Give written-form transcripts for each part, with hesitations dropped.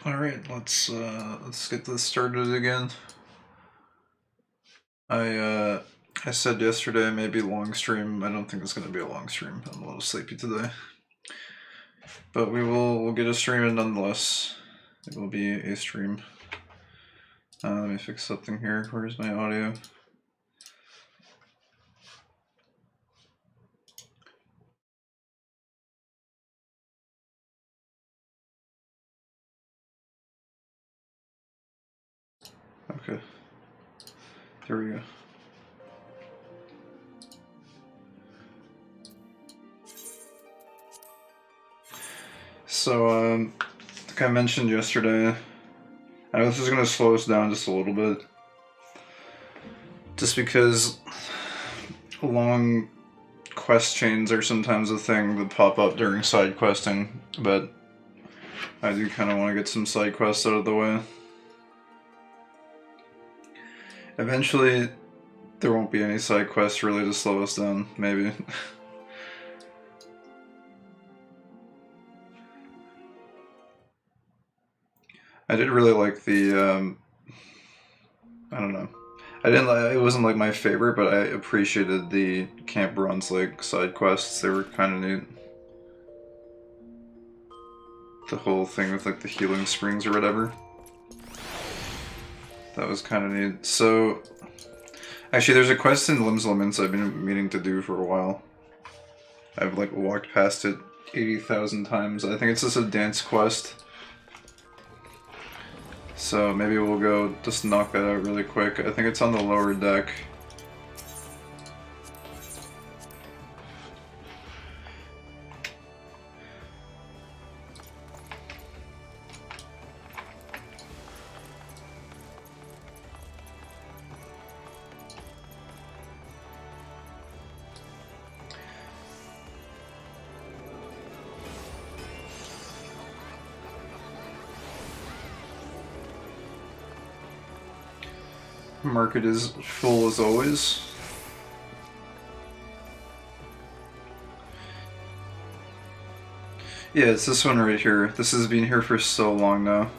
Alright, let's get this started again. I said yesterday maybe long stream. I don't think it's gonna be a long stream. I'm a little sleepy today. But we'll get a stream in nonetheless. It will be a stream. Let me fix something here. Where's my audio? Okay. There we go. So, like I mentioned yesterday, I know this is going to slow us down just a little bit. Just because long quest chains are sometimes a thing that pop up during side questing, but I do kind of want to get some side quests out of the way. Eventually, there won't be any side quests really to slow us down, maybe. I did really like the, I don't know. It wasn't like my favorite, but I appreciated the Camp Bronze Lake side quests. They were kind of neat. The whole thing with like the healing springs or whatever. That was kind of neat. So, actually there's a quest in Limbs Laments I've been meaning to do for a while. I've like walked past it 80,000 times. I think it's just a dance quest. So maybe we'll go just knock that out really quick. I think it's on the lower deck. Market is full as always. Yeah, it's this one right here. This has been here for so long now.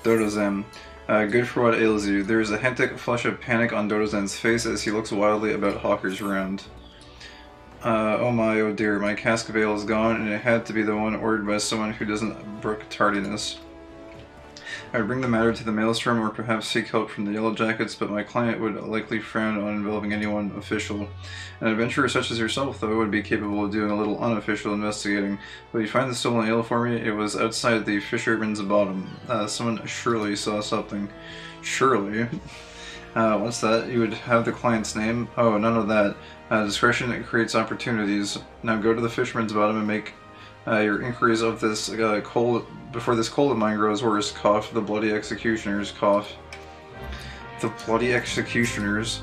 Dodozan. Good for what ails you. There is a hectic flush of panic on Dodozan's face as he looks wildly about Hawker's round. Oh my, oh dear, my cask of ale is gone, and it had to be the one ordered by someone who doesn't brook tardiness. I would bring the matter to the maelstrom or perhaps seek help from the Yellow Jackets, but my client would likely frown on involving anyone official. An adventurer such as yourself, though, would be capable of doing a little unofficial investigating. Will you find the stolen ale for me? It was outside the fisherman's bottom. Someone surely saw something. Surely. What's that? You would have the client's name? Oh, none of that. Discretion creates opportunities. Now go to the fisherman's bottom and make your inquiries of this cold before this cold of mine grows worse. Cough. The bloody executioners. Cough. The bloody executioners.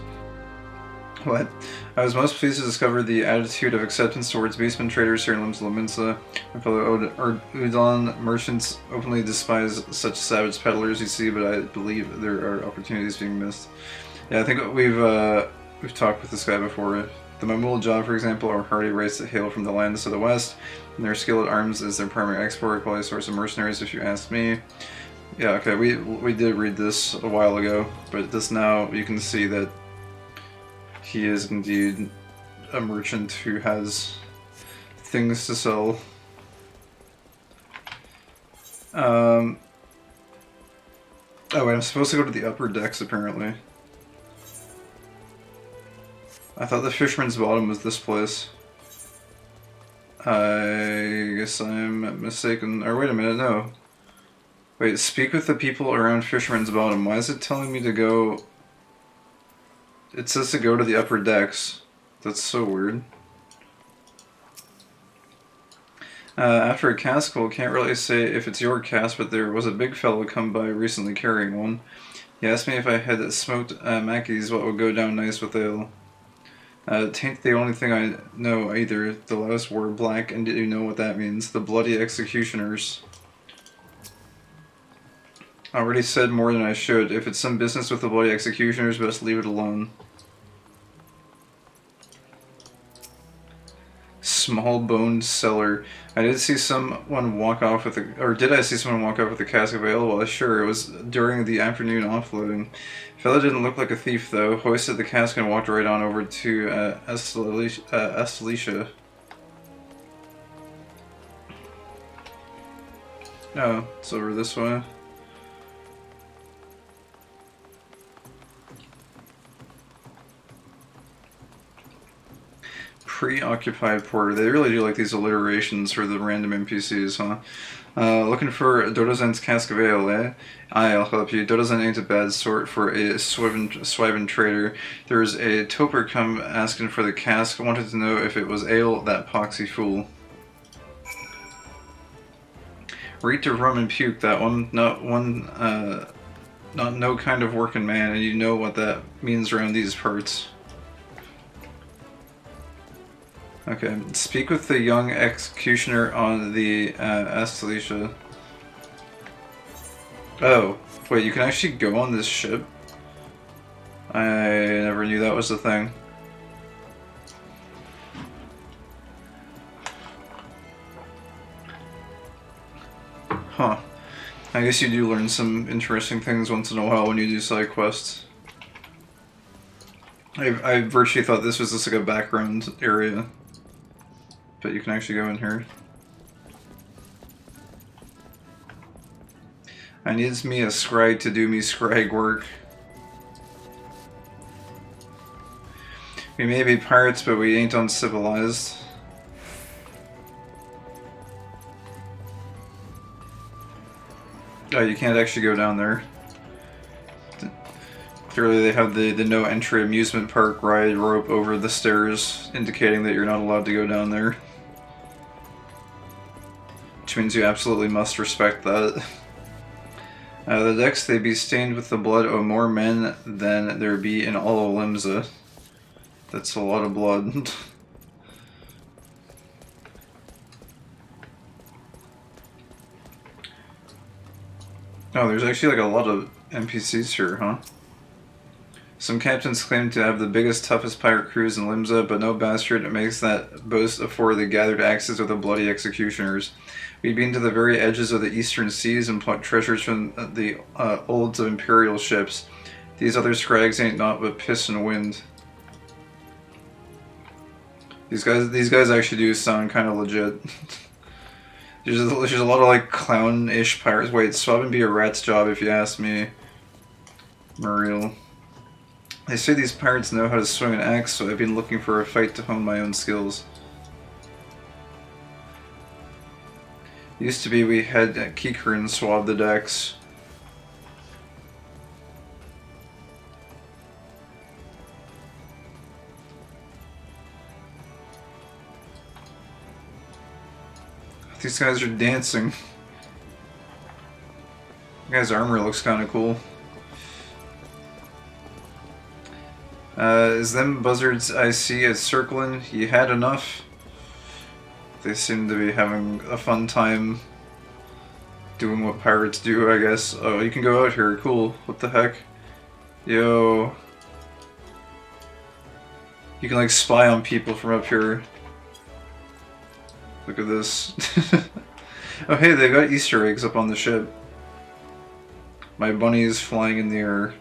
What? I was most pleased to discover the attitude of acceptance towards beastmen traders here in Limbs Laminsa. My fellow Udon merchants openly despise such savage peddlers, you see, but I believe there are opportunities being missed. Yeah, I think we've talked with this guy before. The Mamul Jaw, for example, are a hardy race that hail from the lands to the west, and their skill at arms is their primary export, probably a source of mercenaries if you ask me. Yeah, okay, we did read this a while ago, but this now you can see that he is indeed a merchant who has things to sell. Oh, wait, I'm supposed to go to the upper decks apparently. I thought the Fisherman's Bottom was this place. I guess I'm mistaken. Or wait a minute, no. Wait, speak with the people around Fisherman's Bottom. Why is it telling me to go It says to go to the upper decks. That's so weird. After a cask full, can't really say if it's your cask, but there was a big fellow come by recently carrying one. He asked me if I had smoked Mackies, what would go down nice with ale. Tain't the only thing I know either. The louse wore black, and do you know what that means? The bloody executioners. I already said more than I should. If it's some business with the bloody executioners, best leave it alone. Small-boned cellar. I did see someone walk off with a... Or did I see someone walk off with a cask of ale? Well, sure, it was during the afternoon offloading. Fellow didn't look like a thief, though. Hoisted the cask and walked right on over to Estelicia. Oh, it's over this way. Preoccupied porter. They really do like these alliterations for the random NPCs, huh? Looking for Dodozen's cask of ale, eh? I'll help you. Dodozen ain't a bad sort for a swivin trader. There's a toper come asking for the cask. Wanted to know if it was ale, that poxy fool. Read to rum and puke, that one. Not no kind of working man, and you know what that means around these parts. Okay, speak with the young executioner on the Estelicia. Oh, wait, you can actually go on this ship? I never knew that was a thing. Huh. I guess you do learn some interesting things once in a while when you do side quests. I virtually thought this was just like a background area. But you can actually go in here. I needs me a scrag to do me scrag work. We may be pirates, but we ain't uncivilized. Oh, you can't actually go down there. Clearly they have the no entry amusement park ride rope over the stairs, indicating that you're not allowed to go down there. Which means you absolutely must respect that. The decks, they be stained with the blood of more men than there be in all of Limsa. That's a lot of blood. Oh, there's actually like a lot of NPCs here, huh? Some captains claim to have the biggest, toughest pirate crews in Limsa, but no bastard makes that boast afore the gathered axes of the bloody executioners. We've been to the very edges of the eastern seas and plucked treasures from the olds of imperial ships. These other scrags ain't naught but piss and wind. These guys actually do sound kind of legit. There's a lot of like clown-ish pirates. Wait, swabbing be a rat's job if you ask me. Muriel. They say these pirates know how to swing an axe, so I've been looking for a fight to hone my own skills. Used to be we had Kikrin swab the decks. These guys are dancing. The guy's armor looks kind of cool. Is them buzzards I see as circling? You had enough? They seem to be having a fun time doing what pirates do, I guess. Oh, you can go out here. Cool. What the heck? Yo. You can like spy on people from up here. Look at this. Oh hey, they got Easter eggs up on the ship. My bunny is flying in the air.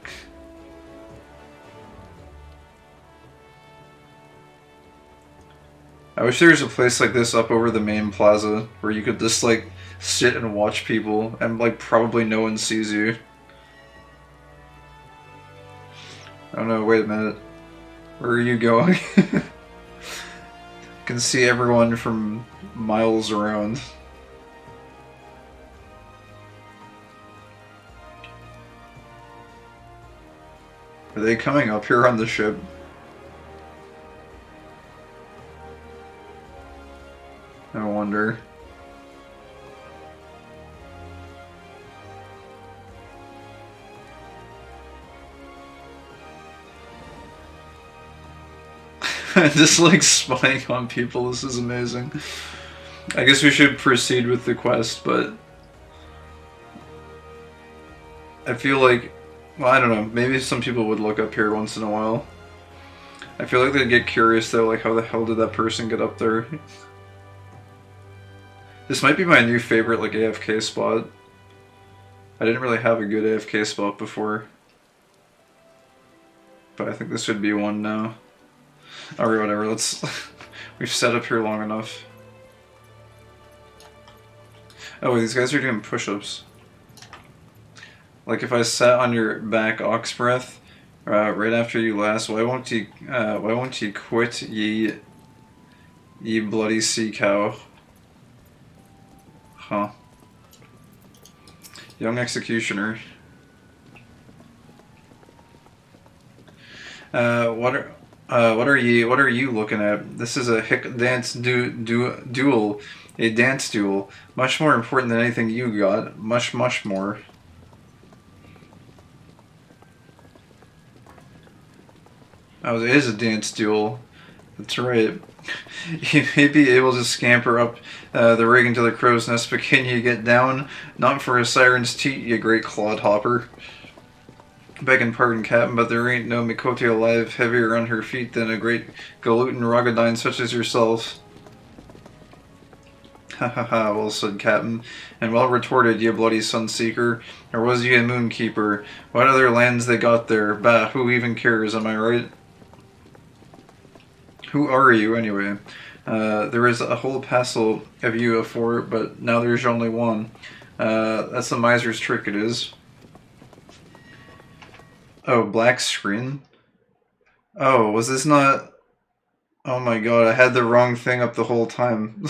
I wish there was a place like this up over the main plaza where you could just like sit and watch people and like probably no one sees you. Oh no, wait a minute. Where are you going? You can see everyone from miles around. Are they coming up here on the ship? I wonder. Just like spying on people, this is amazing. I guess we should proceed with the quest, but I feel like, well, I don't know, maybe some people would look up here once in a while. I feel like they'd get curious though, like how the hell did that person get up there? This might be my new favorite like AFK spot. I didn't really have a good AFK spot before, but I think this would be one now. Alright, whatever, let's... We've set up here long enough. Oh, wait, these guys are doing push-ups. Like if I sat on your back, ox breath, right after you last, why won't you quit, ye bloody sea cow? Huh. Young executioner. What are you looking at? This is a dance duel, a dance duel. Much more important than anything you got. Much more. Oh, it is a dance duel. That's right. You may be able to scamper up the rig into the crow's nest, but can you get down? Not for a siren's teat, you great clodhopper. Begging pardon, Captain, but there ain't no Mikote alive heavier on her feet than a great Galutin Rogadine such as yourself. Ha ha ha, well said, Captain, and well retorted, you bloody Sunseeker. Or was you a Moonkeeper? What other lands they got there? Bah, who even cares, am I right? Who are you, anyway? There is a whole passel of you afore, but now there's only one. That's the miser's trick, it is. Oh, black screen? Oh, was this not... Oh my god, I had the wrong thing up the whole time.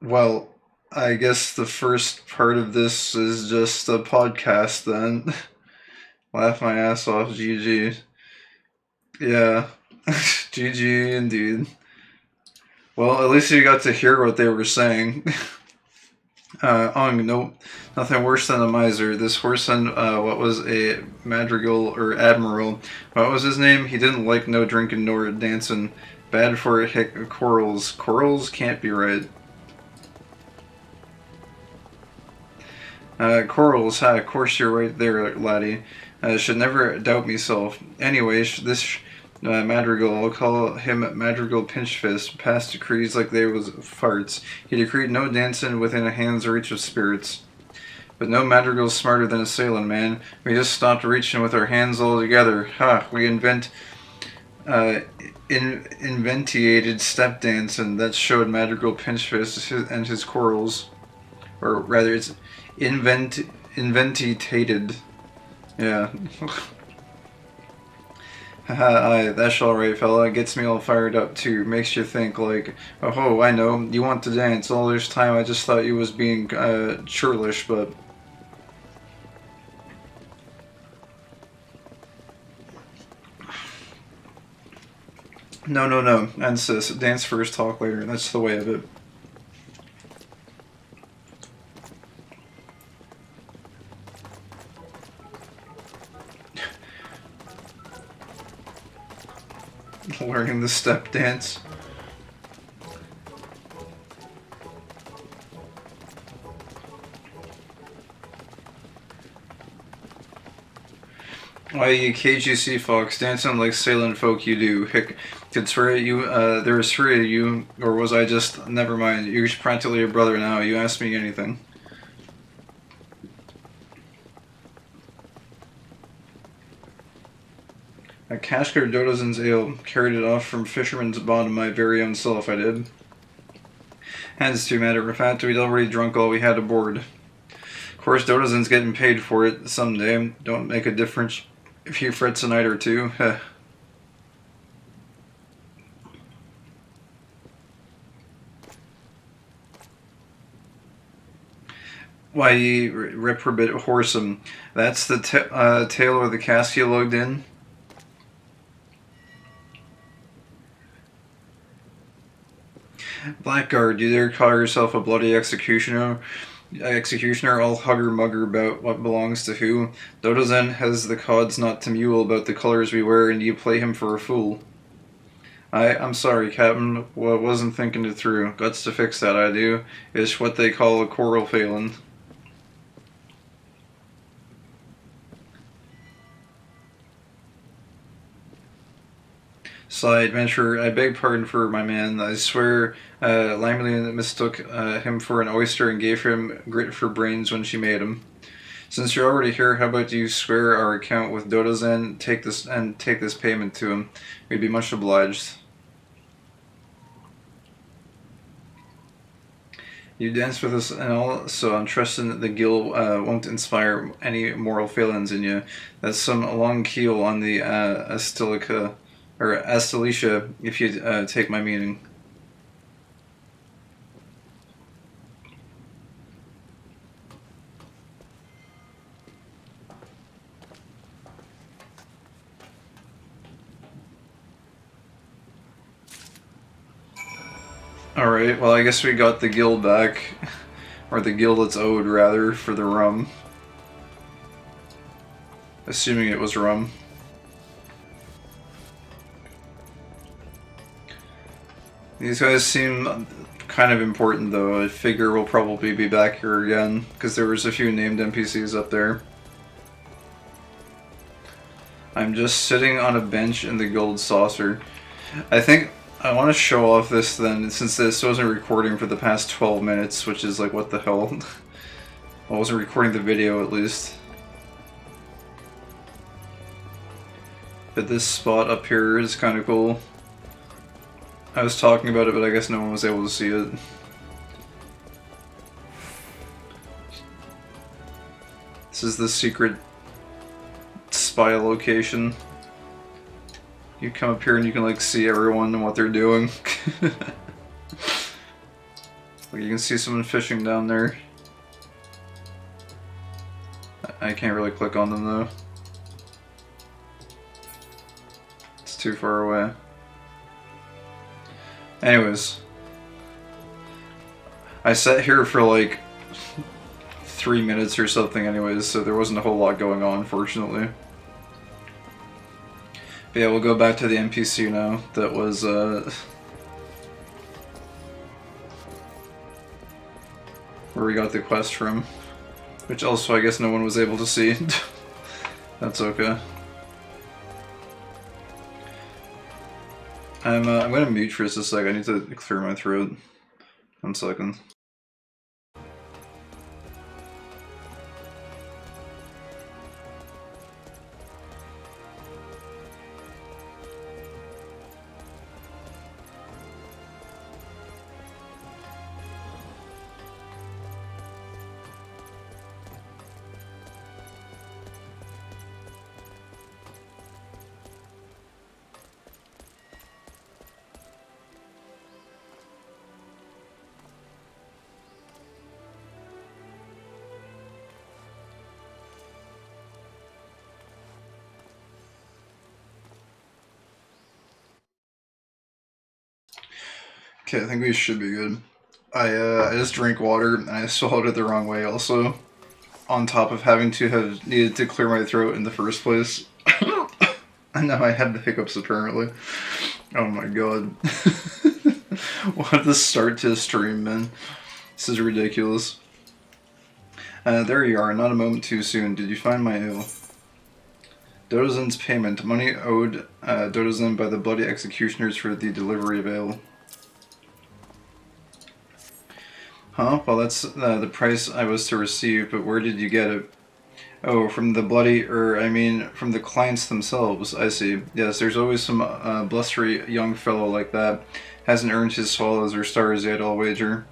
Well, I guess the first part of this is just a podcast then. Laugh my ass off, GG. Yeah, GG indeed. Well, at least you got to hear what they were saying. Nope. Nothing worse than a miser. This whoreson, what was a madrigal or admiral? What was his name? He didn't like no drinking nor dancing. Bad for corals. Corals can't be right. Corals, ha, of course you're right there, laddie. Should never doubt meself. Anyway, this Madrigal, I'll call him Madrigal Pinchfist, passed decrees like they was farts. He decreed no dancing within a hand's reach of spirits. But no Madrigal's smarter than a sailing man. We just stopped reaching with our hands all together. Ha, we inventiated step dancing that showed Madrigal Pinchfist and his corals. Or rather, it's inventated. Yeah. Haha, aye, that's alright, fella. Gets me all fired up, too. Makes you think, like, oh, I know, you want to dance. All this time I just thought you was being, churlish, but... No, insist. Dance first, talk later. That's the way of it. Learning the step dance. Why, you KGC fox, dancing like sailing folk you do. Hick, could swear you, there was three of you, or was I just, never mind, you're practically a brother now, you ask me anything. A Kashgar Dodozan's ale, carried it off from Fisherman's Bond my very own self, I did. Hands to, matter of fact, we'd already drunk all we had aboard. Of course, Dodozan's getting paid for it someday. Don't make a difference if he frets a night or two. Why ye reprobate whoresome? That's the tale of the cask you lugged in? Blackguard, you dare call yourself a bloody executioner? Executioner, all hugger mugger about what belongs to who? Dodozen has the cods not to mule about the colours we wear, and you play him for a fool. I'm sorry, Captain. Wasn't thinking it through. Guts to fix that, I do. It's what they call a quarrel failing. Sly adventurer, I beg pardon for my man. I swear, Limelian mistook him for an oyster and gave him grit for brains when she made him. Since you're already here, how about you square our account with Dodozen? Take this payment to him. We'd be much obliged. You danced with us and all, so I'm trusting that the guild won't inspire any moral failings in you. That's some long keel on the Astalicia, if you take my meaning. Alright, well I guess we got the guild back. Or the guild it's owed, rather, for the rum. Assuming it was rum. These guys seem kind of important though. I figure we'll probably be back here again, because there was a few named NPCs up there. I'm just sitting on a bench in the gold saucer. I think I want to show off this then, since this wasn't recording for the past 12 minutes, which is like, what the hell? I wasn't recording the video at least. But this spot up here is kind of cool. I was talking about it, but I guess no one was able to see it. This is the secret spy location. You come up here and you can like see everyone and what they're doing. Like you can see someone fishing down there. I can't really click on them though. It's too far away. Anyways, I sat here for like 3 minutes or something anyways, so there wasn't a whole lot going on, fortunately. But yeah, we'll go back to the NPC now. That was, where we got the quest from. Which also I guess no one was able to see. That's okay. I'm gonna mute for just a sec. I need to clear my throat. 1 second. Okay, I think we should be good. I just drank water and I swallowed it the wrong way also. On top of having to have needed to clear my throat in the first place. And now I had the hiccups apparently. Oh my god. What a start to a stream, man. This is ridiculous. There you are, not a moment too soon. Did you find my ale? Dodozen's payment. Money owed Dodozen by the bloody executioners for the delivery of ale. Huh? Well, that's the price I was to receive, but where did you get it? Oh, from the from the clients themselves, I see. Yes, there's always some blustery young fellow like that. Hasn't earned his swallows or stars yet, I'll wager.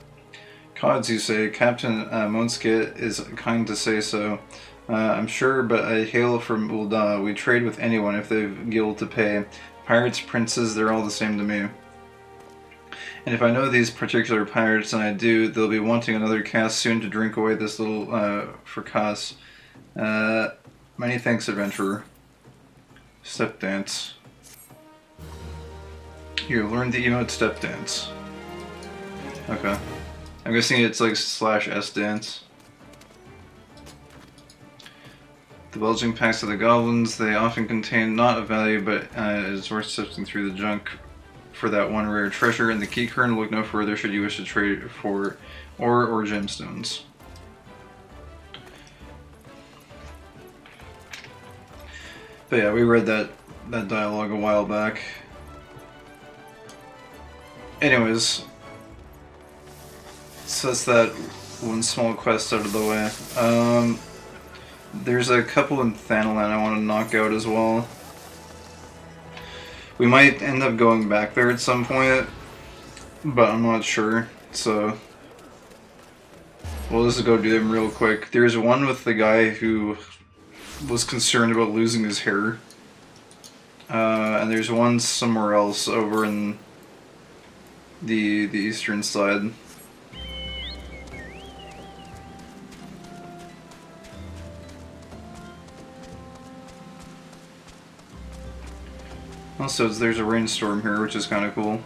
Cods, you say. Captain Monske is kind to say so. I'm sure, but I hail from Ul'dah. We trade with anyone if they've guild to pay. Pirates, princes, they're all the same to me. And if I know these particular pirates, and I do, they'll be wanting another cast soon to drink away this little fricasse. Many thanks, adventurer. Step dance. Here, learn the emote step dance. Okay. I'm guessing it's like /S dance. The bulging packs of the goblins, they often contain not of value, but it's worth sifting through the junk for that one rare treasure. In the key kernel, look no further should you wish to trade for ore or gemstones. But yeah, we read that dialogue a while back. Anyways, so that's that one small quest out of the way. There's a couple in Thanalan I want to knock out as well. We might end up going back there at some point, but I'm not sure, so we'll just go do them real quick. There's one with the guy who was concerned about losing his hair, and there's one somewhere else over in the eastern side. Also, there's a rainstorm here, which is kind of cool.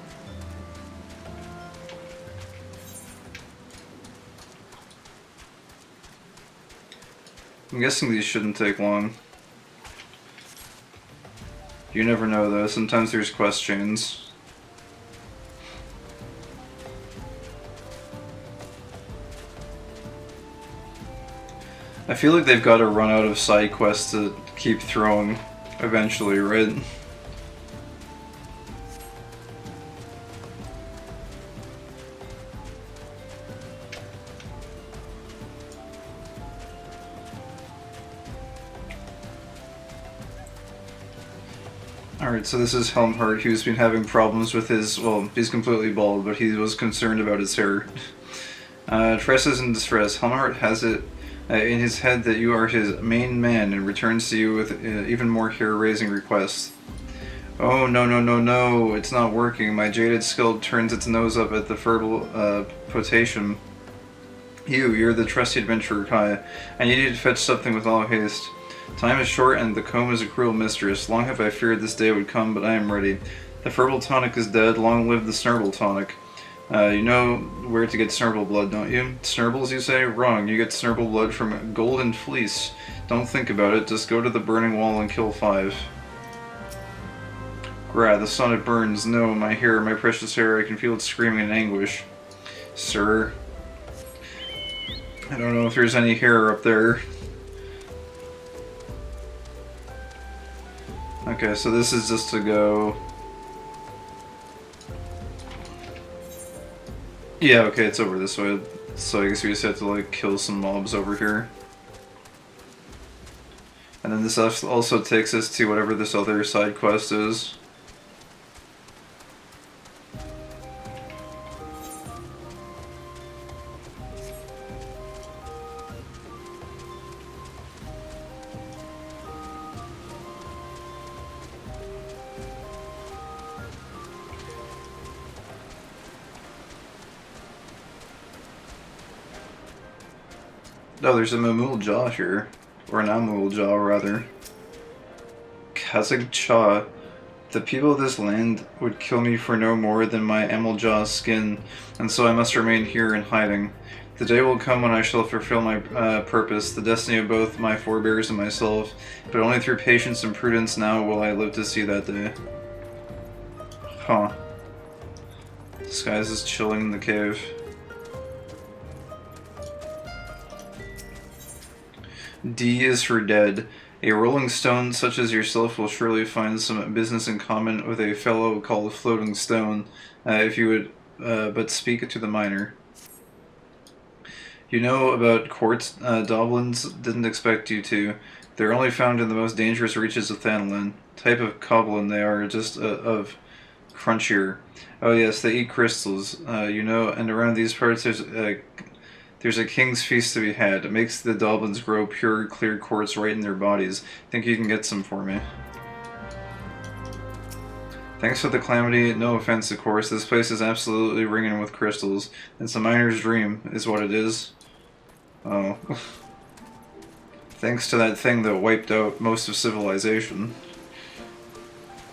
I'm guessing these shouldn't take long. You never know though, sometimes there's quest chains. I feel like they've got to run out of side quests to keep throwing eventually, right? Alright, so this is Helmhart, who's been having problems with his, well, he's completely bald, but he was concerned about his hair. Tress is in distress. Helmhart has it in his head that you are his main man and returns to you with even more hair-raising requests. Oh, no, it's not working. My jaded skill turns its nose up at the verbal potation. You're the trusty adventurer, Kai. I need you to fetch something with all haste. Time is short and the comb is a cruel mistress. Long have I feared this day would come, but I am ready. The Furball tonic is dead, long live the Snurble tonic. You know where to get Snurble blood, don't you? Snurbles, you say? Wrong, you get Snurble blood from Golden Fleece. Don't think about it, just go to the burning wall and kill 5. Grah, the sun it burns. No, my hair, my precious hair, I can feel it screaming in anguish. Sir. I don't know if there's any hair up there. Okay, so this is just to go... Yeah, okay, it's over this way. So I guess we just have to, like, kill some mobs over here. And then this also takes us to whatever this other side quest is. Oh, there's a Mamul Jaw here. Or an Amul Jaw, rather. Kazakh Cha. The people of this land would kill me for no more than my Amul Jaw skin, and so I must remain here in hiding. The day will come when I shall fulfill my purpose, the destiny of both my forebears and myself, but only through patience and prudence now will I live to see that day. Huh. This guy's just chilling in the cave. D is for dead. A rolling stone such as yourself will surely find some business in common with a fellow called Floating Stone, if you would but speak to the miner. You know about quartz doblins? Didn't expect you to. They're only found in the most dangerous reaches of Thanalan. Type of goblin they are, just of crunchier. Oh yes, they eat crystals, you know, and around these parts there's a king's feast to be had. It makes the doblins grow pure, clear quartz right in their bodies. Think you can get some for me? Thanks for the calamity, no offense of course, this place is absolutely ringing with crystals. It's a miner's dream, is what it is. Oh. Thanks to that thing that wiped out most of civilization.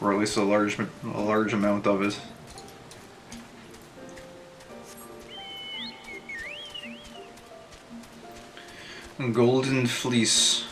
Or at least a large amount of it. Golden Fleece.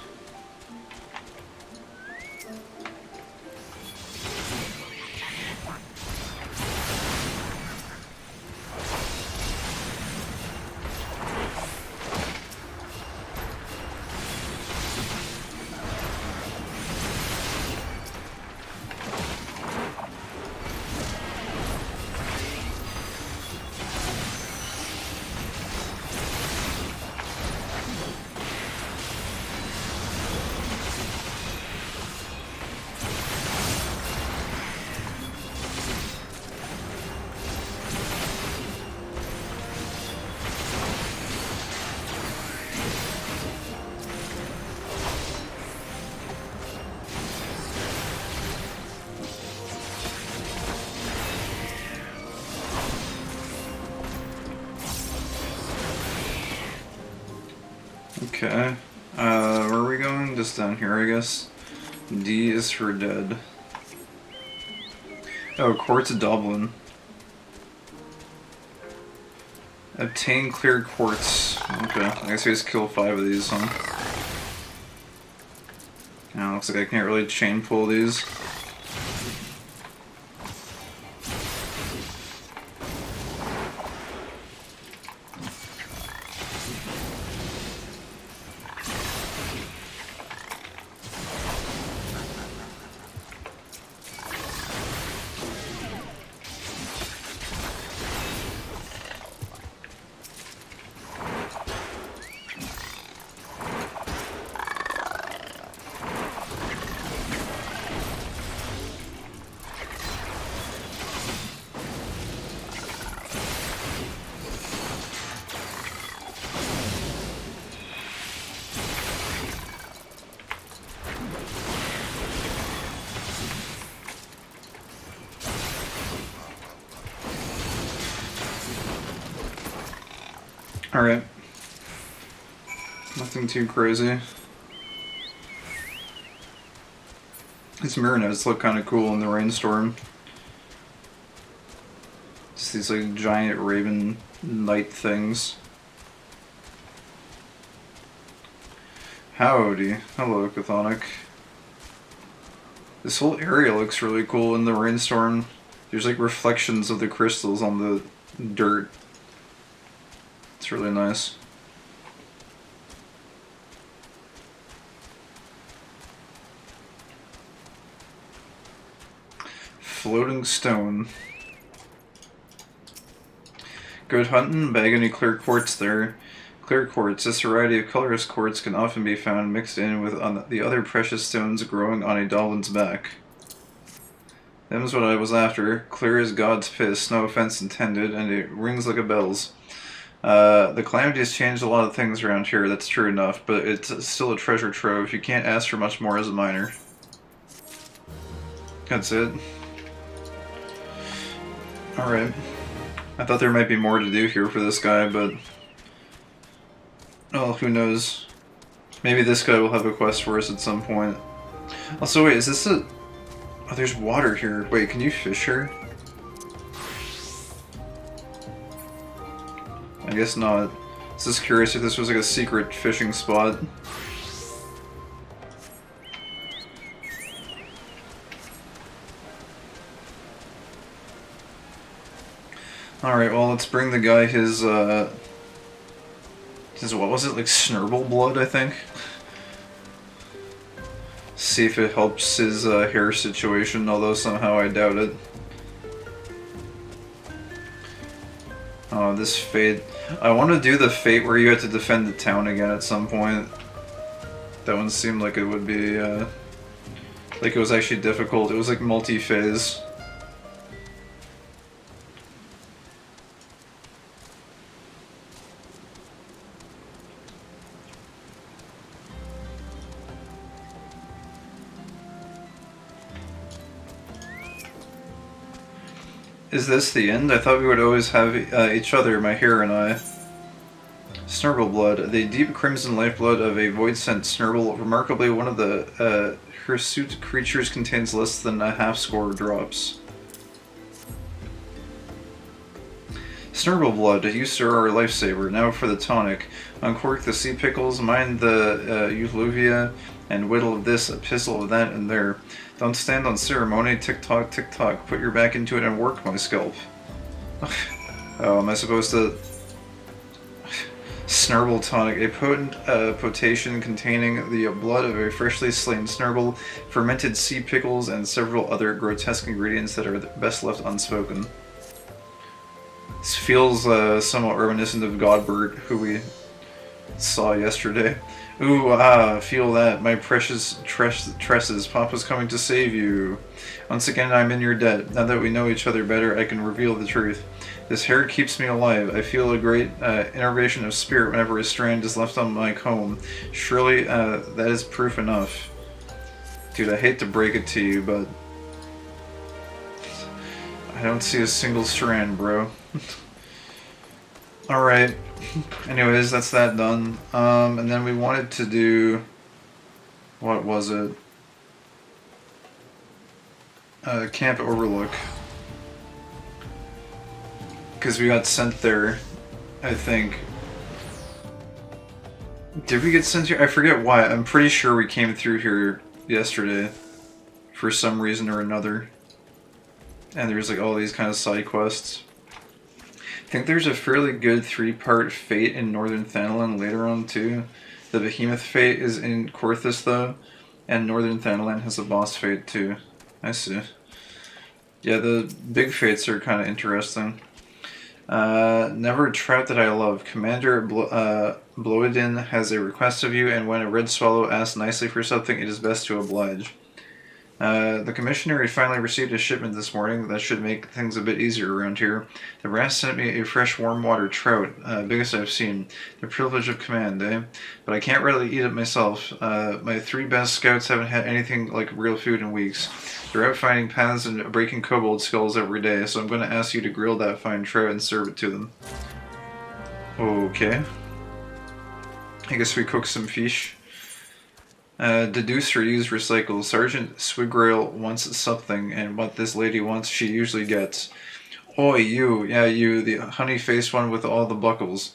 Okay. Where are we going? Just down here, I guess. D is for dead. Oh, Quartz Dublin. Obtain clear quartz. Okay, I guess we just kill 5 of these, huh? Yeah, looks like I can't really chain pull these. Alright. Nothing too crazy. These mirror notes look kind of cool in the rainstorm. Just these like giant raven knight things. Howdy. Hello, Chthonic. This whole area looks really cool in the rainstorm. There's like reflections of the crystals on the dirt. It's really nice. Floating stone. Good hunting, bag any clear quartz there. Clear quartz. This variety of colorless quartz can often be found mixed in with the other precious stones growing on a Doblin's back. Them's what I was after. Clear as God's piss, no offense intended, and it rings like a bells. The Calamity has changed a lot of things around here, that's true enough, but it's still a treasure trove. You can't ask for much more as a miner. That's it. Alright. I thought there might be more to do here for this guy, but... oh, who knows. Maybe this guy will have a quest for us at some point. Also, wait, is this a... oh, there's water here. Wait, can you fish here? I guess not. I was just curious if this was like a secret fishing spot. Alright, well, let's bring the guy his, what was it, like Snurble blood, I think? See if it helps his, hair situation, although somehow I doubt it. Oh, this fate. I want to do the fate where you have to defend the town again at some point. That one seemed like it would be, like it was actually difficult. It was like multi-phase. Is this the end? I thought we would always have each other, my hero and I. Snurble blood. The deep crimson lifeblood of a void-sent Snurble. Remarkably, one of the hirsute creatures contains less than a half score drops. Snurble blood. You, sir, are a lifesaver. Now for the tonic. Uncork the sea pickles, mine the euphluvia, and whittle this, a pistol of that, and there. Don't stand on ceremony. Tick-tock, tick-tock. Put your back into it and work, my scalp. Oh, am I supposed to... Snurble tonic, a potent potation containing the blood of a freshly slain Snurble, fermented sea pickles, and several other grotesque ingredients that are best left unspoken. This feels somewhat reminiscent of Godbert, who we saw yesterday. Ooh, feel that, my precious tresses. Papa's coming to save you. Once again, I'm in your debt. Now that we know each other better, I can reveal the truth. This hair keeps me alive. I feel a great innervation of spirit whenever a strand is left on my comb. Surely, that is proof enough. Dude, I hate to break it to you, but... I don't see a single strand, bro. Alright. Anyways, that's that done. And then we wanted to do... What was it? Camp Overlook. Because we got sent there, I think. Did we get sent here? I forget why. I'm pretty sure we came through here yesterday. For some reason or another. And there's like all these kind of side quests. I think there's a fairly good 3-part fate in Northern Thanalan later on too. The Behemoth fate is in Korthus though. And Northern Thanalan has a boss fate too. I see. Yeah, the big fates are kind of interesting. Never a trout that I love. Commander Bloedin has a request of you, and when a red swallow asks nicely for something, it is best to oblige. The commissioner finally received a shipment this morning that should make things a bit easier around here. The brass sent me a fresh warm water trout, biggest I've seen. The privilege of command, eh? But I can't really eat it myself. My 3 best scouts haven't had anything like real food in weeks. They're out finding paths and breaking kobold skulls every day, so I'm going to ask you to grill that fine trout and serve it to them. Okay. I guess we cook some fish. Deduce, reuse, recycle. Sergeant Swigrail wants something, and what this lady wants she usually gets. Oi, you. Yeah, you, the honey-faced one with all the buckles.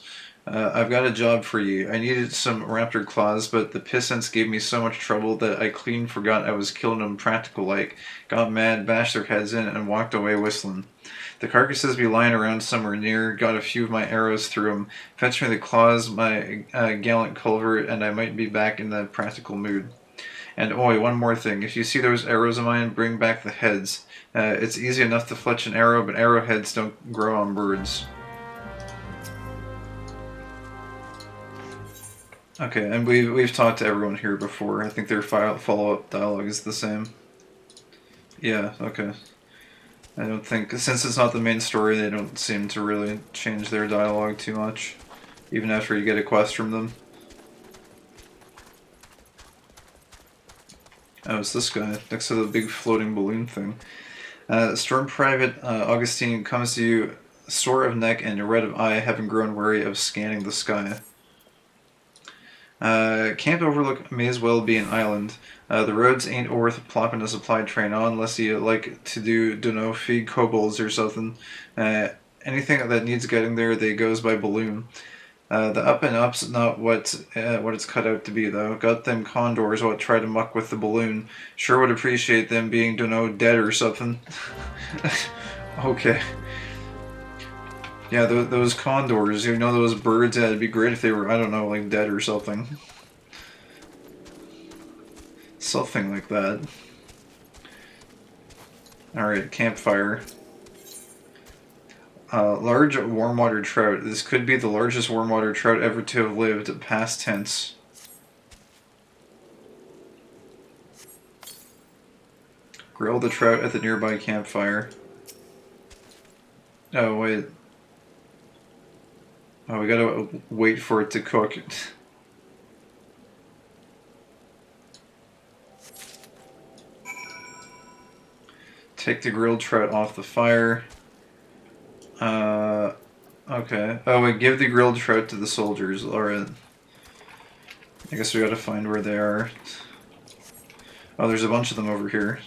I've got a job for you. I needed some raptor claws, but the pissants gave me so much trouble that I clean forgot I was killing them practical-like. Got mad, bashed their heads in, and walked away whistling. The carcasses be lying around somewhere near. Got a few of my arrows through them. Fetch me the claws, my gallant culvert, and I might be back in the practical mood. And oi, one more thing. If you see those arrows of mine, bring back the heads. It's easy enough to fletch an arrow, but arrowheads don't grow on birds. Okay, and we've talked to everyone here before. I think their follow-up dialogue is the same. Yeah, okay. I don't think, since it's not the main story, they don't seem to really change their dialogue too much, even after you get a quest from them. Oh, it's this guy, next to the big floating balloon thing. Storm Private Augustine comes to you, sore of neck and red of eye, having grown weary of scanning the sky. Camp Overlook may as well be an island. The roads ain't worth plopping a supply train on unless you like to do, dunno, feed kobolds or something. Anything that needs getting there, they goes by balloon. The up and up's not what it's cut out to be, though. Got them condors what try to muck with the balloon. Sure would appreciate them being, dunno, dead or something. Okay. Yeah, those condors, you know, those birds, yeah, it'd be great if they were, I don't know, like dead or something. Something like that. Alright, campfire. Large warm water trout. This could be the largest warm water trout ever to have lived, past tense. Grill the trout at the nearby campfire. Oh, wait. Oh, we gotta wait for it to cook. Take the grilled trout off the fire. Okay. Oh, wait, give the grilled trout to the soldiers. Alright. I guess we gotta find where they are. Oh, there's a bunch of them over here.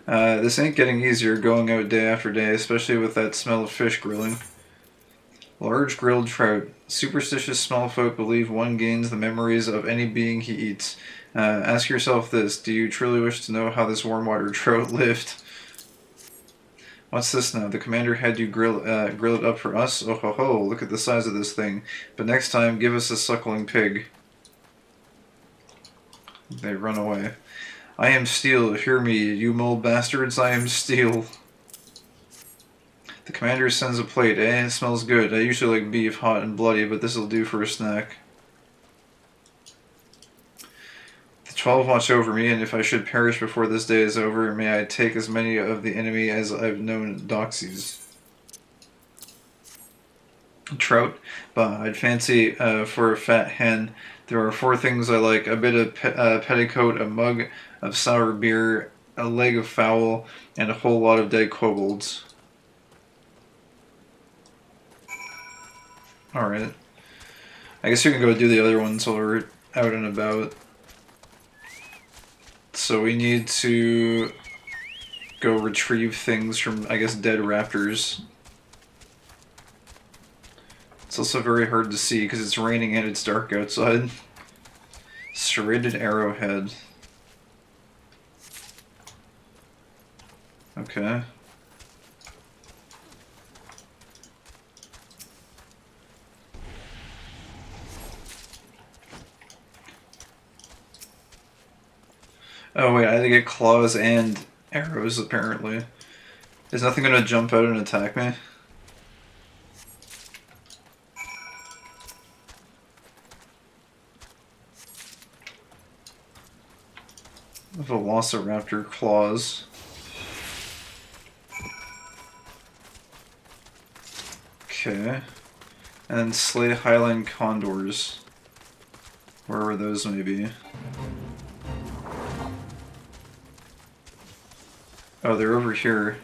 This ain't getting easier going out day after day, especially with that smell of fish grilling. Large grilled trout. Superstitious small folk believe one gains the memories of any being he eats. Ask yourself this, do you truly wish to know how this warm water trout lived? What's this now? The commander had you grill it up for us? Oh ho ho, look at the size of this thing. But next time, give us a suckling pig. They run away. I am steel, hear me, you mole bastards, I am steel. The commander sends a plate, eh? It smells good. I usually like beef, hot and bloody, but this'll do for a snack. The 12 watch over me, and if I should perish before this day is over, may I take as many of the enemy as I've known doxies. Trout, but I'd fancy for a fat hen. There are 4 things I like: a bit of petticoat, a mug of sour beer, a leg of fowl, and a whole lot of dead kobolds. Alright. I guess we can go do the other ones while we're out and about. So we need to go retrieve things from, I guess, dead raptors. It's also very hard to see because it's raining and it's dark outside. Serrated arrowhead. Okay. Oh wait, I had to get claws and arrows apparently. Is nothing gonna jump out and attack me? Velociraptor claws. Okay. And then slay Highland condors. Wherever those may be. Oh, they're over here.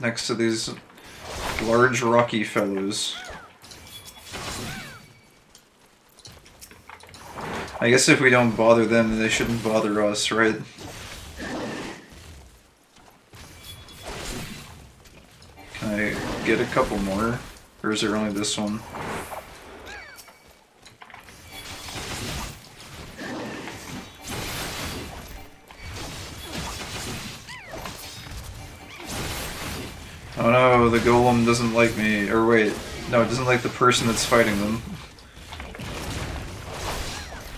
Next to these large rocky fellows. I guess if we don't bother them, then they shouldn't bother us, right? Can I get a couple more? Or is there only this one? Oh no, the golem doesn't like me. Or wait, no, it doesn't like the person that's fighting them.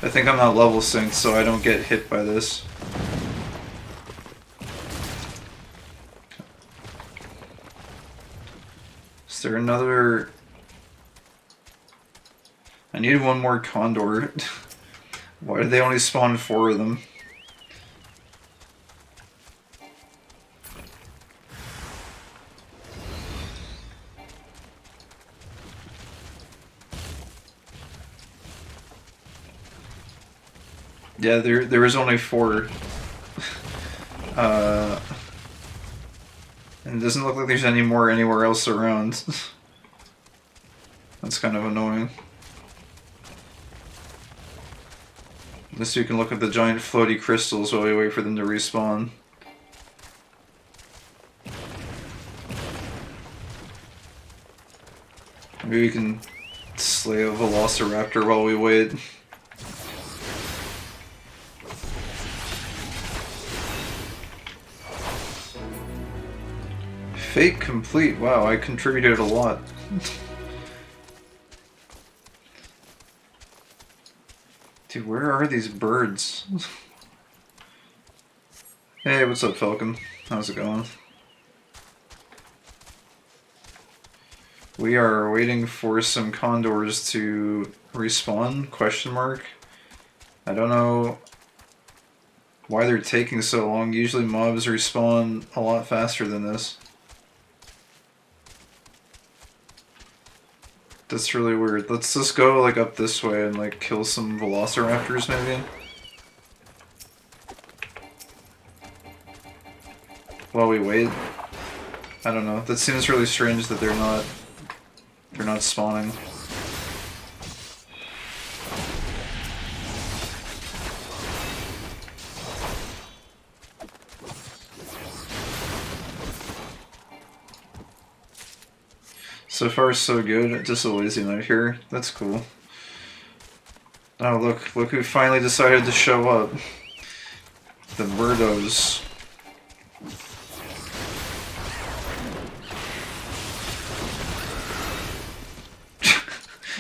I think I'm not level synced, so I don't get hit by this. Is there another... I need one more condor. Why did they only spawn 4 of them? Yeah, there was only 4. And it doesn't look like there's any more anywhere else around. That's kind of annoying. Unless you can look at the giant floaty crystals while we wait for them to respawn. Maybe we can slay a velociraptor while we wait. Fate complete. Wow, I contributed a lot. Dude, where are these birds? Hey, what's up, Falcon? How's it going? We are waiting for some condors to respawn, question mark. I don't know why they're taking so long. Usually mobs respawn a lot faster than this. That's really weird. Let's just go like up this way and like kill some velociraptors maybe. while we wait. I don't know. That seems really strange that they're not spawning. So far, so good. Just a lazy night here. That's cool. Oh, look who finally decided to show up. The birdos.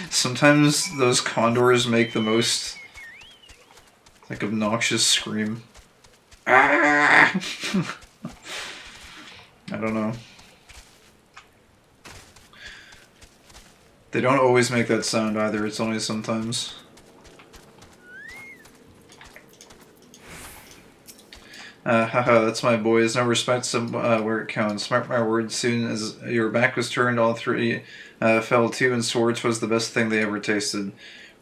Sometimes those condors make the most, like, obnoxious scream. Ah! I don't know. They don't always make that sound either, it's only sometimes. Haha, that's my boys. No respect where it counts. Mark my words, soon as your back was turned, all three fell to, and swords was the best thing they ever tasted.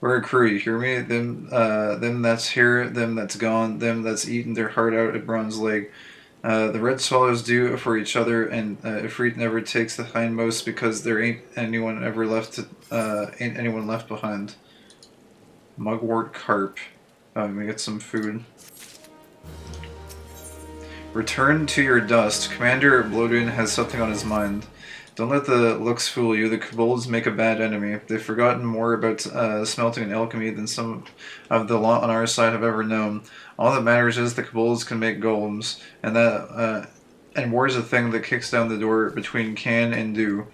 We're a crew, you hear me? Them that's here, them that's gone, them that's eaten their heart out at Bronze Lake. The red swallows do for each other, and Ifrit never takes the hindmost because there ain't anyone left behind. Mugwort carp. Let me get some food. Return to your dust. Commander Blodin has something on his mind. Don't let the looks fool you. The kobolds make a bad enemy. They've forgotten more about smelting and alchemy than some of the lot on our side have ever known. All that matters is the kobolds can make golems, and war is a thing that kicks down the door between can and do.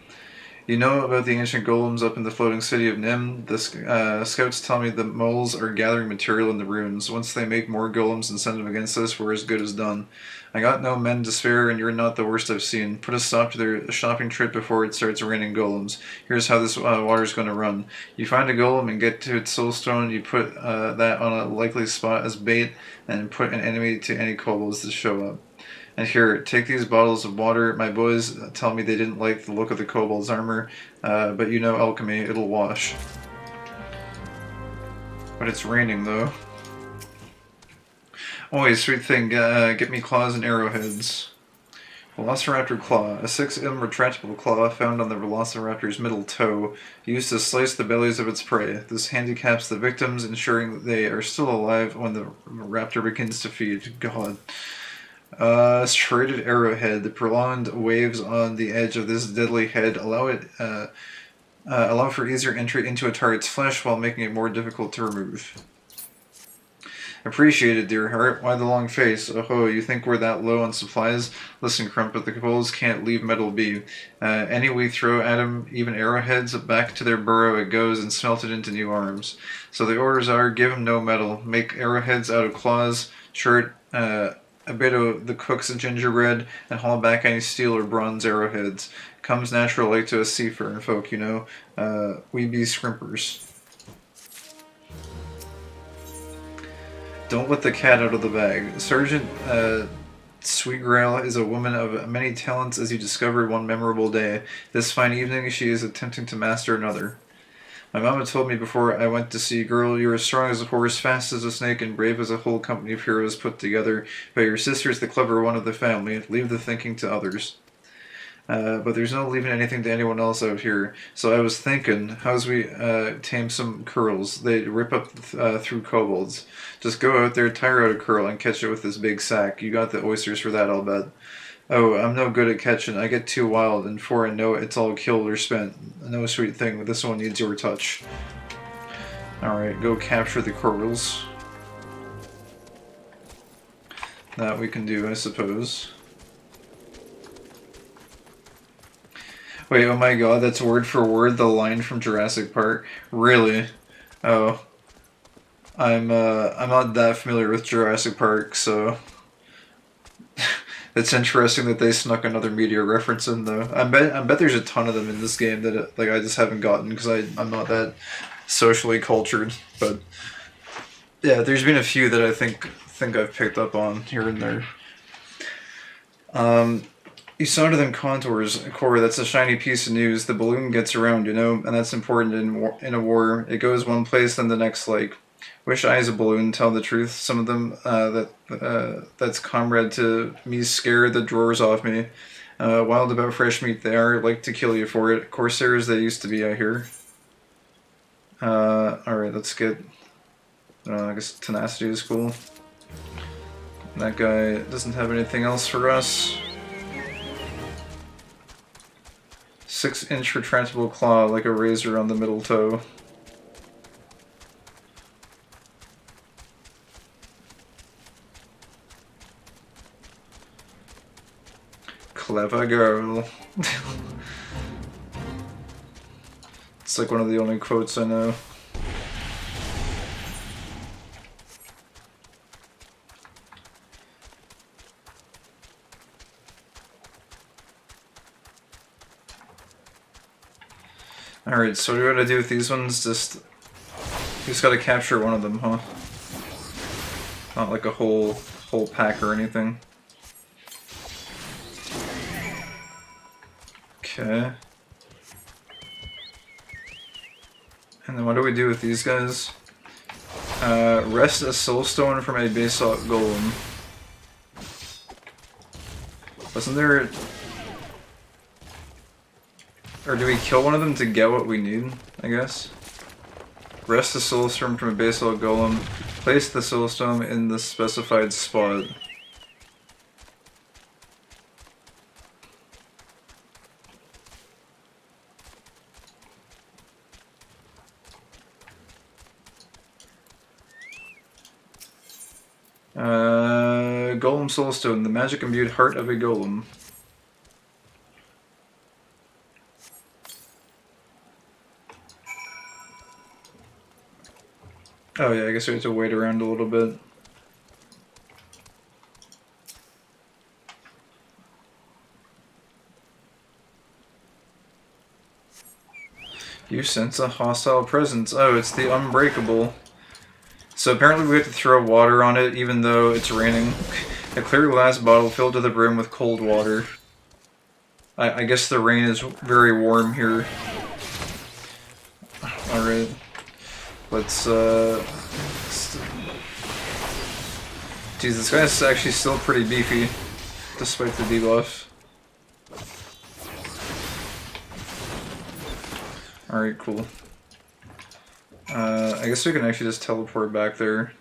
You know about the ancient golems up in the floating city of Nim? The scouts tell me the moles are gathering material in the ruins. Once they make more golems and send them against us, we're as good as done. I got no men to spare, and you're not the worst I've seen. Put a stop to their shopping trip before it starts raining golems. Here's how this water's going to run. You find a golem and get to its soulstone. You put that on a likely spot as bait, and put an enemy to any kobolds that show up. And here, take these bottles of water. My boys tell me they didn't like the look of the kobold's armor, but you know alchemy, it'll wash. But it's raining, though. Oh, sweet thing, get me claws and arrowheads. Velociraptor Claw, a 6M retractable claw found on the Velociraptor's middle toe, used to slice the bellies of its prey. This handicaps the victims, ensuring that they are still alive when the raptor begins to feed. God. Serrated arrowhead. The prolonged waves on the edge of this deadly head allow for easier entry into a target's flesh while making it more difficult to remove. Appreciated, dear heart. Why the long face? Oh, you think we're that low on supplies? Listen, Crumpet, the kobolds can't leave metal be. Any we throw at them, even arrowheads, back to their burrow it goes and smelt it into new arms. So the orders are, give them no metal. Make arrowheads out of claws, shirt, a bit of the cook's gingerbread, and haul back any steel or bronze arrowheads. Comes natural like to us seafaring folk, you know. We be scrimpers. Don't let the cat out of the bag. Sergeant Sweetgrail is a woman of many talents, as you discovered one memorable day. This fine evening she is attempting to master another. My mama told me before I went to see, girl, you're as strong as a horse, fast as a snake, and brave as a whole company of heroes put together, but your sister's the clever one of the family. Leave the thinking to others. But there's no leaving anything to anyone else out here. So I was thinking, how's we tame some curls? They rip up through kobolds. Just go out there, tire out a curl, and catch it with this big sack. You got the oysters for that, I'll bet. Oh, I'm no good at catching. I get too wild, and before I know it, it's all killed or spent. No sweet thing, but this one needs your touch. Alright, go capture the corals. That we can do, I suppose. Wait, oh my god, that's word for word the line from Jurassic Park? Really? Oh. I'm not that familiar with Jurassic Park, so... It's interesting that they snuck another media reference in, though. I bet there's a ton of them in this game that I just haven't gotten, because I'm not that socially cultured, but... Yeah, there's been a few that I think I've picked up on here and there. You saw to them contours, Cora, that's a shiny piece of news. The balloon gets around, you know, and that's important in a war. It goes one place, then the next, like, Wish eyes a balloon, tell the truth. Some of them, that's comrade to me, scare the drawers off me. Wild about fresh meat they are, like to kill you for it. Corsairs they used to be, I hear. Alright, let's get... I guess tenacity is cool. That guy doesn't have anything else for us. 6-inch retractable claw, like a razor on the middle toe. Clever girl. It's like one of the only quotes I know. Alright, so what do we gotta do with these ones? Just gotta capture one of them, huh? Not like a whole pack or anything. Okay. And then what do we do with these guys? Wrest a soulstone from a basalt golem. Wasn't there... Or do we kill one of them to get what we need, I guess? Wrest a soulstone from a basalt golem. Place the soulstone in the specified spot. Golem soulstone, the magic imbued heart of a golem. Oh yeah, I guess we have to wait around a little bit. You sense a hostile presence. Oh, it's the unbreakable. So apparently we have to throw water on it even though it's raining. A clear glass bottle filled to the brim with cold water. I guess the rain is very warm here. Alright. Let's, Geez, this guy's actually still pretty beefy, despite the debuff. Alright, cool. I guess we can actually just teleport back there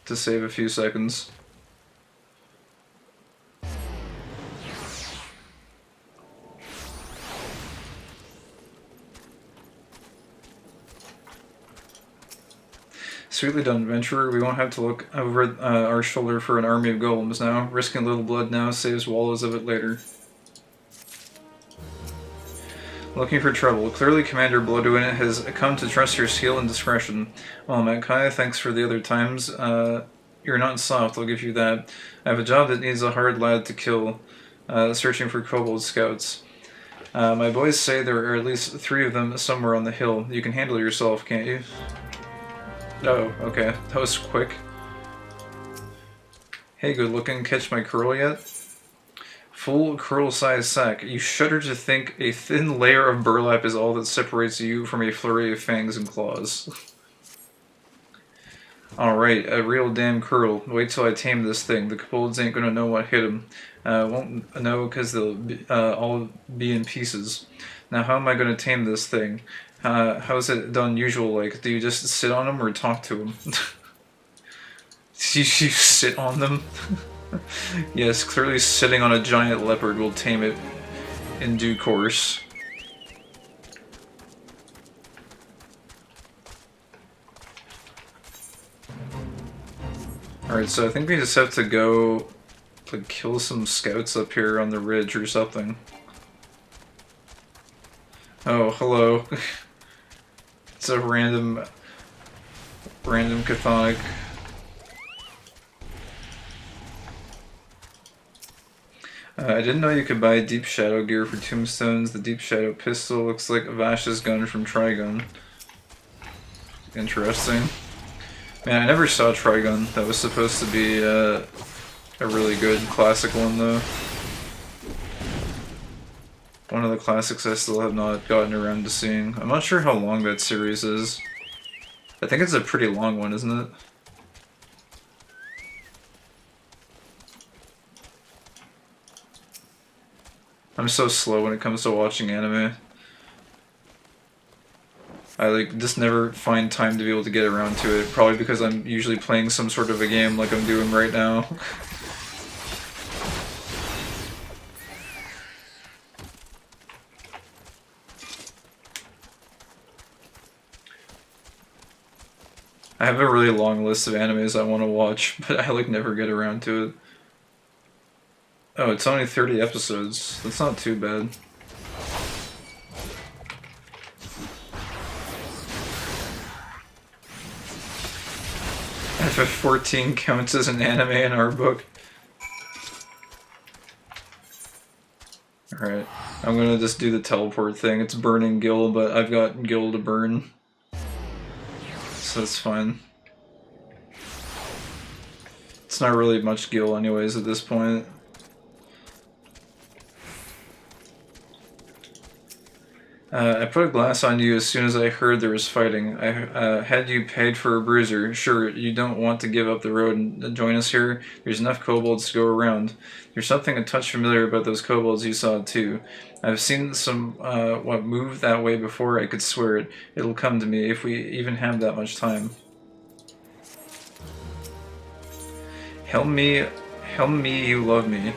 to save a few seconds. Sweetly done, adventurer. We won't have to look over our shoulder for an army of golems now. Risking a little blood now saves wallows of it later. Looking for trouble. Clearly Commander Bloodwin has come to trust your skill and discretion. Well, Makai, thanks for the other times. You're not soft, I'll give you that. I have a job that needs a hard lad to kill. Searching for kobold scouts. My boys say there are at least 3 of them somewhere on the hill. You can handle yourself, can't you? Oh, okay. That was quick. Hey, good looking. Catch my curl yet? Full curl-sized sack. You shudder to think a thin layer of burlap is all that separates you from a flurry of fangs and claws. Alright, a real damn curl. Wait till I tame this thing. The kobolds ain't gonna know what hit them. Won't know because they'll all be in pieces. Now how am I gonna tame this thing? How's it done usual like? Do you just sit on them or talk to them? you sit on them? Yes, clearly sitting on a giant leopard will tame it in due course. Alright, so I think we just have to go like kill some scouts up here on the ridge or something. Oh, hello. It's a random chthonic. I didn't know you could buy Deep Shadow gear for tombstones. The Deep Shadow pistol looks like Vash's gun from Trigun. Interesting. Man, I never saw Trigun. That was supposed to be a really good classic one, though. One of the classics I still have not gotten around to seeing. I'm not sure how long that series is. I think it's a pretty long one, isn't it? I'm so slow when it comes to watching anime. I like just never find time to be able to get around to it, probably because I'm usually playing some sort of a game like I'm doing right now. I have a really long list of animes I want to watch, but I like never get around to it. Oh, it's only 30 episodes. That's not too bad. FF14 counts as an anime in our book. Alright, I'm gonna just do the teleport thing. It's burning Gil, but I've got Gil to burn. So that's fine. It's not really much Gil anyways at this point. I put a glass on you as soon as I heard there was fighting. I had you pegged for a bruiser. Sure, you don't want to give up the road and join us here? There's enough kobolds to go around. There's something a touch familiar about those kobolds you saw too. I've seen some what move that way before, I could swear it. It'll come to me if we even have that much time. Help me, you love me.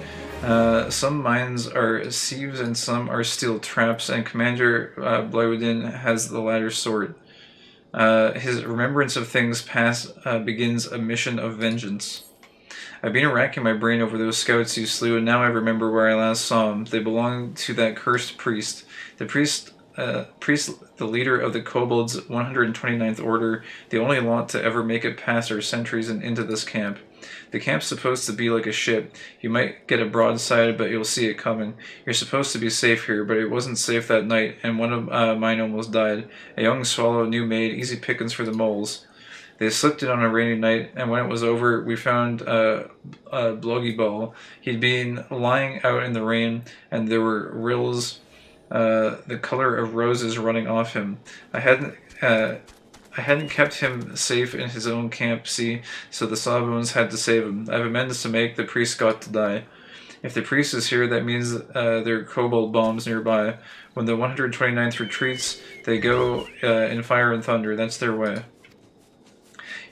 Some mines are sieves and some are steel traps, and Commander Blywdin has the latter sword. His remembrance of things past begins a mission of vengeance. I've been racking my brain over those scouts you slew, and now I remember where I last saw them. They belong to that cursed priest. The priest, the leader of the kobolds' 129th Order, the only lot to ever make it past our sentries and into this camp. The camp's supposed to be like a ship. You might get a broadside, but you'll see it coming. You're supposed to be safe here, but it wasn't safe that night, and one of mine almost died. A young swallow, new made, easy pickings for the moles. They slipped it on a rainy night, and when it was over, we found Bloggy Ball. He'd been lying out in the rain, and there were rills, the color of roses running off him. I hadn't kept him safe in his own camp, see, so the Sawbones had to save him. I have amends to make, the priest got to die. If the priest is here, that means there are kobold bombs nearby. When the 129th retreats, they go in fire and thunder. That's their way.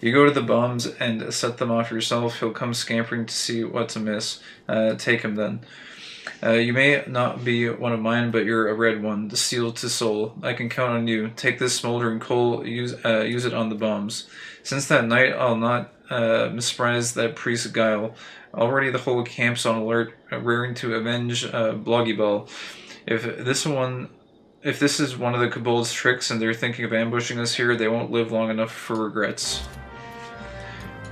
You go to the bombs and set them off yourself. He'll come scampering to see what's amiss. Take him then. You may not be one of mine, but you're a red one, the steel to soul. I can count on you. Take this smoldering coal, use it on the bombs. Since that night, I'll not misprise that priest's guile. Already the whole camp's on alert, raring to avenge Bloggy Ball. If this is one of the kobolds' tricks and they're thinking of ambushing us here, they won't live long enough for regrets.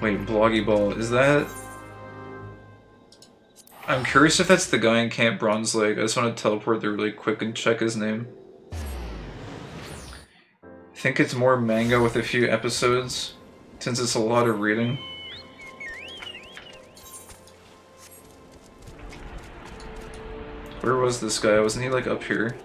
Wait, Bloggy Ball, is that... I'm curious if that's the guy in Camp Bronze Lake. I just want to teleport there really quick and check his name. I think it's more manga with a few episodes, since it's a lot of reading. Where was this guy? Wasn't he like up here?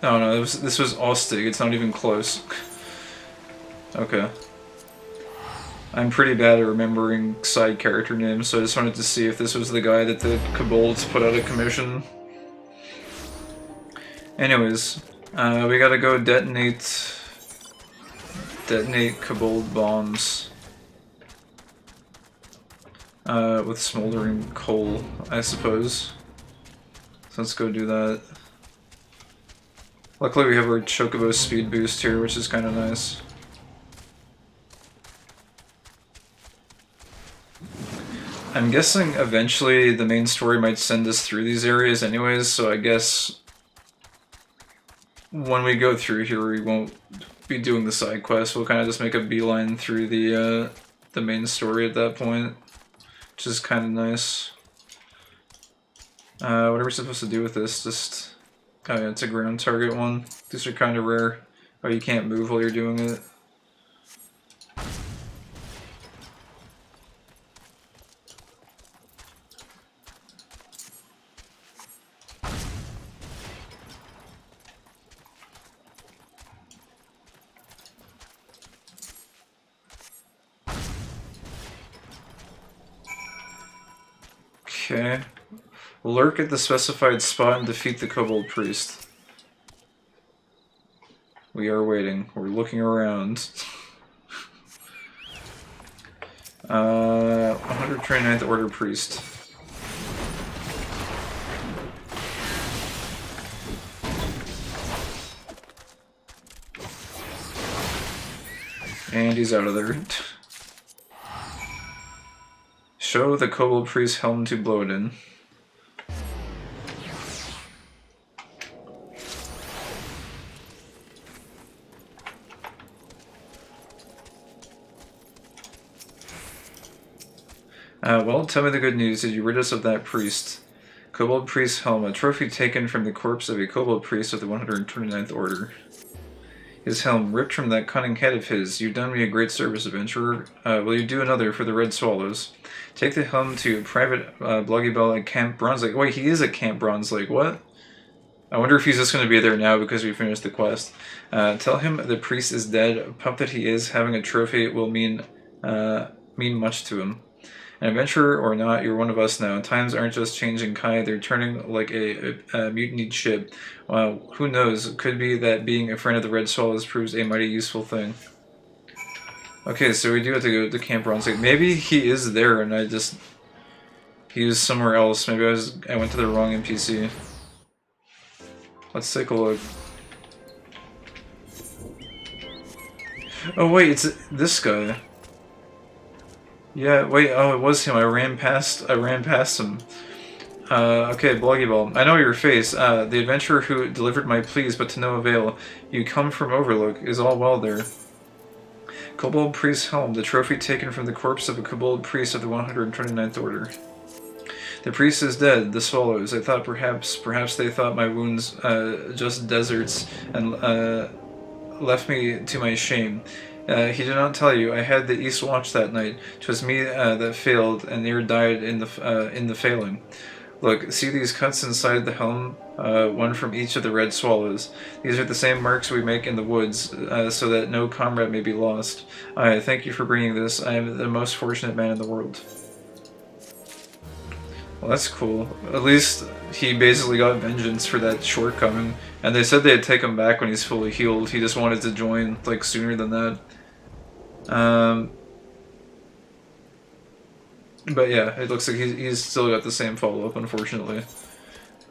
Oh no, this was Ostig, it's not even close. Okay. I'm pretty bad at remembering side character names, so I just wanted to see if this was the guy that the kobolds put out of commission. Anyways, we gotta go detonate kobold bombs. With smoldering coal, I suppose. So let's go do that. Luckily we have our Chocobo speed boost here, which is kind of nice. I'm guessing eventually the main story might send us through these areas anyways, so I guess when we go through here we won't be doing the side quest. We'll kind of just make a beeline through the main story at that point, which is kind of nice. What are we supposed to do with this? Just... Oh yeah, it's a ground target one. These are kind of rare. Oh, you can't move while you're doing it. Okay. Lurk at the specified spot and defeat the Kobold Priest. We are waiting. We're looking around. 129th Order Priest. And he's out of there. Show the Kobold Priest helm to blow it in. Well, tell me the good news. Did you rid us of that priest? Kobold Priest's helm, a trophy taken from the corpse of a Kobold Priest of the 129th Order. His helm, ripped from that cunning head of his. You've done me a great service, adventurer. Will you do another for the Red Swallows? Take the helm to Private Bloggy Bell at Camp Bronze Lake. Wait, he is at Camp Bronze Lake. What? I wonder if he's just going to be there now because we finished the quest. Tell him the priest is dead. Pup that he is, having a trophy will mean much to him. An adventurer or not, you're one of us now. Times aren't just changing, Kai. They're turning like a mutinied ship. Who knows? Could be that being a friend of the Red Swallows proves a mighty useful thing. Okay, so we do have to go to Camp Bronze Lake. Maybe he is there and he was somewhere else. Maybe I went to the wrong NPC. Let's take a look. Oh wait, it's this guy. Yeah, wait, oh, it was him. I ran past him. Okay, Bloggy Ball. I know your face. The adventurer who delivered my pleas, but to no avail. You come from Overlook. Is all well there? Kobold Priest's helm, the trophy taken from the corpse of a Kobold Priest of the 129th Order. The priest is dead, the swallows. I thought perhaps they thought my wounds just deserts and left me to my shame. He did not tell you. I had the East Watch that night. 'Twas me that failed and near died in the failing. Look, see these cuts inside the helm? One from each of the red swallows. These are the same marks we make in the woods, so that no comrade may be lost. I thank you for bringing this. I am the most fortunate man in the world. Well, that's cool. At least he basically got vengeance for that shortcoming. And they said they'd take him back when he's fully healed. He just wanted to join, like, sooner than that. But yeah, it looks like he's still got the same follow-up, unfortunately.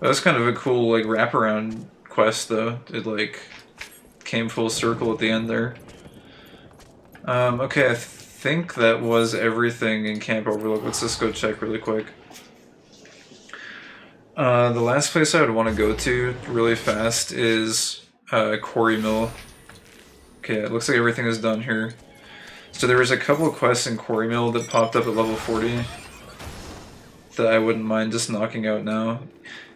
That was kind of a cool, like, wraparound quest, though. It, like, came full circle at the end there. Okay, I think that was everything in Camp Overlook. Let's just go check really quick. The last place I would want to go to really fast is Quarry Mill. Okay, it looks like everything is done here. So there was a couple of quests in Quarry Mill that popped up at level 40 that I wouldn't mind just knocking out now.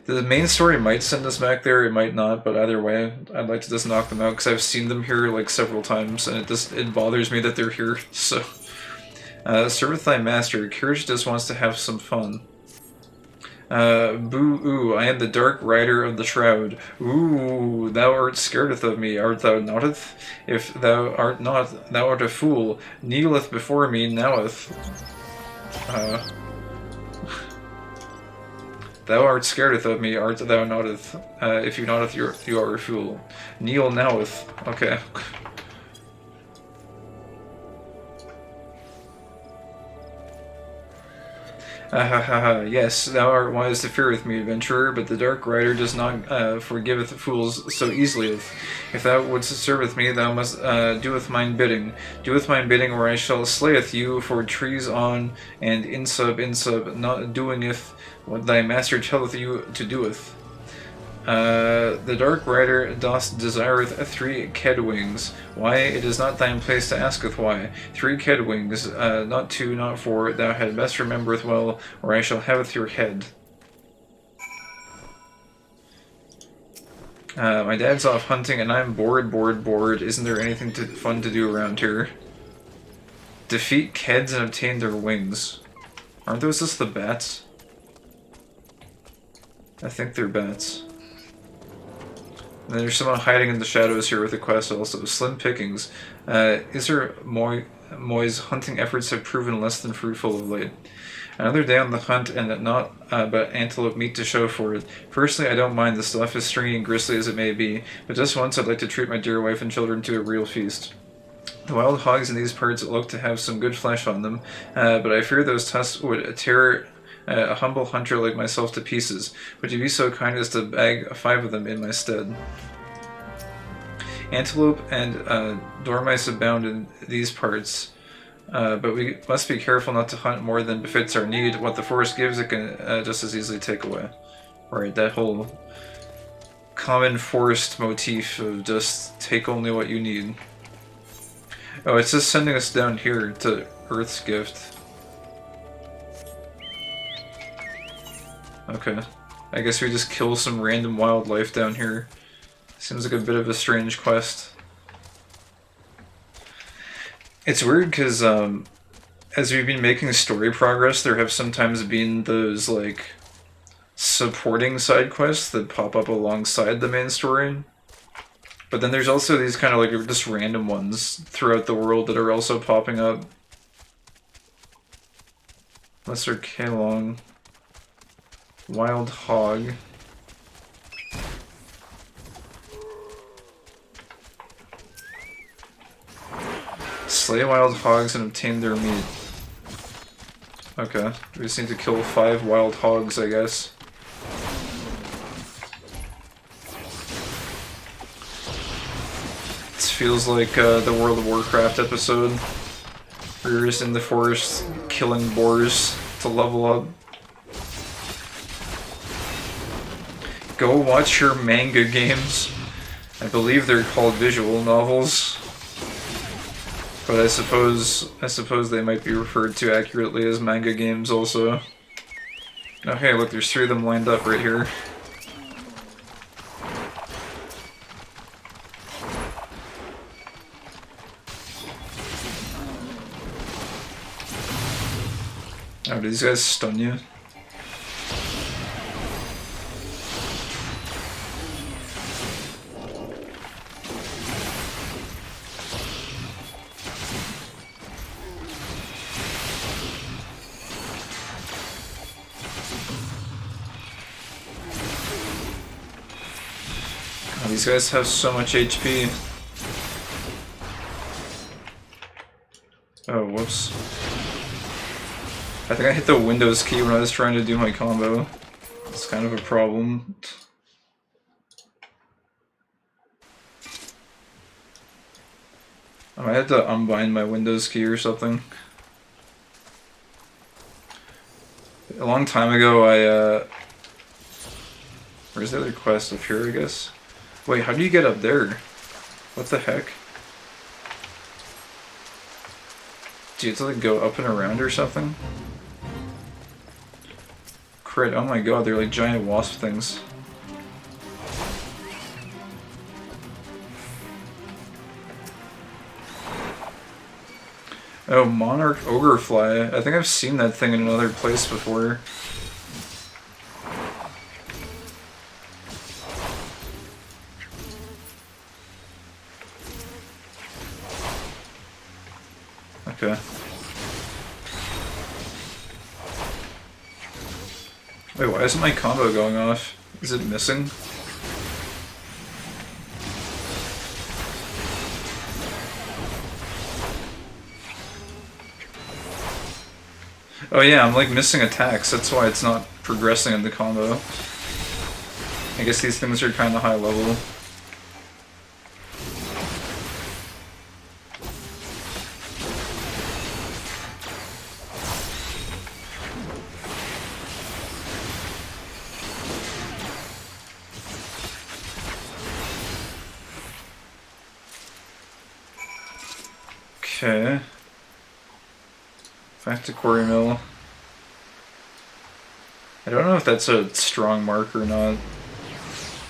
The main story might send us back there, it might not, but either way, I'd like to just knock them out because I've seen them here like several times and it bothers me that they're here, so. Serveth thy master, Courage just wants to have some fun. Boo-oo, I am the Dark Rider of the Shroud. Ooh, thou art scaredeth of me, art thou noteth? If thou art not, thou art a fool. Kneeleth before me, noweth. Thou art scaredeth of me, art thou noteth? If you noteth, you are a fool. Kneel noweth. Okay. Yes, thou art wise to fear with me, adventurer, but the Dark Rider does not forgiveth fools so easily. If thou wouldst serve with me, thou must doeth mine bidding. Doeth mine bidding, or I shall slayeth you for trees on and insub, not doingeth what thy master telleth you to doeth. The Dark Rider dost desireth 3 Kedwings. Why, it is not thine place to asketh why. 3 Kedwings, not 2, not 4, thou had best remembereth well, or I shall haveth your head. My dad's off hunting and I'm bored. Isn't there anything fun to do around here? Defeat Keds and obtain their wings. Aren't those just the bats? I think they're bats. And there's someone hiding in the shadows here with a quest also. Slim pickings. Moy's hunting efforts have proven less than fruitful of late. Another day on the hunt and not but antelope meat to show for it. Firstly, I don't mind the stuff, as stringy and gristly as it may be, but just once I'd like to treat my dear wife and children to a real feast. The wild hogs in these parts look to have some good flesh on them, but I fear those tusks would tear a humble hunter like myself to pieces. Would you be so kind as to bag 5 of them in my stead? Antelope and dormice abound in these parts. But we must be careful not to hunt more than befits our need. What the forest gives, it can just as easily take away. Right, that whole common forest motif of just take only what you need. Oh, it's just sending us down here to Earth's Gift. Okay. I guess we just kill some random wildlife down here. Seems like a bit of a strange quest. It's weird because as we've been making story progress, there have sometimes been those like supporting side quests that pop up alongside the main story. But then there's also these kind of like just random ones throughout the world that are also popping up. Lesser Kalong. Wild Hog. Slay wild hogs and obtain their meat. Okay, we just need to kill 5 wild hogs, I guess. This feels like the World of Warcraft episode, where you're just in the forest killing boars to level up. Go watch your manga games. I believe they're called visual novels. But I suppose they might be referred to accurately as manga games also. Oh hey, look, there's 3 of them lined up right here. Oh, do these guys stun you? These guys have so much HP. Oh, whoops. I think I hit the Windows key when I was trying to do my combo. It's kind of a problem. I might have to unbind my Windows key or something. A long time ago, where's the other quest? Up here, I guess? Wait, how do you get up there? What the heck? Do you have to like go up and around or something? Crit, oh my god, they're like giant wasp things. Oh, Monarch Ogrefly. I think I've seen that thing in another place before. Okay. Wait, why isn't my combo going off? Is it missing? Oh yeah, I'm like missing attacks, that's why it's not progressing in the combo. I guess these things are kinda high level. Okay. Back to Quarry Mill. I don't know if that's a strong mark or not.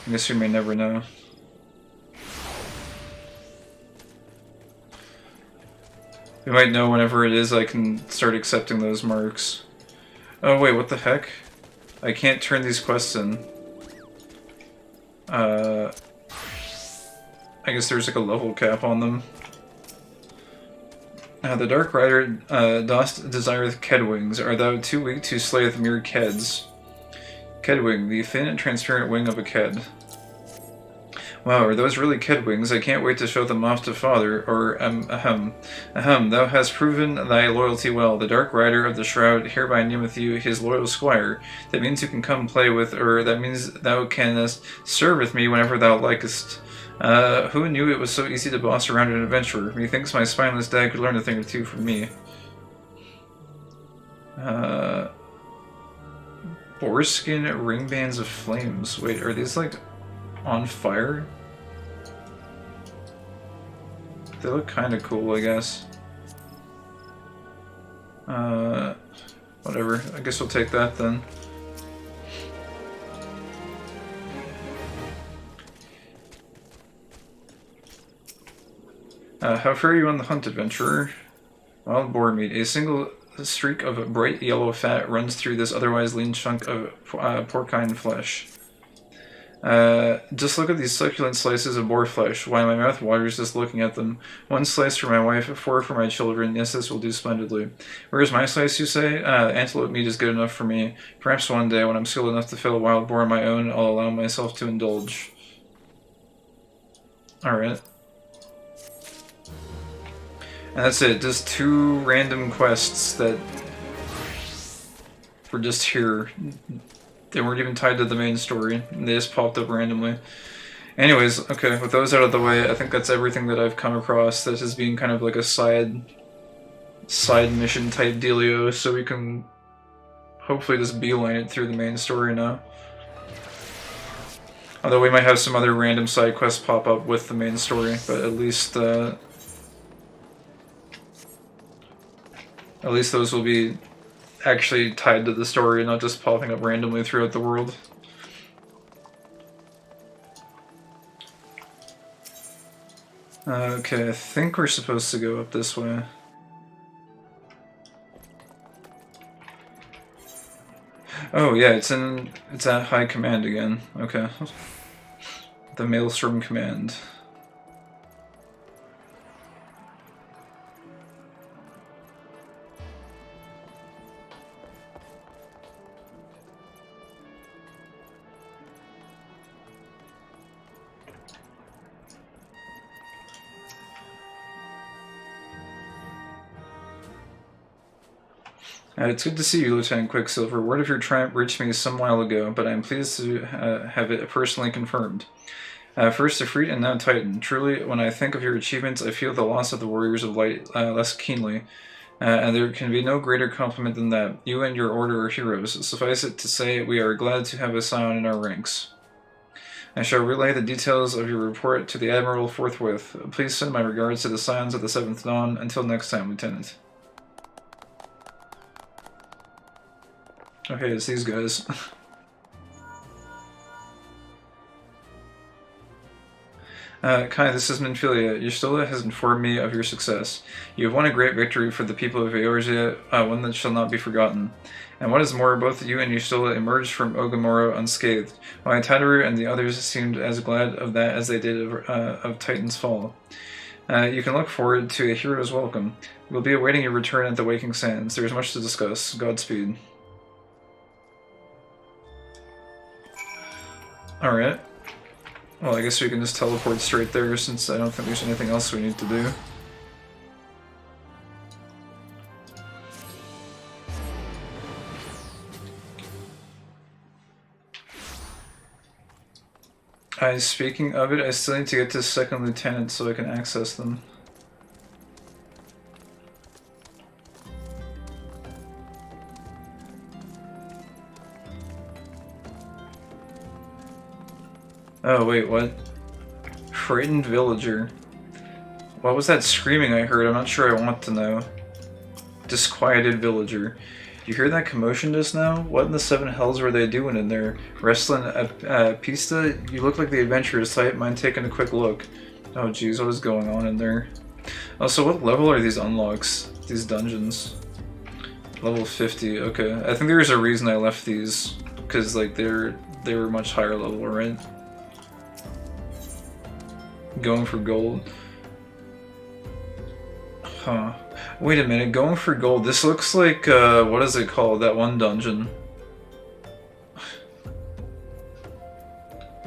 I guess we may never know. We might know whenever it is I can start accepting those marks. Oh wait, what the heck? I can't turn these quests in. I guess there's like a level cap on them. The Dark Rider dost desireth Kedwings. Art thou too weak to slayeth mere Keds? Kedwing, the thin and transparent wing of a Ked. Wow, are those really Kedwings? I can't wait to show them off to father, or, ahem. Ahem, thou hast proven thy loyalty well. The Dark Rider of the Shroud hereby nameth you his loyal squire. That means you can come play with, or that means thou canst serve with me whenever thou likest. Who knew it was so easy to boss around an adventurer? Methinks my spineless dad could learn a thing or two from me. Boarskin ring bands of flames. Wait, are these like on fire? They look kind of cool, I guess. Whatever. I guess we'll take that then. How fare you on the hunt, adventurer? Wild boar meat. A single streak of bright yellow fat runs through this otherwise lean chunk of porcine flesh. Just look at these succulent slices of boar flesh. Why, my mouth waters just looking at them. 1 slice for my wife, 4 for my children. Yes, this will do splendidly. Where is my slice, you say? Antelope meat is good enough for me. Perhaps one day, when I'm skilled enough to fill a wild boar on my own, I'll allow myself to indulge. Alright. And that's it, just 2 random quests that were just here. They weren't even tied to the main story. They just popped up randomly. Anyways, okay, with those out of the way, I think that's everything that I've come across that is being kind of like a side mission type dealio, so we can hopefully just beeline it through the main story now. Although we might have some other random side quests pop up with the main story, but at least those will be actually tied to the story, not just popping up randomly throughout the world. Okay, I think we're supposed to go up this way. Oh yeah, it's at High Command again. Okay. The Maelstrom Command. It's good to see you, Lieutenant Quicksilver. Word of your triumph reached me some while ago, but I am pleased to have it personally confirmed. First Ifrit and now Titan. Truly, when I think of your achievements, I feel the loss of the Warriors of Light less keenly. And there can be no greater compliment than that. You and your order are heroes. Suffice it to say, we are glad to have a Scion in our ranks. I shall relay the details of your report to the Admiral forthwith. Please send my regards to the Scions of the 7th Dawn. Until next time, Lieutenant. Okay, it's these guys. Kai, this is Minfilia. Yustola has informed me of your success. You have won a great victory for the people of Eorzea, one that shall not be forgotten. And what is more, both you and Yustola emerged from Ogamoro unscathed, while Tadaru and the others seemed as glad of that as they did of Titan's fall. You can look forward to a hero's welcome. We'll be awaiting your return at the Waking Sands. There is much to discuss. Godspeed. Alright. Well, I guess we can just teleport straight there since I don't think there's anything else we need to do. Speaking of it, I still need to get to 2nd Lieutenant so I can access them. Oh, wait, what? Frightened villager. What was that screaming I heard? I'm not sure I want to know. Disquieted villager. You hear that commotion just now? What in the 7 hells were they doing in there? Wrestling pista? You look like the adventurous type. Mind taking a quick look? Oh jeez, what is going on in there? Oh, so what level are these unlocks? These dungeons? Level 50, okay. I think there's a reason I left these. Because, like, they were much higher level, right? Going for gold. Huh. Wait a minute, going for gold. This looks like, what is it called? That one dungeon.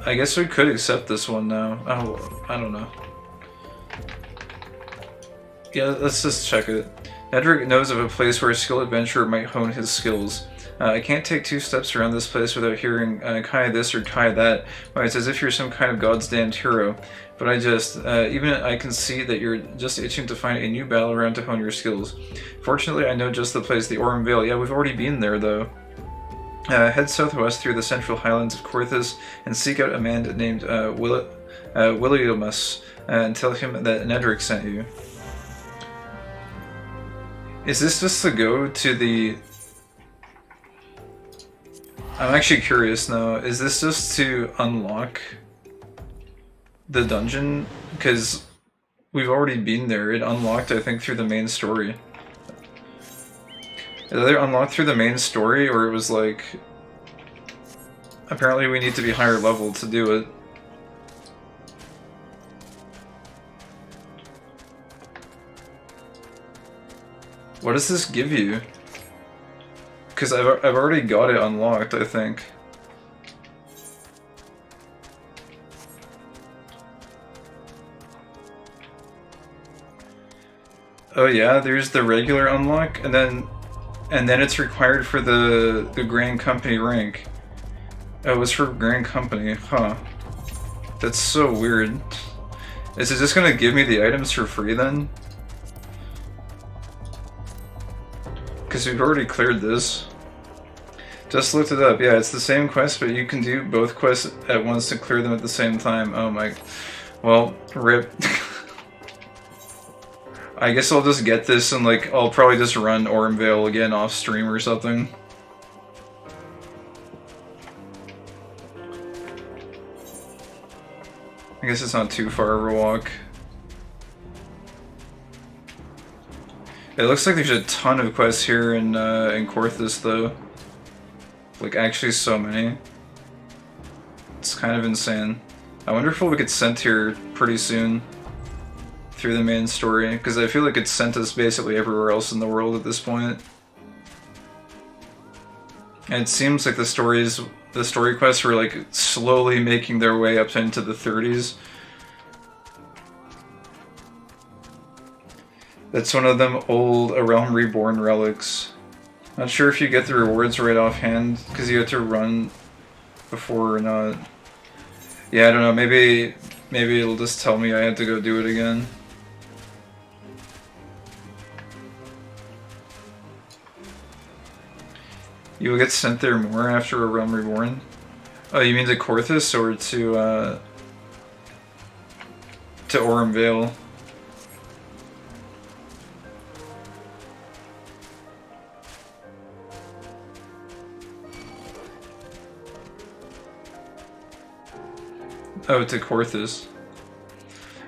I guess we could accept this one now. Oh, I don't know. Yeah, let's just check it. Nedrick knows of a place where a skilled adventurer might hone his skills. I can't take 2 steps around this place without hearing Kai this or Kai that. Well, it's as if you're some kind of God's damned hero. But even I can see that you're just itching to find a new battleground to hone your skills. Fortunately, I know just the place, the Aurum Vale. Yeah, we've already been there, though. Head southwest through the central highlands of Corthus and seek out a man named Williamus and tell him that Nedrick sent you. Is this just to go to the... I'm actually curious now. Is this just to unlock the dungeon? Because we've already been there. It unlocked, I think, through the main story. Is it either unlocked through the main story, or it was like... Apparently we need to be higher level to do it. What does this give you? Because I've already got it unlocked, I think. Oh yeah, there's the regular unlock, and then it's required for the Grand Company rank. Oh, it's for Grand Company, huh? That's so weird. Is it just gonna give me the items for free then? Because we've already cleared this. Just looked it up. Yeah, it's the same quest, but you can do both quests at once to clear them at the same time. Oh my... Well, rip. I guess I'll just get this and, like, I'll probably just run Aurum Vale again off stream or something. I guess it's not too far of a walk. It looks like there's a ton of quests here in Corthus, though. Like, actually so many. It's kind of insane. I wonder if we'll get sent here pretty soon through the main story, because I feel like it's sent us basically everywhere else in the world at this point. And it seems like the story quests were like slowly making their way up into the 30s. That's one of them old A Realm Reborn relics. Not sure if you get the rewards right offhand, because you have to run before or not. Yeah, I don't know, maybe it'll just tell me I have to go do it again. You will get sent there more after A Realm Reborn? Oh, you mean to Corthus or to Aurum Vale? Oh, to Corthus.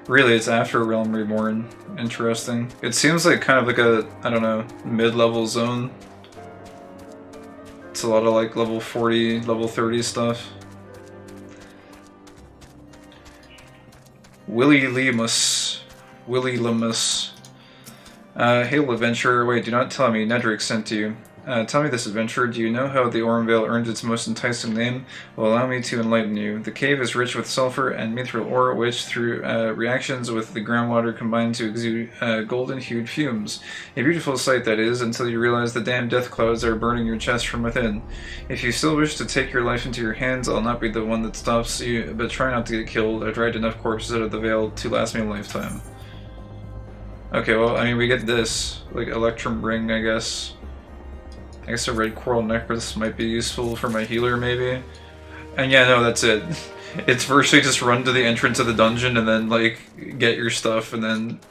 Really, it's after Realm Reborn. Interesting. It seems like kind of like a, I don't know, mid-level zone. It's a lot of like level 40, level 30 stuff. Williamus. Hail adventurer, wait, do not tell me Nedrick sent you. Tell me this, adventurer, do you know how the Aurum Vale earned its most enticing name? Well, allow me to enlighten you. The cave is rich with sulfur and mithril ore, which, through reactions with the groundwater, combine to exude golden-hued fumes. A beautiful sight, that is, until you realize the damn death clouds are burning your chest from within. If you still wish to take your life into your hands, I'll not be the one that stops you, but try not to get killed. I've dragged enough corpses out of the Vale to last me a lifetime. Okay, well, I mean, we get this. Like, Electrum Ring, I guess. I guess a red coral necklace might be useful for my healer, maybe. And yeah, no, that's it. It's virtually just run to the entrance of the dungeon and then, like, get your stuff and then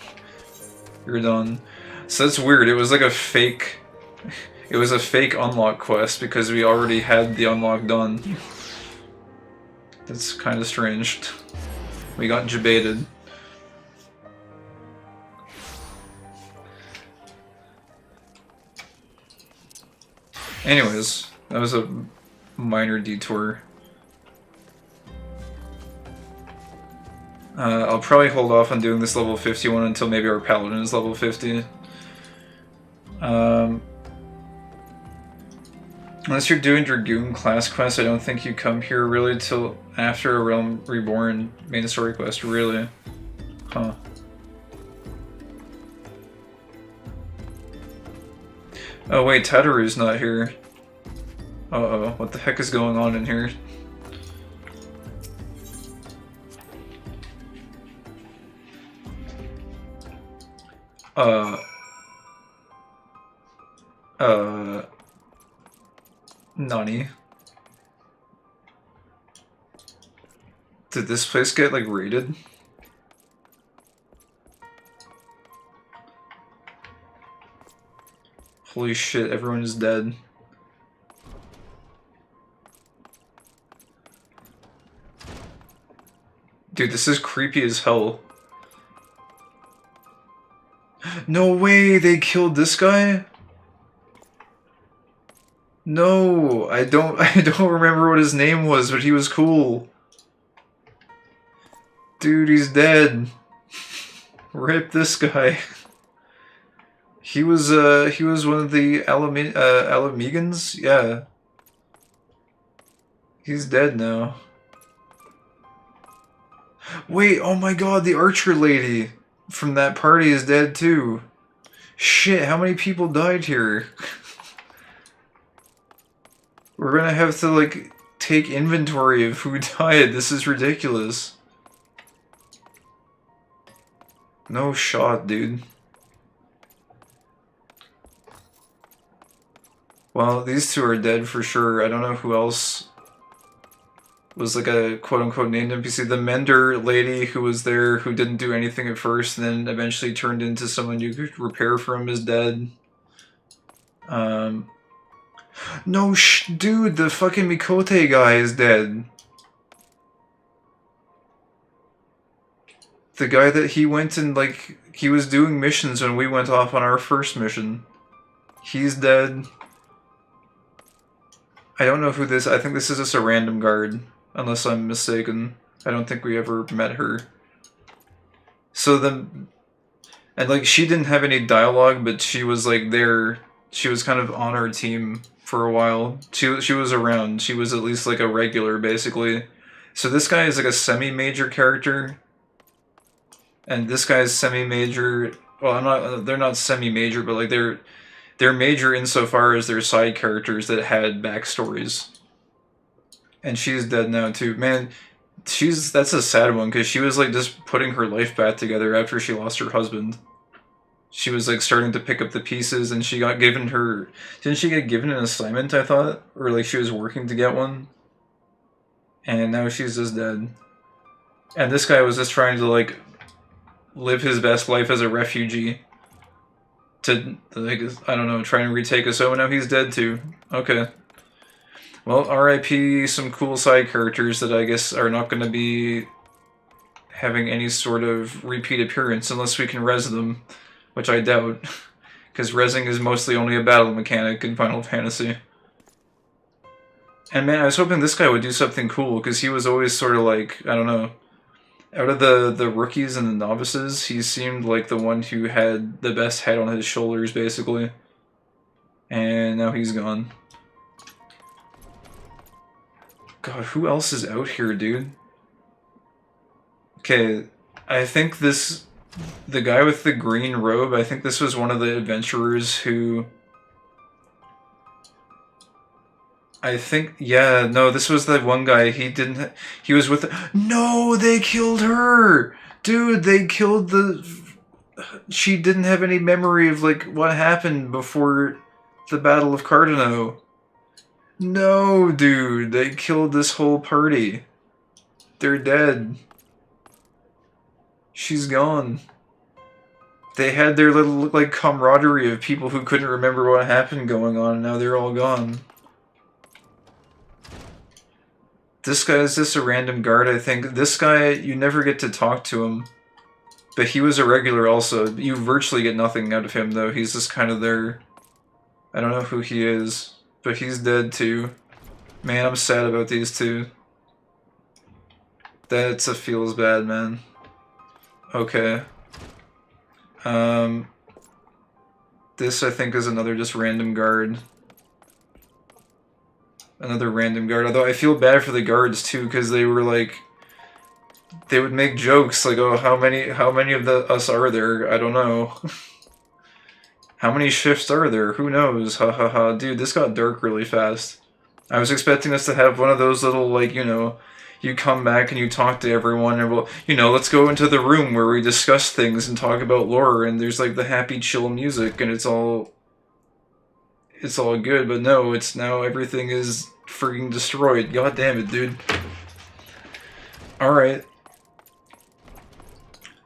you're done. So that's weird. It was like a fake... It was a fake unlock quest because we already had the unlock done. That's kind of strange. We got jebaited. Anyways, that was a minor detour. I'll probably hold off on doing this level 51 until maybe our paladin is level 50. Unless you're doing Dragoon class quest, I don't think you come here really till after a Realm Reborn main story quest, really. Huh. Oh wait, Tataru's not here. Uh-oh, what the heck is going on in here? Nani? Did this place get, like, raided? Holy shit, everyone is dead. Dude, this is creepy as hell. No way, they killed this guy? No, I don't remember what his name was, but he was cool. Dude, he's dead. Rip this guy. He was one of the Alamegans? Yeah. He's dead now. Wait, oh my god, the archer lady from that party is dead too. Shit, how many people died here? We're gonna have to, like, take inventory of who died. This is ridiculous. No shot, dude. Well, these two are dead for sure. I don't know who else was, like, a quote-unquote named NPC. The Mender lady who was there, who didn't do anything at first, and then eventually turned into someone you could repair from, is dead. No dude, the fucking Mikote guy is dead. The guy that he went and, like, he was doing missions when we went off on our first mission. He's dead. I don't know who this... I think this is just a random guard, unless I'm mistaken. I don't think we ever met her. So then... And, like, she didn't have any dialogue, but she was, like, there. She was kind of on our team for a while. She was around. She was at least, like, a regular, basically. So this guy is, like, a semi-major character. And this guy's semi-major... Well, they're not semi-major, but, like, they're major insofar as they're side characters that had backstories. And she's dead now, too. Man, that's a sad one, because she was, like, just putting her life back together after she lost her husband. She was, like, starting to pick up the pieces, and she got given her... Didn't she get given an assignment, I thought? Or, like, she was working to get one? And now she's just dead. And this guy was just trying to, like, live his best life as a refugee. To, like, I don't know, try and retake us. Oh, now he's dead, too. Okay. Well, RIP some cool side characters that I guess are not going to be having any sort of repeat appearance unless we can res them, which I doubt, because resing is mostly only a battle mechanic in Final Fantasy. And man, I was hoping this guy would do something cool, because he was always sort of like, I don't know, out of the rookies and the novices, he seemed like the one who had the best head on his shoulders, basically. And now he's gone. God, who else is out here, dude? Okay, I think the guy with the green robe, I think this was one of the adventurers who... I think, yeah, no, this was the one guy, he was with... No, they killed her! Dude, they killed she didn't have any memory of, like, what happened before the Battle of Cardano. No, dude, they killed this whole party. They're dead. She's gone. They had their little, like, camaraderie of people who couldn't remember what happened going on, and now they're all gone. This guy is just a random guard, I think. This guy, you never get to talk to him. But he was a regular also. You virtually get nothing out of him, though. He's just kind of there. I don't know who he is. But he's dead, too. Man, I'm sad about these two. That feels bad, man. Okay. This, I think, is another just random guard. Another random guard. Although I feel bad for the guards, too, because they were like... They would make jokes like, oh, how many of us are there? I don't know. How many shifts are there? Who knows? Ha ha ha. Dude, this got dark really fast. I was expecting us to have one of those little, like, you know, you come back and you talk to everyone and we'll, you know, let's go into the room where we discuss things and talk about lore and there's like the happy chill music and it's all good, but no, it's now everything is freaking destroyed. God damn it, dude. Alright.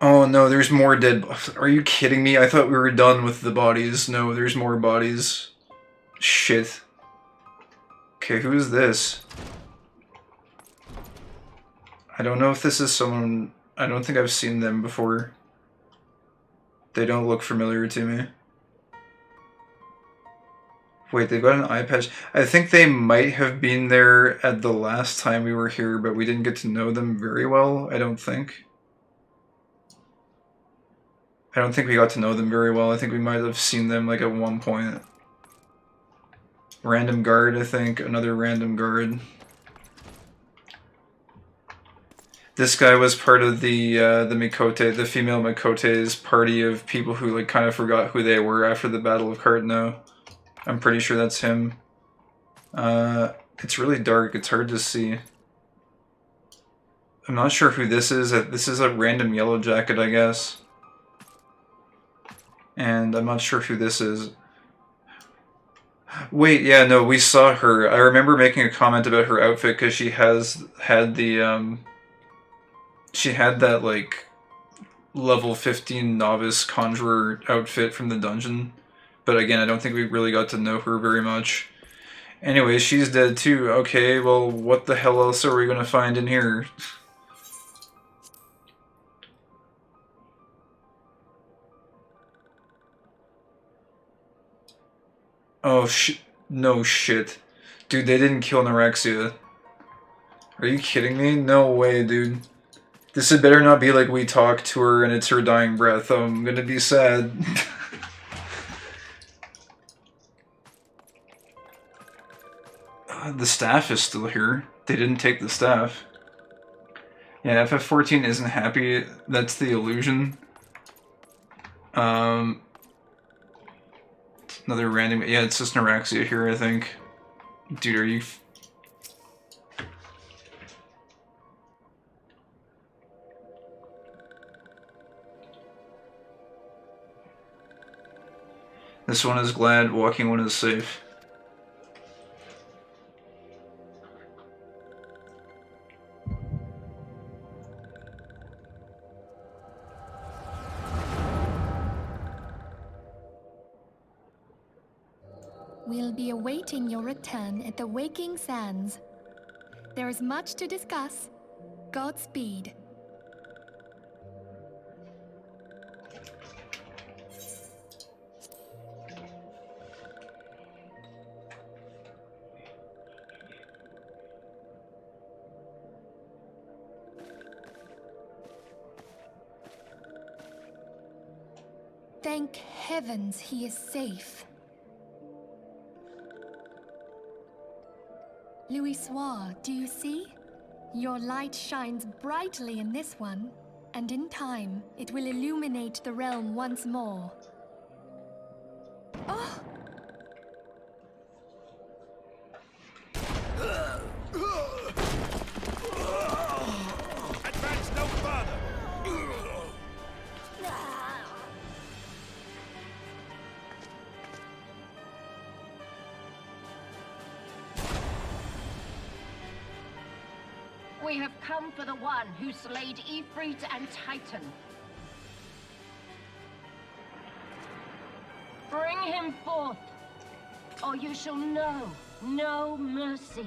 Oh no, there's more dead. Are you kidding me? I thought we were done with the bodies. No, there's more bodies. Shit. Okay, who is this? I don't know if this is someone... I don't think I've seen them before. They don't look familiar to me. Wait, they got an eye patch. I think they might have been there at the last time we were here, but we didn't get to know them very well, I don't think. I don't think we got to know them very well. I think we might have seen them like at one point. Random guard, I think. Another random guard. This guy was part of the Mikote, the female Mikote's party of people who like kind of forgot who they were after the Battle of Cardno. I'm pretty sure that's him. It's really dark. It's hard to see. I'm not sure who this is. This is a random yellow jacket, I guess. And I'm not sure who this is. Wait, yeah, no, we saw her. I remember making a comment about her outfit because she has had the, she had that, like, level 15 novice conjurer outfit from the dungeon. But again, I don't think we really got to know her very much. Anyway, she's dead too. Okay, well, what the hell else are we gonna find in here? Oh, no shit. Dude, they didn't kill Norexia. Are you kidding me? No way, dude. This had better not be like we talk to her and it's her dying breath. I'm gonna be sad. The staff is still here. They didn't take the staff. Yeah, FF14 isn't happy. That's the illusion. Another random... Yeah, it's just Norexia here, I think. Dude, are you... This one is glad, walking one is safe. We'll be awaiting your return at the Waking Sands. There is much to discuss. Godspeed. Thank heavens he is safe. Louisoire, do you see? Your light shines brightly in this one, and in time, it will illuminate the realm once more. Oh! Advance no further! We have come for the one who slayed Ifrit and Titan. Bring him forth, or you shall know no mercy.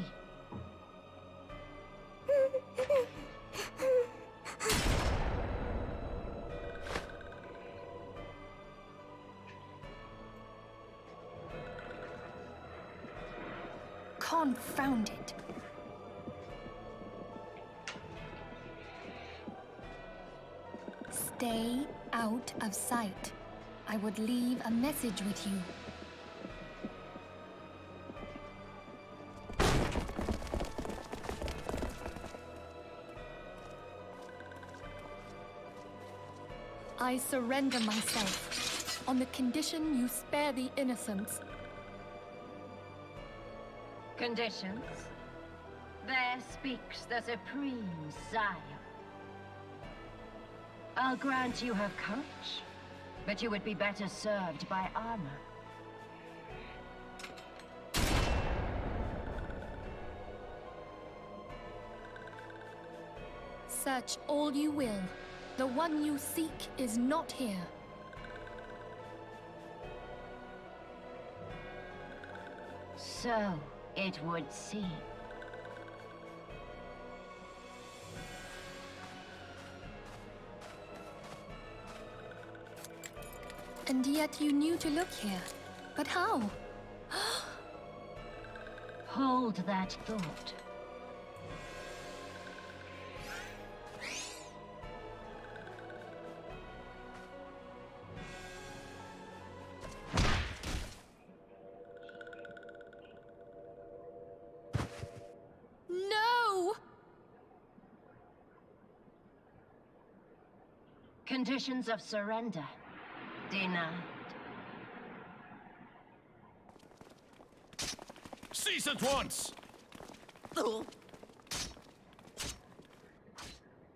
Confound it. Stay out of sight. I would leave a message with you. I surrender myself, on the condition you spare the innocents. Conditions? There speaks the Supreme Sire. I'll grant you her courage, but you would be better served by armor. Search all you will. The one you seek is not here. So it would seem. And yet you knew to look here. But how? Hold that thought. No! Conditions of surrender. Denied. Cease at once!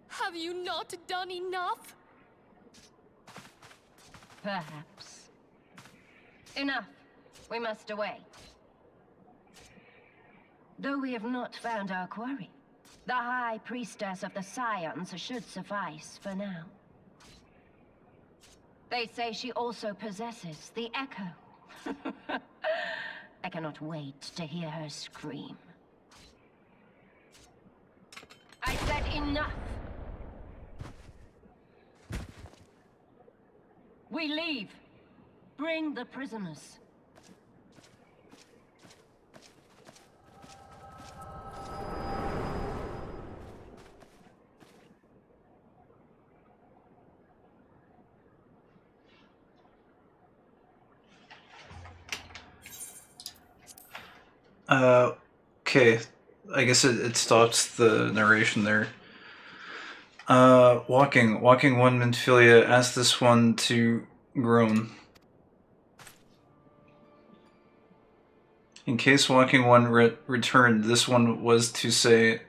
Have you not done enough? Perhaps. Enough. We must away. Though we have not found our quarry, the High Priestess of the Scions should suffice for now. They say she also possesses the Echo. I cannot wait to hear her scream. I said enough! We leave. Bring the prisoners. Okay. I guess it stops the narration there. Walking one Minfilia asked this one to groan. In case walking one returned, this one was to say,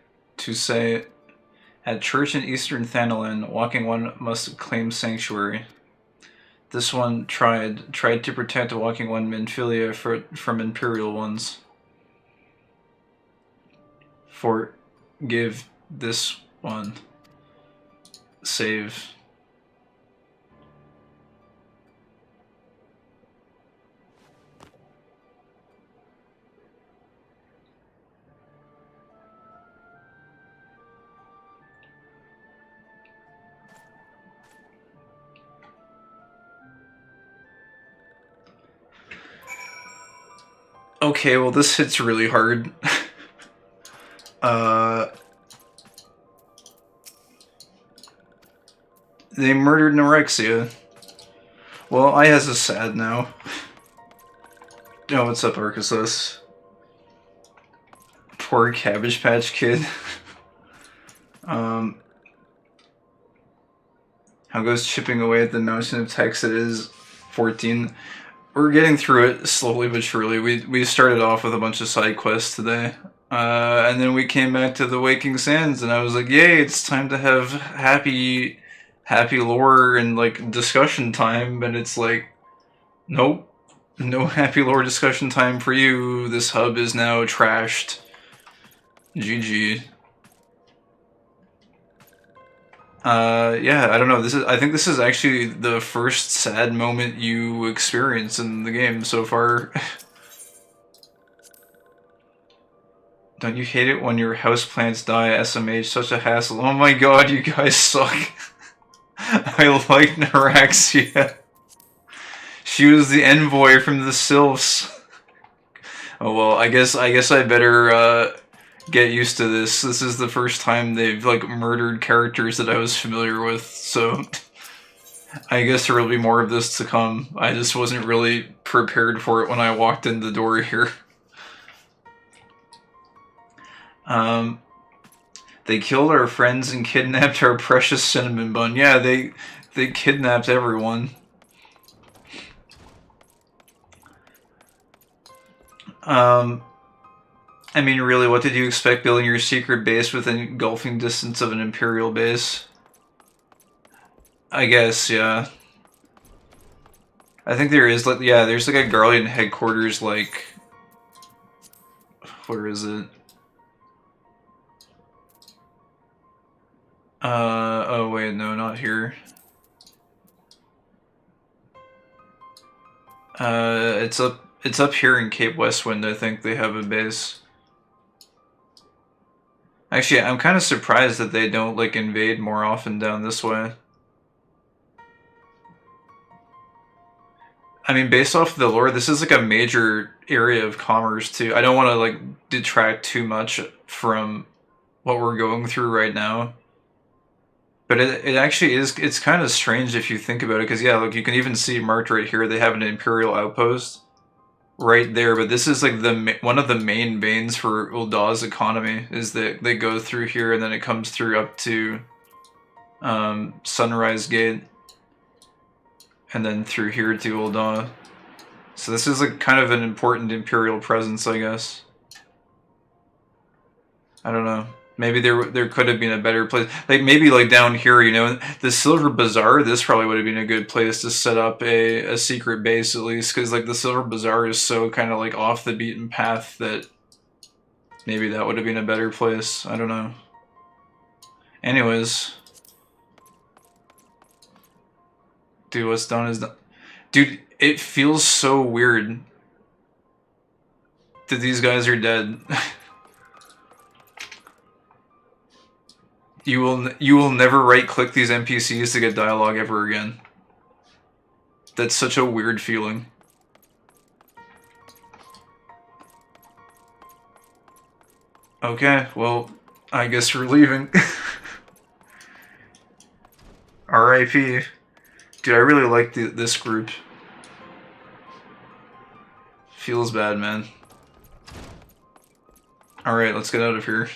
at church in Eastern Thanalan, walking one must claim sanctuary. This one tried to protect walking one Minfilia from Imperial ones. Forgive this one. Save. Okay, well this hits really hard. They murdered Norexia. Well, I has a sad now. Oh, what's up, Arcasus? Poor Cabbage Patch Kid. How goes chipping away at the mountain of text that is 14? We're getting through it slowly but surely. We started off with a bunch of side quests today. And then we came back to the Waking Sands, and I was like, yay, it's time to have happy lore and, like, discussion time, and it's like, nope, no happy lore discussion time for you. This hub is now trashed. GG. Yeah, I don't know, I think this is actually the first sad moment you experience in the game so far. Don't you hate it when your houseplants die, SMH? Such a hassle. Oh my god, you guys suck. I like Neuraxia. She was the envoy from the Sylphs. Oh well, I guess I better get used to this. This is the first time they've, like, murdered characters that I was familiar with, so I guess there will be more of this to come. I just wasn't really prepared for it when I walked in the door here. They killed our friends and kidnapped our precious cinnamon bun. Yeah, they kidnapped everyone. I mean, really, what did you expect building your secret base within engulfing distance of an Imperial base? I guess, yeah. I think there is, like, yeah, there's like a Garlean headquarters, like, where is it? Oh wait, no, not here. It's up here in Cape Westwind, I think they have a base. Actually, I'm kind of surprised that they don't, like, invade more often down this way. I mean, based off of the lore, this is like a major area of commerce too. I don't want to like detract too much from what we're going through right now. But it actually is, it's kind of strange if you think about it, because yeah, look, you can even see marked right here, they have an Imperial outpost right there, but this is like one of the main veins for Uldah's economy, is that they go through here and then it comes through up to Sunrise Gate. And then through here to Uldah. So this is like kind of an important Imperial presence, I guess. I don't know. Maybe there could have been a better place. Like maybe like down here, you know, the Silver Bazaar, this probably would have been a good place to set up a secret base at least, because like the Silver Bazaar is so kind of like off the beaten path that maybe that would have been a better place. I don't know. Anyways. Dude, what's done is done. Dude, it feels so weird that these guys are dead. You will never right-click these NPCs to get dialogue ever again. That's such a weird feeling. Okay, well, I guess we're leaving. R.I.P. Dude, I really like this group. Feels bad, man. Alright, let's get out of here.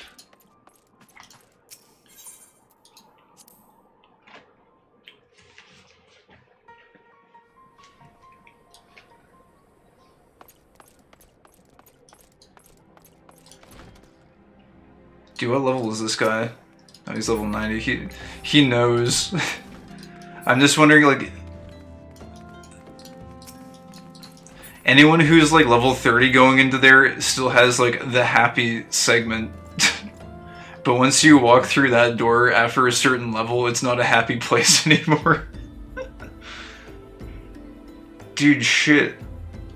Dude, what level is this guy? Oh, he's level 90. He knows. I'm just wondering, like, anyone who's like level 30 going into there still has like the happy segment. But once you walk through that door after a certain level, it's not a happy place anymore. Dude, shit.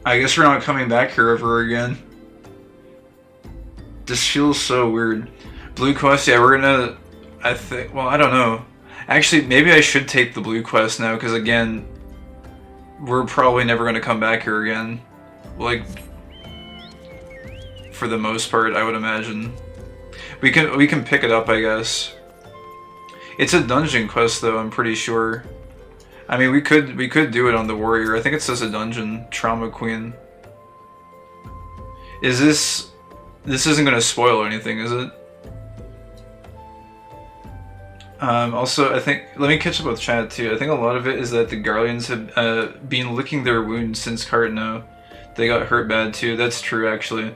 I guess we're not coming back here ever again. This feels so weird. Blue quest, yeah, we're gonna, I think, well, I don't know. Actually, maybe I should take the blue quest now, because again, we're probably never going to come back here again. Like, for the most part, I would imagine. We can pick it up, I guess. It's a dungeon quest, though, I'm pretty sure. I mean, we could do it on the warrior. I think it says a dungeon. Trauma Queen. Is this isn't going to spoil anything, is it? Also, I think, let me catch up with chat too. I think a lot of it is that the Garleans have been licking their wounds since Cartno. They got hurt bad too. That's true, actually.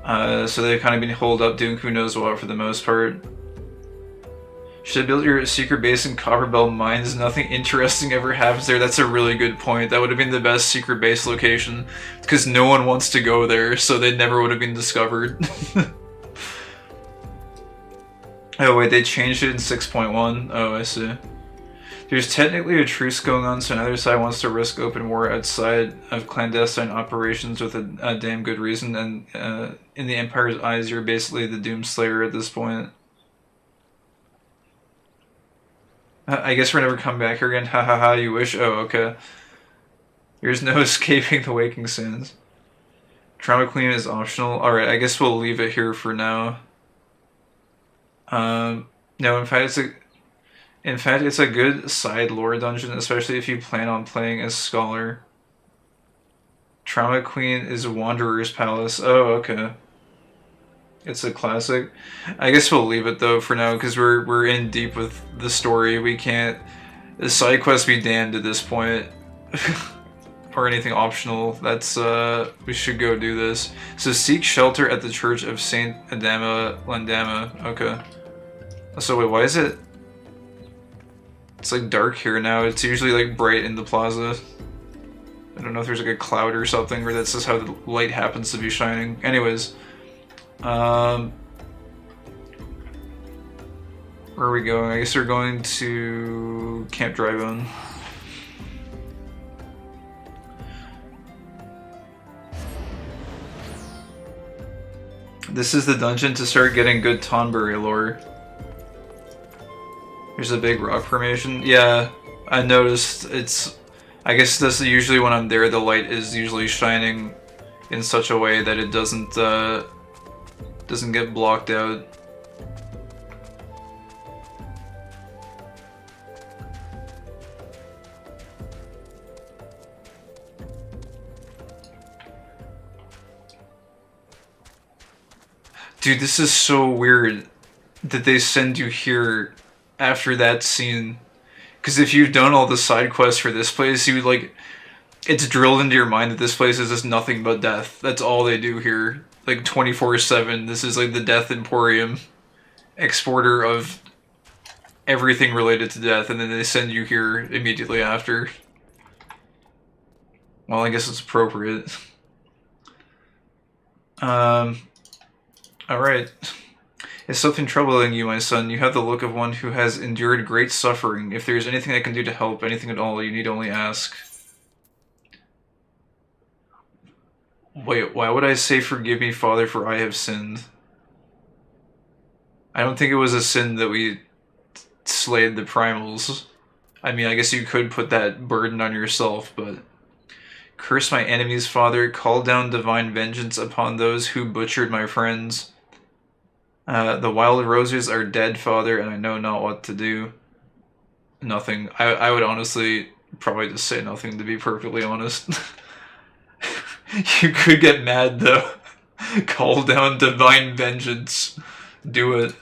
So they've kind of been holed up doing who knows what for the most part. Should build your secret base in Copperbell Mines. Nothing interesting ever happens there. That's a really good point. That would have been the best secret base location, because no one wants to go there, so they never would have been discovered. Oh wait, they changed it in 6.1. Oh, I see. There's technically a truce going on, so neither side wants to risk open war outside of clandestine operations with a damn good reason, and in the Empire's eyes, you're basically the Doomslayer at this point. I guess we're never coming back here again. Ha ha ha, you wish? Oh, okay. There's no escaping the waking sands. Trauma Queen is optional. Alright, I guess we'll leave it here for now. No, in fact, In fact, it's a good side lore dungeon, especially if you plan on playing as Scholar. Trauma Queen is Wanderer's Palace. Oh, okay. It's a classic. I guess we'll leave it though for now because we're in deep with the story. We can't. The side quest be damned at this point. Or anything optional. That's we should go do this. So seek shelter at the Church of Saint Adama Landama. Okay. So wait, why is it? It's like dark here now. It's usually like bright in the plaza. I don't know if there's like a cloud or something, or that's just how the light happens to be shining. Anyways, where are we going? I guess we're going to Camp Drybone. This is the dungeon to start getting good Tonberry lore. There's a big rock formation. Yeah, I noticed it's... I guess this is usually when I'm there, the light is usually shining in such a way that it doesn't get blocked out. Dude, this is so weird that they send you here after that scene. Because if you've done all the side quests for this place, you like... It's drilled into your mind that this place is just nothing but death. That's all they do here. Like 24/7. This is like the Death Emporium. Exporter of everything related to death. And then they send you here immediately after. Well, I guess it's appropriate. Alright. Is something troubling you, my son? You have the look of one who has endured great suffering. If there is anything I can do to help, anything at all, you need only ask. Wait, why would I say forgive me, Father, for I have sinned? I don't think it was a sin that we slayed the primals. I mean, I guess you could put that burden on yourself, but... Curse my enemies, Father. Call down divine vengeance upon those who butchered my friends. The wild roses are dead, Father, and I know not what to do. Nothing. I would honestly probably just say nothing, to be perfectly honest. You could get mad, though. Call down divine vengeance. Do it.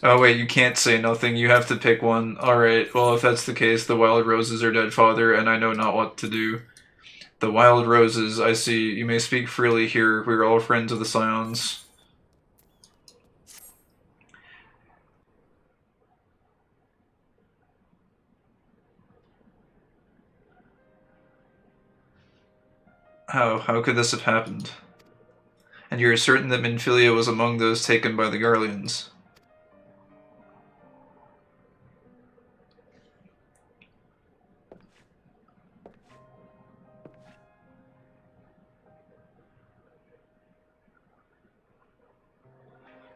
Oh, wait, you can't say nothing. You have to pick one. Alright, well, if that's the case, the wild roses are dead, Father, and I know not what to do. The wild roses, I see. You may speak freely here. We are all friends of the Scions. How could this have happened? And you are certain that Minfilia was among those taken by the Garleans?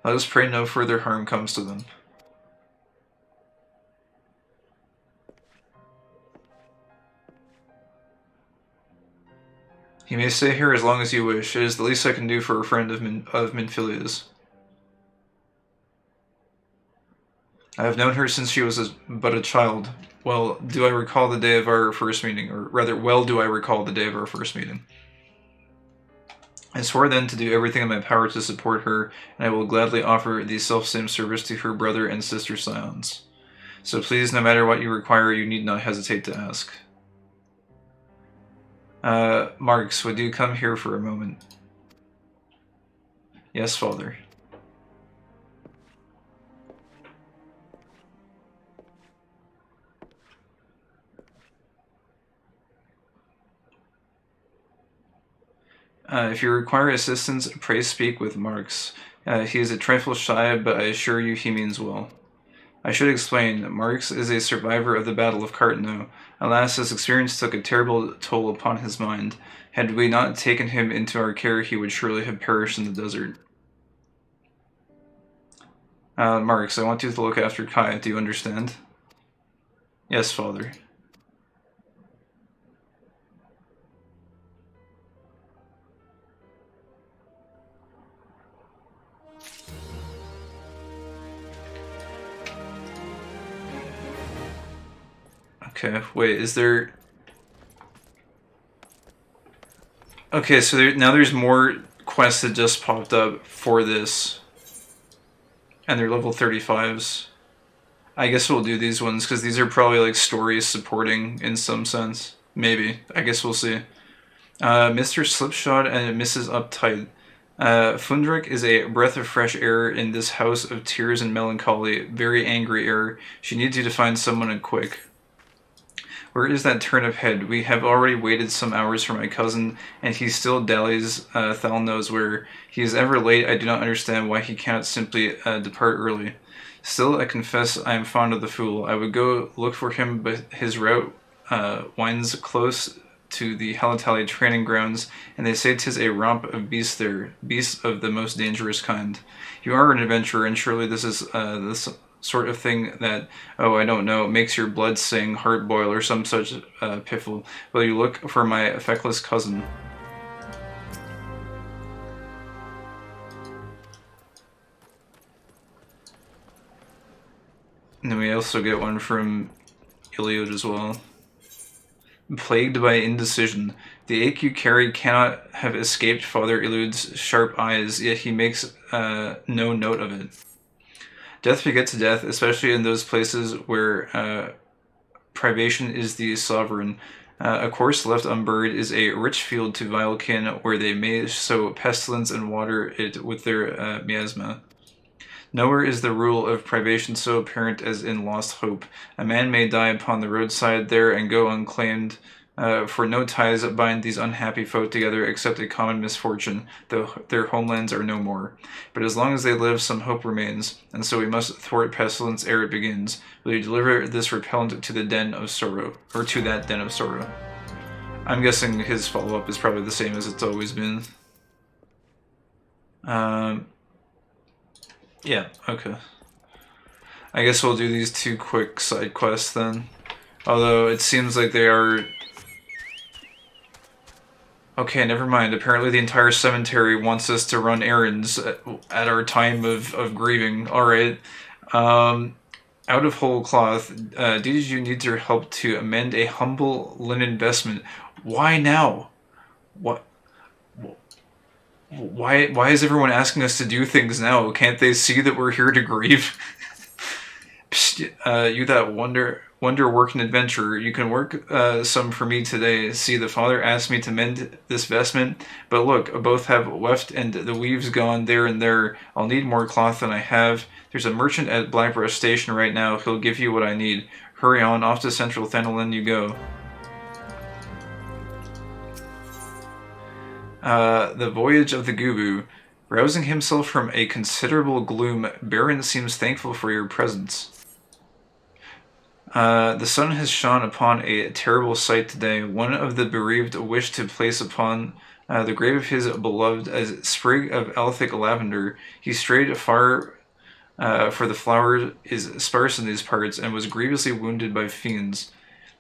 Let us pray no further harm comes to them. You may stay here as long as you wish. It is the least I can do for a friend of Minfilia's. I have known her since she was but a child. Well, do I recall the day of our first meeting? Or rather, well do I recall the day of our first meeting. I swore then to do everything in my power to support her, and I will gladly offer the self-same service to her brother and sister Scions. So please, no matter what you require, you need not hesitate to ask. Marks, would you come here for a moment? Yes, Father. If you require assistance, pray speak with Marks. He is a trifle shy, but I assure you he means well. I should explain, Marks is a survivor of the Battle of Cartno. Alas, his experience took a terrible toll upon his mind. Had we not taken him into our care, he would surely have perished in the desert. Marks, I want you to look after Kai, do you understand? Yes, Father. Okay, wait, is there... Okay, so now there's more quests that just popped up for this. And they're level 35s. I guess we'll do these ones, because these are probably like stories supporting in some sense. Maybe. I guess we'll see. Mr. Slipshod and Mrs. Uptight. Fundrick is a breath of fresh air in this house of tears and melancholy. Very angry air. She needs you to find someone and quick. Where is that turnip head? We have already waited some hours for my cousin, and he still dallies, Thal knows where. He is ever late. I do not understand why he cannot simply depart early. Still, I confess I am fond of the fool. I would go look for him, but his route winds close to the Halatali training grounds, and they say 'tis a romp of beasts there, beasts of the most dangerous kind. You are an adventurer, and surely this is this sort of thing that, oh, I don't know, makes your blood sing, heart boil, or some such piffle. Will you look for my feckless cousin? And then we also get one from Iliad as well. Plagued by indecision. The ache you carry cannot have escaped Father Ilud's sharp eyes, yet he makes no note of it. Death begets death, especially in those places where privation is the sovereign. A corse left unburied is a rich field to vile kin, where they may sow pestilence and water it with their miasma. Nowhere is the rule of privation so apparent as in lost hope. A man may die upon the roadside there and go unclaimed, for no ties bind these unhappy folk together except a common misfortune, though their homelands are no more. But as long as they live, some hope remains, and so we must thwart pestilence ere it begins. Will you deliver this repellent to the den of sorrow, or to that den of sorrow? I'm guessing his follow-up is probably the same as it's always been. Yeah, okay. I guess we'll do these two quick side quests then. Although it seems like they are... Okay, never mind. Apparently the entire cemetery wants us to run errands at our time of grieving. Alright. Out of whole cloth, did you need your help to amend a humble linen vestment? Why now? What? Why is everyone asking us to do things now? Can't they see that we're here to grieve? Psst, you that wonder working adventurer, you can work some for me today. See, the father asked me to mend this vestment, but look, both have weft and the weave's gone there and there. I'll need more cloth than I have. There's a merchant at Blackbrush Station right now. He'll give you what I need. Hurry on, off to Central Thenolin you go. The Voyage of the Gubu. Rousing himself from a considerable gloom, Baron seems thankful for your presence. The sun has shone upon a terrible sight today. One of the bereaved wished to place upon the grave of his beloved a sprig of Elthic lavender. He strayed far, for the flower is sparse in these parts, and was grievously wounded by fiends.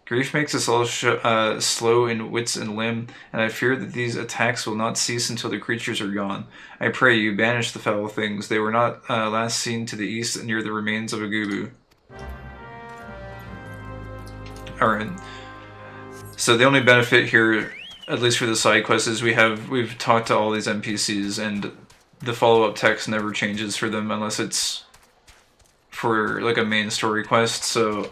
Grief makes us all slow in wits and limb, and I fear that these attacks will not cease until the creatures are gone. I pray you, banish the foul things. They were not last seen to the east near the remains of a gubu. Alright. So the only benefit here, at least for the side quest, is we've talked to all these NPCs, and the follow-up text never changes for them unless it's for like a main story quest, so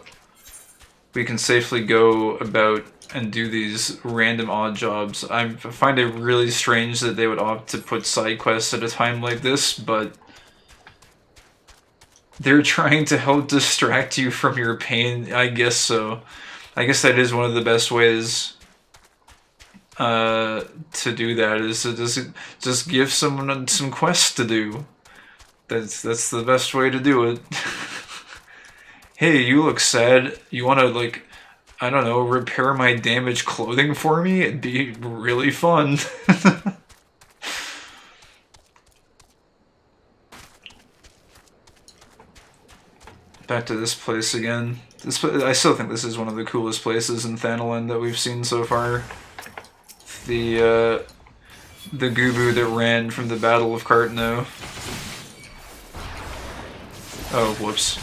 we can safely go about and do these random odd jobs. I find it really strange that they would opt to put side quests at a time like this, but they're trying to help distract you from your pain, I guess so. I guess that is one of the best ways to do that, is to just give someone some quests to do. That's the best way to do it. Hey, you look sad. You want to, like, I don't know, repair my damaged clothing for me? It'd be really fun. Back to this place again. I still think this is one of the coolest places in Thanolin that we've seen so far. The Gubu that ran from the Battle of Cartno. Oh, whoops.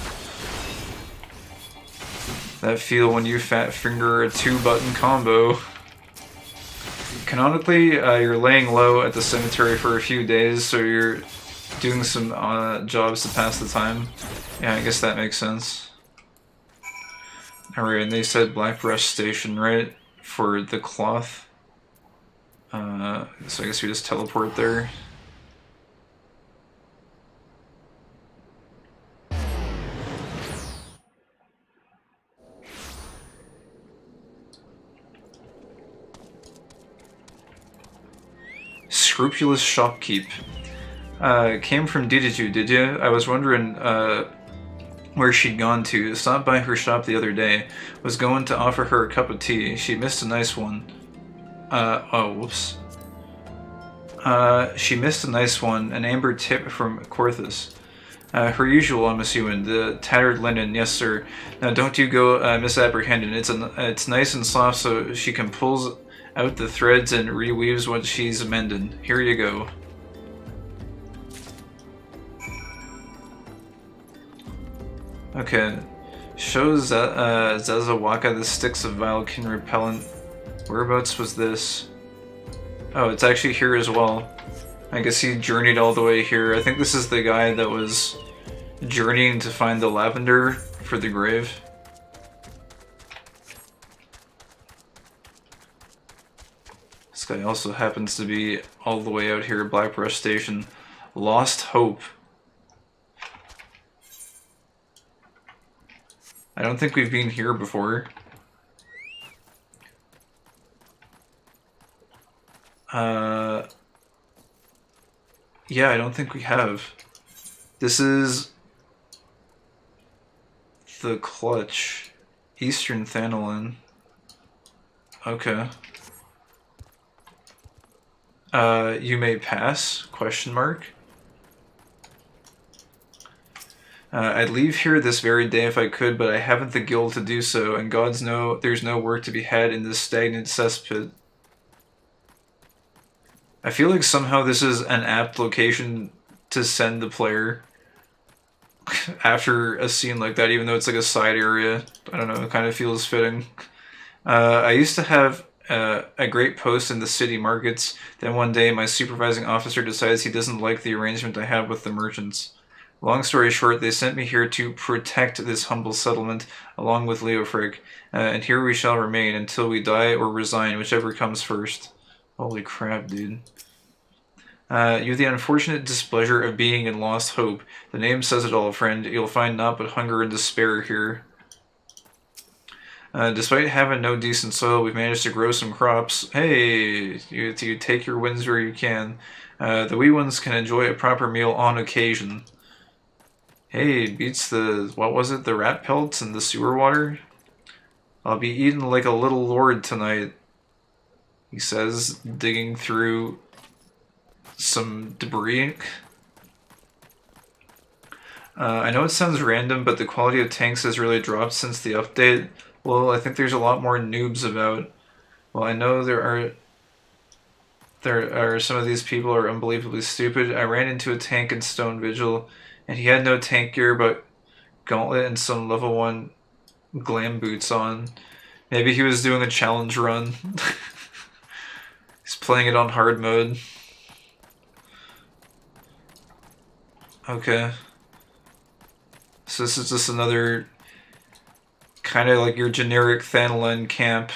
That feel when you fat finger a 2-button combo. Canonically, you're laying low at the cemetery for a few days, so you're doing some jobs to pass the time. Yeah, I guess that makes sense. Alright, and they said Blackbrush Station, right? For the cloth. So I guess we just teleport there. Scrupulous shopkeep. Came from Didiju, did you? I was wondering where she'd gone to. Stopped by her shop the other day. Was going to offer her a cup of tea. She missed a nice one. Oh, whoops. She missed a nice one. An amber tip from Corthus. Her usual, I'm assuming. The tattered linen, yes sir. Now don't you go misapprehending. It's nice and soft so she can pull out the threads and reweaves what she's mending. Here you go. Okay. Shows Zazawaka the sticks of Vilekin repellent. Whereabouts was this? Oh, it's actually here as well. I guess he journeyed all the way here. I think this is the guy that was journeying to find the lavender for the grave. This guy also happens to be all the way out here at Blackbrush Station. Lost Hope. I don't think we've been here before. Yeah, I don't think we have. This is the Clutch. Eastern Thanalin. Okay. You may pass? Question mark. I'd leave here this very day if I could, but I haven't the guild to do so, and gods know there's no work to be had in this stagnant cesspit. I feel like somehow this is an apt location to send the player after a scene like that, even though it's like a side area. I don't know, it kind of feels fitting. I used to have a great post in the city markets. Then one day my supervising officer decides he doesn't like the arrangement I have with the merchants. Long story short, they sent me here to protect this humble settlement along with Leofric, and here we shall remain until we die or resign, whichever comes first. Holy crap, dude. You have the unfortunate displeasure of being in Lost Hope. The name says it all, friend. You'll find naught but hunger and despair here. Despite having no decent soil, we've managed to grow some crops. Hey, you take your wins where you can. The wee ones can enjoy a proper meal on occasion. Hey, beats the, what was it, the rat pelts and the sewer water? I'll be eating like a little lord tonight, he says, digging through some debris. I know it sounds random, but the quality of tanks has really dropped since the update. Well, I think there's a lot more noobs about. Well, I know there are some of these people are unbelievably stupid. I ran into a tank in Stone Vigil, and he had no tank gear but gauntlet and some level 1 glam boots on. Maybe he was doing a challenge run. He's playing it on hard mode. Okay. So this is just another kind of like your generic Thanalin camp.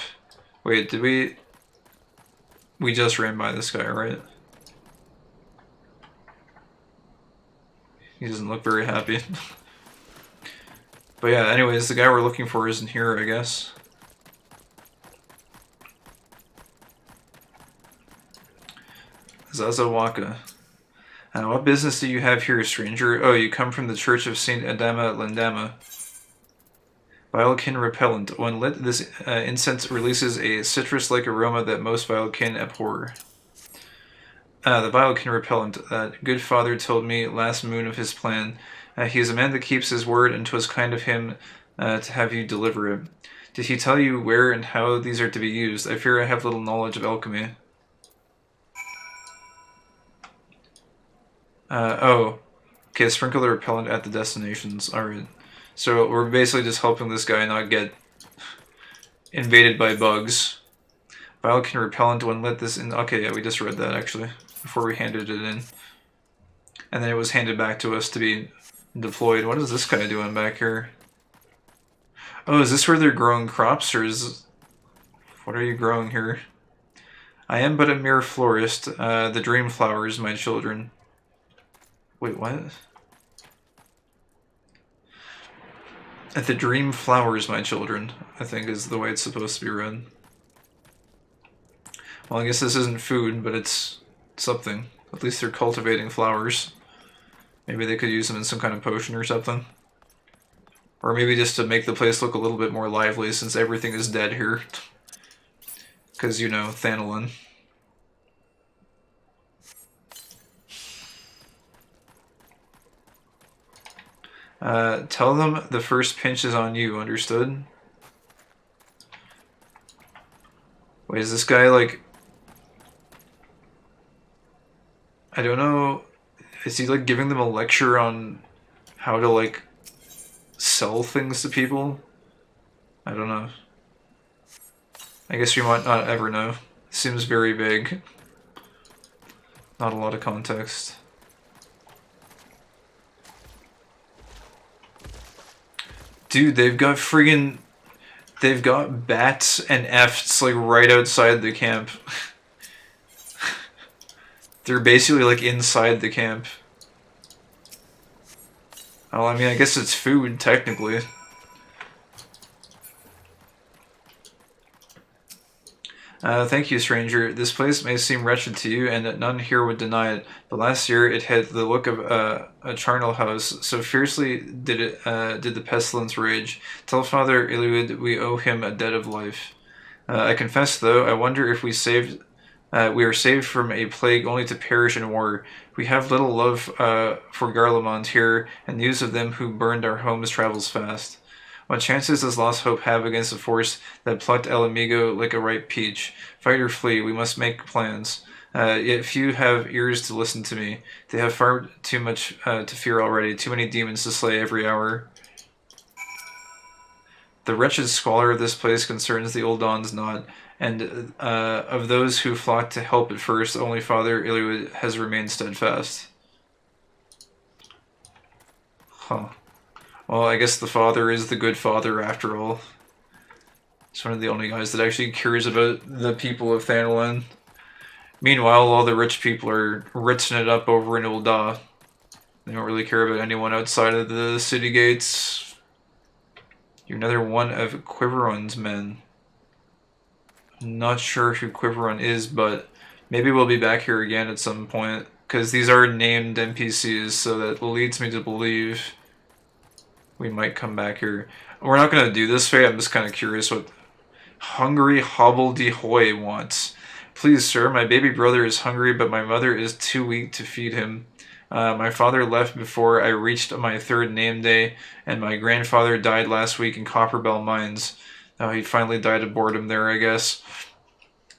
Wait, did we... We just ran by this guy, right? He doesn't look very happy. But yeah, anyways, the guy we're looking for isn't here, I guess. Zazawaka. What business do you have here, stranger? Oh, you come from the Church of Saint Adama Landama. Vilekin repellent. When lit, this incense releases a citrus-like aroma that most Vilekin abhor. The Vilekin repellent. That good father told me last moon of his plan. He is a man that keeps his word, and 'twas kind of him to have you deliver it. Did he tell you where and how these are to be used? I fear I have little knowledge of alchemy. Oh. Okay, sprinkle the repellent at the destinations. Alright. So we're basically just helping this guy not get invaded by bugs. Vial can repellent when lit this in. Okay, yeah, we just read that actually before we handed it in. And then it was handed back to us to be deployed. What is this guy doing back here? Oh, is this where they're growing crops, or is... What are you growing here? I am but a mere florist. The dream flowers, my children. Wait, what? The dream flowers, my children, I think is the way it's supposed to be read. Well, I guess this isn't food, but it's something. At least they're cultivating flowers. Maybe they could use them in some kind of potion or something. Or maybe just to make the place look a little bit more lively since everything is dead here. Because, you know, Thanolin. Tell them the first pinch is on you, understood? Wait, is this guy like... I don't know... Is he like giving them a lecture on how to like sell things to people? I don't know. I guess we might not ever know. Seems very vague. Not a lot of context. Dude, they've got friggin... They've got bats and efts like right outside the camp. They're basically like inside the camp. Well, I mean, I guess it's food, technically. Thank you, stranger. This place may seem wretched to you, and none here would deny it. But last year, it had the look of a charnel house. So fiercely did the pestilence rage. Tell Father Iluid we owe him a debt of life. I confess, though, I wonder if we are saved from a plague only to perish in war. We have little love for Garlemald here, and news of them who burned our homes travels fast. What chances does Lost Hope have against a force that plucked El Amigo like a ripe peach? Fight or flee, we must make plans. Yet few have ears to listen to me. They have far too much to fear already, too many demons to slay every hour. The wretched squalor of this place concerns the old Dons not, and of those who flocked to help at first, only Father Iluid has remained steadfast. Huh. Well, I guess the father is the good father after all. He's one of the only guys that actually cares about the people of Thanolin. Meanwhile, all the rich people are ritzing it up over in Ul'dah. They don't really care about anyone outside of the city gates. You're another one of Quiveron's men. I'm not sure who Quiveron is, but maybe we'll be back here again at some point. Because these are named NPCs, so that leads me to believe we might come back here. We're not going to do this way, I'm just kind of curious what Hungry Hobbledehoy wants. Please, sir, my baby brother is hungry, but my mother is too weak to feed him. My father left before I reached my 3rd name day, and my grandfather died last week in Copperbell Mines. He finally died of boredom there, I guess.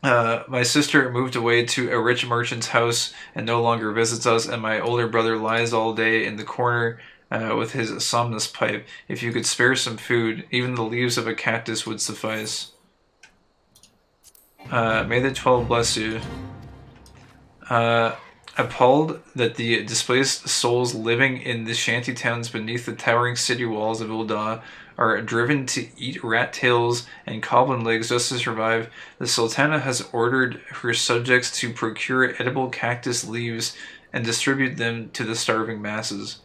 My sister moved away to a rich merchant's house and no longer visits us, and my older brother lies all day in the corner with his somnus pipe. If you could spare some food, even the leaves of a cactus would suffice. May the 12 bless you. Appalled that the displaced souls living in the shanty towns beneath the towering city walls of Ul'dah are driven to eat rat tails and goblin legs just to survive, the Sultana has ordered her subjects to procure edible cactus leaves and distribute them to the starving masses.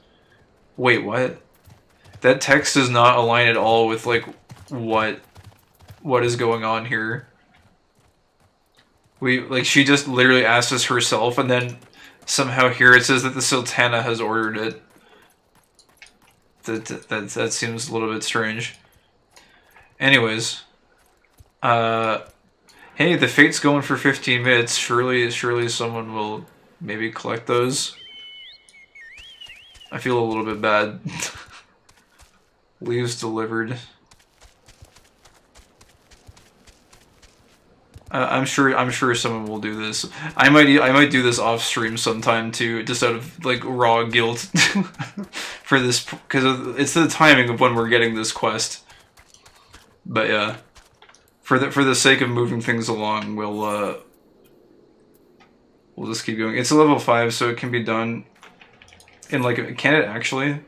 Wait, what? That text does not align at all with, like, what is going on here. She just literally asked us herself, and then somehow here it says that the Sultana has ordered it. That seems a little bit strange. Anyways. Hey, the fate's going for 15 minutes. Surely someone will maybe collect those. I feel a little bit bad. Leaves delivered. I'm sure someone will do this. I might do this off stream sometime too, just out of like raw guilt for this, because it's the timing of when we're getting this quest. But yeah, for the sake of moving things along, we'll just keep going. It's a level 5, so it can be done in like, can it actually?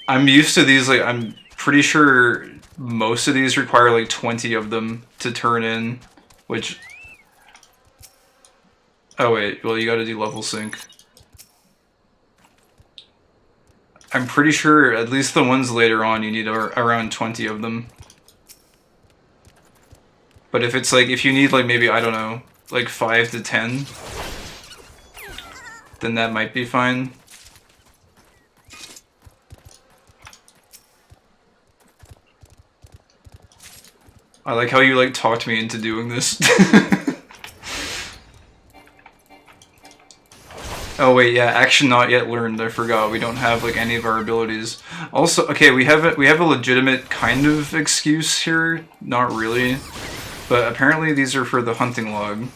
I'm used to these, like, I'm pretty sure most of these require like 20 of them to turn in, which... Oh wait, well you gotta do level sync. I'm pretty sure at least the ones later on you need around 20 of them. But if it's like, if you need like maybe, I don't know, like 5 to 10, then that might be fine. I like how you like talked me into doing this. Oh wait, yeah, action not yet learned. I forgot. We don't have like any of our abilities. Also, okay, we have a legitimate kind of excuse here. Not really, but apparently these are for the hunting log.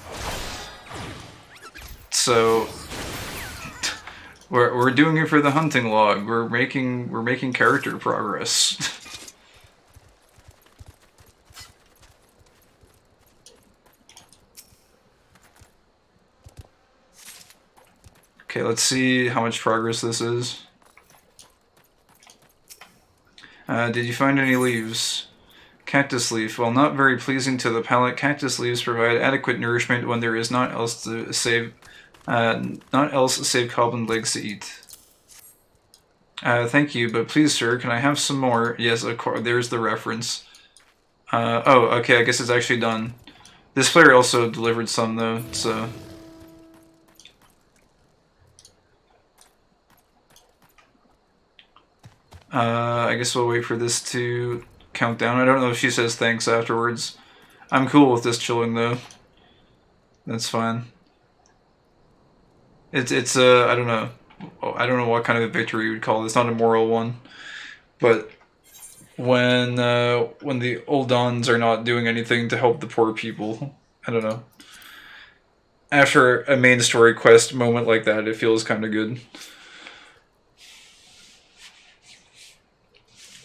So we're doing it for the hunting log. We're making character progress. Okay, let's see how much progress this is. Did you find any leaves? Cactus leaf. While not very pleasing to the palate, cactus leaves provide adequate nourishment when there is not else save cobbled legs to eat. Thank you, but please, sir, can I have some more? Yes, of course. There's the reference. Oh, okay. I guess it's actually done. This player also delivered some though, so. I guess we'll wait for this to count down. I don't know if she says thanks afterwards. I'm cool with this chilling though. That's fine. It's I don't know. I don't know what kind of a victory you would call it. It's not a moral one. But when the Uldans are not doing anything to help the poor people, I don't know. After a main story quest moment like that, it feels kind of good.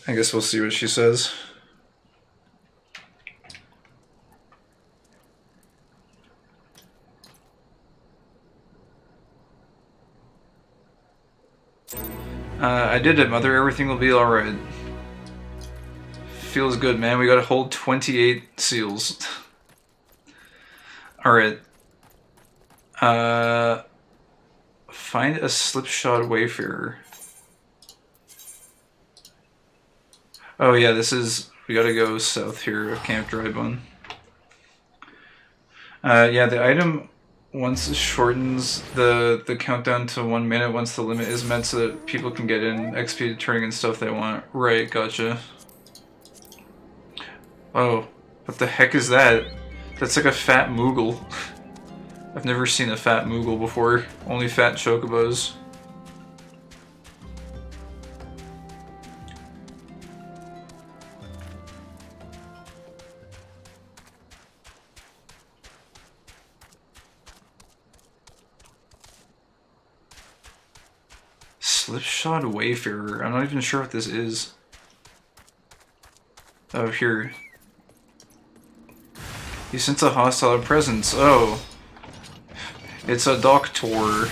I guess we'll see what she says. I did it, Mother. Everything will be alright. Feels good, man. We gotta hold 28 seals. Alright. Find a slipshod wayfarer. Oh yeah, this is... We gotta go south here of Camp Drybone. Yeah, the item once shortens the countdown to 1 minute once the limit is met so that people can get in XP turning in stuff they want. Right, gotcha. Oh, what the heck is that? That's like a fat Moogle. I've never seen a fat Moogle before. Only fat chocobos. Slipshod Wayfarer. I'm not even sure what this is. Oh, here. You sense a hostile presence. Oh. It's a doctor.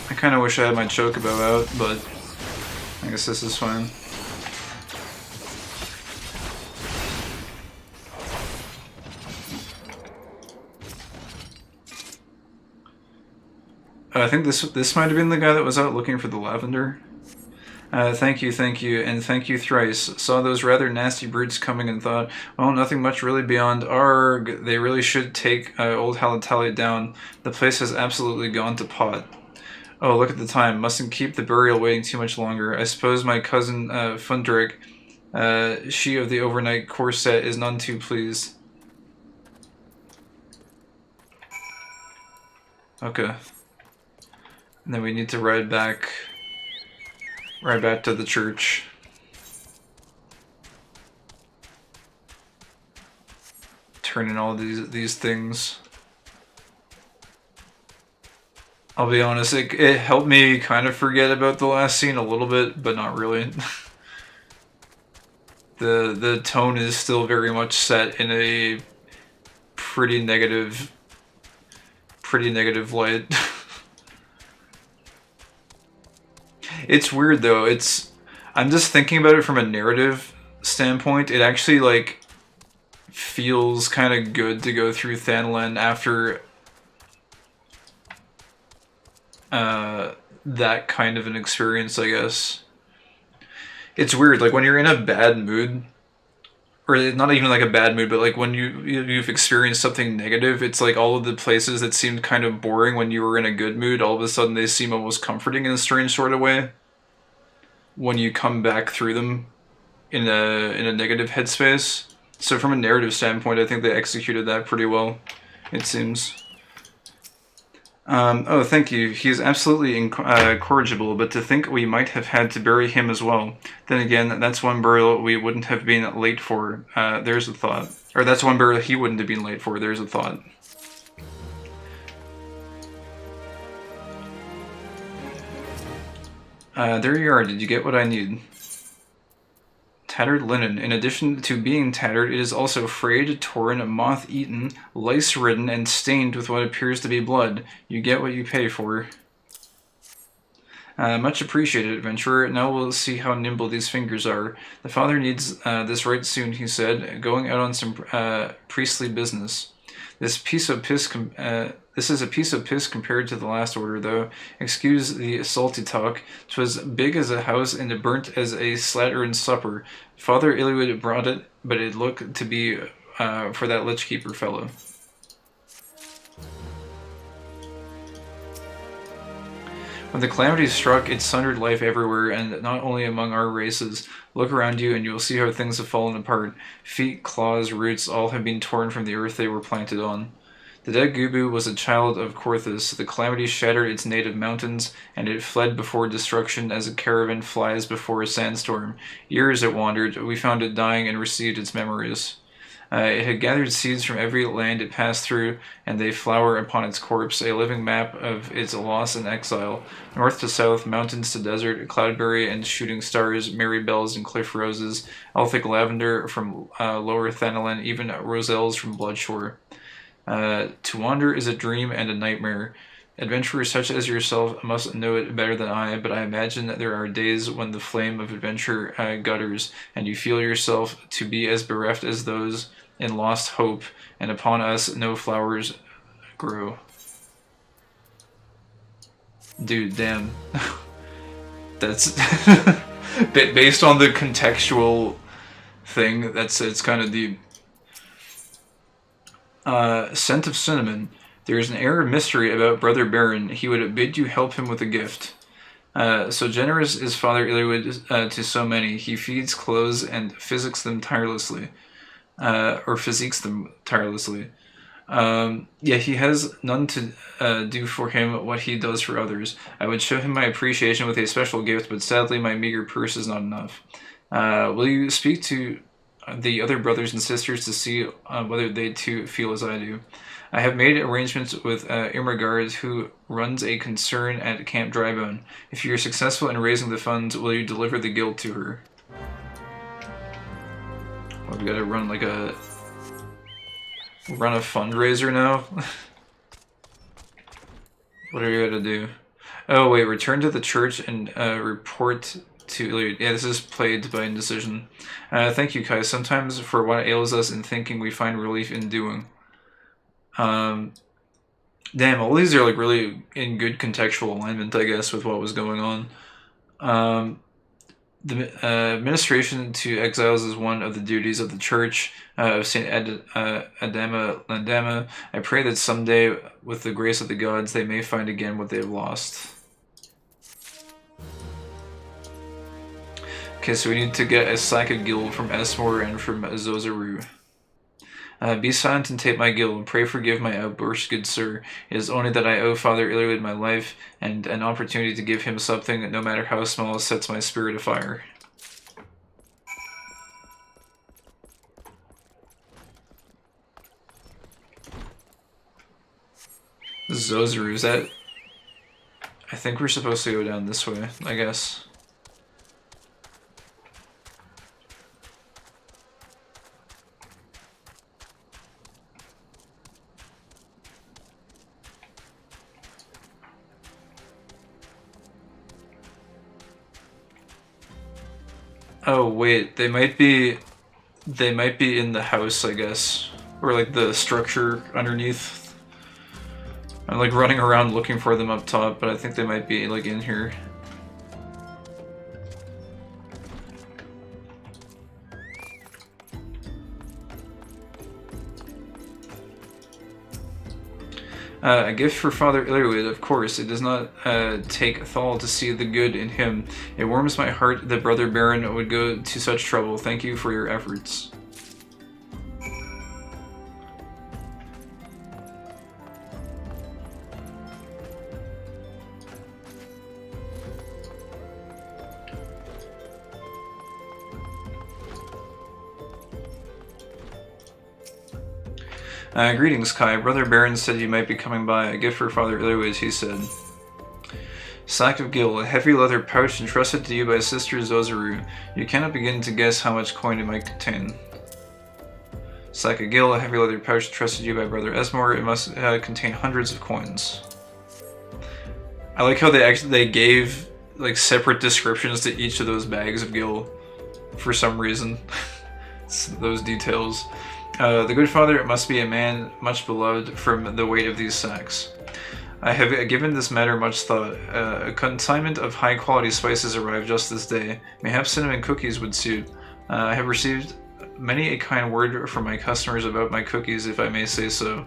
I kind of wish I had my chocobo out, but I guess this is fine. I think this might have been the guy that was out looking for the lavender. Thank you, and thank you thrice. Saw those rather nasty brutes coming and thought, well, nothing much really beyond arg. They really should take old Halatali down. The place has absolutely gone to pot. Oh, look at the time. Mustn't keep the burial waiting too much longer. I suppose my cousin Fundrick, she of the overnight corset, is none too pleased. Okay. And then we need to ride back to the church. turn in all these things. I'll be honest, it helped me kind of forget about the last scene a little bit, but not really. The tone is still very much set in a pretty negative light. It's weird though. I'm just thinking about it from a narrative standpoint. It actually like feels kind of good to go through Thanalan after that kind of an experience, I guess. It's weird, like when you're in a bad mood, or not even like a bad mood, but like when you've experienced something negative, it's like all of the places that seemed kind of boring when you were in a good mood, all of a sudden they seem almost comforting in a strange sort of way when you come back through them in a negative headspace. So from a narrative standpoint, I think they executed that pretty well, it seems. Oh, thank you. He is absolutely incorrigible, but to think we might have had to bury him as well. Then again, that's one burial we wouldn't have been late for. There's a thought. Or that's one burial he wouldn't have been late for. There's a thought. There you are. Did you get what I need? Tattered linen. In addition to being tattered, it is also frayed, torn, moth-eaten, lice-ridden, and stained with what appears to be blood. You get what you pay for. Much appreciated, adventurer. Now we'll see how nimble these fingers are. The father needs this right soon, he said, going out on some priestly business. This is a piece of piss compared to the last order, though. Excuse the salty talk. 'Twas big as a house and burnt as a slattern supper. Father Iliud brought it, but it looked to be for that Lichkeeper fellow. When the calamity struck, it sundered life everywhere, and not only among our races. Look around you, and you will see how things have fallen apart. Feet, claws, roots, all have been torn from the earth they were planted on. The dead Gubu was a child of Korthus. The calamity shattered its native mountains, and it fled before destruction as a caravan flies before a sandstorm. Years it wandered. We found it dying and received its memories. It had gathered seeds from every land it passed through, and they flower upon its corpse, a living map of its loss and exile. North to south, mountains to desert, cloudberry and shooting stars, merry bells and cliff roses, elfic lavender from lower Thanalan, even roselles from Bloodshore. To wander is a dream and a nightmare. Adventurers such as yourself must know it better than I, but I imagine that there are days when the flame of adventure gutters, and you feel yourself to be as bereft as those in lost hope, and upon us no flowers grow. Dude, damn. That's based on the contextual thing, it's kind of deep. Scent of cinnamon. There is an air of mystery about Brother Baron. He would bid you help him with a gift. So generous is Father Iliud to so many. He feeds, clothes, and physics them tirelessly. Yeah, he has none to do for him what he does for others. I would show him my appreciation with a special gift, but sadly my meager purse is not enough. Will you speak to the other brothers and sisters to see whether they too feel as I do? I have made arrangements with Irmagard, who runs a concern at Camp Drybone. If you are successful in raising the funds, will you deliver the guild to her? Well, we gotta run like a fundraiser now. What are we gonna do? Oh wait, return to the church and report to Iliud. Yeah, this is played by indecision. Thank you, Kai. Sometimes for what ails us in thinking, we find relief in doing. Damn, all these are like really in good contextual alignment, I guess, with what was going on. The administration to exiles is one of the duties of the Church of St. Adama Landama. I pray that someday, with the grace of the gods, they may find again what they have lost. Okay, so we need to get a Psychic Guild from Esmore and from Zozaru. Be silent and take my guild. Pray forgive my outburst, good sir. It is only that I owe Father Iliud my life, and an opportunity to give him something, no matter how small, sets my spirit afire. Zozaru, is that... I think we're supposed to go down this way, I guess. Oh wait, they might be in the house, I guess. Or like the structure underneath. I'm like running around looking for them up top, but I think they might be like in here. A gift for Father Illywood, of course. It does not take Thal to see the good in him. It warms my heart that Brother Baron would go to such trouble. Thank you for your efforts. Greetings, Kai. Brother Baron said you might be coming by. A gift for Father Illywood, he said. Sack of Gil, a heavy leather pouch entrusted to you by Sister Zozaru. You cannot begin to guess how much coin it might contain. Sack of Gil, a heavy leather pouch entrusted to you by Brother Esmore. It must contain hundreds of coins. I like how they gave like separate descriptions to each of those bags of Gil for some reason. Those details. The good father must be a man much beloved from the weight of these sacks. I have given this matter much thought. A consignment of high-quality spices arrived just this day. Mayhaps cinnamon cookies would suit. I have received many a kind word from my customers about my cookies, if I may say so.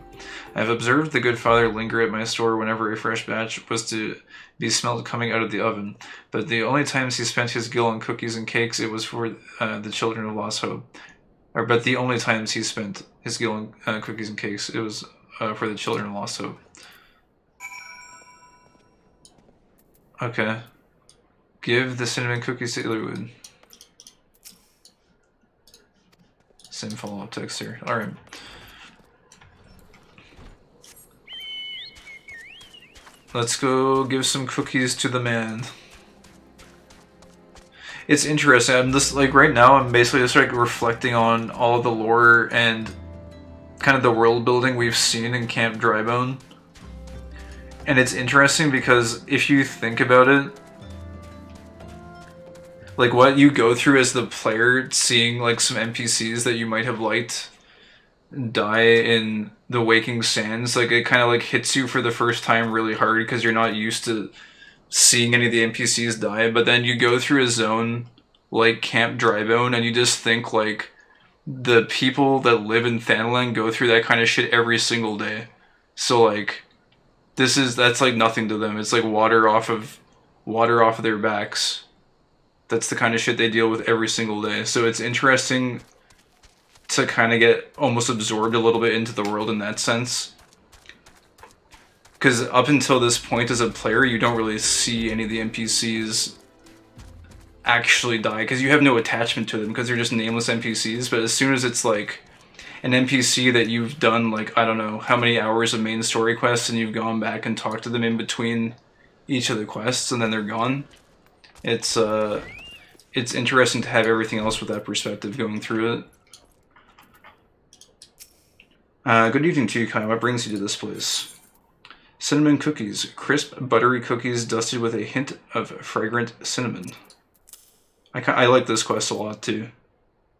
I have observed the good father linger at my store whenever a fresh batch was to be smelled coming out of the oven, but the only times he spent his Gil on cookies and cakes, it was for the children of Lost Hope. But the only times he spent his Gil on cookies and cakes, it was for the children of Lost Hope. Okay. Give the cinnamon cookies to Illywood. Same follow-up text here. Alright. Let's go give some cookies to the man. It's interesting. I'm just like right now I'm basically just like reflecting on all of the lore and kind of the world building we've seen in Camp Drybone. And it's interesting because if you think about it, like what you go through as the player, seeing like some NPCs that you might have liked die in the Waking Sands, like it kind of like hits you for the first time really hard because you're not used to seeing any of the NPCs die, but then you go through a zone like Camp Drybone and you just think like the people that live in Thanalan go through that kind of shit every single day. So like that's like nothing to them. It's like water off of their backs. That's the kind of shit they deal with every single day. So it's interesting to kind of get almost absorbed a little bit into the world in that sense. Because up until this point as a player, you don't really see any of the NPCs actually die, because you have no attachment to them, because they're just nameless NPCs. But as soon as it's like an NPC that you've done like, I don't know, how many hours of main story quests, and you've gone back and talked to them in between each of the quests, and then they're gone, it's interesting to have everything else with that perspective going through it. Good evening to you, Kai. What brings you to this place? Cinnamon cookies. Crisp, buttery cookies dusted with a hint of fragrant cinnamon. I like this quest a lot, too.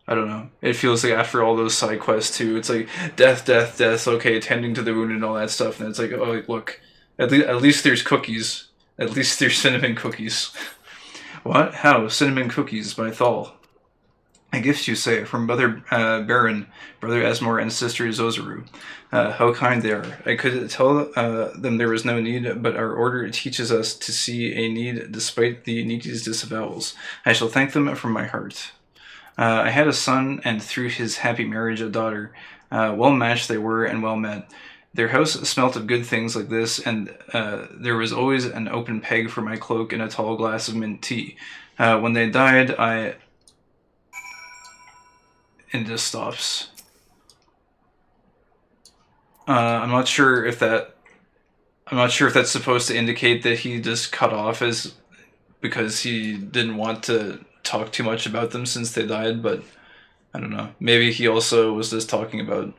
I don't know. It feels like after all those side quests, too, it's like, death, death, death, okay, tending to the wound and all that stuff, and it's like, oh, look, at least there's cookies. At least there's cinnamon cookies. What? How? Cinnamon cookies by Thal. A gift, you say, from Brother Baron, Brother Esmore, and Sister Zozaru. How kind they are. I could tell them there was no need, but our order teaches us to see a need despite the needy's disavowals. I shall thank them from my heart. I had a son, and through his happy marriage a daughter. Well matched they were, and well met. Their house smelt of good things like this, and there was always an open peg for my cloak and a tall glass of mint tea. When they died, and just stops. I'm not sure if that I'm not sure if that's supposed to indicate that he just cut off as because he didn't want to talk too much about them since they died, but I don't know. Maybe he also was just talking about...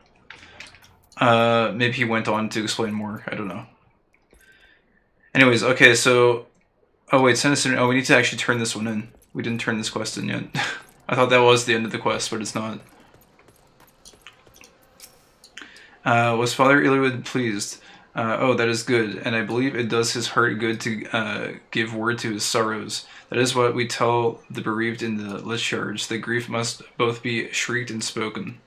maybe he went on to explain more. I don't know. Anyways, okay, so... Oh wait, send us in... Oh, we need to actually turn this one in. We didn't turn this quest in yet. I thought that was the end of the quest, but it's not. Was Father Illiwood pleased? Oh, that is good, and I believe it does his heart good to give word to his sorrows. That is what we tell the bereaved in the discharge. The grief must both be shrieked and spoken.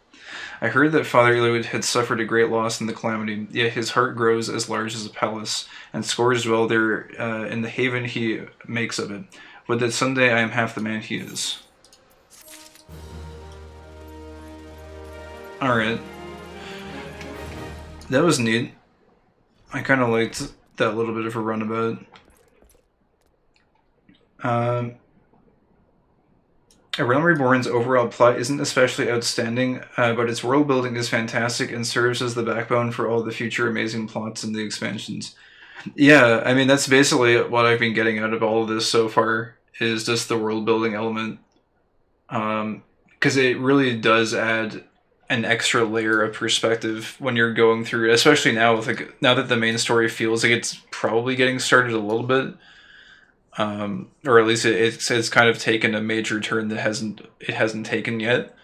I heard that Father Illiwood had suffered a great loss in the calamity, yet his heart grows as large as a palace, and scores dwell there in the haven he makes of it. Would that someday I am half the man he is. Alright. That was neat. I kind of liked that little bit of a runabout. A Realm Reborn's overall plot isn't especially outstanding, but its world building is fantastic and serves as the backbone for all the future amazing plots in the expansions. Yeah, I mean, that's basically what I've been getting out of all of this so far, is just the world building element. Because it really does add an extra layer of perspective when you're going through it, especially now with now that the main story feels like it's probably getting started a little bit, or at least it's kind of taken a major turn that it hasn't taken yet.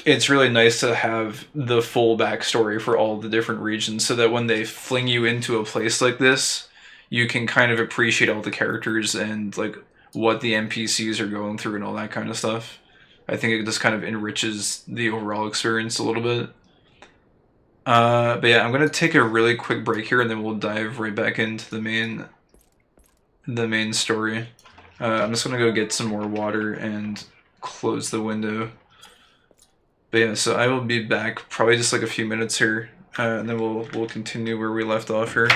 It's really nice to have the full backstory for all the different regions, so that when they fling you into a place like this, you can kind of appreciate all the characters and like what the NPCs are going through and all that kind of stuff. I think it just kind of enriches the overall experience a little bit. But yeah, I'm gonna take a really quick break here, and then we'll dive right back into the main story. I'm just gonna go get some more water and close the window. But yeah, so I will be back probably just like a few minutes here, and then we'll continue where we left off here.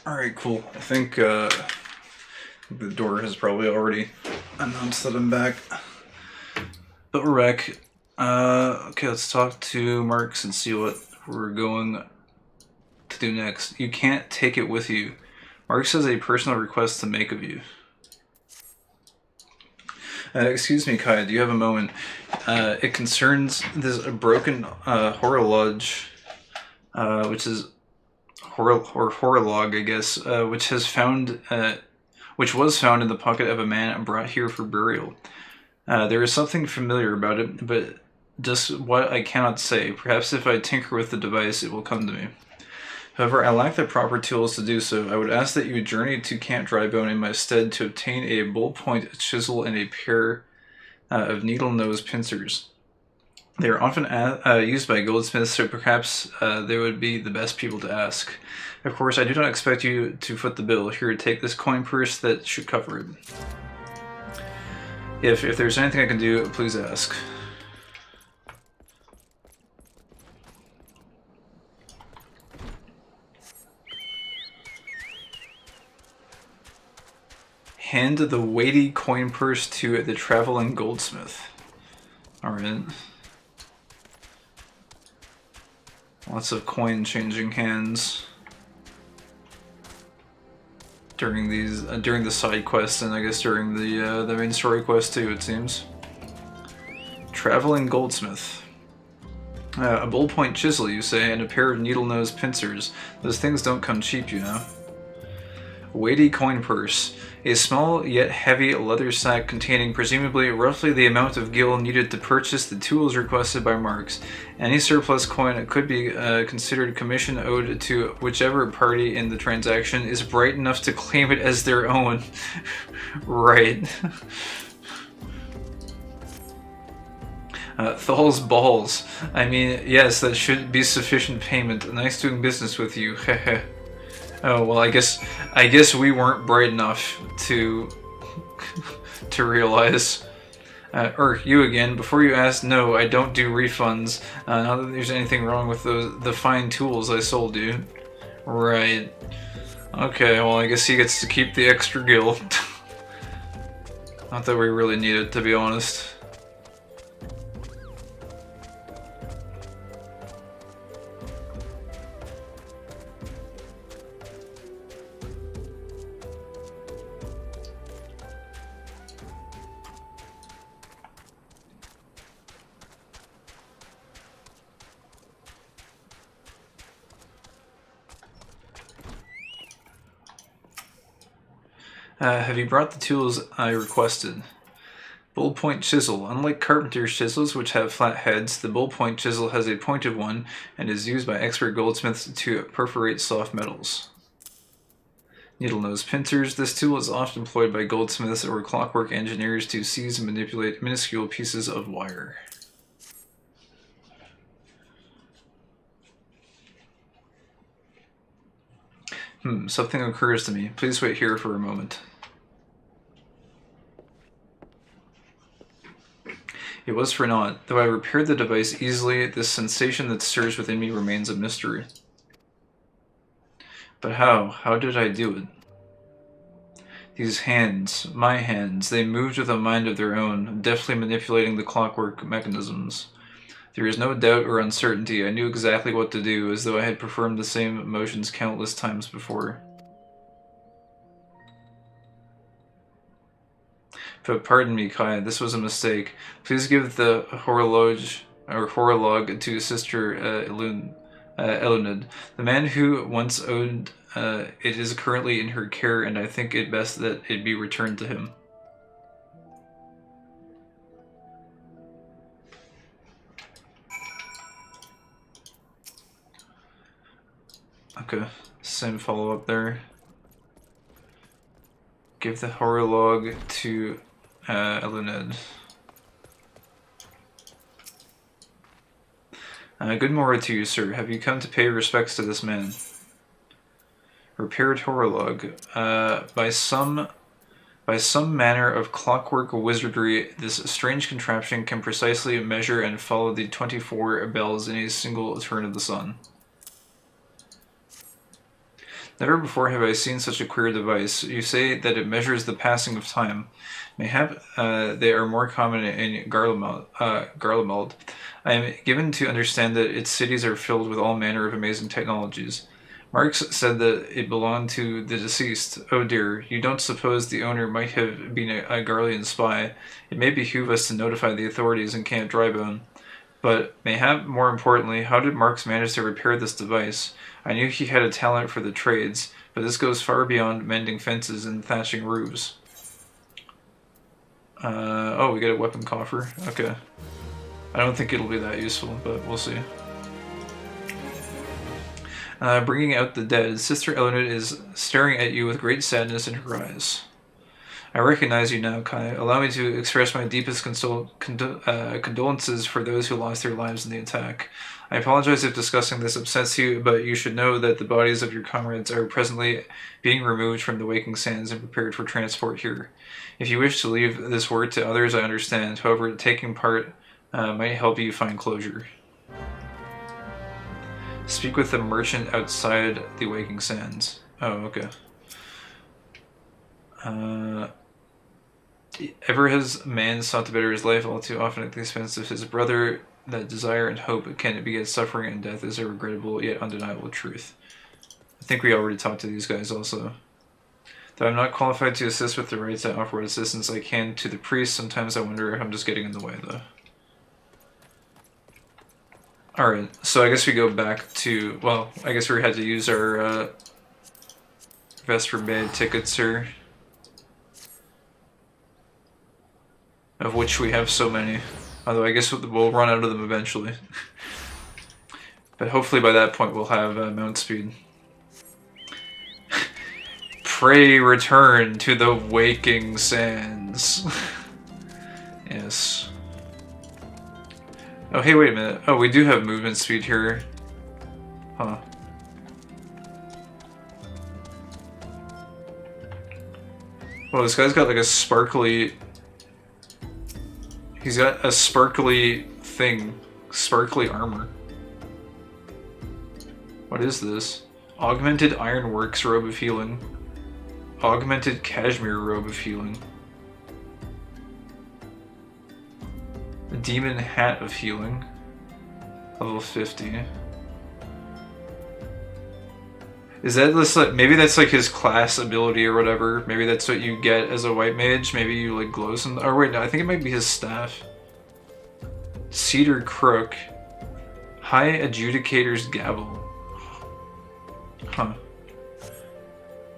Alright, cool. I think the door has probably already announced that I'm back. But we're back. Okay, let's talk to Marks and see what we're going to do next. You can't take it with you. Marks has a personal request to make of you. Excuse me, Kai, do you have a moment? It concerns this broken horologe, which is horolog, I guess, which was found in the pocket of a man brought here for burial. There is something familiar about it, but just what I cannot say. Perhaps if I tinker with the device, it will come to me. However, I lack the proper tools to do so. I would ask that you journey to Camp Drybone in my stead to obtain a bullpoint chisel and a pair of needle-nose pincers. They are often used by goldsmiths, so perhaps they would be the best people to ask. Of course, I do not expect you to foot the bill. Here, take this coin purse that should cover it. If there's anything I can do, please ask. Hand the weighty coin purse to the traveling goldsmith. Alright. Lots of coin changing hands during these during the side quests, and I guess during the main story quest too, it seems. Traveling goldsmith. A bullpoint chisel, you say, and a pair of needle-nose pincers. Those things don't come cheap, you know. Weighty coin purse. A small yet heavy leather sack containing presumably roughly the amount of gil needed to purchase the tools requested by Marks. Any surplus coin could be considered commission owed to whichever party in the transaction is bright enough to claim it as their own. Right. Thal's balls. I mean, yes, that should be sufficient payment. Nice doing business with you. Heh. Oh, well, I guess we weren't bright enough to realize. You again. Before you ask, no, I don't do refunds. Not that there's anything wrong with the fine tools I sold you. Right. Okay, well, I guess he gets to keep the extra gil. Not that we really need it, to be honest. Have you brought the tools I requested? Bullpoint chisel. Unlike carpenter's chisels, which have flat heads, the bullpoint chisel has a pointed one and is used by expert goldsmiths to perforate soft metals. Needle-nose pincers. This tool is often employed by goldsmiths or clockwork engineers to seize and manipulate minuscule pieces of wire. Something occurs to me. Please wait here for a moment. It was for naught. Though I repaired the device easily, this sensation that stirs within me remains a mystery. But how? How did I do it? These hands, my hands, they moved with a mind of their own, deftly manipulating the clockwork mechanisms. There is no doubt or uncertainty. I knew exactly what to do, as though I had performed the same motions countless times before. But pardon me, Kai, this was a mistake. Please give the horolog to Sister Eluned. The man who once owned it is currently in her care, and I think it best that it be returned to him. Okay, same follow-up there. Give the horolog to Eluned. Good morrow to you, sir. Have you come to pay respects to this man? Repaired horolog. By some manner of clockwork wizardry, this strange contraption can precisely measure and follow the 24 bells in a single turn of the sun. Never before have I seen such a queer device. You say that it measures the passing of time. Mayhap they are more common in Garlemald. I am given to understand that its cities are filled with all manner of amazing technologies. Marx said that it belonged to the deceased. Oh dear, you don't suppose the owner might have been a Garlean spy? It may behoove us to notify the authorities in Camp Drybone. But, mayhap more importantly, how did Marx manage to repair this device? I knew he had a talent for the trades, but this goes far beyond mending fences and thatching roofs. Oh, we get a weapon coffer. Okay. I don't think it'll be that useful, but we'll see. Bringing out the dead. Sister Eleanor is staring at you with great sadness in her eyes. I recognize you now, Kai. Allow me to express my deepest condolences for those who lost their lives in the attack. I apologize if discussing this upsets you, but you should know that the bodies of your comrades are presently being removed from the Waking Sands and prepared for transport here. If you wish to leave this word to others, I understand. However, taking part might help you find closure. Speak with the merchant outside the Waking Sands. Oh, okay. Ever has man sought to better his life, all too often at the expense of his brother. That desire and hope can beget suffering, and death is a regrettable yet undeniable truth. I think we already talked to these guys also. Though I'm not qualified to assist with the rites, I offer what assistance I can to the priest. Sometimes I wonder if I'm just getting in the way, though. Alright, so I guess we go back to... Well, I guess we had to use our Vesper Bay tickets here. Of which we have so many. Although I guess we'll run out of them eventually. But hopefully by that point we'll have mount speed. Pray return to the Waking Sands. Yes. Oh, hey, wait a minute. Oh, we do have movement speed here. Huh. Well, this guy's got like a sparkly... He's got a sparkly thing. Sparkly armor. What is this? Augmented Ironworks Robe of Healing. Augmented Cashmere Robe of Healing. A Demon Hat of Healing. Level 50. Is that this, like, maybe that's like his class ability or whatever. Maybe that's what you get as a white mage. Maybe you like glow some. Or wait, no, I think it might be his staff. Cedar Crook. High Adjudicator's Gavel. Huh.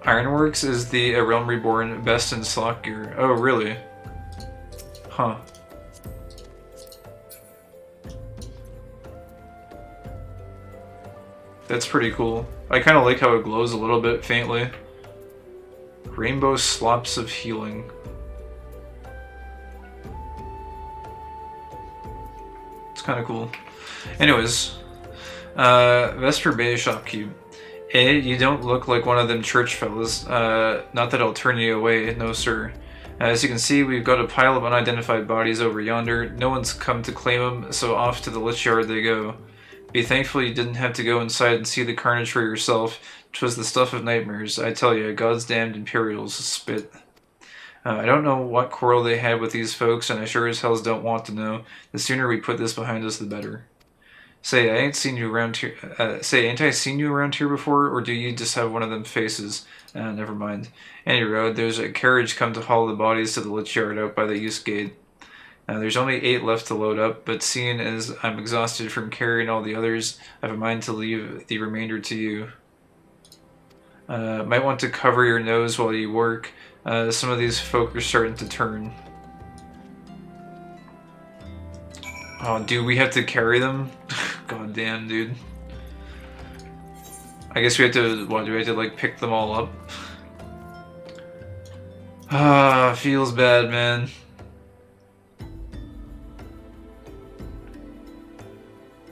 Ironworks is the Realm Reborn best in slot gear. Oh, really? Huh. That's pretty cool. I kind of like how it glows a little bit faintly. Rainbow Slops of Healing. It's kind of cool. Anyways, Vesper Bay Shopkeep. A, you don't look like one of them church fellas. Not that I'll turn you away, no sir. As you can see, we've got a pile of unidentified bodies over yonder. No one's come to claim them, so off to the Lich Yard they go. Be thankful you didn't have to go inside and see the carnage for yourself. 'Twas the stuff of nightmares, I tell you. God's damned Imperials spit. I don't know what quarrel they had with these folks, and I sure as hells don't want to know. The sooner we put this behind us, the better. Say, I ain't seen you around here. Ain't I seen you around here before, or do you just have one of them faces? Never mind. Any road, there's a carriage come to haul the bodies to the Lich Yard out by the east gate. There's only 8 left to load up, but seeing as I'm exhausted from carrying all the others, I have a mind to leave the remainder to you. Might want to cover your nose while you work. Some of these folk are starting to turn. Oh, do we have to carry them? God damn, dude. I guess we have to, what, do we have to like pick them all up? Ah, feels bad, man.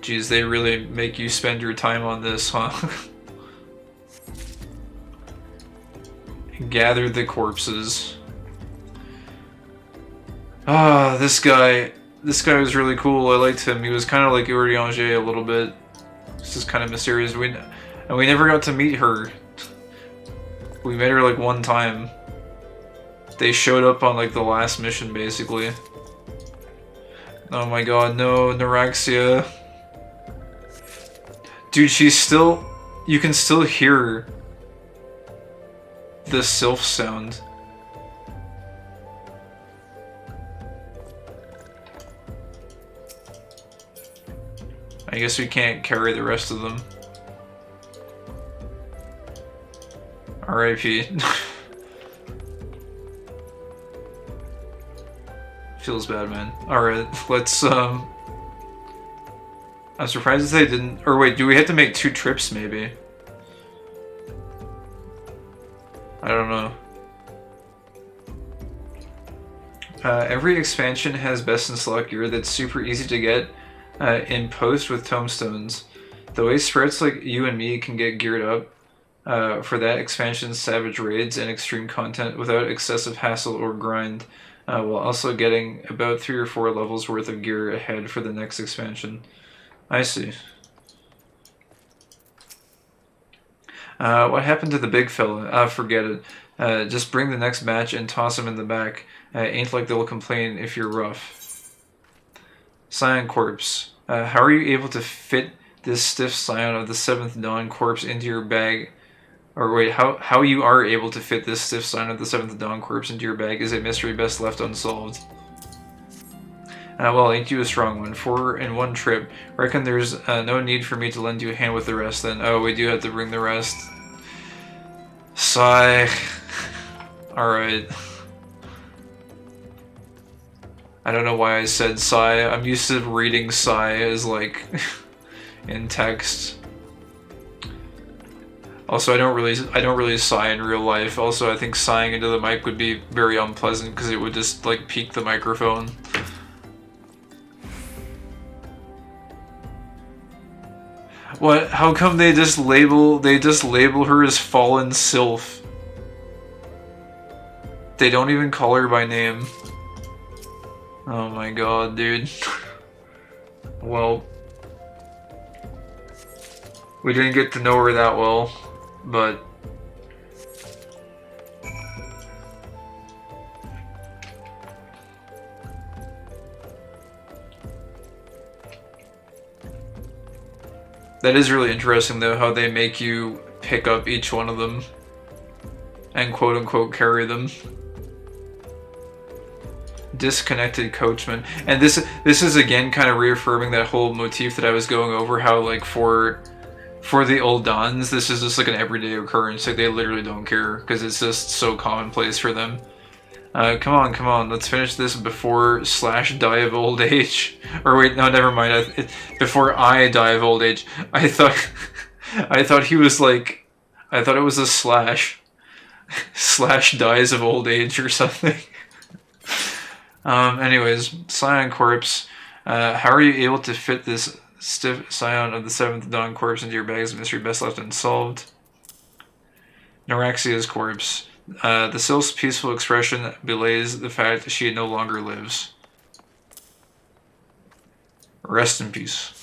Jeez, they really make you spend your time on this, huh? Gather the corpses. Ah, this guy was really cool. I liked him. He was kind of like Urianger a little bit. This is kind of mysterious. And we never got to meet her. We met her like one time. They showed up on like the last mission, basically. Oh my god, no, Neuraxia. Dude, she's still... You can still hear the sylph sound. I guess we can't carry the rest of them. R.I.P. Feels bad, man. Alright, let's, I'm surprised they didn't... Or wait, do we have to make 2 trips, maybe? I don't know. Every expansion has best in slot gear that's super easy to get in post with tomestones. The way spreads like you and me can get geared up for that expansion's savage raids and extreme content without excessive hassle or grind, while also getting about 3 or 4 levels worth of gear ahead for the next expansion. I see. What happened to the big fella? Forget it. Just bring the next batch and toss him in the back. Ain't like they'll complain if you're rough. Scion Corpse. How are you able to fit this stiff scion of the 7th Dawn corpse into your bag? Or wait, how you are able to fit this stiff scion of the 7th Dawn corpse into your bag is a mystery best left unsolved. Well, ain't you a strong one? 4 in 1 trip. Reckon there's no need for me to lend you a hand with the rest then. Oh, we do have to bring the rest. Sigh. Alright. I don't know why I said sigh. I'm used to reading sigh as like in text. Also, I don't really sigh in real life. Also, I think sighing into the mic would be very unpleasant because it would just like peak the microphone. What? How come they just label her as fallen sylph? They don't even call her by name. Oh my god, dude. Well, we didn't get to know her that well, but that is really interesting though, how they make you pick up each one of them and quote-unquote carry them. Disconnected coachman. And this is again kind of reaffirming that whole motif that I was going over, how like for the old Dons, this is just like an everyday occurrence. Like they literally don't care because it's just so commonplace for them. Come on, let's finish this before / die of old age. Or wait, no, never mind. Before I die of old age. I thought he was like, I thought it was a / dies of old age or something. Anyways, Scion Corpse. How are you able to fit this stiff scion of the 7th Dawn corpse into your bags? Mystery best left unsolved. Neuraxia's corpse. The sylph's peaceful expression belays the fact that she no longer lives. Rest in peace.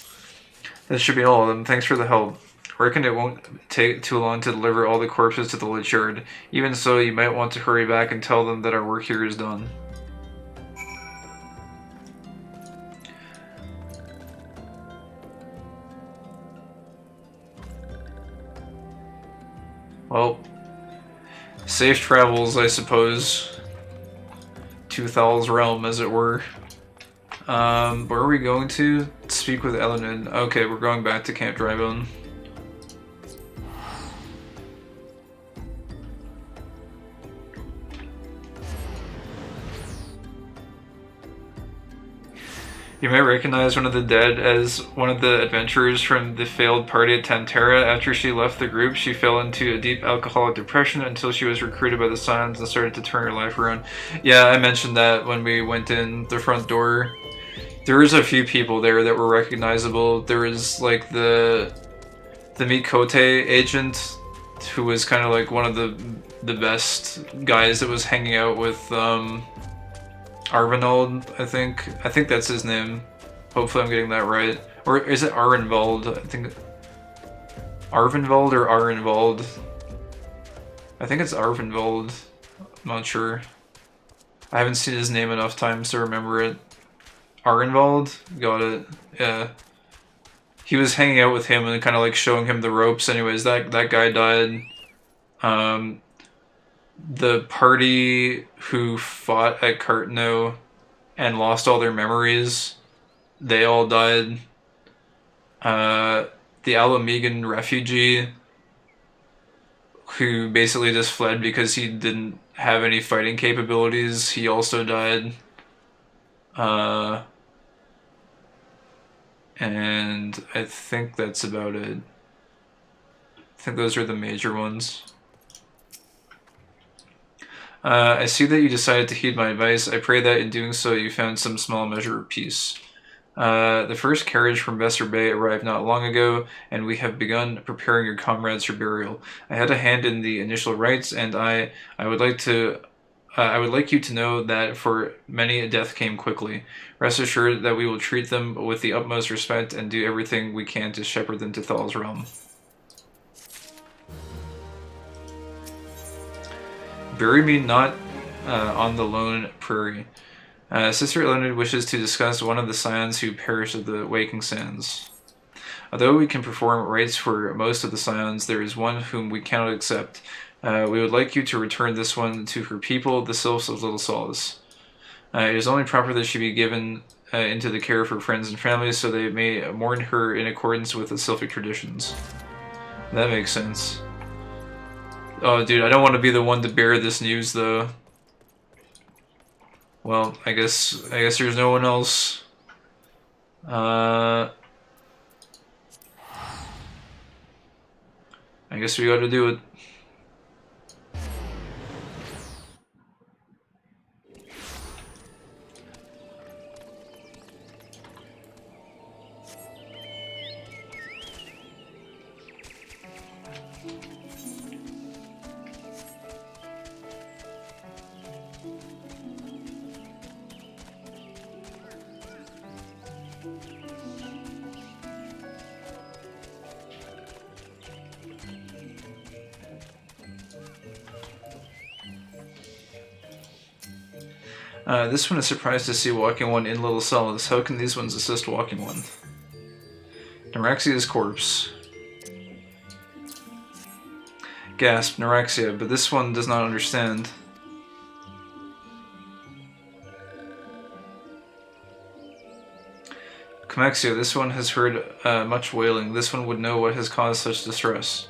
That should be all of them. Thanks for the help. I reckon it won't take too long to deliver all the corpses to the Lich Yard. Even so, you might want to hurry back and tell them that our work here is done. Well, safe travels, I suppose, to Thal's realm, as it were. Where are we going to? Speak with Elenin. Okay, we're going back to Camp Drybone. You might recognize one of the dead as one of the adventurers from the failed party at Tantera. After she left the group, she fell into a deep alcoholic depression until she was recruited by the Scions and started to turn her life around. Yeah, I mentioned that when we went in the front door. There was a few people there that were recognizable. There was like the Mikote agent, who was kind of like one of the best guys that was hanging out with Arvinald, I think that's his name. Hopefully I'm getting that right. Or is it Arenvald? I think Arvinvald or Arenvald. I think it's Arvenvold. I'm not sure. I haven't seen his name enough times to remember it. Arvenvold? Got it. Yeah. He was hanging out with him and kind of like showing him the ropes. Anyways, that guy died. The party who fought at Cartno and lost all their memories, they all died. The Alamegan refugee who basically just fled because he didn't have any fighting capabilities, he also died. And I think that's about it. I think those are the major ones. I see that you decided to heed my advice. I pray that in doing so you found some small measure of peace. The first carriage from Besser Bay arrived not long ago, and we have begun preparing your comrades for burial. I had a hand in the initial rites, and I would like you to know that for many a death came quickly. Rest assured that we will treat them with the utmost respect and do everything we can to shepherd them to Thal's realm. Bury me not on the lone prairie. Sister Leonard wishes to discuss one of the scions who perished at the Waking Sands. Although we can perform rites for most of the scions, there is one whom we cannot accept. We would like you to return this one to her people, the Sylphs of Little Solace. It is only proper that she be given into the care of her friends and families, so they may mourn her in accordance with the Sylphic traditions. That makes sense. Oh, dude, I don't want to be the one to bear this news, though. Well, I guess there's no one else. I guess we got to do it. This one is surprised to see Walking One in Little Solace. How can these ones assist Walking One? Neuraxia's corpse. Gasp, Neuraxia, but this one does not understand. Comexia, this one has heard much wailing. This one would know what has caused such distress.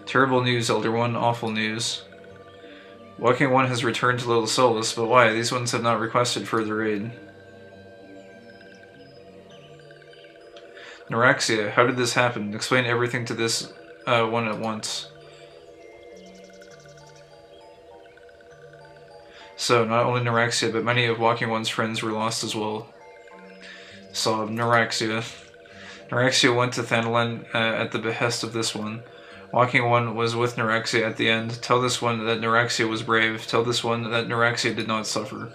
Terrible news, Elder One. Awful news. Walking One has returned to Little Solace, but why? These ones have not requested further aid. Neuraxia, how did this happen? Explain everything to this one at once. So, not only Neuraxia, but many of Walking One's friends were lost as well. Sob, Neuraxia. Neuraxia went to Thanalan at the behest of this one. Walking One was with Neuraxia at the end. Tell this one that Neuraxia was brave. Tell this one that Neuraxia did not suffer.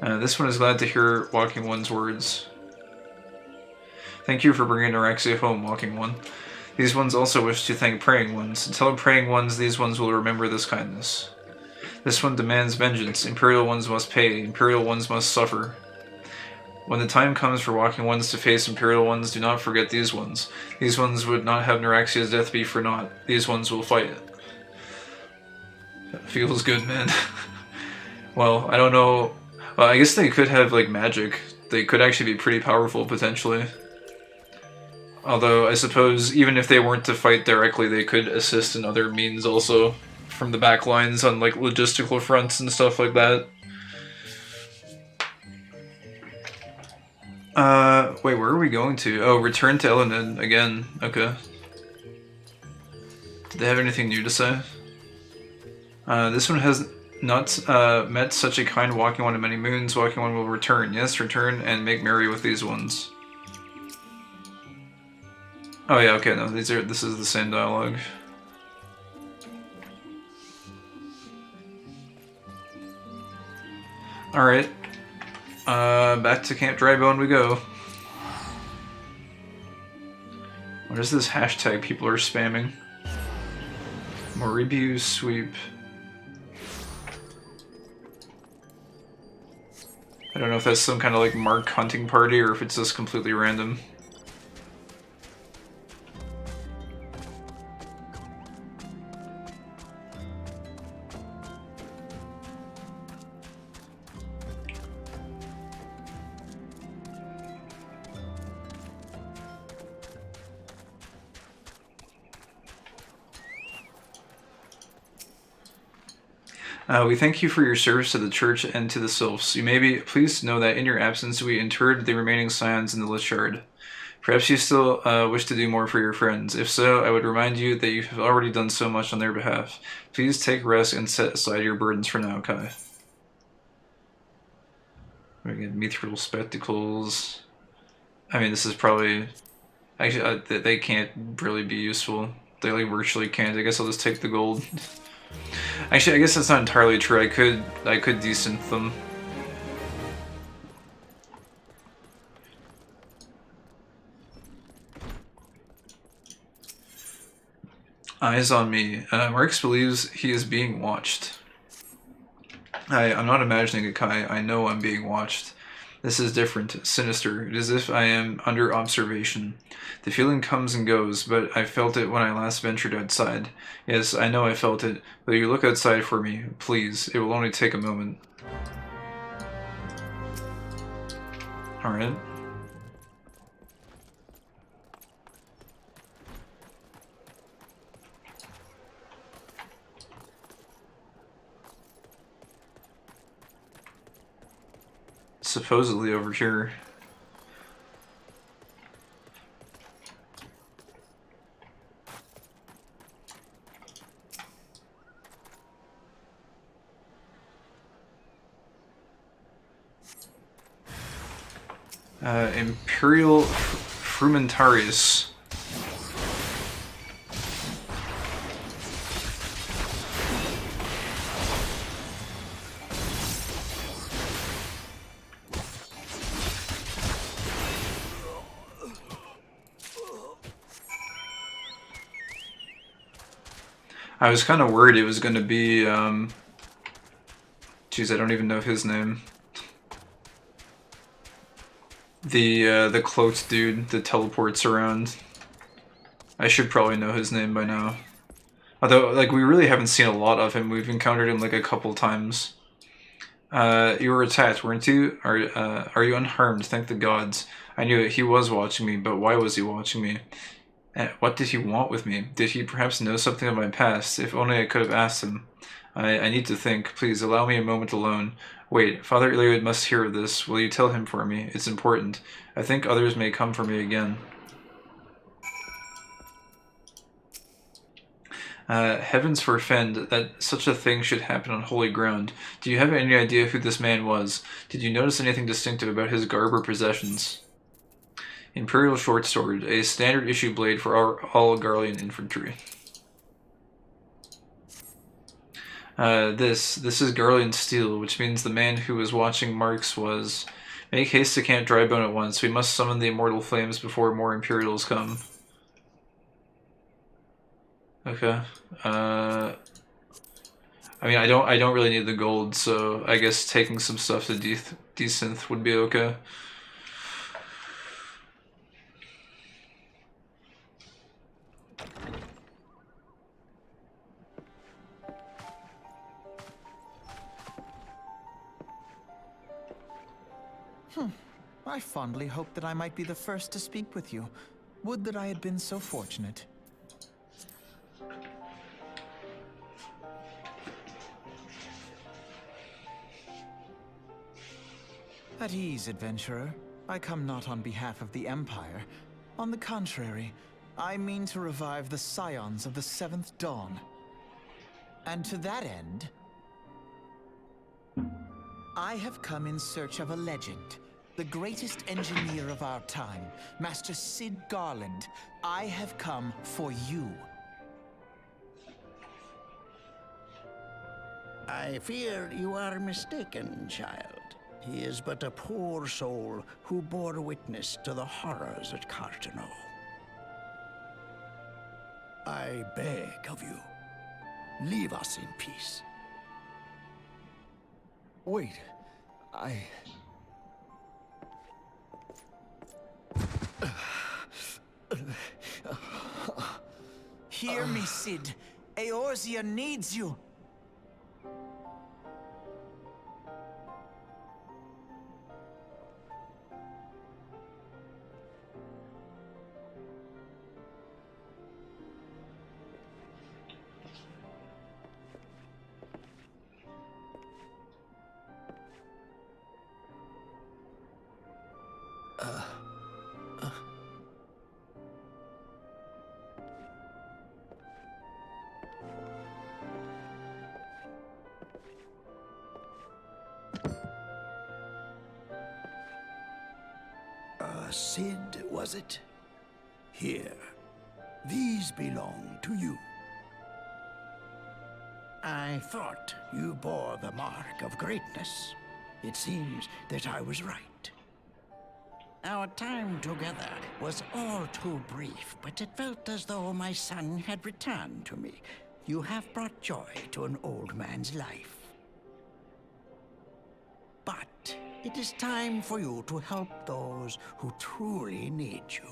This one is glad to hear Walking One's words. Thank you for bringing Neuraxia home, Walking One. These ones also wish to thank Praying Ones. Tell Praying Ones these ones will remember this kindness. This one demands vengeance. Imperial Ones must pay. Imperial Ones must suffer. When the time comes for Walking Ones to face Imperial Ones, do not forget these ones. These ones would not have Neuraxia's death be for naught. These ones will fight it. That feels good, man. Well, I don't know. Well, I guess they could have, like, magic. They could actually be pretty powerful, potentially. Although, I suppose, even if they weren't to fight directly, they could assist in other means also. From the back lines on, like, logistical fronts and stuff like that. Wait, where are we going to? Oh, return to Elenid again. Okay. Did they have anything new to say? This one has not met such a kind Walking One in many moons. Walking One will return. Yes, return and make merry with these ones. Oh yeah, okay, no, this is the same dialogue. Alright. Back to Camp Drybone we go. What is this hashtag people are spamming? Moribu sweep. I don't know if that's some kind of like mark hunting party or if it's just completely random. We thank you for your service to the church and to the sylphs. You may be pleased to know that in your absence we interred the remaining scions in the Lich Shard. Perhaps you still wish to do more for your friends. If so, I would remind you that you have already done so much on their behalf. Please take rest and set aside your burdens for now, Kai. We get mithril spectacles. I mean, this is probably... Actually, they can't really be useful. They like virtually can't. I guess I'll just take the gold. Actually, I guess that's not entirely true. I could desynth them. Eyes on me. Marx believes he is being watched. I'm not imagining it, Kai. I know I'm being watched. This is different, sinister. It is as if I am under observation. The feeling comes and goes, but I felt it when I last ventured outside. Yes, I know I felt it, but you look outside for me, please. It will only take a moment. Alright. Supposedly over here. Imperial Frumentarius. I was kind of worried it was going to be, geez, I don't even know his name. The cloaked dude that teleports around. I should probably know his name by now. Although, like, we really haven't seen a lot of him. We've encountered him, like, a couple times. You were attacked, weren't you? Are you unharmed? Thank the gods. I knew it. He was watching me, but why was he watching me? What did he want with me? Did he perhaps know something of my past? If only I could have asked him. I need to think. Please, allow me a moment alone. Wait, Father Iliad must hear of this. Will you tell him for me? It's important. I think others may come for me again. Heavens forfend that such a thing should happen on holy ground. Do you have any idea who this man was? Did you notice anything distinctive about his garb or possessions? Imperial short sword, a standard issue blade for all Garlean infantry. This is Garlean steel, which means the man who was watching Marx was... Make haste to Camp Drybone at once. We must summon the immortal flames before more Imperials come. Okay. I mean, I don't really need the gold, so I guess taking some stuff to desynth would be okay. I fondly hoped that I might be the first to speak with you. Would that I had been so fortunate. At ease, adventurer. I come not on behalf of the Empire. On the contrary, I mean to revive the scions of the Seventh Dawn. And to that end, I have come in search of a legend. The greatest engineer of our time, Master Cid Garland. I have come for you. I fear you are mistaken, child. He is but a poor soul who bore witness to the horrors at Cartano. I beg of you, leave us in peace. Wait, Hear me, Cid. Eorzea needs you. Cid, was it? Here. These belong to you. I thought you bore the mark of greatness. It seems that I was right. Our time together was all too brief, but it felt as though my son had returned to me. You have brought joy to an old man's life. But it is time for you to help those who truly need you.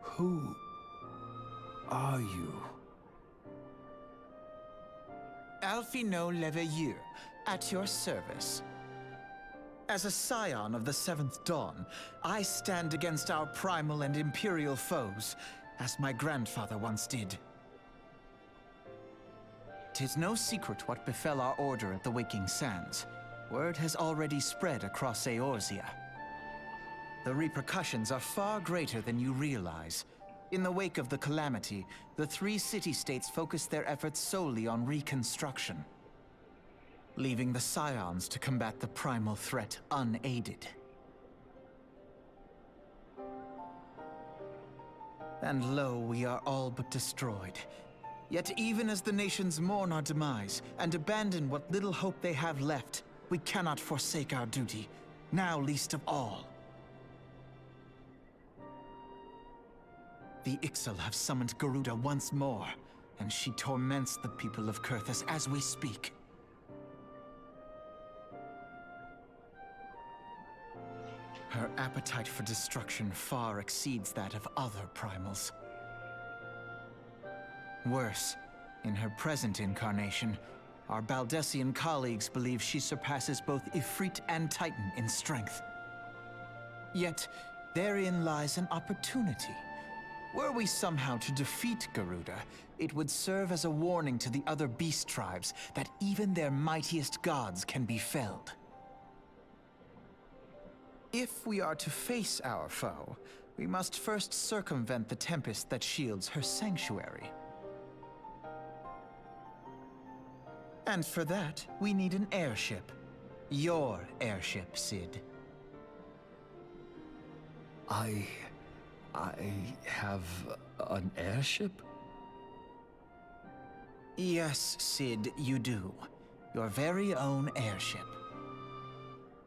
Who are you? Alfino Leveilleur, at your service. As a scion of the Seventh Dawn, I stand against our primal and imperial foes, as my grandfather once did. 'Tis no secret what befell our order at the Waking Sands. Word has already spread across Eorzea. The repercussions are far greater than you realize. In the wake of the calamity, the three city-states focused their efforts solely on reconstruction, leaving the Scions to combat the primal threat unaided. And lo, we are all but destroyed. Yet even as the nations mourn our demise and abandon what little hope they have left, we cannot forsake our duty, now least of all. The Ixal have summoned Garuda once more, and she torments the people of Kurthus as we speak. Her appetite for destruction far exceeds that of other primals. Worse, in her present incarnation, our Baldessian colleagues believe she surpasses both Ifrit and Titan in strength. Yet, therein lies an opportunity. Were we somehow to defeat Garuda, it would serve as a warning to the other beast tribes that even their mightiest gods can be felled. If we are to face our foe, we must first circumvent the tempest that shields her sanctuary. And for that, we need an airship. Your airship, Cid. I have an airship? Yes, Cid, you do. Your very own airship.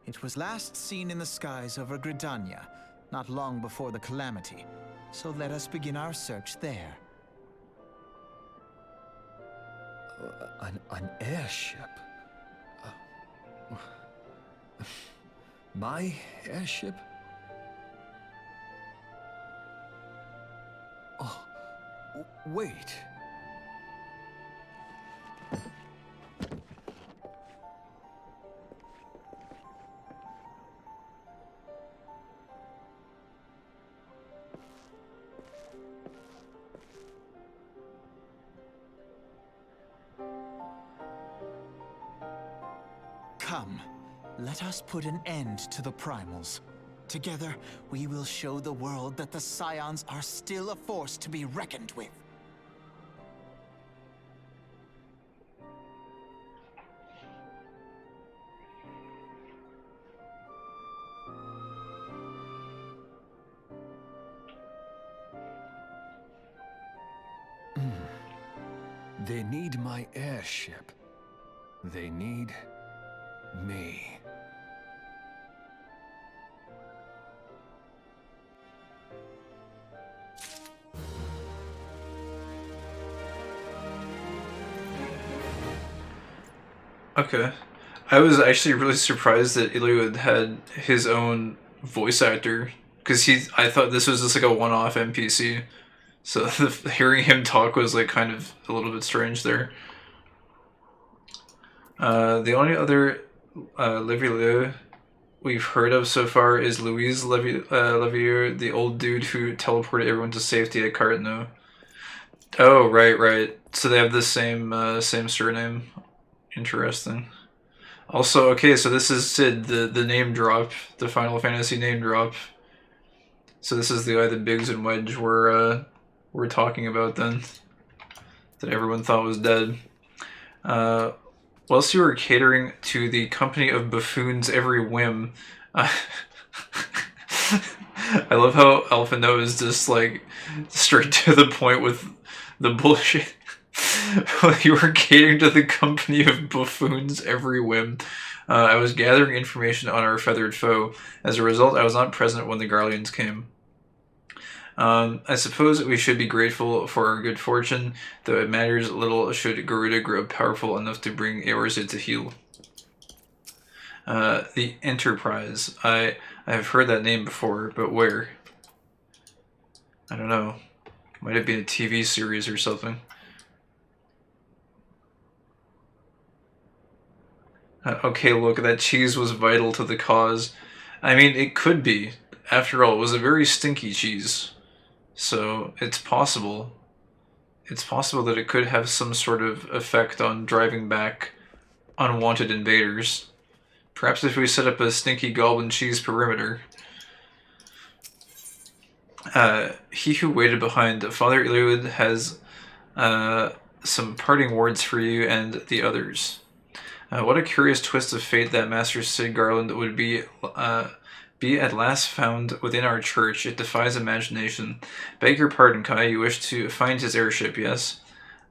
It was last seen in the skies over Gridania, not long before the calamity. So let us begin our search there. An airship? My airship? Oh, wait. Come, let us put an end to the primals. Together, we will show the world that the Scions are still a force to be reckoned with. They need my airship. They need me. Okay. I was actually really surprised that Iliud had his own voice actor, because I thought this was just like a one-off NPC. So hearing him talk was like kind of a little bit strange there. The only other Levieux we've heard of so far is Louise Levieux, the old dude who teleported everyone to safety at Cartno. Oh, right. So they have the same surname. Interesting. Also, okay, so this is Sid, the name drop, the Final Fantasy name drop. So this is the guy that Biggs and Wedge were talking about then, that everyone thought was dead. Whilst you were catering to the company of buffoons every whim, I love how Alpha No is just like straight to the point with the bullshit. While you were catering to the company of buffoons every whim, I was gathering information on our feathered foe. As a result, I was not present when the Garleans came. I suppose we should be grateful for our good fortune, though it matters little should Garuda grow powerful enough to bring Eorze to heel. The Enterprise. I have heard that name before, but where? I don't know. Might have been a TV series or something. Okay, look, that cheese was vital to the cause. I mean, it could be. After all, it was a very stinky cheese. So, it's possible. It's possible that it could have some sort of effect on driving back unwanted invaders. Perhaps if we set up a stinky goblin cheese perimeter. He who waited behind, Father Iliud has some parting words for you and the others. What a curious twist of fate that Master Sid Garland would be at last found within our church. It defies imagination. Beg your pardon, Kai, you wish to find his airship, yes?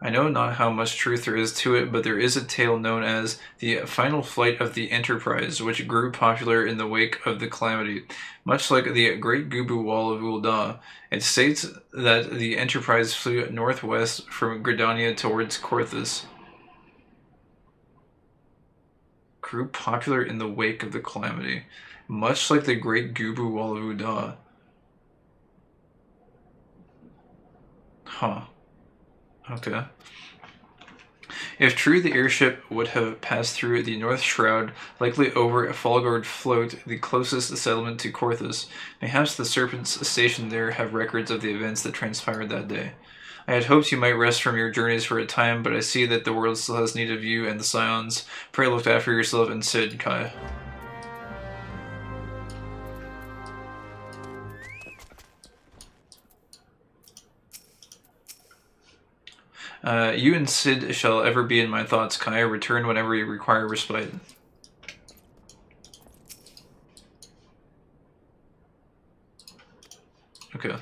I know not how much truth there is to it, but there is a tale known as the Final Flight of the Enterprise, which grew popular in the wake of the calamity. Much like the Great Gubu Wall of Ul'dah, it states that the Enterprise flew northwest from Gridania towards Korthus. Grew popular in the wake of the calamity. Much like the Great Gubu Wall of Ul'dah. Huh. Okay. If true, the airship would have passed through the North Shroud, likely over Falgard Float, the closest settlement to Korthus. Perhaps the Serpents stationed there have records of the events that transpired that day. I had hoped you might rest from your journeys for a time, but I see that the world still has need of you and the Scions. Pray look after yourself and Sid, Kai. You and Sid shall ever be in my thoughts, Kai. Return whenever you require respite. Okay.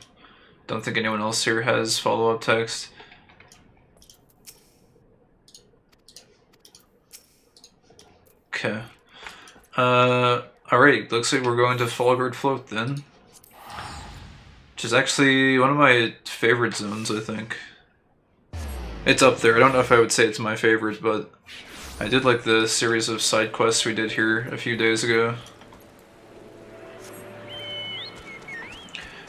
Don't think anyone else here has follow-up text. Okay. Alright, looks like we're going to Falgard Float then. Which is actually one of my favorite zones, I think. It's up there. I don't know if I would say it's my favorite, but I did like the series of side quests we did here a few days ago.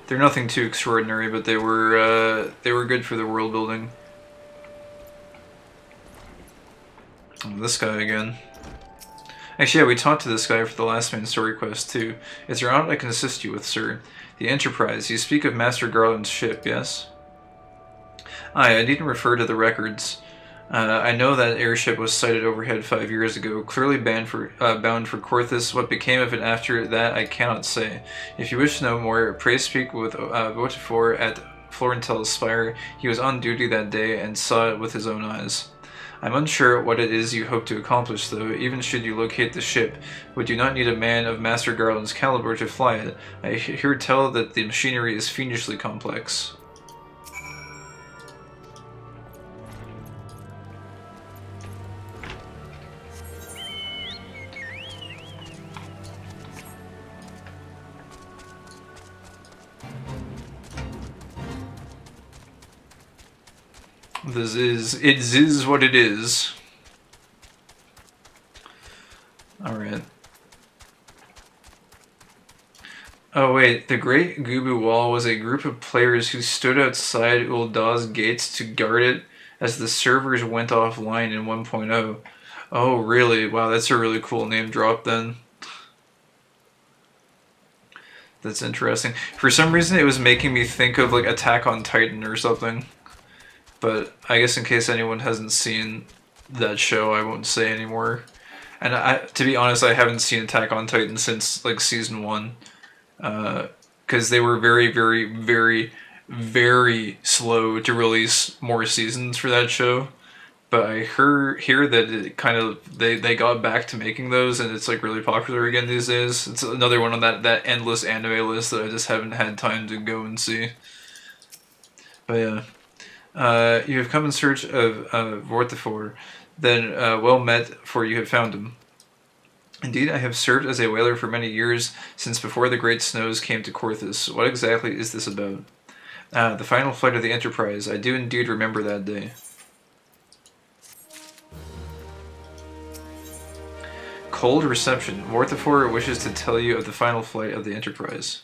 They're nothing too extraordinary, but they were good for the world building. Oh, this guy again. Actually, yeah, we talked to this guy for the last main story quest too. Is there aught I can assist you with, sir? The Enterprise. You speak of Master Garland's ship, yes? Aye, I needn't refer to the records. I know that airship was sighted overhead 5 years ago, clearly bound for Korthus. What became of it after that, I cannot say. If you wish to know more, pray speak with Votifor at Florentel's Spire. He was on duty that day and saw it with his own eyes. I'm unsure what it is you hope to accomplish, though. Even should you locate the ship, would you not need a man of Master Garland's caliber to fly it? I hear tell that the machinery is fiendishly complex. It is what it is. Alright. Oh wait, the Great Gubu Wall was a group of players who stood outside Uldah's gates to guard it as the servers went offline in 1.0. Oh really? Wow, that's a really cool name drop then. That's interesting. For some reason it was making me think of like Attack on Titan or something. But I guess in case anyone hasn't seen that show, I won't say anymore. And to be honest, I haven't seen Attack on Titan since like season 1. Because they were very, very, very, very slow to release more seasons for that show. But I hear that it kind of they got back to making those, and it's like really popular again these days. It's another one on that endless anime list that I just haven't had time to go and see. But yeah, you have come in search of Vortifor. Then well met, for you have found him. Indeed, I have served as a whaler for many years, since before the great snows came to Korthus. What exactly is this about? The final flight of the Enterprise. I do indeed remember that day. Cold reception. Vortifor wishes to tell you of the final flight of the Enterprise.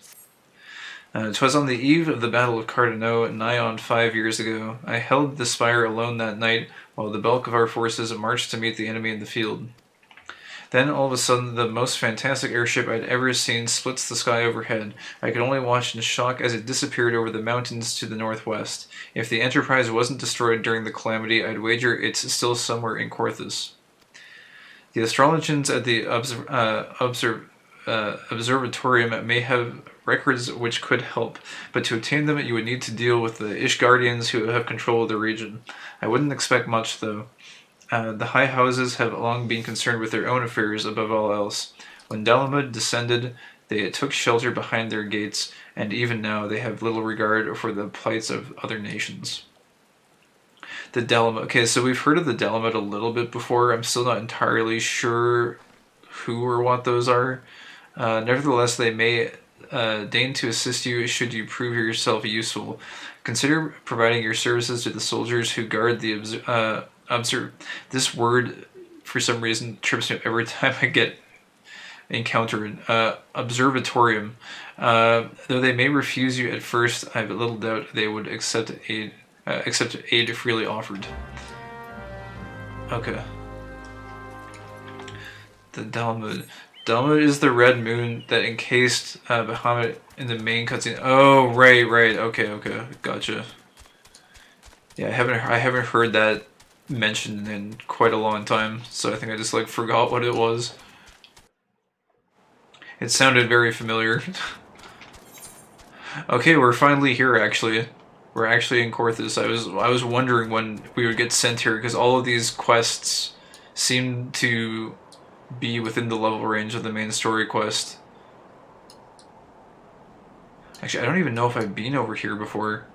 'Twas on the eve of the Battle of Cardano, nigh on 5 years ago. I held the spire alone that night, while the bulk of our forces marched to meet the enemy in the field. Then, all of a sudden, the most fantastic airship I'd ever seen splits the sky overhead. I could only watch in shock as it disappeared over the mountains to the northwest. If the Enterprise wasn't destroyed during the calamity, I'd wager it's still somewhere in Korthus. The astrologians at the observatorium may have records which could help, but to obtain them you would need to deal with the Ishgardians who have control of the region. I wouldn't expect much, though. The high houses have long been concerned with their own affairs above all else. When Dalamud descended, they took shelter behind their gates, and even now they have little regard for the plights of other nations. The Dalamud. Okay, so we've heard of the Dalamud a little bit before. I'm still not entirely sure who or what those are. Nevertheless, they may deign to assist you should you prove yourself useful. Consider providing your services to the soldiers who guard the this word, for some reason, trips me up every time I encounter it. Observatorium. Though they may refuse you at first, I have little doubt they would accept aid freely offered. Okay. The Dalamud. Dalamud is the red moon that encased Bahamut in the main cutscene. Oh, right. Okay, gotcha. Yeah, I haven't heard that mentioned in quite a long time, so I think I just like forgot what it was. It sounded very familiar. Okay, we're finally here. Actually, we're actually in Korthus. I was wondering when we would get sent here because all of these quests seem to be within the level range of the main story quest. Actually, I don't even know if I've been over here before.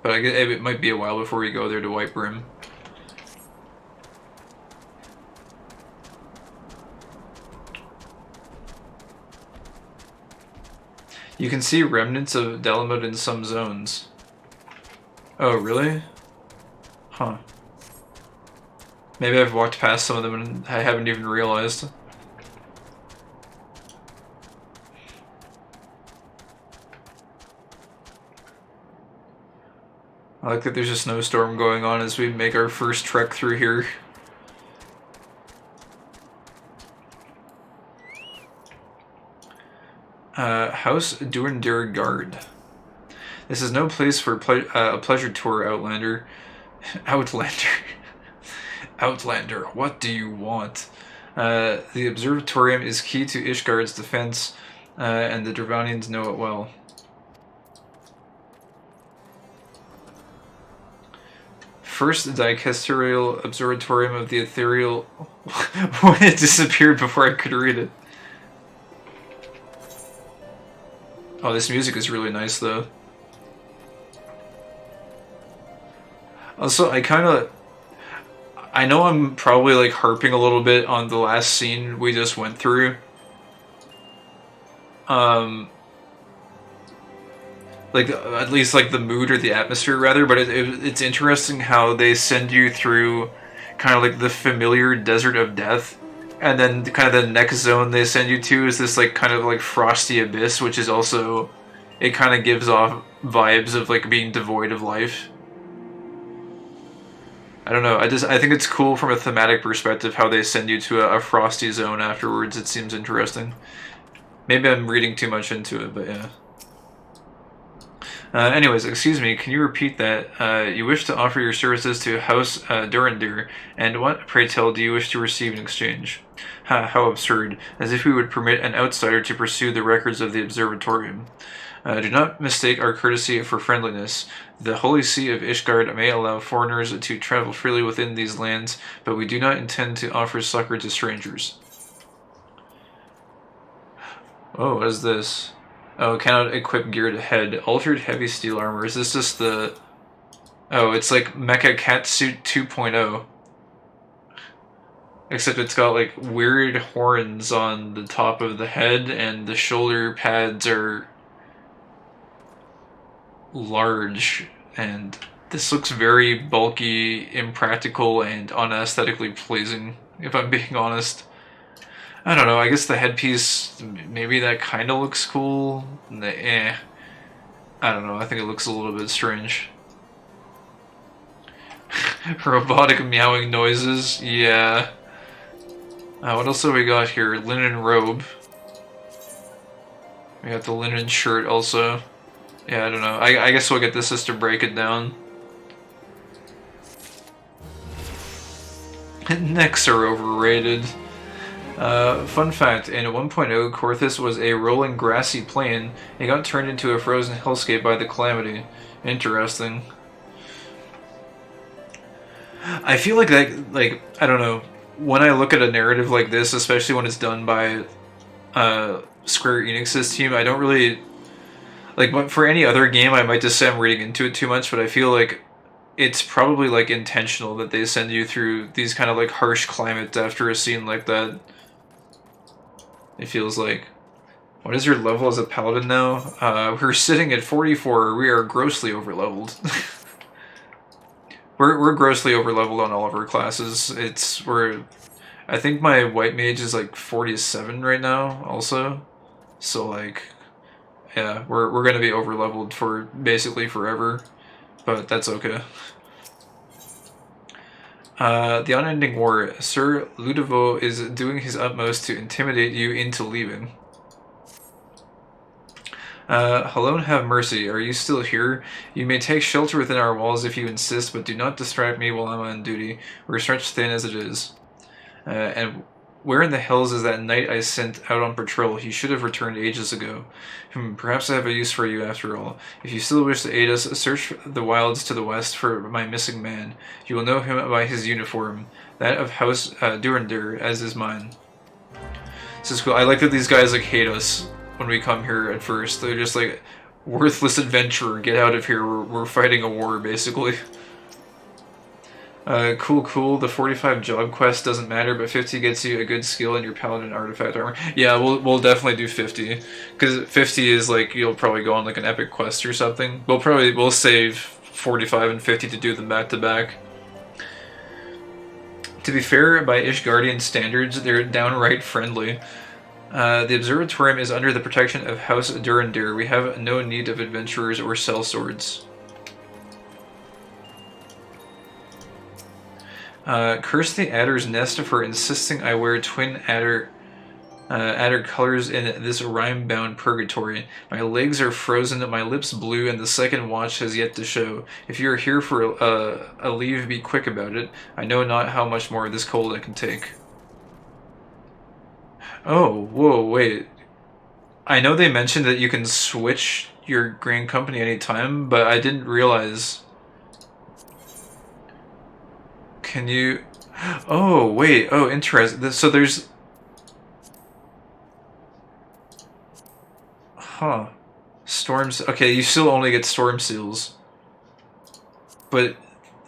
But it might be a while before we go there to White Brim. You can see remnants of Dalamud in some zones. Oh, really? Huh. Maybe I've walked past some of them and I haven't even realized. I like that there's a snowstorm going on as we make our first trek through here. House Durendir Guard. This is no place for a pleasure tour, Outlander. Outlander, what do you want? The observatorium is key to Ishgard's defense, and the Dravanians know it well. First dicasterial observatorium of the ethereal... when it disappeared before I could read it. Oh, this music is really nice, though. Also, I know I'm probably, like, harping a little bit on the last scene we just went through. But like at least like the mood or the atmosphere rather. But it's interesting how they send you through kind of like the familiar desert of death, and then kind of the next zone they send you to is this like kind of like frosty abyss, which is also, it kind of gives off vibes of like being devoid of life. I don't know. I think it's cool from a thematic perspective how they send you to a frosty zone afterwards. It seems interesting. Maybe I'm reading too much into it, but yeah. Anyways, excuse me, can you repeat that? You wish to offer your services to House Durandir, and what, pray tell, do you wish to receive in exchange? Ha, how absurd. As if we would permit an outsider to pursue the records of the observatorium. Do not mistake our courtesy for friendliness. The Holy See of Ishgard may allow foreigners to travel freely within these lands, but we do not intend to offer succor to strangers. Oh, what is this? Oh, cannot equip geared head. Altered heavy steel armor. Is this just the... Oh, it's like Mecha Catsuit 2.0. Except it's got like weird horns on the top of the head, and the shoulder pads are large, and this looks very bulky, impractical, and unaesthetically pleasing, if I'm being honest. I don't know, I guess the headpiece, maybe that kind of looks cool. I don't know, I think it looks a little bit strange. Robotic meowing noises, yeah. What else have we got here? Linen robe. We got the linen shirt also. Yeah, I don't know. I guess we'll get this just to break it down. Necks are overrated. Fun fact, in 1.0, Korthus was a rolling grassy plain. It got turned into a frozen hellscape by the Calamity. Interesting. I feel like that, like, I don't know, when I look at a narrative like this, especially when it's done by Square Enix's team, I don't really... Like, but for any other game, I might just say I'm reading into it too much, but I feel like it's probably, like, intentional that they send you through these kind of, like, harsh climates after a scene like that. It feels like... What is your level as a paladin now? We're sitting at 44. We are grossly overleveled. We're grossly overleveled on all of our classes. I think my white mage is, like, 47 right now, also. So, like... Yeah, we're gonna be overleveled for basically forever, but that's okay. The Unending War. Sir Ludovo is doing his utmost to intimidate you into leaving. Hello and have mercy. Are you still here? You may take shelter within our walls if you insist, but do not distract me while I'm on duty. We're stretched thin as it is. And where in the hells is that knight I sent out on patrol? He should have returned ages ago. Perhaps I have a use for you after all. If you still wish to aid us, search the wilds to the west for my missing man. You will know him by his uniform, that of House Durandir, as is mine. This is cool. I like that these guys like hate us when we come here at first. They're just like, worthless adventurer, get out of here. We're fighting a war, basically. Cool. The 45 job quest doesn't matter, but 50 gets you a good skill in your paladin artifact armor. Yeah, we'll definitely do 50, because 50 is like, you'll probably go on like an epic quest or something. We'll save 45 and 50 to do them back to back. To be fair, by Ishgardian standards, they're downright friendly. The observatorium is under the protection of House Durandir. We have no need of adventurers or sellswords. Curse the adder's nest for insisting I wear twin adder colors in this rhyme-bound purgatory. My legs are frozen, my lips blue, and the second watch has yet to show. If you are here for a leave, be quick about it. I know not how much more of this cold I can take. Oh, whoa, wait. I know they mentioned that you can switch your Grand Company anytime, but I didn't realize... Can you... Oh, wait. Oh, interesting. So there's... Huh. Storms... Okay, you still only get storm seals. But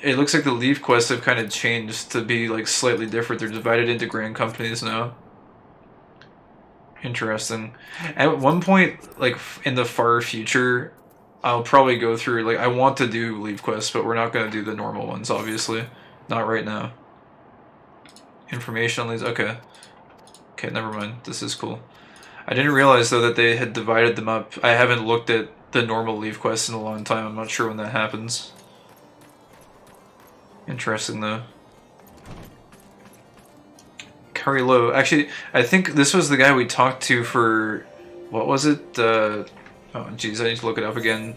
it looks like the leave quests have kind of changed to be, like, slightly different. They're divided into Grand Companies now. Interesting. At one point, like, in the far future, I'll probably go through, like, I want to do leave quests, but we're not going to do the normal ones, obviously. Not right now. Information on these, okay. Okay, never mind. This is cool. I didn't realize, though, that they had divided them up. I haven't looked at the normal leave quests in a long time. I'm not sure when that happens. Interesting, though. Curry Low. Actually, I think this was the guy we talked to for... What was it? Oh, jeez, I need to look it up again.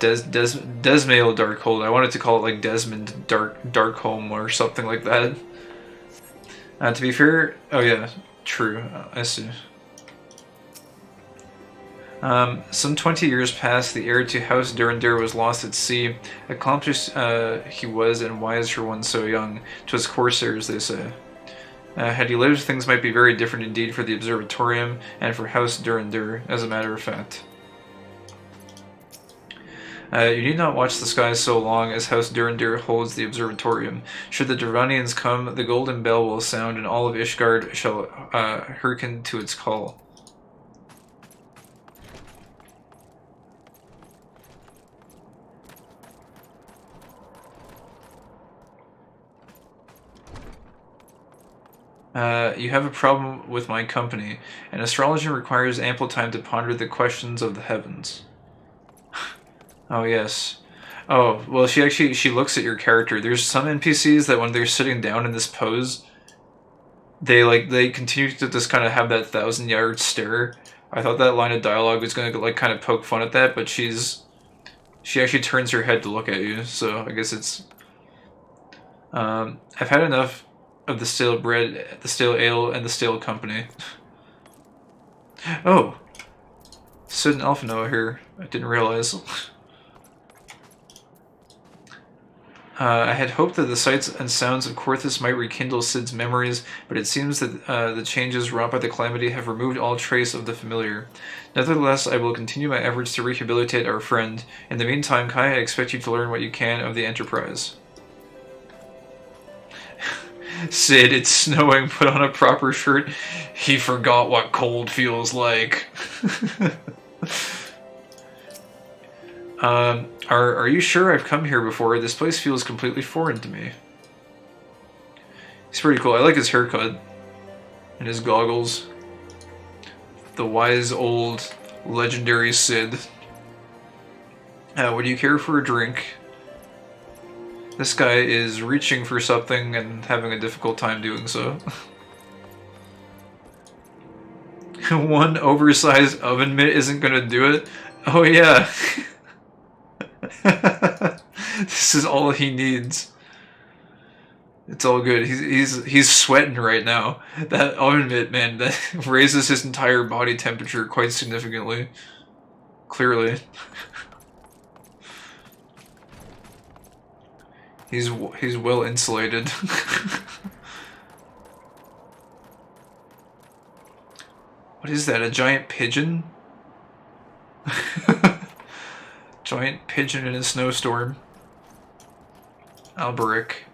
Desmail Darkhold. I wanted to call it, like, Desmond Darkholm or something like that. To be fair... Oh, yeah. True. I see. Some 20 years passed, the heir to House Durandar was lost at sea. Accomplished he was, and wise for one so young. 'Twas corsairs, they say. Had he lived, things might be very different indeed for the Observatorium, and for House Durandar, as a matter of fact. You need not watch the skies so long as House Durandar holds the Observatorium. Should the Duranians come, the golden bell will sound, and all of Ishgard shall hearken to its call. You have a problem with my company. An astrologer requires ample time to ponder the questions of the heavens. Oh, yes. Oh, well, she looks at your character. There's some NPCs that when they're sitting down in this pose, they continue to just kind of have that 1,000-yard stare. I thought that line of dialogue was going to, like, kind of poke fun at that, but she actually turns her head to look at you, so I guess it's... I've had enough of the stale bread, the stale ale, and the stale company. Oh! Sid and Alphino here. I didn't realize. I had hoped that the sights and sounds of Korthus might rekindle Sid's memories, but it seems that the changes wrought by the calamity have removed all trace of the familiar. Nevertheless, I will continue my efforts to rehabilitate our friend. In the meantime, Kai, I expect you to learn what you can of the Enterprise. Sid, it's snowing, put on a proper shirt. He forgot what cold feels like. Are you sure I've come here before? This place feels completely foreign to me. He's pretty cool. I like his haircut. And his goggles. The wise old legendary Sid. Would you care for a drink? This guy is reaching for something and having a difficult time doing so. One oversized oven mitt isn't gonna do it? Oh yeah. This is all he needs. It's all good. He's sweating right now. That oven mitt, man, that raises his entire body temperature quite significantly. Clearly. He's well insulated. What is that? A giant pigeon? Giant pigeon in a snowstorm. Alberic.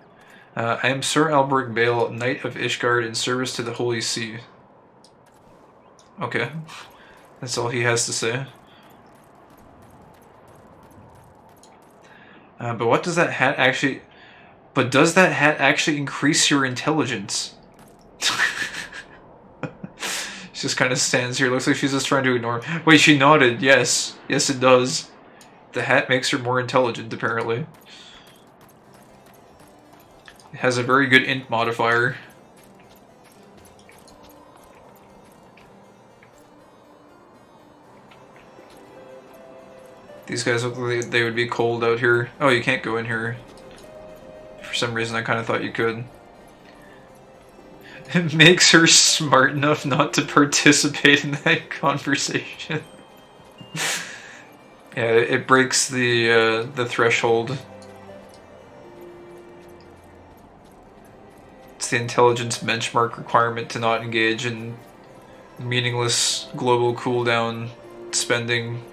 I am Sir Alberic Bale, Knight of Ishgard in service to the Holy See. Okay. That's all he has to say. But what does that hat actually... But does that hat actually increase your intelligence? She just kind of stands here. Looks like she's just trying to ignore him. Wait, she nodded. Yes. Yes, it does. The hat makes her more intelligent, apparently. It has a very good int modifier. These guys look like they would be cold out here. Oh, you can't go in here. For some reason, I kind of thought you could. It makes her smart enough not to participate in that conversation. Yeah, it breaks the threshold. It's the intelligence benchmark requirement to not engage in meaningless global cooldown spending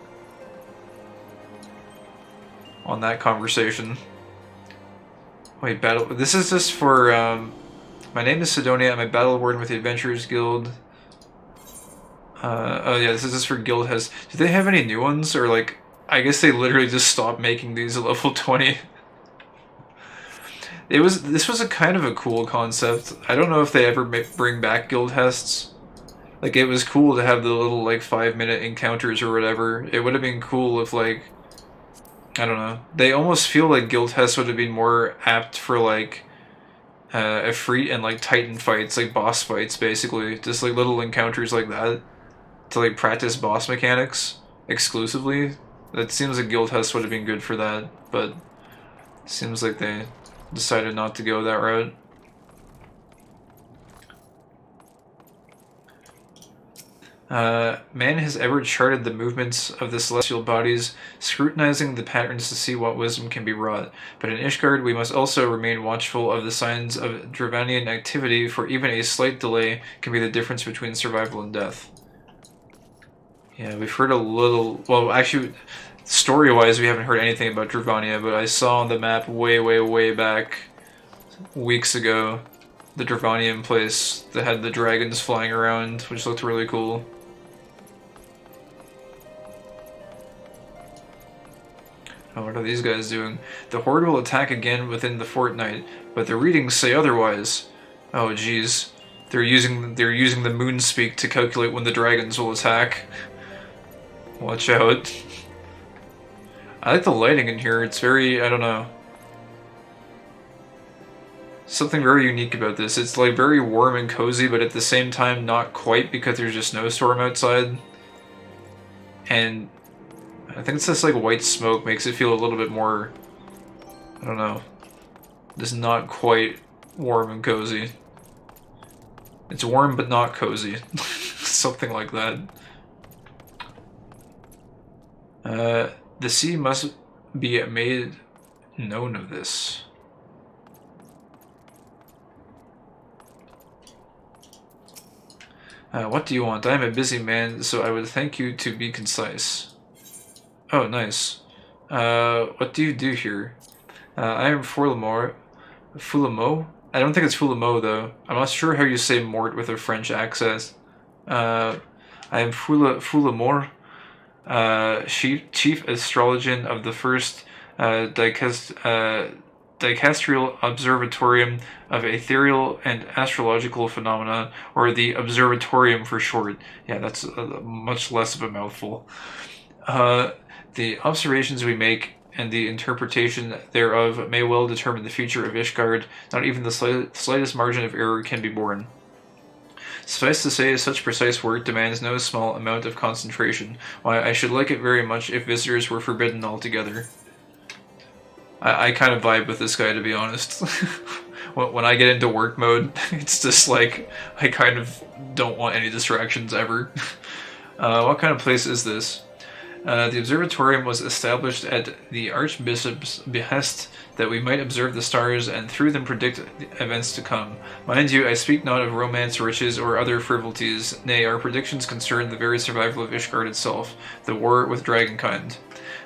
on that conversation. Wait, battle. This is just for. My name is Sidonia. I'm a battle warden with the Adventurers Guild. Oh yeah, this is just for Guild has. Do they have any new ones or like I guess they literally just stopped making these at level 20. This was a kind of a cool concept. I don't know if they ever bring back guild tests. Like, it was cool to have the little, like, 5-minute encounters or whatever. It would have been cool if, like, I don't know. They almost feel like guild tests would have been more apt for, like, a free and, like, titan fights, like boss fights, basically. Just, like, little encounters like that to, like, practice boss mechanics exclusively. That seems like guild tests would have been good for that, but it seems like they decided not to go that route. Man has ever charted the movements of the celestial bodies, scrutinizing the patterns to see what wisdom can be wrought. But in Ishgard we must also remain watchful of the signs of Dravanian activity, for even a slight delay can be the difference between survival and death. Yeah, we've heard a little... Well, actually, story-wise we haven't heard anything about Dravania, but I saw on the map way back, weeks ago, the Dravanian place that had the dragons flying around, which looked really cool. Oh, what are these guys doing? The Horde will attack again within the fortnight, but the readings say otherwise. Oh jeez. They're using the moon speak to calculate when the dragons will attack. Watch out. I like the lighting in here, it's very, I don't know. Something very unique about this. It's like very warm and cozy, but at the same time not quite, because there's a snowstorm outside. And I think it's just like white smoke makes it feel a little bit more, I don't know, just not quite warm and cozy. It's warm but not cozy. Something like that. The sea must be made known of this. What do you want? I am a busy man, so I would thank you to be concise. Oh, nice. What do you do here? I am Fulamo? I don't think it's Fulamo, though. I'm not sure how you say Mort with a French accent. I am Fulamor, Chief Astrologian of the first Dicastrial Observatorium of Ethereal and Astrological Phenomena, or the Observatorium for short. Yeah, that's much less of a mouthful. The observations we make and the interpretation thereof may well determine the future of Ishgard. Not even the slightest margin of error can be borne. Suffice to say, such precise work demands no small amount of concentration. Why, I should like it very much if visitors were forbidden altogether. I kind of vibe with this guy, to be honest. When I get into work mode, it's just like, I kind of don't want any distractions ever. What kind of place is this? The observatorium was established at the Archbishop's behest that we might observe the stars and through them predict events to come. Mind you, I speak not of romance, riches, or other frivolities. Nay, our predictions concern the very survival of Ishgard itself, the war with dragonkind.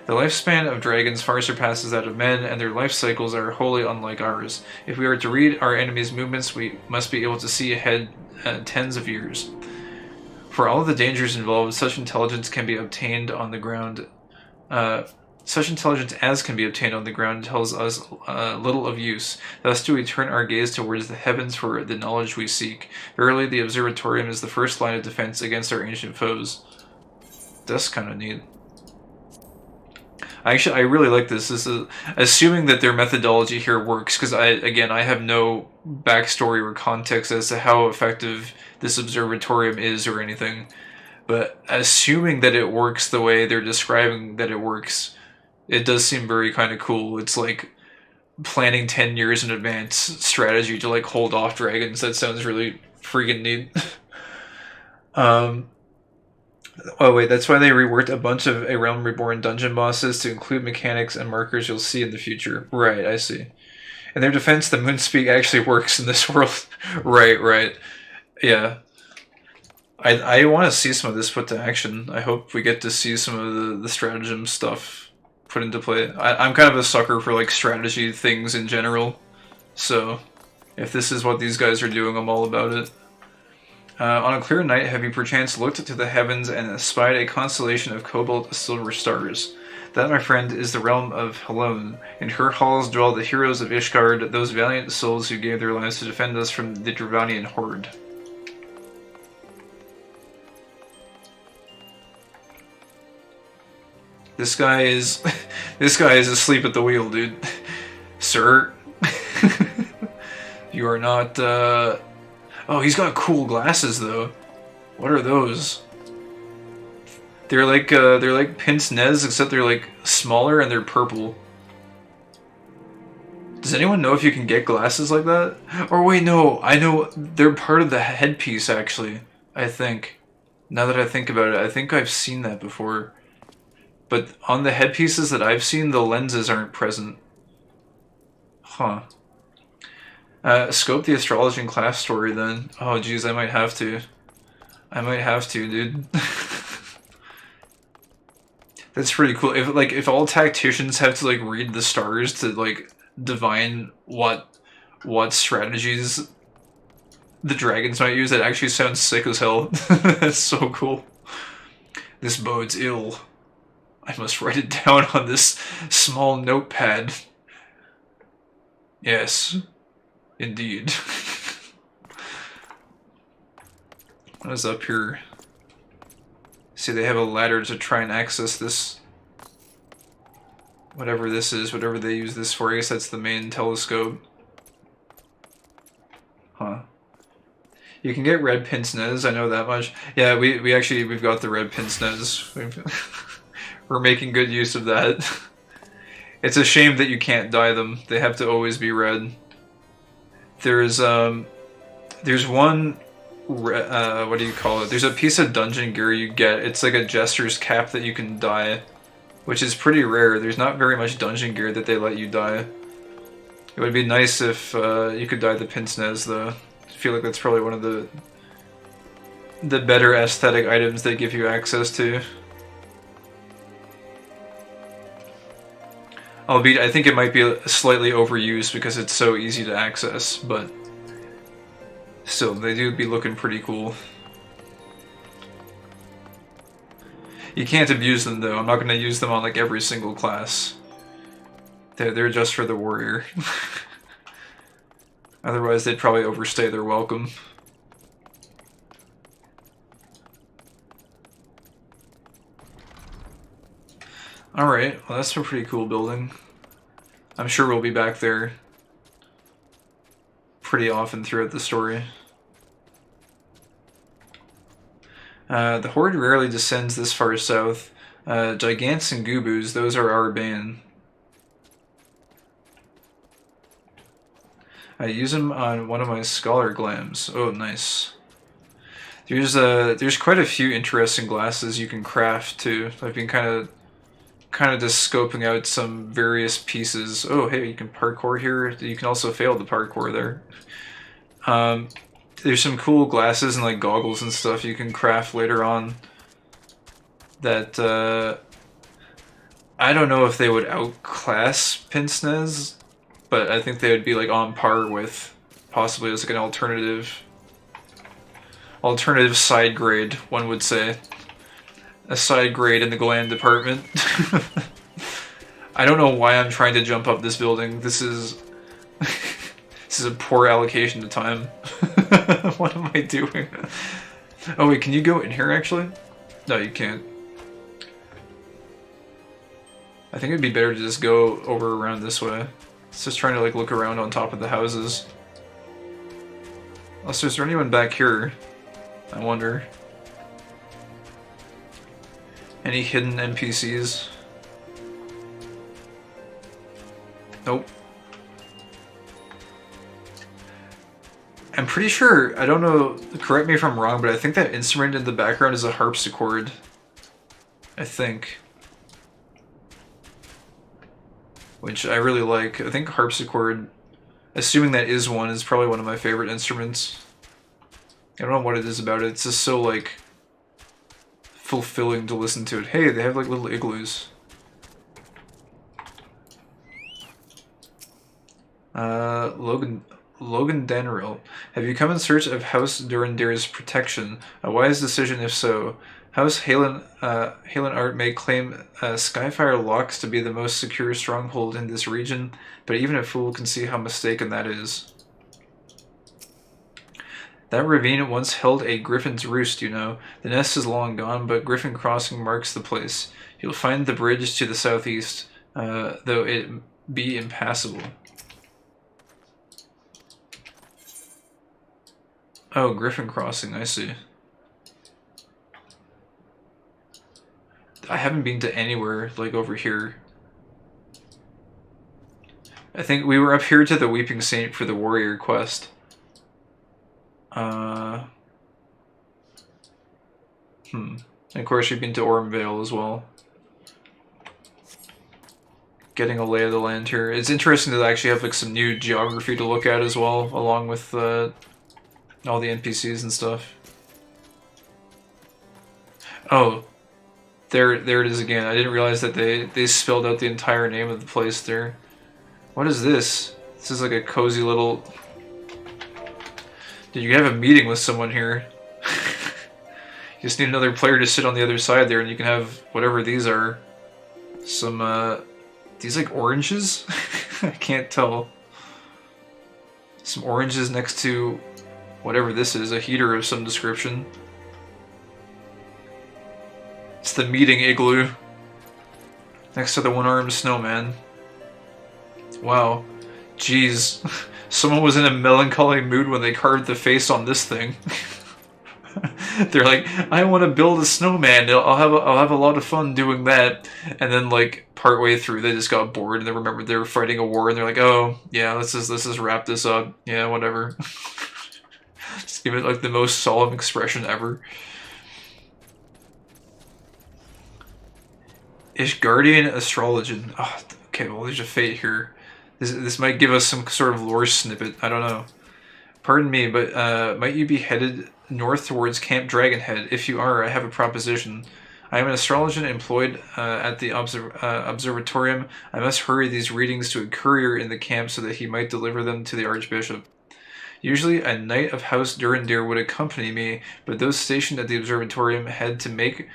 The lifespan of dragons far surpasses that of men, and their life cycles are wholly unlike ours. If we are to read our enemies' movements, we must be able to see ahead tens of years. For all of the dangers involved, such intelligence can be obtained on the ground. Such intelligence as can be obtained on the ground tells us little of use. Thus do we turn our gaze towards the heavens for the knowledge we seek. Verily, the observatorium is the first line of defense against our ancient foes. That's kind of neat. Actually, I really like this. This is assuming that their methodology here works, because I have no backstory or context as to how effective this observatorium is or anything. But assuming that it works the way they're describing that it works, it does seem very kind of cool. It's like planning 10 years in advance strategy to like hold off dragons. That sounds really freaking neat. Oh wait, that's why they reworked a bunch of A Realm Reborn dungeon bosses to include mechanics and markers you'll see in the future. Right, I see. In their defense, the Moonspeak actually works in this world. Right. Yeah. I want to see some of this put to action. I hope we get to see some of the stratagem stuff put into play. I'm kind of a sucker for like strategy things in general. So, if this is what these guys are doing, I'm all about it. On a clear night, have you perchance looked to the heavens and espied a constellation of cobalt silver stars? That, my friend, is the realm of Halone. In her halls dwell the heroes of Ishgard, those valiant souls who gave their lives to defend us from the Dravanian horde. This guy is asleep at the wheel, dude. Sir, you are not. Oh, he's got cool glasses though. What are those? They're like pince nez, except they're like smaller and they're purple. Does anyone know if you can get glasses like that? Or wait, no, I know they're part of the headpiece actually. I think. Now that I think about it, I think I've seen that before. But on the headpieces that I've seen, the lenses aren't present. Huh. Scope the astrology in class story then. Oh geez, I might have to. I might have to, dude. That's pretty cool. If all tacticians have to like read the stars to like divine what strategies the dragons might use, that actually sounds sick as hell. That's so cool. This bodes ill. I must write it down on this small notepad. Yes, indeed. What is up here? See, they have a ladder to try and access this. Whatever this is, whatever they use this for. I guess that's the main telescope. Huh. You can get red pince nez, I know that much. Yeah, we've got the red pince nez. We're making good use of that. It's a shame that you can't dye them. They have to always be red. There's one, what do you call it? There's a piece of dungeon gear you get. It's like a jester's cap that you can dye, which is pretty rare. There's not very much dungeon gear that they let you dye. It would be nice if you could dye the pince nez though. I feel like that's probably one of the better aesthetic items they give you access to. Albeit, I think it might be slightly overused because it's so easy to access, but still, they do be looking pretty cool. You can't abuse them though. I'm not going to use them on like every single class. They're just for the warrior. Otherwise, they'd probably overstay their welcome. Alright, well that's a pretty cool building. I'm sure we'll be back there pretty often throughout the story. The Horde rarely descends this far south. Gigants and Gubus, those are our bane. I use them on one of my scholar glams. Oh, nice. There's quite a few interesting glasses you can craft too. I've been kind of just scoping out some various pieces. Oh, hey, you can parkour here. You can also fail the parkour there. There's some cool glasses and like goggles and stuff you can craft later on that I don't know if they would outclass pince nez, but I think they would be like on par with, possibly as like an alternative side grade, one would say. A side grade in the gland department. I don't know why I'm trying to jump up this building. This is a poor allocation of time. What am I doing? Oh wait, can you go in here actually? No, you can't. I think it'd be better to just go over around this way. It's just trying to like look around on top of the houses. Also, is there anyone back here? I wonder. Any hidden NPCs? Nope. I'm pretty sure, I don't know, correct me if I'm wrong, but I think that instrument in the background is a harpsichord. I think. Which I really like. I think harpsichord, assuming that is one, is probably one of my favorite instruments. I don't know what it is about it. It's just so like fulfilling to listen to it. Hey, they have like little igloos. Logan Danril. Have you come in search of House Durandir's protection? A wise decision if so. House Halen Art may claim Skyfire Locks to be the most secure stronghold in this region, but even a fool can see how mistaken that is. That ravine once held a griffin's roost, you know. The nest is long gone, but Griffin Crossing marks the place. You'll find the bridge to the southeast, though it be impassable. Oh, Griffin Crossing, I see. I haven't been to anywhere, like, over here. I think we were up here to the Weeping Saint for the warrior quest. And of course, we've been to Ormvale as well. Getting a lay of the land here. It's interesting to actually have like some new geography to look at as well, along with all the NPCs and stuff. Oh, there it is again. I didn't realize that they spelled out the entire name of the place there. What is this? This is like a cozy little... Dude, you can have a meeting with someone here. You just need another player to sit on the other side there, and you can have whatever these are. Some, these like oranges? I can't tell. Some oranges next to whatever this is, a heater of some description. It's the meeting igloo. Next to the one-armed snowman. Wow. Jeez. Someone was in a melancholy mood when they carved the face on this thing. They're like, I want to build a snowman. I'll have a lot of fun doing that. And then like partway through, they just got bored and they remembered they were fighting a war and they're like, oh yeah, let's just wrap this up. Yeah, whatever. Just give it like the most solemn expression ever. Ishgardian Astrologian. Oh, okay, well there's a fate here. This might give us some sort of lore snippet. I don't know. Pardon me, but might you be headed north towards Camp Dragonhead? If you are, I have a proposition. I am an astrologer employed at the observatorium. I must hurry these readings to a courier in the camp so that he might deliver them to the Archbishop. Usually a knight of House Durandir would accompany me, but those stationed at the observatorium had to make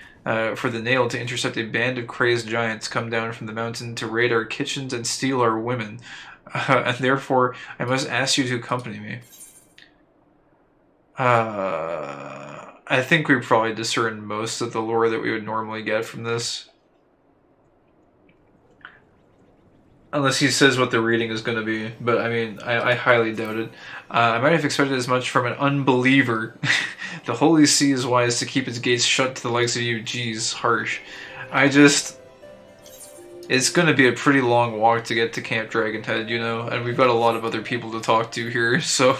for the nail to intercept a band of crazed giants come down from the mountain to raid our kitchens and steal our women. And therefore, I must ask you to accompany me. I think we probably discern most of the lore that we would normally get from this. Unless he says what the reading is going to be. But, I mean, I highly doubt it. I might have expected as much from an unbeliever. The Holy See is wise to keep its gates shut to the likes of you. Jeez, harsh. It's going to be a pretty long walk to get to Camp Dragonhead, you know? And we've got a lot of other people to talk to here, so...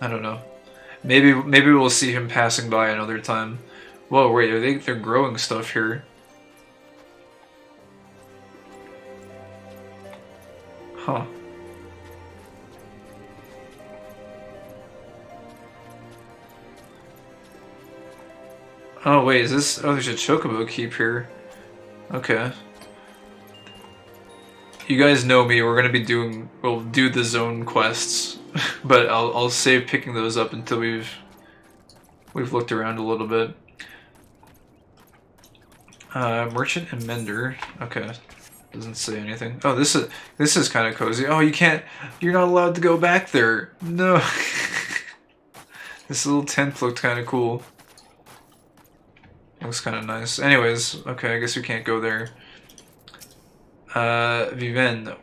I don't know. Maybe we'll see him passing by another time. Whoa, wait, they're growing stuff here. Huh. Oh wait, is this... Oh, there's a chocobo keep here. Okay. You guys know me, we're gonna be doing... We'll do the zone quests. But I'll save picking those up until we've looked around a little bit. Merchant and Mender. Okay. Doesn't say anything. Oh, this is kind of cozy. Oh, you're not allowed to go back there. No. This little tent looked kind of cool. Looks kind of nice. Anyways, okay, I guess we can't go there. Viven.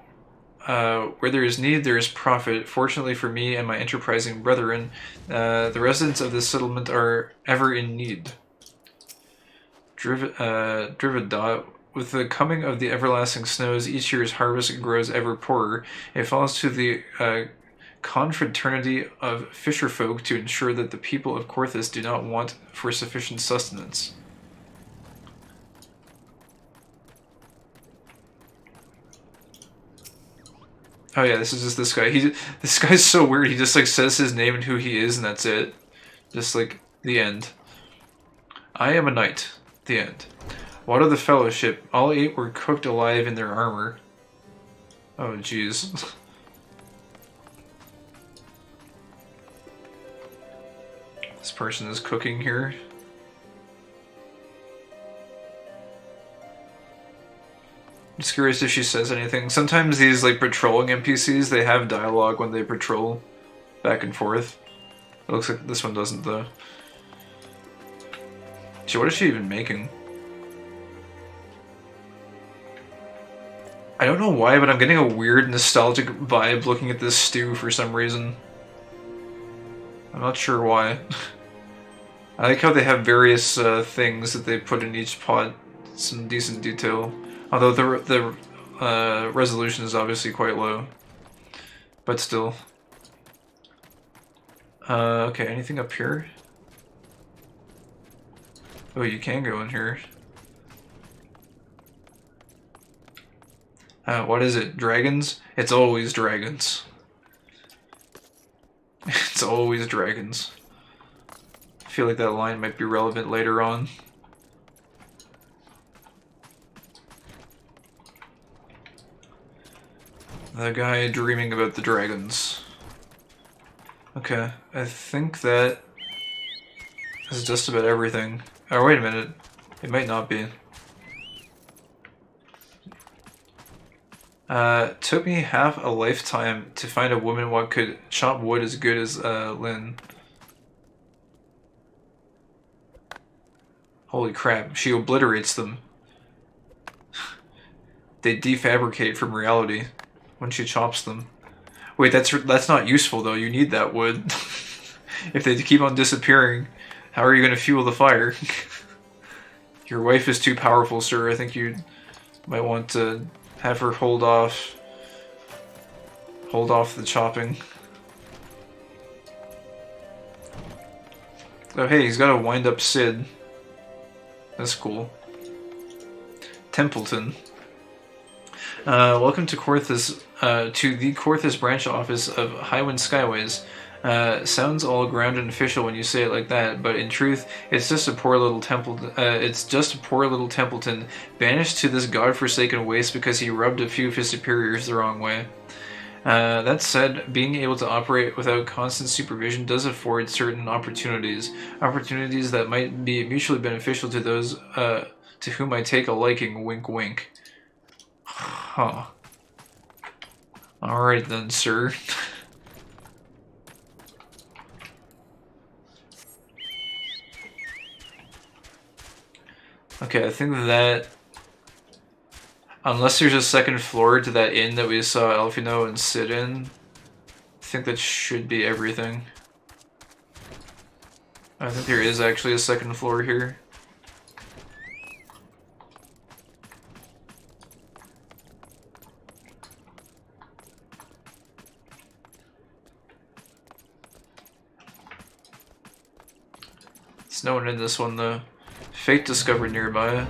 Where there is need, there is profit. Fortunately for me and my enterprising brethren, the residents of this settlement are ever in need. Drividot. With the coming of the everlasting snows, each year's harvest grows ever poorer. It falls to the confraternity of fisherfolk to ensure that the people of Korthus do not want for sufficient sustenance. Oh yeah, this is just this guy. This guy's so weird. He just like says his name and who he is, and that's it. Just like the end. I am a knight. The end. What of the fellowship? All 8 were cooked alive in their armor. Oh jeez. person is cooking here. I'm just curious if she says anything. Sometimes these like patrolling NPCs, they have dialogue when they patrol back and forth. It looks like this one doesn't though. Gee, what is she even making? I don't know why, but I'm getting a weird nostalgic vibe looking at this stew for some reason. I'm not sure why. I like how they have various things that they put in each pot. Some decent detail. Although the resolution is obviously quite low. But still. Okay, anything up here? Oh, you can go in here. What is it? Dragons? It's always dragons. It's always dragons. I feel like that line might be relevant later on. The guy dreaming about the dragons. Okay, I think that is just about everything. Oh, wait a minute. It might not be. Took me half a lifetime to find a woman what could chop wood as good as Lynn. Holy crap, she obliterates them. They defabricate from reality when she chops them. Wait, that's not useful though, you need that wood. If they keep on disappearing, how are you going to fuel the fire? Your wife is too powerful, sir. I think you might want to have her hold off the chopping. Oh hey, he's got a wind-up Sid. That's cool. Templeton. Welcome to Korthus, to the Korthus branch office of Highwind Skyways. Sounds all grounded and official when you say it like that, but in truth, it's just a poor little Templeton banished to this godforsaken waste because he rubbed a few of his superiors the wrong way. That said, being able to operate without constant supervision does afford certain opportunities that might be mutually beneficial to those to whom I take a liking. Wink, wink. Huh. Alright then, sir. Okay, I think that unless there's a second floor to that inn that we saw Elfino and Sid in, I think that should be everything. I think there is actually a second floor here. There's no one in this one though. Fate discovered nearby.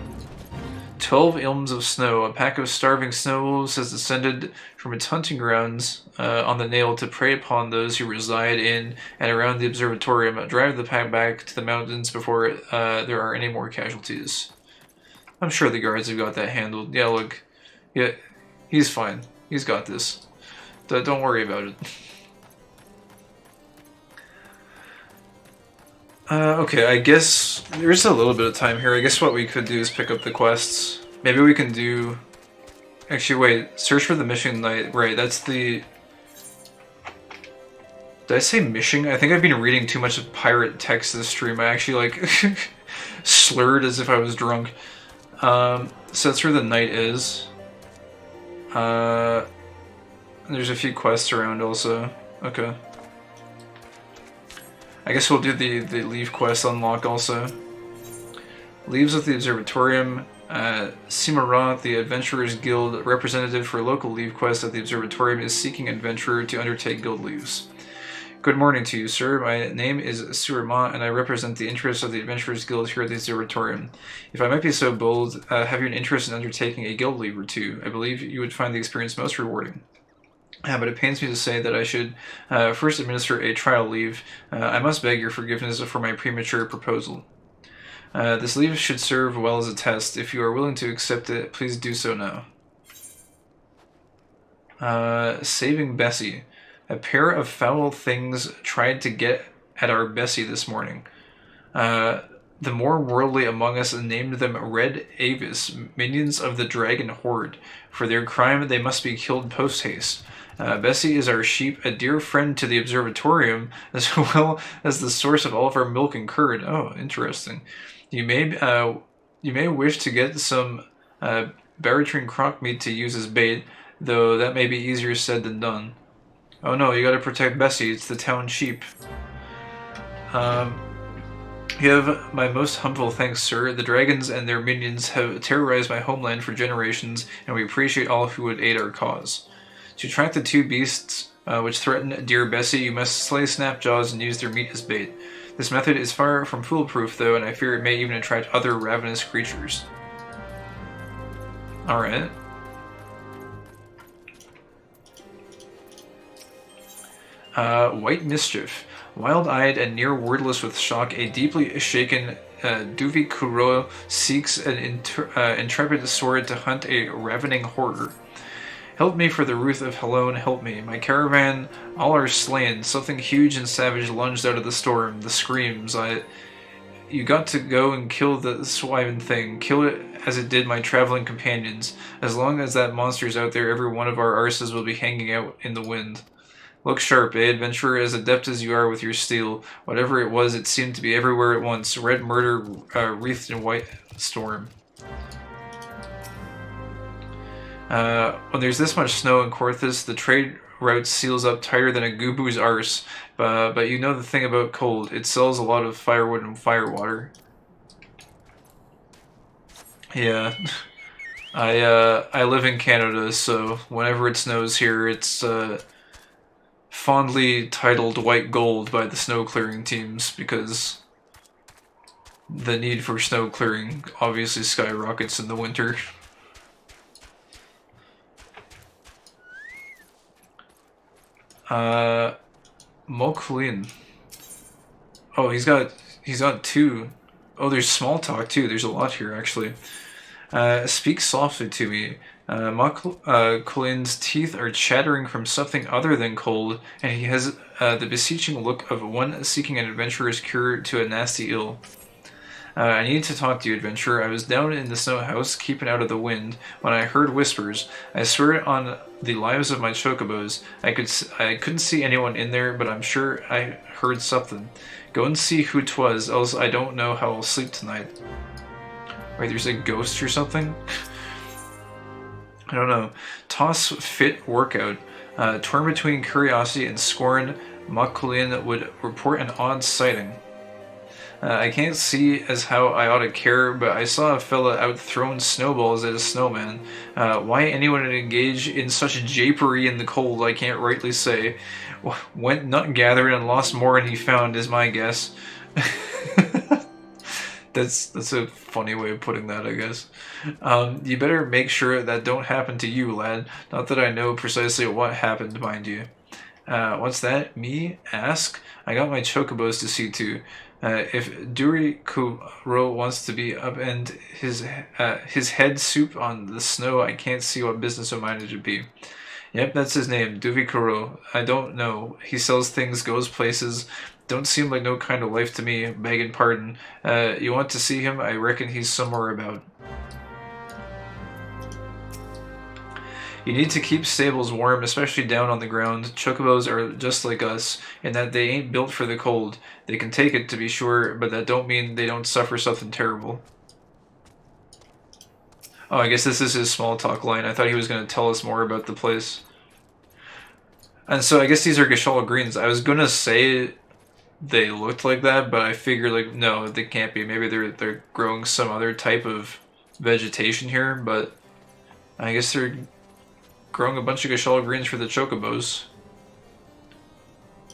12 ilms of snow. A pack of starving snow wolves has descended from its hunting grounds on the nail to prey upon those who reside in and around the observatorium. Drive the pack back to the mountains before there are any more casualties. I'm sure the guards have got that handled. Yeah, look. Yeah, he's fine. He's got this. Don't worry about it. Okay, I guess there's a little bit of time here. I guess what we could do is pick up the quests. Maybe we can do... Actually, wait. Search for the mission night. Right, that's the... Did I say mission? I think I've been reading too much of pirate text this stream. I actually, like, slurred as if I was drunk. So that's where the night is. There's a few quests around also. Okay. I guess we'll do the leave quest unlock also. Leaves with the Observatorium. Simara, the Adventurers Guild representative for local leave quest at the Observatorium, is seeking an adventurer to undertake guild leaves. Good morning to you, sir. My name is Surma, and I represent the interests of the Adventurers Guild here at the Observatorium. If I might be so bold, have you an interest in undertaking a guild leave or two? I believe you would find the experience most rewarding. But it pains me to say that I should first administer a trial leave. I must beg your forgiveness for my premature proposal. This leave should serve well as a test. If you are willing to accept it, please do so now. Saving Bessie. A pair of foul things tried to get at our Bessie this morning. The more worldly among us named them Red Avis, minions of the Dragon Horde. For their crime, they must be killed post-haste. Bessie is our sheep, a dear friend to the observatorium, as well as the source of all of our milk and curd. Oh, interesting. You may wish to get some Baratrine croc meat to use as bait, though that may be easier said than done. Oh no, you gotta protect Bessie, it's the town sheep. You have my most humble thanks, sir. The dragons and their minions have terrorized my homeland for generations, and we appreciate all who would aid our cause. To track the two beasts which threaten dear Bessie, you must slay Snapjaws and use their meat as bait. This method is far from foolproof, though, and I fear it may even attract other ravenous creatures. Alright. White Mischief. Wild-eyed and near wordless with shock, a deeply shaken Duvi Kuro seeks an intrepid sword to hunt a ravening horror. Help me for the Ruth of Helone, help me. My caravan, all are slain. Something huge and savage lunged out of the storm. The screams. You got to go and kill the swine thing. Kill it as it did my traveling companions. As long as that monster's out there, every one of our arses will be hanging out in the wind. Look sharp, eh, adventurer, as adept as you are with your steel. Whatever it was, it seemed to be everywhere at once. Red murder wreathed in white storm. When there's this much snow in Corthus, the trade route seals up tighter than a goobo's arse. But you know the thing about cold. It sells a lot of firewood and firewater. Yeah. I live in Canada, so whenever it snows here, it's fondly titled White Gold by the snow clearing teams, because the need for snow clearing obviously skyrockets in the winter. Moklin. Oh, he's got two. Oh, there's small talk too. There's a lot here actually. Speak softly to me. Colin's teeth are chattering from something other than cold, and he has the beseeching look of one seeking an adventurer's cure to a nasty ill. I need to talk to you, adventurer. I was down in the snow house, keeping out of the wind, when I heard whispers. I swear it on the lives of my chocobos. I couldn't see anyone in there, but I'm sure I heard something. Go and see who 'twas, else I don't know how I'll sleep tonight. Wait, there's a ghost or something? I don't know. Toss fit workout. Torn between curiosity and scorn, Makulin would report an odd sighting. I can't see as how I ought to care, but I saw a fella out throwing snowballs at a snowman. Why anyone would engage in such japery in the cold, I can't rightly say. Went nut gathering and lost more than he found, is my guess. That's a funny way of putting that, I guess. You better make sure that don't happen to you, lad. Not that I know precisely what happened, mind you. What's that? Me? Ask? I got my chocobos to see to. If Duri Kuro wants to be up and his head soup on the snow, I can't see what business of mine it would be. Yep, that's his name, Duvikuro. I don't know. He sells things, goes places. Don't seem like no kind of life to me, begging pardon. You want to see him? I reckon he's somewhere about. You need to keep stables warm, especially down on the ground. Chocobos are just like us, in that they ain't built for the cold. They can take it, to be sure, but that don't mean they don't suffer something terrible. Oh, I guess this is his small talk line. I thought he was going to tell us more about the place. And so I guess these are Gashala greens. I was going to say they looked like that, but I figured, like, no, they can't be. Maybe they're growing some other type of vegetation here, but I guess they're growing a bunch of Gashala greens for the chocobos.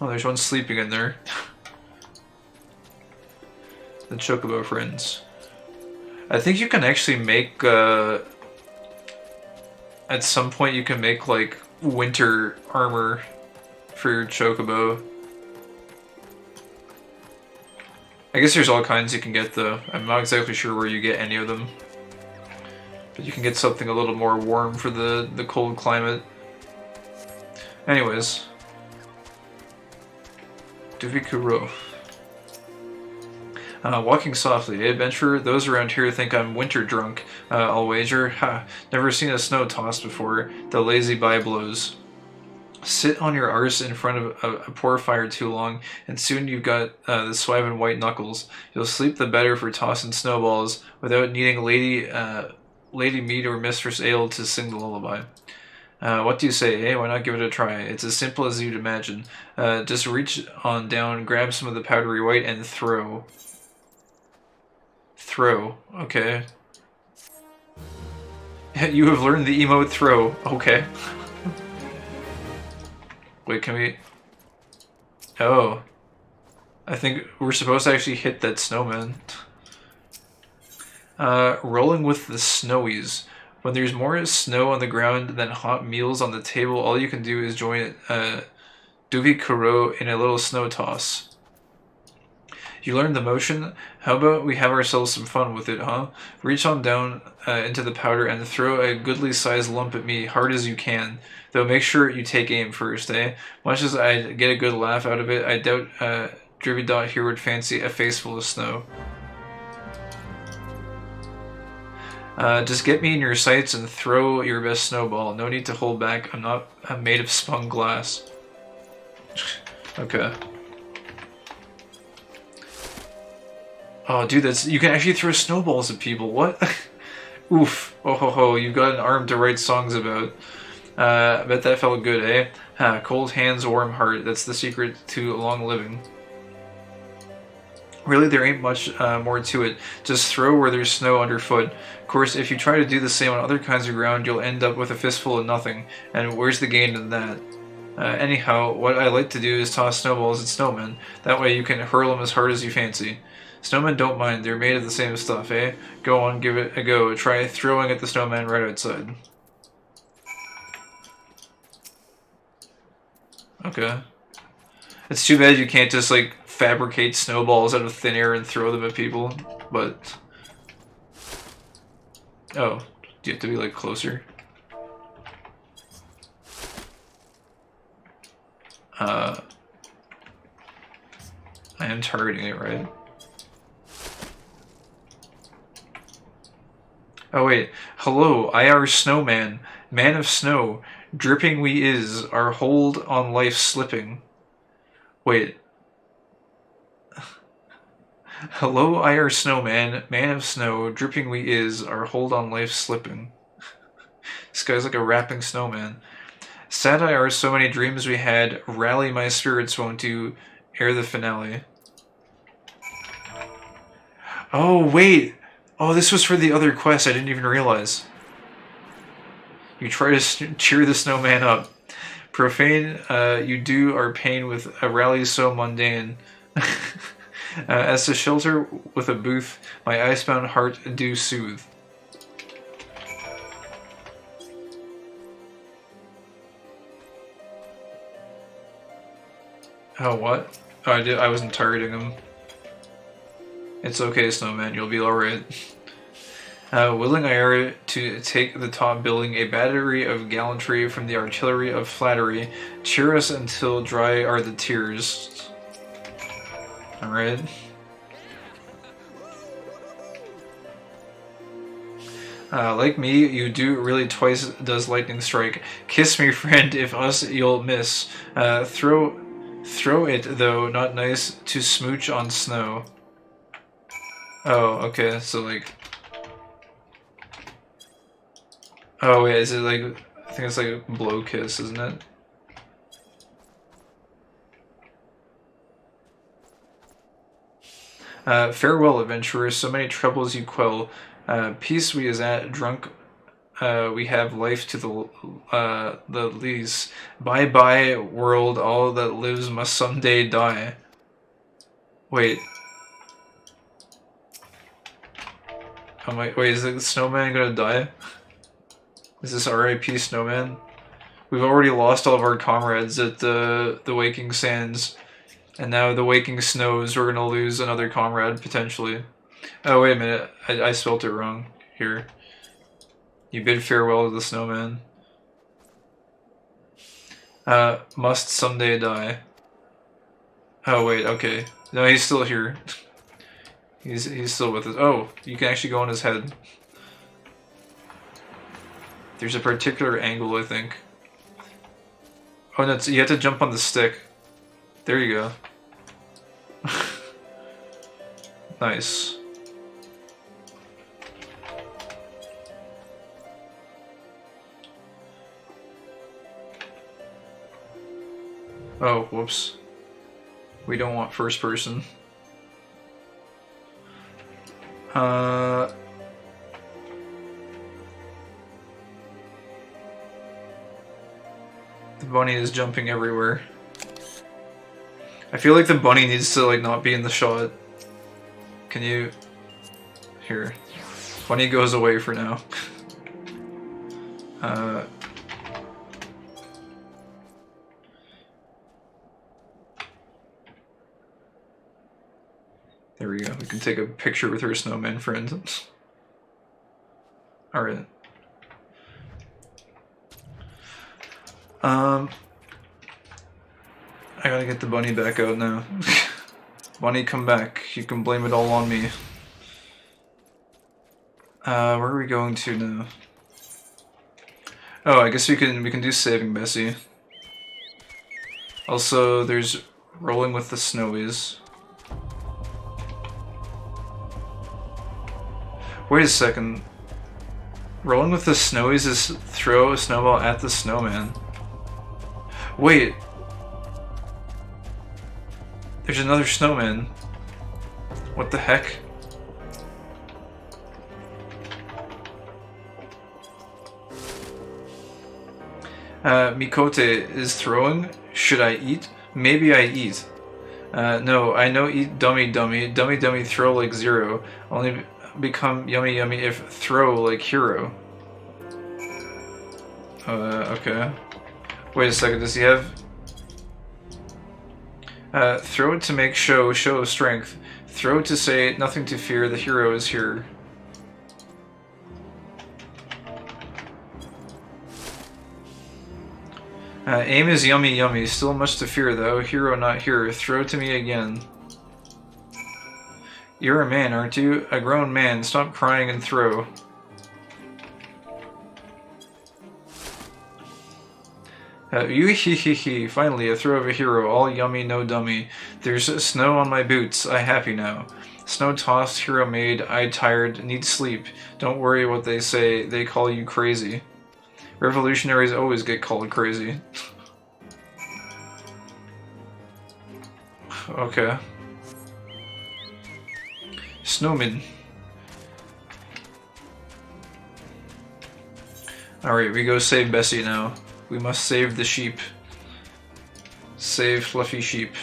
Oh, there's one sleeping in there. The chocobo friends. I think you can actually make, at some point you can make, like, winter armor for your chocobo. I guess there's all kinds you can get, though. I'm not exactly sure where you get any of them. But you can get something a little more warm for the cold climate. Duvikuro. Walking softly, adventurer. Those around here think I'm winter drunk. I'll wager. Ha! Never seen a snow toss before. The lazy byblows. Sit on your arse in front of a poor fire too long, and soon you've got the swiving white knuckles. You'll sleep the better for tossing snowballs without needing Lady Mead or Mistress Ale to sing the lullaby. What do you say, eh? Why not give it a try? It's as simple as you'd imagine. Just reach on down, grab some of the powdery white, and throw. Throw. Okay. You have learned the emote throw. Okay. Wait, can we... Oh. I think we're supposed to actually hit that snowman. Rolling with the snowies. When there's more snow on the ground than hot meals on the table, all you can do is join Duvi Kuro in a little snow toss. You learned the motion? How about we have ourselves some fun with it, huh? Reach on down into the powder and throw a goodly sized lump at me, hard as you can. Though make sure you take aim first, eh? Much as I get a good laugh out of it, I doubt Drividot here would fancy a face full of snow. Just get me in your sights and throw your best snowball. No need to hold back. I'm made of spun glass. Okay. Oh, dude, you can actually throw snowballs at people. What? Oof. Oh ho ho, you've got an arm to write songs about. I bet that felt good, eh? Cold hands, warm heart. That's the secret to long living. Really, there ain't much more to it. Just throw where there's snow underfoot. Of course, if you try to do the same on other kinds of ground, you'll end up with a fistful of nothing. And where's the gain in that? Anyhow, what I like to do is toss snowballs at snowmen. That way you can hurl them as hard as you fancy. Snowmen don't mind. They're made of the same stuff, eh? Go on, give it a go. Try throwing at the snowman right outside. Okay. It's too bad you can't just, like, fabricate snowballs out of thin air and throw them at people, but... Oh, do you have to be, like, closer? I am targeting it, right? Oh wait, hello, IR Snowman, Man of Snow, dripping we is, our hold on life slipping. Wait. Hello, IR Snowman, Man of Snow, dripping we is, our hold on life slipping. This guy's like a rapping snowman. Sad IR, so many dreams we had, rally my spirits won't you, ere the finale. Oh, wait! Oh, this was for the other quest, I didn't even realize. You try to cheer the snowman up. Profane, you do our pain with a rally so mundane. As to shelter with a booth, my icebound heart do soothe. Oh, what? Oh, I wasn't targeting him. It's okay, Snowman, you'll be alright. Willing IR to take the top billing, a battery of gallantry from the artillery of flattery. Cheer us until dry are the tears. Alright. Like me, you do really twice does lightning strike. Kiss me, friend, if us you'll miss. Throw it, though, not nice to smooch on snow. Oh, okay, so like... Oh wait, is it like... I think it's like a blow kiss, isn't it? Farewell, adventurers, so many troubles you quell. Peace we is at, drunk we have life to the lease. Bye-bye, world, all that lives must someday die. Wait. Wait, is the snowman gonna die? Is this R.I.P. Snowman? We've already lost all of our comrades at the Waking Sands. And now the Waking Snows, we're gonna lose another comrade, potentially. Oh, wait a minute. I spelled it wrong. Here. You bid farewell to the snowman. Must someday die. Oh, wait, okay. No, he's still here. He's still with us. Oh, you can actually go on his head. There's a particular angle, I think. Oh no, you have to jump on the stick. There you go. Nice. Oh, whoops. We don't want first person. The bunny is jumping everywhere. I feel like the bunny needs to like not be in the shot. Can you... Here. Bunny goes away for now. There we go. We can take a picture with her snowman friend. Alright. I gotta get the bunny back out now. Bunny, come back. You can blame it all on me. Where are we going to now? Oh, I guess we can do saving Bessie. Also, there's rolling with the snowies. Wait a second. Rolling with the snowies is throw a snowball at the snowman. Wait. There's another snowman. What the heck? Mikote is throwing. Should I eat? Maybe I eat. No, I know eat dummy dummy. Dummy dummy throw like 0. Only become yummy yummy if throw like hero. Okay. Wait a second, does he have... throw it to make show of strength. Throw to say nothing to fear, the hero is here. Aim is yummy yummy, still much to fear though, hero not here, throw to me again. You're a man, aren't you? A grown man, stop crying and throw. You finally a throw of a hero, all yummy, no dummy. There's snow on my boots, I happy now. Snow tossed, hero made, I tired, need sleep. Don't worry what they say, they call you crazy. Revolutionaries always get called crazy. Okay. Snowman. Alright, we go save Bessie now. We must save the sheep. Save fluffy sheep.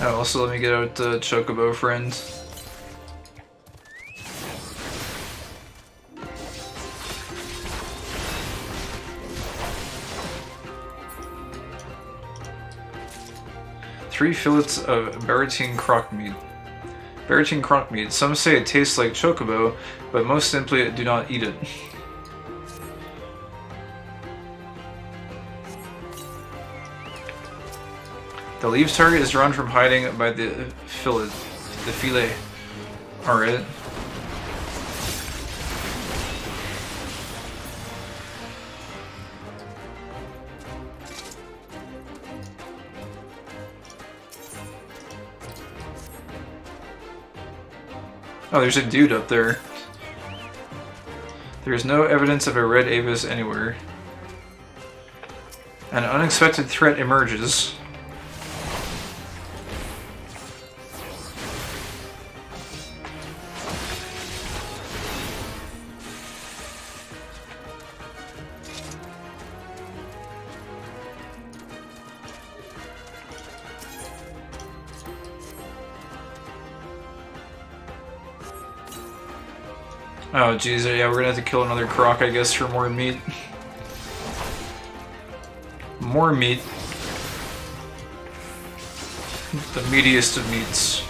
Oh, also let me get out the Chocobo friend. Three fillets of Baratine crock meat. Baratine crock meat. Some say it tastes like Chocobo, but most simply do not eat it. The leaves target is drawn from hiding by the filet. Alright. Oh, there's a dude up there. There's no evidence of a red Avis anywhere. An unexpected threat emerges. Oh jeez, yeah, we're gonna have to kill another croc, I guess, for more meat. More meat. The meatiest of meats.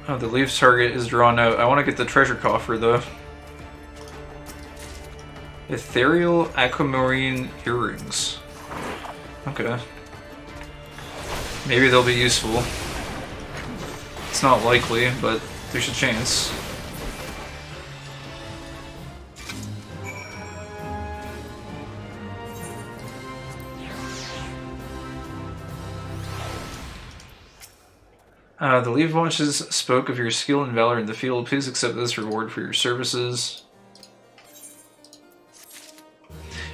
Oh, the leaf target is drawn out. I want to get the treasure coffer though. Ethereal aquamarine earrings. Okay. Maybe they'll be useful. It's not likely, but there's a chance. The Leaf Watches spoke of your skill and valor in the field. Please accept this reward for your services.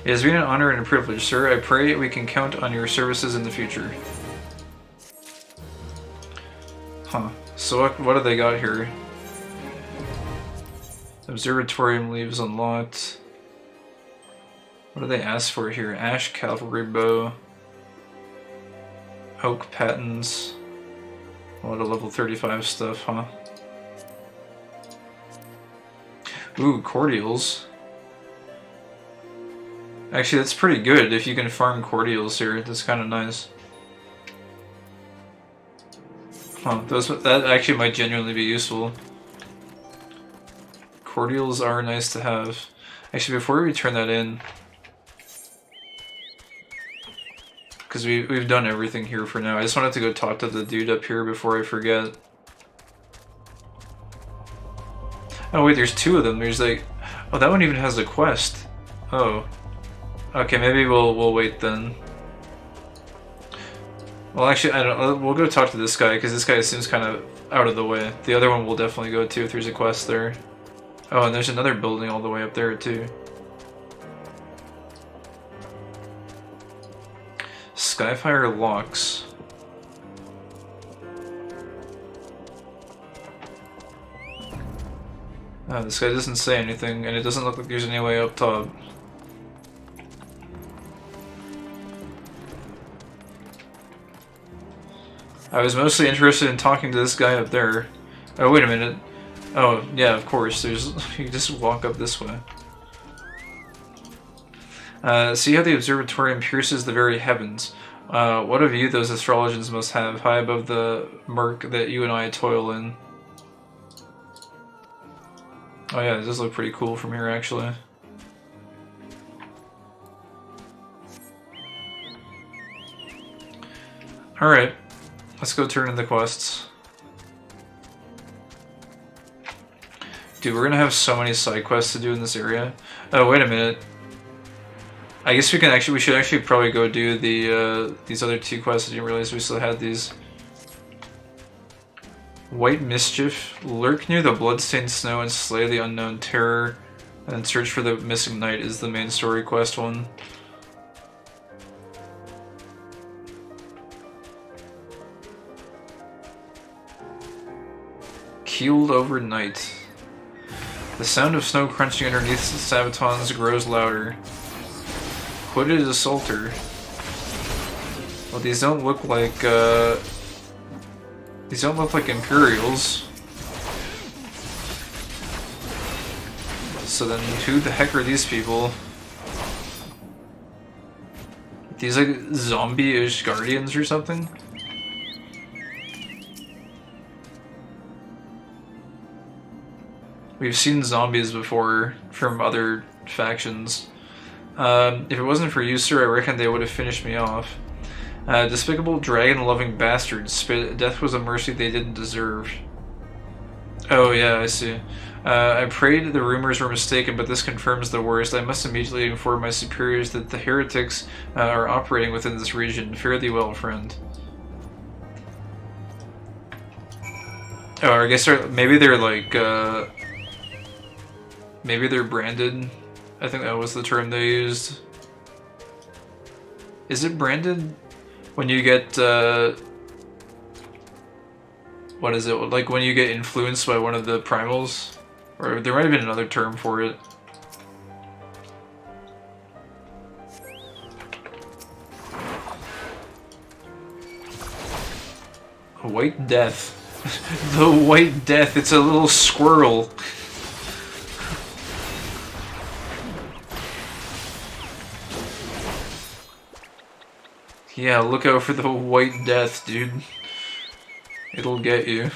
It has been an honor and a privilege, sir. I pray we can count on your services in the future. Huh. So what do they got here? Observatorium leaves unlocked. What do they ask for here? Ash Cavalry Bow. Oak Patents. A lot of level 35 stuff, huh? Ooh, cordials. Actually, that's pretty good if you can farm cordials here. That's kind of nice. Huh, that actually might genuinely be useful. Cordials are nice to have. Actually, before we turn that in, because we've done everything here for now. I just wanted to go talk to the dude up here before I forget. Oh wait, there's two of them. There's like, oh, that one even has a quest. Oh, okay, maybe we'll wait then. Well, actually, I don't. We'll go talk to this guy because this guy seems kind of out of the way. The other one we'll definitely go to if there's a quest there. Oh, and there's another building all the way up there too. Skyfire locks. Oh, this guy doesn't say anything, and it doesn't look like there's any way up top. I was mostly interested in talking to this guy up there. Oh, wait a minute. Oh, yeah, of course. There's you just walk up this way. See how the observatorium pierces the very heavens. What a view those astrologians must have, high above the murk that you and I toil in. Oh yeah, it does look pretty cool from here, actually. Alright, let's go turn in the quests. Dude, we're gonna have so many side quests to do in this area. Oh, wait a minute. I guess we should actually probably go do the these other two quests. I didn't realize we still had these. White Mischief. Lurk near the bloodstained snow and slay the unknown terror. And search for the missing knight is the main story quest one. Keeled over night. The sound of snow crunching underneath the sabatons grows louder. Hooded assaulter. Well, these don't look like Imperials. So then, who the heck are these people? These like zombie-ish guardians or something? We've seen zombies before from other factions. If it wasn't for you, sir, I reckon they would have finished me off. Despicable dragon-loving bastards. Death was a mercy they didn't deserve. Oh yeah, I see. I prayed the rumors were mistaken, but this confirms the worst. I must immediately inform my superiors that the heretics are operating within this region. Fare thee well, friend. Oh, I guess maybe they're like, maybe they're branded. I think that was the term they used. Is it branded when you get, what is it? Like when you get influenced by one of the primals? Or there might have been another term for it. White Death. The White Death, it's a little squirrel. Yeah, look out for the White Death, dude. It'll get you.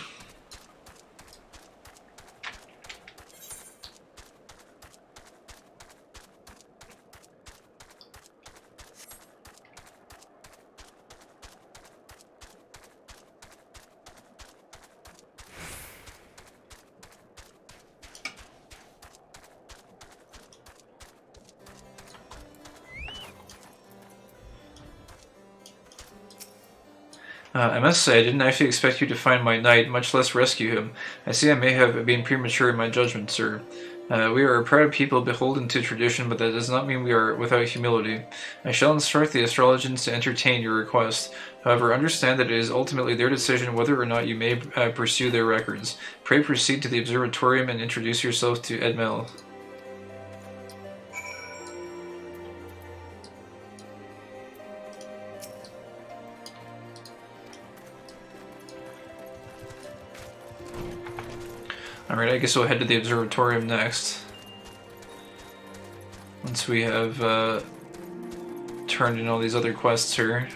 I must say, I didn't actually expect you to find my knight, much less rescue him. I see I may have been premature in my judgment, sir. We are a proud people beholden to tradition, but that does not mean we are without humility. I shall instruct the astrologians to entertain your request. However, understand that it is ultimately their decision whether or not you may pursue their records. Pray proceed to the observatorium and introduce yourself to Edmel. Alright, I guess we'll head to the observatorium next. Once we have turned in all these other quests here.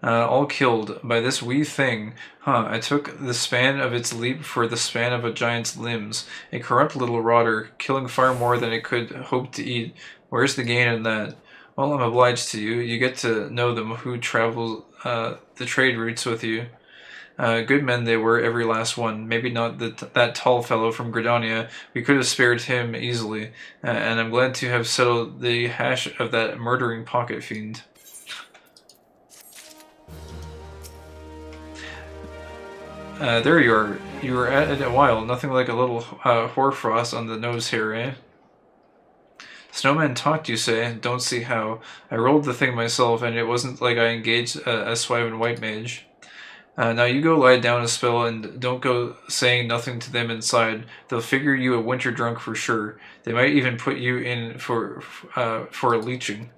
All killed by this wee thing. Huh, I took the span of its leap for the span of a giant's limbs. A corrupt little rotter, killing far more than it could hope to eat. Where's the gain in that? Well, I'm obliged to you. You get to know them who travel the trade routes with you. Good men they were, every last one. Maybe not that tall fellow from Gridania. We could have spared him easily. And I'm glad to have settled the hash of that murdering pocket fiend. There you are. You were at it a while. Nothing like a little hoarfrost on the nose here, eh? Snowman talked, you say? Don't see how. I rolled the thing myself, and it wasn't like I engaged a Swyvan white mage. Now you go lie down a spell and don't go saying nothing to them inside. They'll figure you a winter drunk for sure. They might even put you in for a leeching.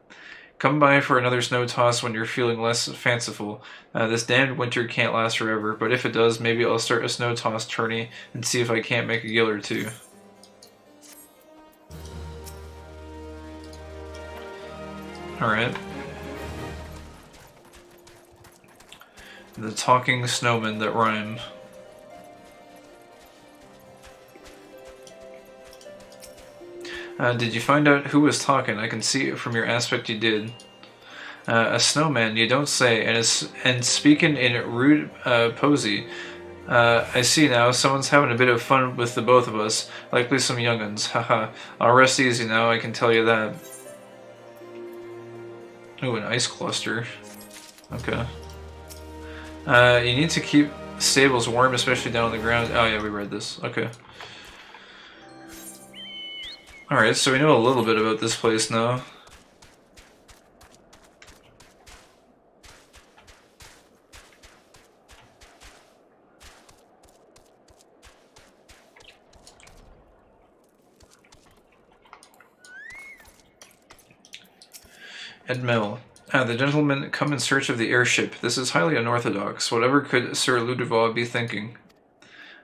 Come by for another snow toss when you're feeling less fanciful. This damned winter can't last forever, but if it does, maybe I'll start a snow toss tourney and see if I can't make a gill or two. Alright. The talking snowmen that rhyme. Did you find out who was talking? I can see it from your aspect you did. A snowman, you don't say, and speaking in rude posy. I see now, someone's having a bit of fun with the both of us. Likely some young'uns, haha. I'll rest easy now, I can tell you that. Ooh, an ice cluster. Okay. You need to keep stables warm, especially down on the ground. Oh yeah, we read this. Okay. Alright, so we know a little bit about this place now. Edmel. The gentlemen come in search of the airship. This is highly unorthodox. Whatever could Sir Ludovic be thinking?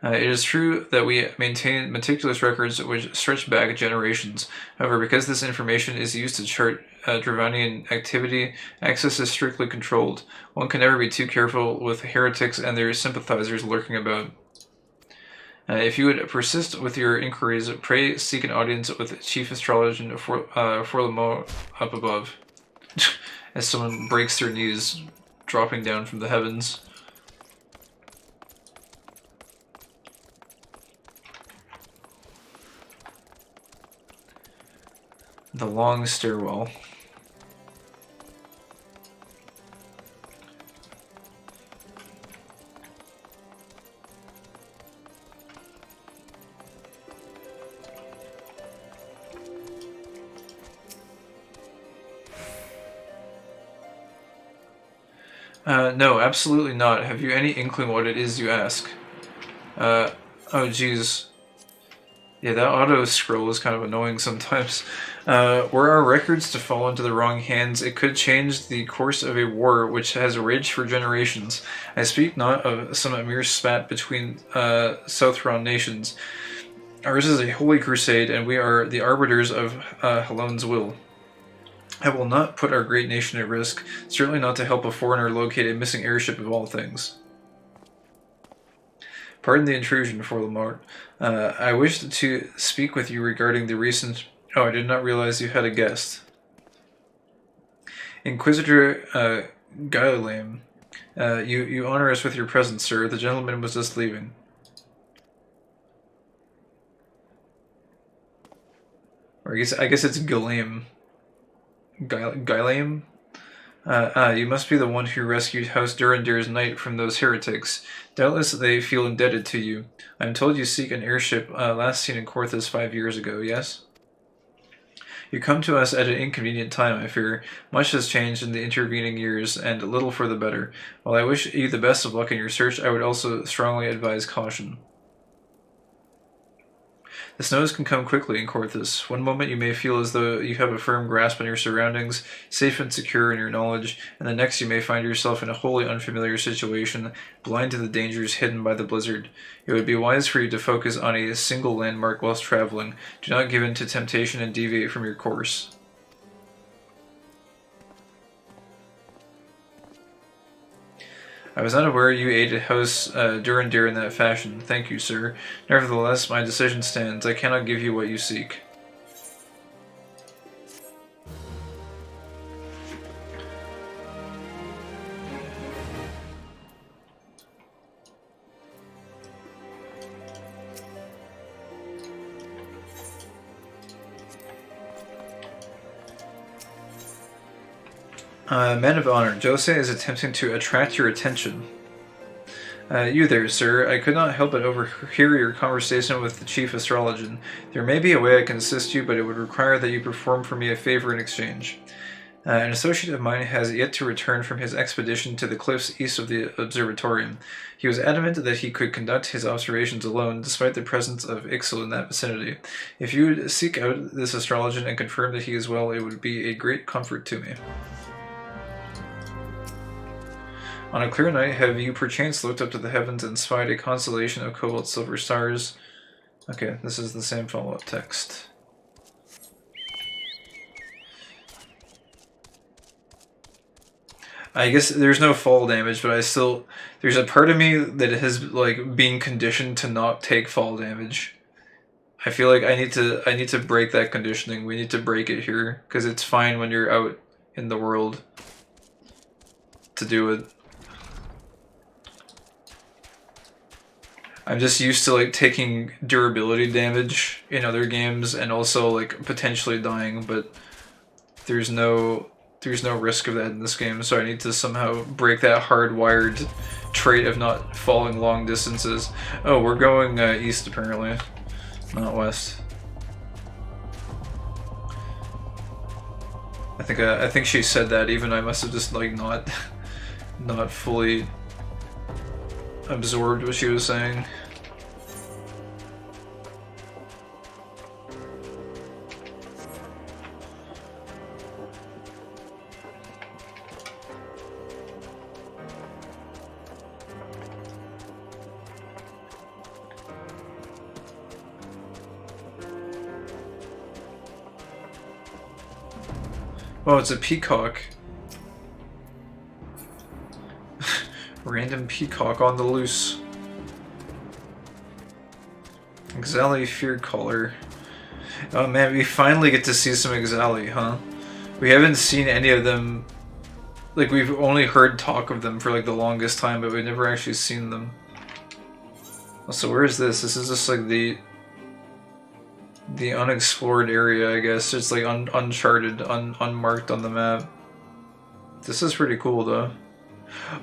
It is true that we maintain meticulous records which stretch back generations. However, because this information is used to chart Dravanian activity, access is strictly controlled. One can never be too careful with heretics and their sympathizers lurking about. If you would persist with your inquiries, pray seek an audience with Chief Astrologian Forlamo up above. As someone breaks their knees, dropping down from the heavens. The long stairwell. No, absolutely not. Have you any inkling what it is you ask? Oh jeez. Yeah, that auto-scroll is kind of annoying sometimes. Were our records to fall into the wrong hands, it could change the course of a war which has raged for generations. I speak not of some mere spat between Southron nations. Ours is a holy crusade, and we are the arbiters of Halone's will. I will not put our great nation at risk, certainly not to help a foreigner locate a missing airship of all things. Pardon the intrusion, Forlamart. I wished to speak with you regarding the recent... Oh, I did not realize you had a guest. Inquisitor Gailam, you honor us with your presence, sir. The gentleman was just leaving. Or I guess it's Gailam. Gailam? You must be the one who rescued House Durandir's knight from those heretics. Doubtless they feel indebted to you. I am told you seek an airship last seen in Corthus 5 years ago, yes? You come to us at an inconvenient time, I fear. Much has changed in the intervening years, and little for the better. While I wish you the best of luck in your search, I would also strongly advise caution. The snows can come quickly in Corthus. One moment you may feel as though you have a firm grasp on your surroundings, safe and secure in your knowledge, and the next you may find yourself in a wholly unfamiliar situation, blind to the dangers hidden by the blizzard. It would be wise for you to focus on a single landmark whilst traveling. Do not give in to temptation and deviate from your course. I was not aware you aided House Durandir in that fashion. Thank you, sir. Nevertheless, my decision stands. I cannot give you what you seek. Man of Honor, Jose is attempting to attract your attention. You there, sir. I could not help but overhear your conversation with the chief astrologian. There may be a way I can assist you, but it would require that you perform for me a favor in exchange. An associate of mine has yet to return from his expedition to the cliffs east of the observatorium. He was adamant that he could conduct his observations alone, despite the presence of Ixal in that vicinity. If you would seek out this astrologian and confirm that he is well, it would be a great comfort to me. On a clear night, have you perchance looked up to the heavens and spied a constellation of cobalt silver stars? Okay, this is the same follow-up text. I guess there's no fall damage, but there's a part of me that has like being conditioned to not take fall damage. I feel like I need to break that conditioning. We need to break it here, because it's fine when you're out in the world to do it. I'm just used to like taking durability damage in other games and also like potentially dying, but there's no risk of that in this game, so I need to somehow break that hardwired trait of not falling long distances. Oh, we're going east apparently, not west. I think she said that, even I must have just like not fully absorbed what she was saying. Oh, it's a peacock. Random peacock on the loose. Exali Fear Caller. Oh man, we finally get to see some Exali, huh? We haven't seen any of them. Like, we've only heard talk of them for like the longest time, but we've never actually seen them. So where is this? This is just like the unexplored area, I guess. It's like uncharted, unmarked on the map. This is pretty cool though.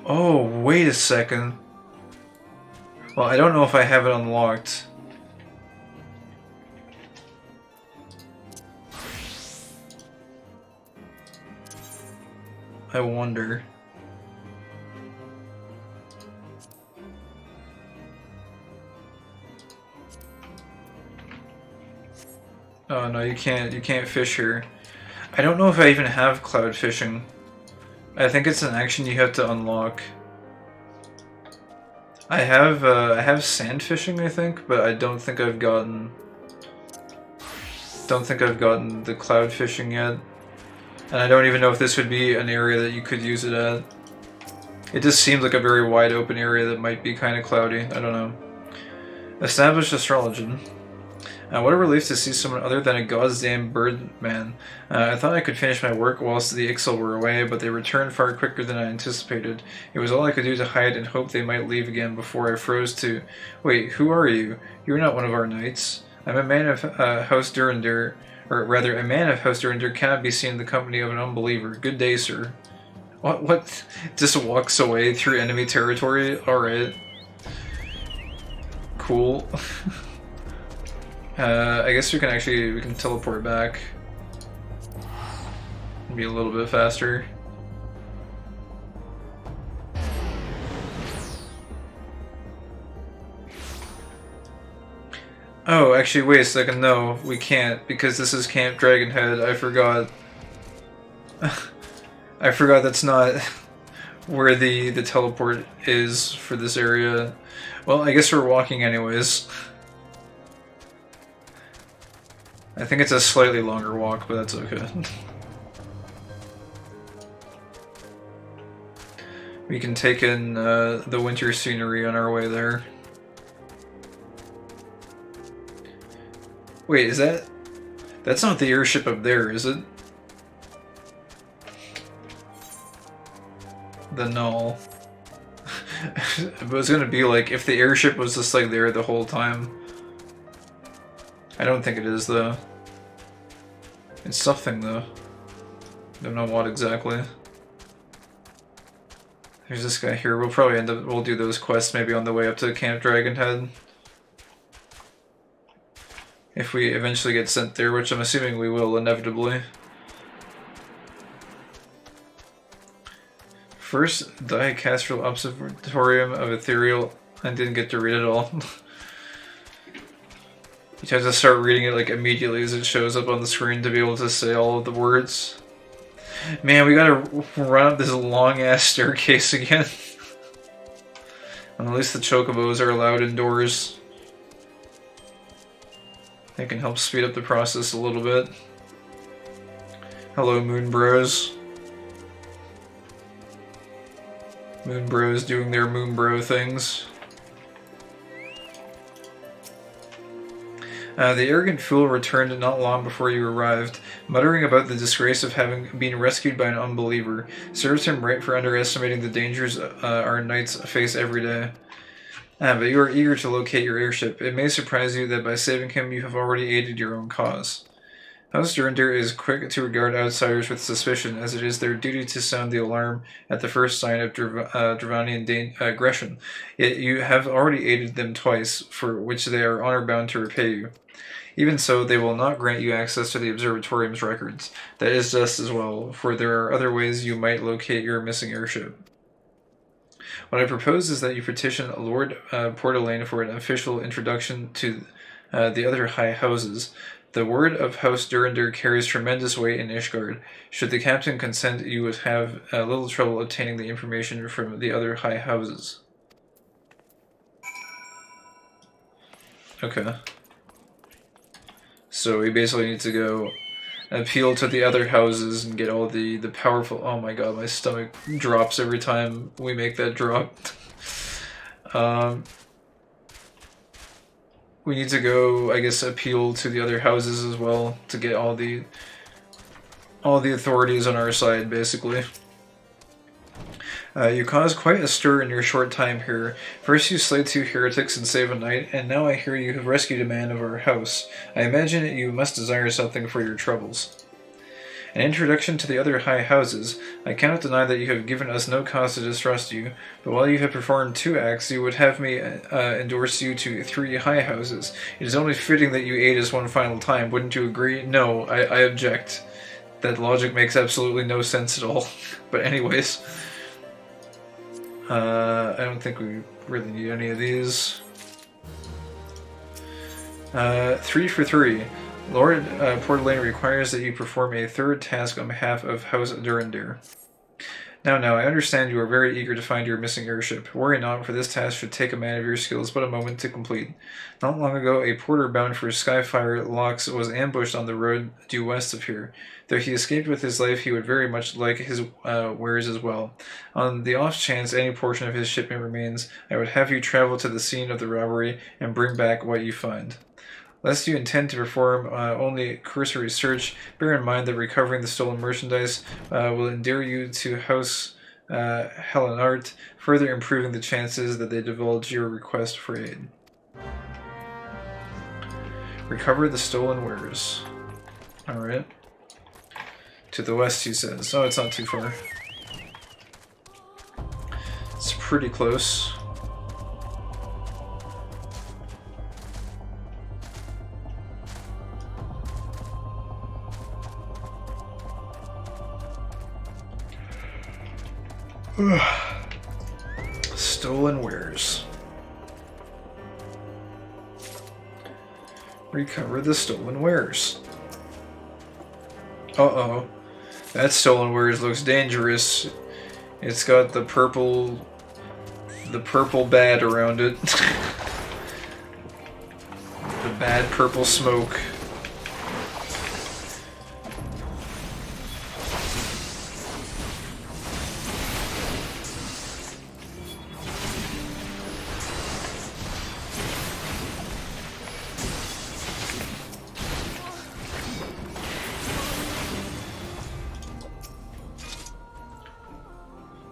Oh, wait a second. Well, I don't know if I have it unlocked. I wonder. Oh no, you can't fish here. I don't know if I even have cloud fishing. I think it's an action you have to unlock. I have sand fishing, I think, but I don't think I've gotten the cloud fishing yet. And I don't even know if this would be an area that you could use it at. It just seems like a very wide open area that might be kind of cloudy. I don't know. Established astrologian. What a relief to see someone other than a goddamn birdman. I thought I could finish my work whilst the Ixal were away, but they returned far quicker than I anticipated. It was all I could do to hide and hope they might leave again before I froze to... Wait, who are you? You're not one of our knights. I'm a man of House Durandir, or rather, a man of House Durandir cannot be seen in the company of an unbeliever. Good day, sir. What? Just walks away through enemy territory? Alright. Cool. I guess we can teleport back. Be a little bit faster. Oh, actually, wait a second. No, we can't, because this is Camp Dragonhead. I forgot. I forgot that's not where the teleport is for this area. Well, I guess we're walking anyways. I think it's a slightly longer walk, but that's okay. We can take in the winter scenery on our way there. Wait, is that... That's not the airship up there, is it? The null. It was gonna be like, if the airship was just like there the whole time. I don't think it is though. It's something though. Don't know what exactly. There's this guy here. We'll probably we'll do those quests maybe on the way up to Camp Dragonhead. If we eventually get sent there, which I'm assuming we will inevitably. First, Dicasteral Observatorium of Ethereal. I didn't get to read it all. You have to start reading it like immediately as it shows up on the screen to be able to say all of the words. Man, we gotta run up this long ass staircase again. And at least the chocobos are allowed indoors. That can help speed up the process a little bit. Hello, Moon Bros. Moon Bros doing their Moon Bro things. The arrogant fool returned not long before you arrived, muttering about the disgrace of having been rescued by an unbeliever. Serves him right for underestimating the dangers our knights face every day. But you are eager to locate your airship. It may surprise you that by saving him you have already aided your own cause. House Durender is quick to regard outsiders with suspicion, as it is their duty to sound the alarm at the first sign of Dravanian aggression. Yet you have already aided them twice, for which they are honor-bound to repay you. Even so, they will not grant you access to the Observatorium's records. That is just as well, for there are other ways you might locate your missing airship. What I propose is that you petition Lord Portelaine for an official introduction to the other high houses. The word of House Durender carries tremendous weight in Ishgard. Should the captain consent, you would have little trouble obtaining the information from the other high houses. Okay. So we basically need to go appeal to the other houses and get all the powerful... Oh my god, my stomach drops every time we make that drop. We need to go, I guess, appeal to the other houses as well to get all the authorities on our side, basically. You caused quite a stir in your short time here. First you slayed 2 heretics and saved a knight, and now I hear you have rescued a man of our house. I imagine you must desire something for your troubles. An introduction to the other high houses. I cannot deny that you have given us no cause to distrust you, but while you have performed 2 acts, you would have me endorse you to 3 high houses. It is only fitting that you aid us one final time, wouldn't you agree? No, I object. That logic makes absolutely no sense at all. But anyways, I don't think we really need any of these. 3 for 3. Lord Portelaine requires that you perform a 3rd task on behalf of House Durender. Now, I understand you are very eager to find your missing airship. Worry not, for this task should take a man of your skills but a moment to complete. Not long ago, a porter bound for Skyfire Locks was ambushed on the road due west of here. Though he escaped with his life, he would very much like his wares as well. On the off chance any portion of his shipment remains, I would have you travel to the scene of the robbery and bring back what you find. Lest you intend to perform only cursory search, bear in mind that recovering the stolen merchandise will endear you to House Helenart, further improving the chances that they divulge your request for aid. Recover the stolen wares. Alright. To the west, he says. Oh, it's not too far. It's pretty close. Stolen wares. Recover the stolen wares. Uh-oh. That stolen wares looks dangerous. It's got the purple bad around it. The bad purple smoke.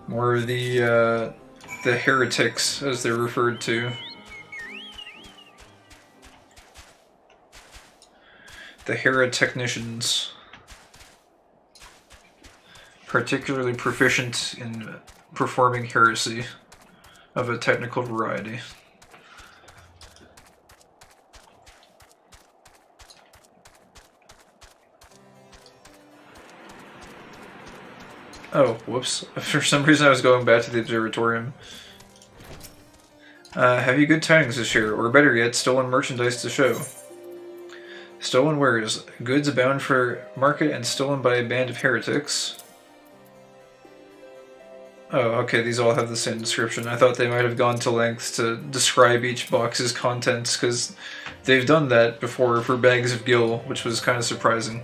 More of the heretics, as they're referred to. The heretechnicians. Particularly proficient in performing heresy of a technical variety. Oh, whoops. For some reason I was going back to the observatorium. Have you good tidings to share, or better yet, stolen merchandise to show? Stolen wares. Goods bound for market and stolen by a band of heretics. Oh, okay, these all have the same description. I thought they might have gone to lengths to describe each box's contents, because they've done that before for bags of gil, which was kind of surprising.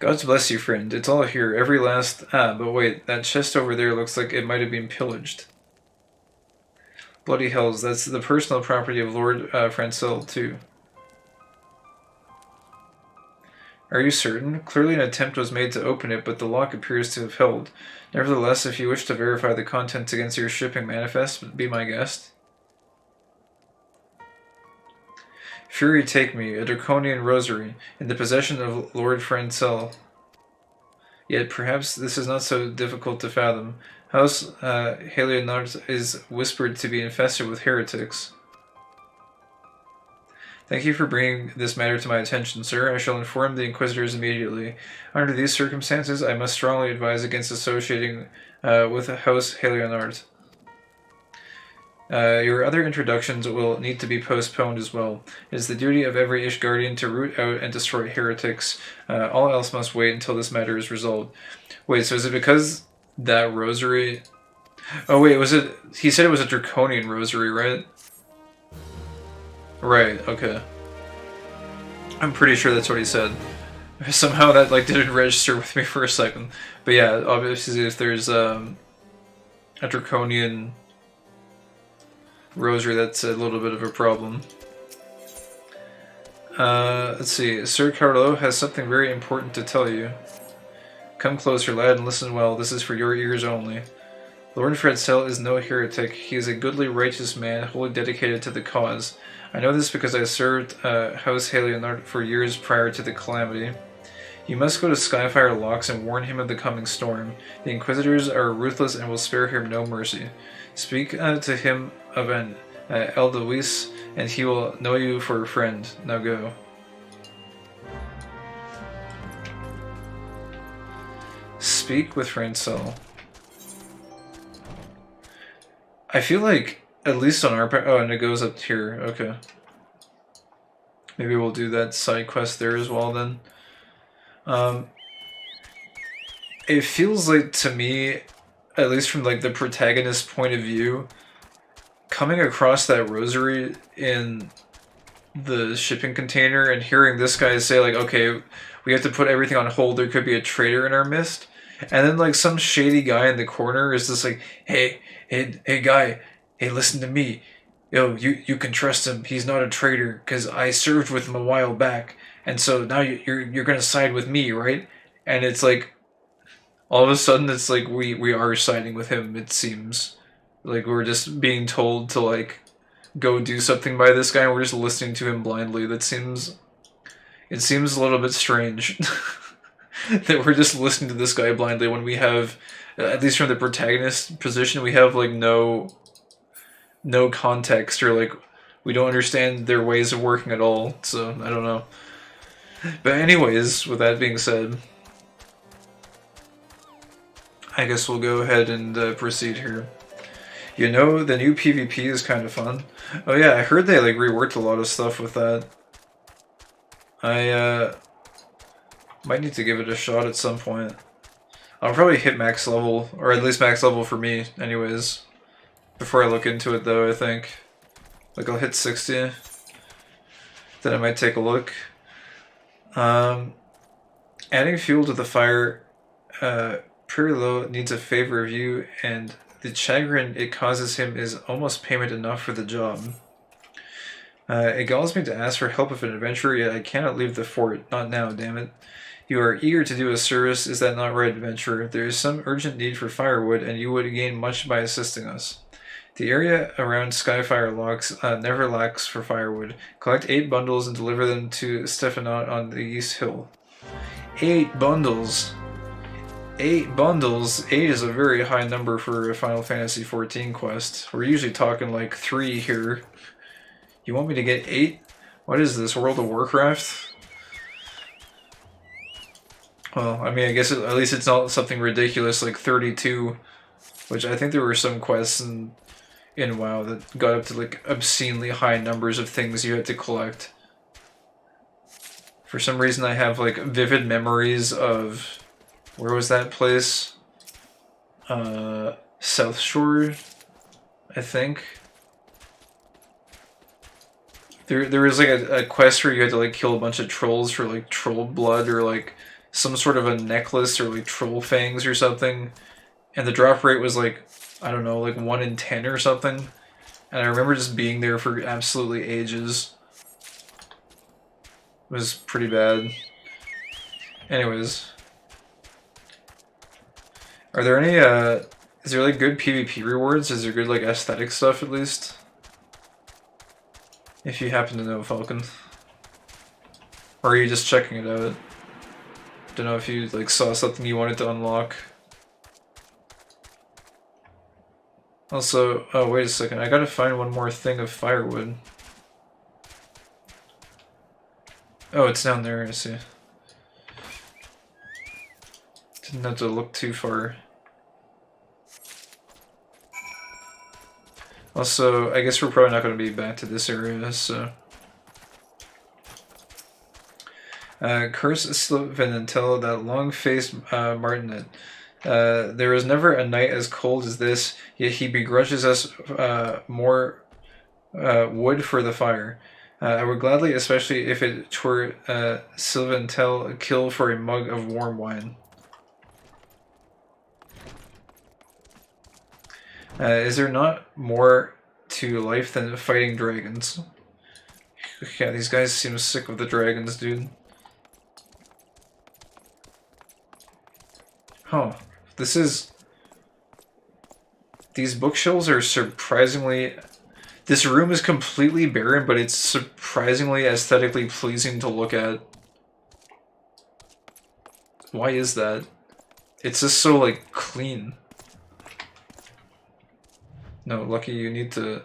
God bless you, friend. It's all here. Every last... Ah, but wait. That chest over there looks like it might have been pillaged. Bloody hells. That's the personal property of Lord Francel, too. Are you certain? Clearly an attempt was made to open it, but the lock appears to have held. Nevertheless, if you wish to verify the contents against your shipping manifest, be my guest. Fury take me, a draconian rosary, in the possession of Lord Francel. Yet perhaps this is not so difficult to fathom. House Helionard is whispered to be infested with heretics. Thank you for bringing this matter to my attention, sir. I shall inform the Inquisitors immediately. Under these circumstances, I must strongly advise against associating with House Helionard. Your other introductions will need to be postponed as well. It is the duty of every Ishgardian to root out and destroy heretics. All else must wait until this matter is resolved. Wait, so is it because that rosary... Oh wait, was it... He said it was a draconian rosary, right? Right, okay. I'm pretty sure that's what he said. Somehow that like didn't register with me for a second. But yeah, obviously if there's a draconian rosary, that's a little bit of a problem. Let's see. Sir Carlo has something very important to tell you. Come closer, lad, and listen well. This is for your ears only. Lord Francel is no heretic. He is a goodly, righteous man, wholly dedicated to the cause. I know this because I served House Helionard for years prior to the calamity. You must go to Skyfire Locks and warn him of the coming storm. The Inquisitors are ruthless and will spare him no mercy. Speak to him of an Eldewies, and he will know you for a friend. Now go. Speak with Francel. I feel like, at least on our part... Oh, and it goes up here. Okay. Maybe we'll do that side quest there as well then. It feels like, to me, at least from like the protagonist's point of view, coming across that rosary in the shipping container and hearing this guy say like, okay, we have to put everything on hold, there could be a traitor in our midst. And then like some shady guy in the corner is just like, hey guy, hey, listen to me. Yo, you can trust him. He's not a traitor because I served with him a while back. And so now you're going to side with me, right? And it's like, all of a sudden it's like we are siding with him, it seems. Like we're just being told to like go do something by this guy and we're just listening to him blindly. It seems a little bit strange. that we're just listening to this guy blindly when we have, at least from the protagonist position, we have like no context, or like we don't understand their ways of working at all. So I don't know. But anyways, with that being said, I guess we'll go ahead and proceed here. You know, the new PvP is kind of fun. Oh yeah, I heard they like reworked a lot of stuff with that. I might need to give it a shot at some point. I'll probably hit max level, or at least max level for me anyways. Before I look into it though, I think. Like I'll hit 60. Then I might take a look. Adding fuel to the fire pretty low needs a favor of you, and the chagrin it causes him is almost payment enough for the job. It galls me to ask for help of an adventurer, yet I cannot leave the fort. Not now, damn it. You are eager to do a service, is that not right, adventurer? There is some urgent need for firewood, and you would gain much by assisting us. The area around Skyfire Locks never lacks for firewood. Collect 8 bundles and deliver them to Stephanot on the East Hill. 8 bundles! 8 bundles? 8 is a very high number for a Final Fantasy XIV quest. We're usually talking like 3 here. You want me to get 8? What is this, World of Warcraft? Well, I mean, I guess at least it's not something ridiculous like 32, which I think there were some quests in WoW that got up to like obscenely high numbers of things you had to collect. For some reason I have like vivid memories of, where was that place? South Shore, I think. There was like a quest where you had to like kill a bunch of trolls for like troll blood, or like some sort of a necklace, or like troll fangs or something. And the drop rate was like, I don't know, like 1 in 10 or something. And I remember just being there for absolutely ages. It was pretty bad. Anyways. Are there any, is there like good PvP rewards? Is there good like aesthetic stuff at least? If you happen to know, Falcon. Or are you just checking it out? Don't know if you like saw something you wanted to unlock. Also, oh wait a second, I gotta find one more thing of firewood. Oh, it's down there, I see. Didn't have to look too far. Also, I guess we're probably not going to be back to this area, so... curse Sylvan and tell that long-faced martinet. There was never a night as cold as this, yet he begrudges us more wood for the fire. I would gladly, especially if it were Sylvan tell, kill for a mug of warm wine. Is there not more to life than fighting dragons? Yeah, these guys seem sick of the dragons, dude. Huh. This is... These bookshelves are surprisingly... This room is completely barren, but it's surprisingly aesthetically pleasing to look at. Why is that? It's just so, like, clean. No, Lucky, you need to...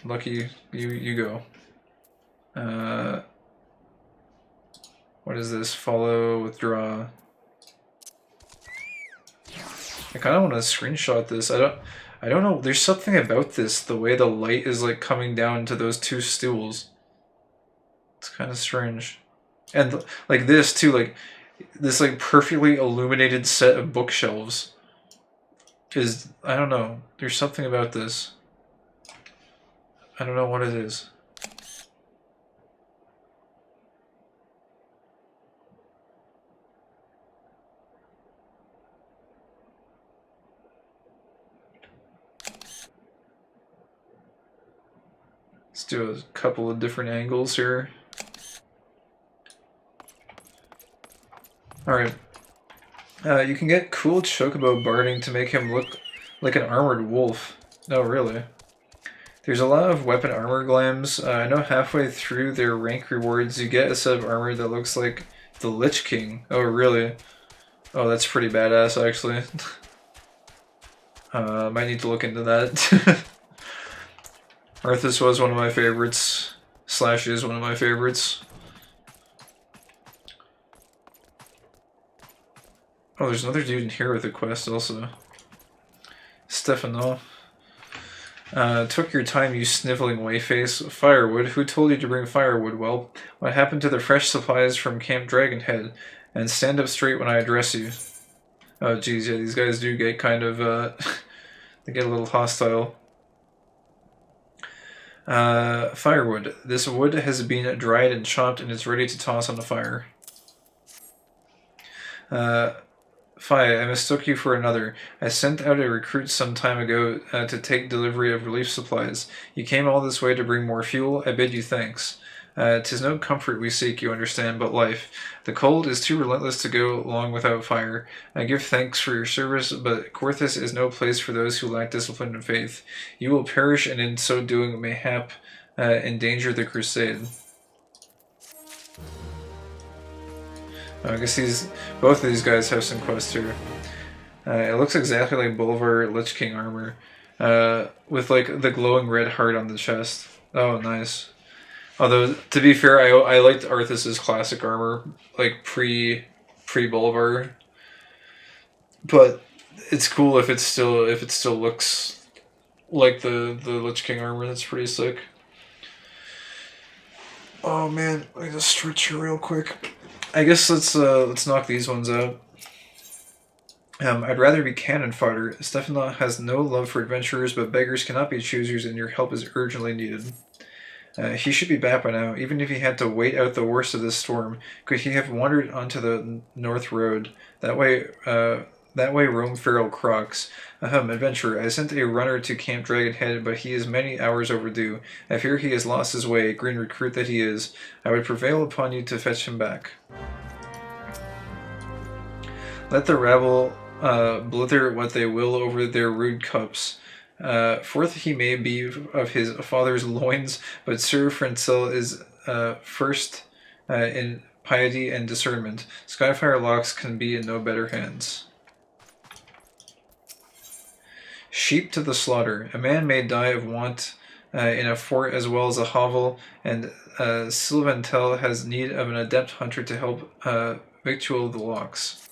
Lucky, you go. What is this? Follow, withdraw. I kind of want to screenshot this. I don't know. There's something about this. The way the light is like coming down to those 2 stools. It's kind of strange. And like this too, like this like perfectly illuminated set of bookshelves. Is, I don't know. There's something about this. I don't know what it is. Let's do a couple of different angles here. Alright. You can get cool chocobo barding to make him look like an armored wolf. No, really. There's a lot of weapon armor glams. I know halfway through their rank rewards, you get a set of armor that looks like the Lich King. Oh, really? Oh, that's pretty badass, actually. Might need to look into that. Arthas was one of my favorites. Slash is one of my favorites. Oh, there's another dude in here with a quest also. Stefano. Took your time, you sniveling wayface. Firewood? Who told you to bring firewood? Well, what happened to the fresh supplies from Camp Dragonhead? And stand up straight when I address you. Oh, geez, yeah, these guys do get kind of, they get a little hostile. Firewood. This wood has been dried and chopped and is ready to toss on the fire. Fi, I mistook you for another. I sent out a recruit some time ago to take delivery of relief supplies. You came all this way to bring more fuel. I bid you thanks. 'Tis no comfort we seek, you understand, but life. The cold is too relentless to go long without fire. I give thanks for your service, but Korthus is no place for those who lack discipline and faith. You will perish, and in so doing, mayhap endanger the crusade. I guess both of these guys have some quests here. It looks exactly like Bolvar Lich King armor, with like the glowing red heart on the chest. Oh, nice. Although, to be fair, I liked Arthas's classic armor, like pre-Bolvar. But it's cool if it still looks like the Lich King armor. That's pretty sick. Oh man, let me just stretch here real quick. I guess let's knock these ones out. I'd rather be cannon fodder. Stefano has no love for adventurers, but beggars cannot be choosers, and your help is urgently needed. He should be back by now, even if he had to wait out the worst of this storm. Could he have wandered onto the North Road? That way roam feral crocs. Adventurer, I sent a runner to Camp Dragonhead, but he is many hours overdue. I fear he has lost his way, green recruit that he is. I would prevail upon you to fetch him back. Let the rabble blither what they will over their rude cups. Forth he may be of his father's loins, but Sir Francel is first in piety and discernment. Skyfire locks can be in no better hands. Sheep to the slaughter. A man may die of want in a fort as well as a hovel, and Sylvantel has need of an adept hunter to help victual the locks.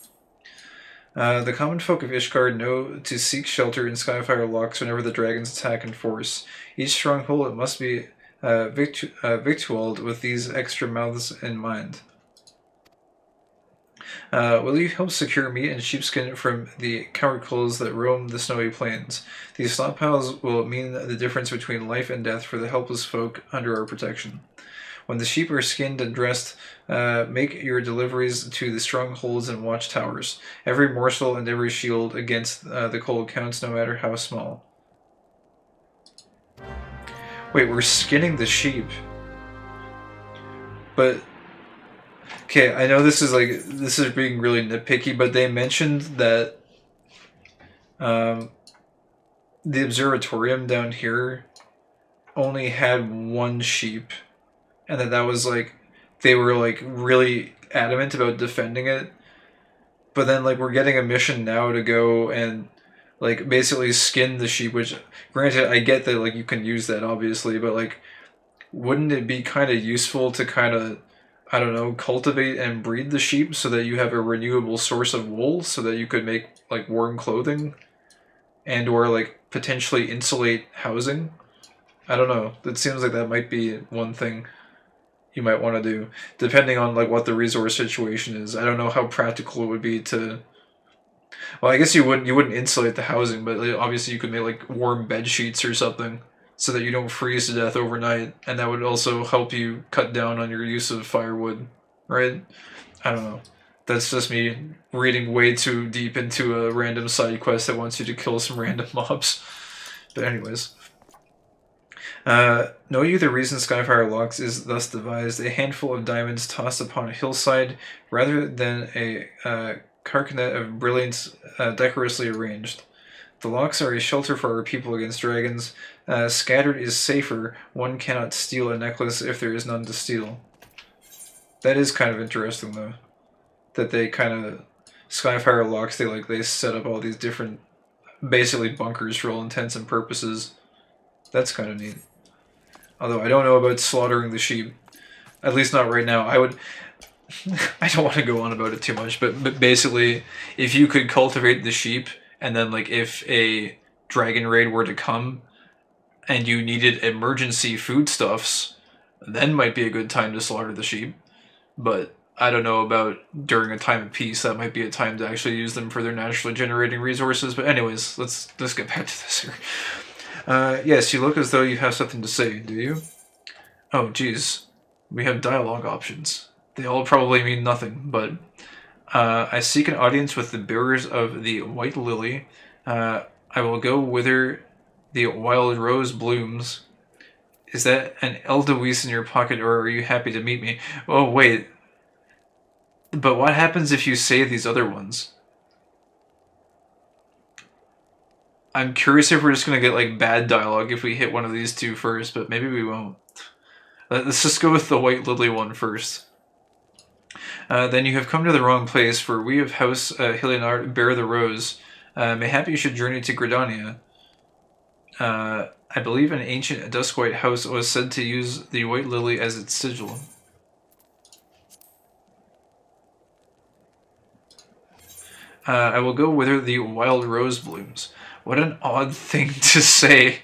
The common folk of Ishgard know to seek shelter in Skyfire locks whenever the dragons attack in force. Each stronghold must be victualled with these extra mouths in mind. Will you help secure meat and sheepskin from the cowards that roam the snowy plains? These stockpiles will mean the difference between life and death for the helpless folk under our protection. When the sheep are skinned and dressed, make your deliveries to the strongholds and watchtowers. Every morsel and every shield against the cold counts, no matter how small. Wait, we're skinning the sheep. But okay, I know this is being really nitpicky, but they mentioned that the observatorium down here only had one sheep, and that was like they were like really adamant about defending it. But then like we're getting a mission now to go and like basically skin the sheep, which granted I get that like you can use that obviously, but like wouldn't it be kind of useful to kind of, I don't know, cultivate and breed the sheep so that you have a renewable source of wool so that you could make like warm clothing and or like potentially insulate housing? I don't know. It seems like that might be one thing you might want to do, depending on like what the resource situation is. I don't know how practical it would be to. Well, I guess you wouldn't insulate the housing, but like, obviously you could make like warm bed sheets or something so that you don't freeze to death overnight, and that would also help you cut down on your use of firewood, right? I don't know. That's just me reading way too deep into a random side quest that wants you to kill some random mobs. But anyways. Know you the reason Skyfire Locks is thus devised? A handful of diamonds tossed upon a hillside, rather than a carcanet of brilliance decorously arranged. The locks are a shelter for our people against dragons. Scattered is safer. One cannot steal a necklace if there is none to steal. That is kind of interesting, though. That they kind of... Skyfire locks, they set up all these different... basically bunkers for all intents and purposes. That's kind of neat. Although I don't know about slaughtering the sheep. At least not right now. I would... I don't want to go on about it too much, but basically, if you could cultivate the sheep, and then like if a dragon raid were to come, and you needed emergency foodstuffs, then might be a good time to slaughter the sheep. But I don't know about during a time of peace. That might be a time to actually use them for their naturally generating resources. But anyways, let's get back to this here. Yes, you look as though you have something to say, do you? Oh, geez. We have dialogue options. They all probably mean nothing, but... I seek an audience with the bearers of the White Lily. I will go whither the wild rose blooms. Is that an Eldeweese in your pocket, or are you happy to meet me? Oh, wait. But what happens if you say these other ones? I'm curious if we're just going to get, like, bad dialogue if we hit one of these two first, but maybe we won't. Let's just go with the White Lily one first. Then you have come to the wrong place, for we of House Hilliard bear the rose. Mayhap you should journey to Gridania. I believe an ancient Duskwhite house was said to use the White Lily as its sigil. I will go whither the wild rose blooms. What an odd thing to say.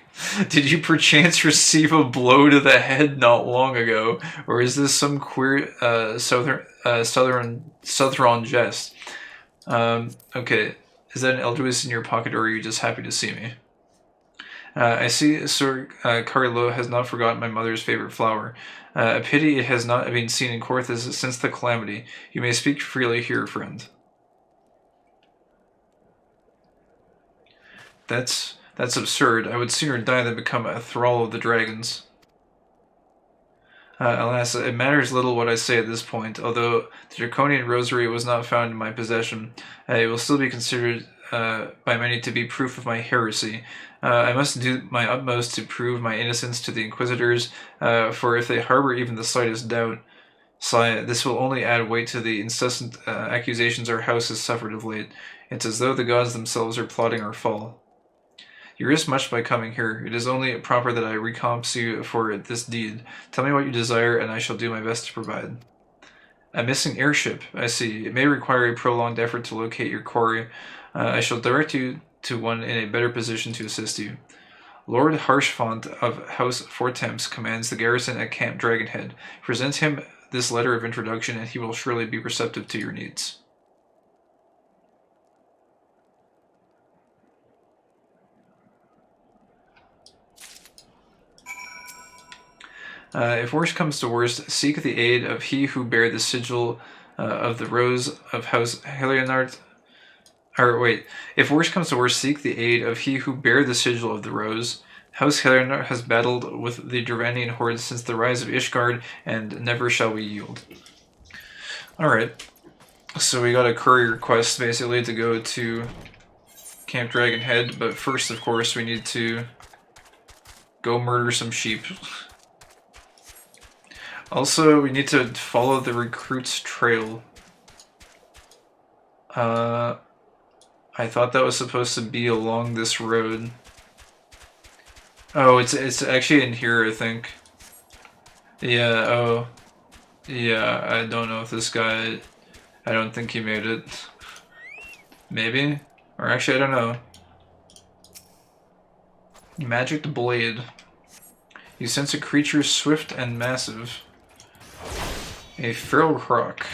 Did you perchance receive a blow to the head not long ago, or is this some queer southern jest? Okay, is that an Eldeweese in your pocket, or are you just happy to see me? I see Sir Carlo has not forgotten my mother's favorite flower. A pity it has not been seen in Corthus since the calamity. You may speak freely here, friend. That's absurd. I would sooner die than become a thrall of the dragons. Alas, it matters little what I say at this point. Although the Draconian Rosary was not found in my possession, it will still be considered by many to be proof of my heresy. I must do my utmost to prove my innocence to the Inquisitors, for if they harbor even the slightest doubt, this will only add weight to the incessant accusations our house has suffered of late. It's as though the gods themselves are plotting our fall. You risk much by coming here. It is only proper that I recompense you for this deed. Tell me what you desire, and I shall do my best to provide. A missing airship, I see. It may require a prolonged effort to locate your quarry. I shall direct you to one in a better position to assist you. Lord Harshfont of House Fortemps commands the garrison at Camp Dragonhead. Present him this letter of introduction, and he will surely be receptive to your needs. If worst comes to worst, seek the aid of he who bear the sigil of the rose of House Helionart. If worst comes to worst, seek the aid of he who bear the sigil of the rose. House Helionart has battled with the Dravanian hordes since the rise of Ishgard, and never shall we yield. Alright, so we got a courier quest basically to go to Camp Dragonhead, but first, of course, we need to go murder some sheep. Also, we need to follow the recruit's trail. I thought that was supposed to be along this road. Oh, it's actually in here, I think. Yeah, oh. Yeah, I don't know if this guy... I don't think he made it. Maybe? Or actually, I don't know. Magic Blade. You sense a creature swift and massive. A feral croc.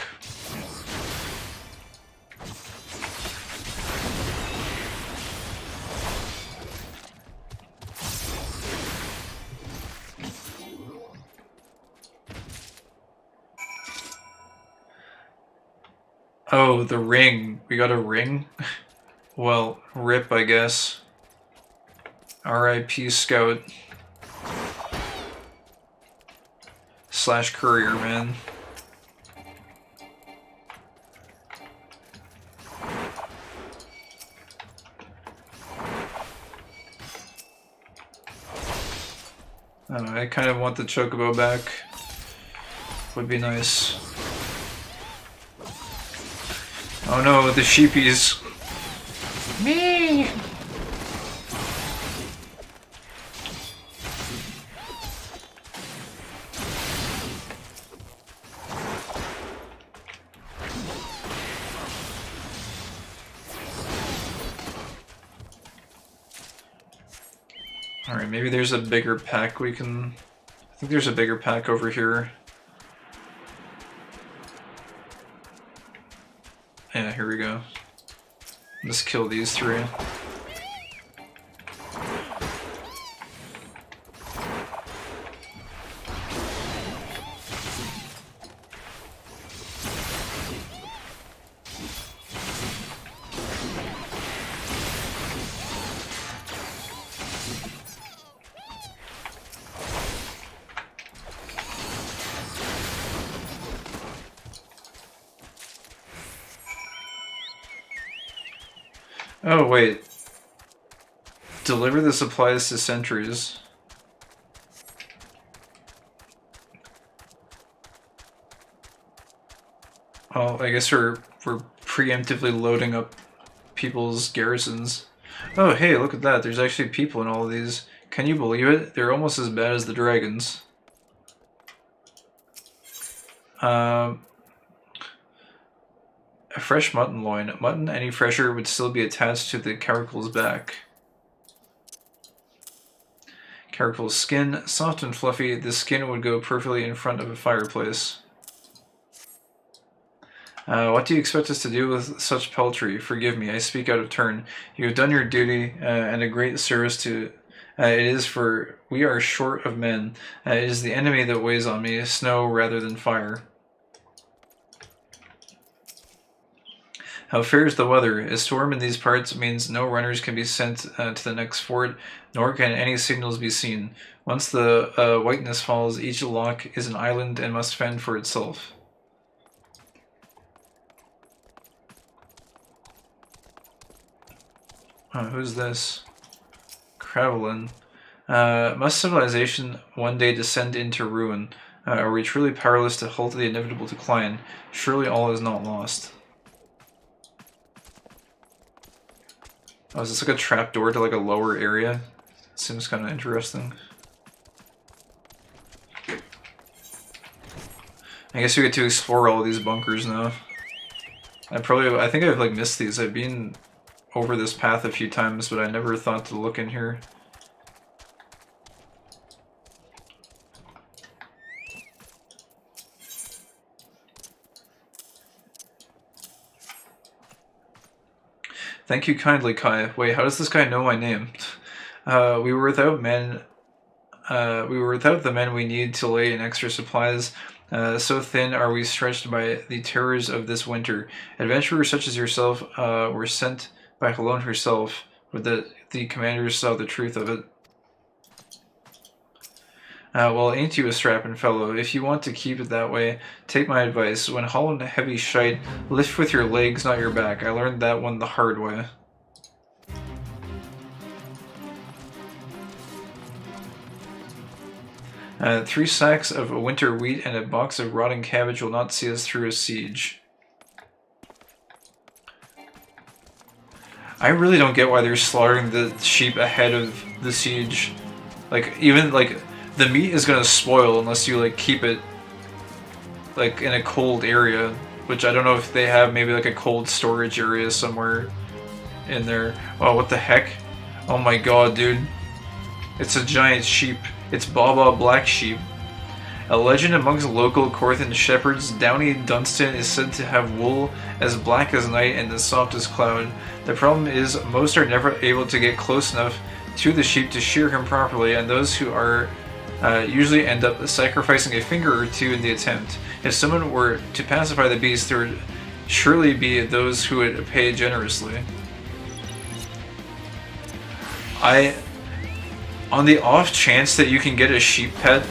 Oh, the ring. We got a ring? Well, rip, I guess. R.I.P. Scout. / courier, man. I don't know, I kind of want the chocobo back. Would be nice. Oh no, the sheepies. Me! Alright, maybe there's a bigger pack we can... I think there's a bigger pack over here. Yeah, here we go. Let's kill these three. Oh, wait. Deliver the supplies to sentries. Well, I guess we're preemptively loading up people's garrisons. Oh, hey, look at that. There's actually people in all of these. Can you believe it? They're almost as bad as the dragons. A fresh mutton loin. Mutton any fresher would still be attached to the caracal's back. Caracal's skin, soft and fluffy, the skin would go perfectly in front of a fireplace. What do you expect us to do with such peltry? Forgive me, I speak out of turn. You have done your duty, and a great service to... it is for... We are short of men. It is the enemy that weighs on me, snow rather than fire. How fares the weather? A storm in these parts means no runners can be sent to the next fort, nor can any signals be seen. Once the whiteness falls, each loch is an island and must fend for itself. Who's this? Cravelin. Must civilization one day descend into ruin? Are we truly powerless to halt the inevitable decline? Surely all is not lost. Oh, is this like a trapdoor to like a lower area? Seems kind of interesting. I guess we get to explore all these bunkers now. I think I've like missed these. I've been over this path a few times, but I never thought to look in here. Thank you kindly, Kai. Wait, how does this guy know my name? We were without men. We were without the men we need to lay in extra supplies. So thin are we stretched by the terrors of this winter. Adventurers such as yourself were sent by Helene herself, but the commanders saw the truth of it. Well, ain't you a strapping fellow? If you want to keep it that way, take my advice. When hauling heavy shite, lift with your legs, not your back. I learned that one the hard way. Three sacks of winter wheat and a box of rotting cabbage will not see us through a siege. I really don't get why they're slaughtering the sheep ahead of the siege. Like, even, like... The meat is gonna spoil unless you like keep it like in a cold area, which I don't know if they have maybe like a cold storage area somewhere in there. Oh, what the heck? Oh my god, dude. It's a giant sheep. It's Baba Black Sheep. A legend amongst local Corthan shepherds, Downy Dunstan is said to have wool as black as night and as soft as cloud. The problem is most are never able to get close enough to the sheep to shear him properly, and those who are usually end up sacrificing a finger or two in the attempt. If someone were to pacify the beast, there would surely be those who would pay generously. On the off chance that you can get a sheep pet,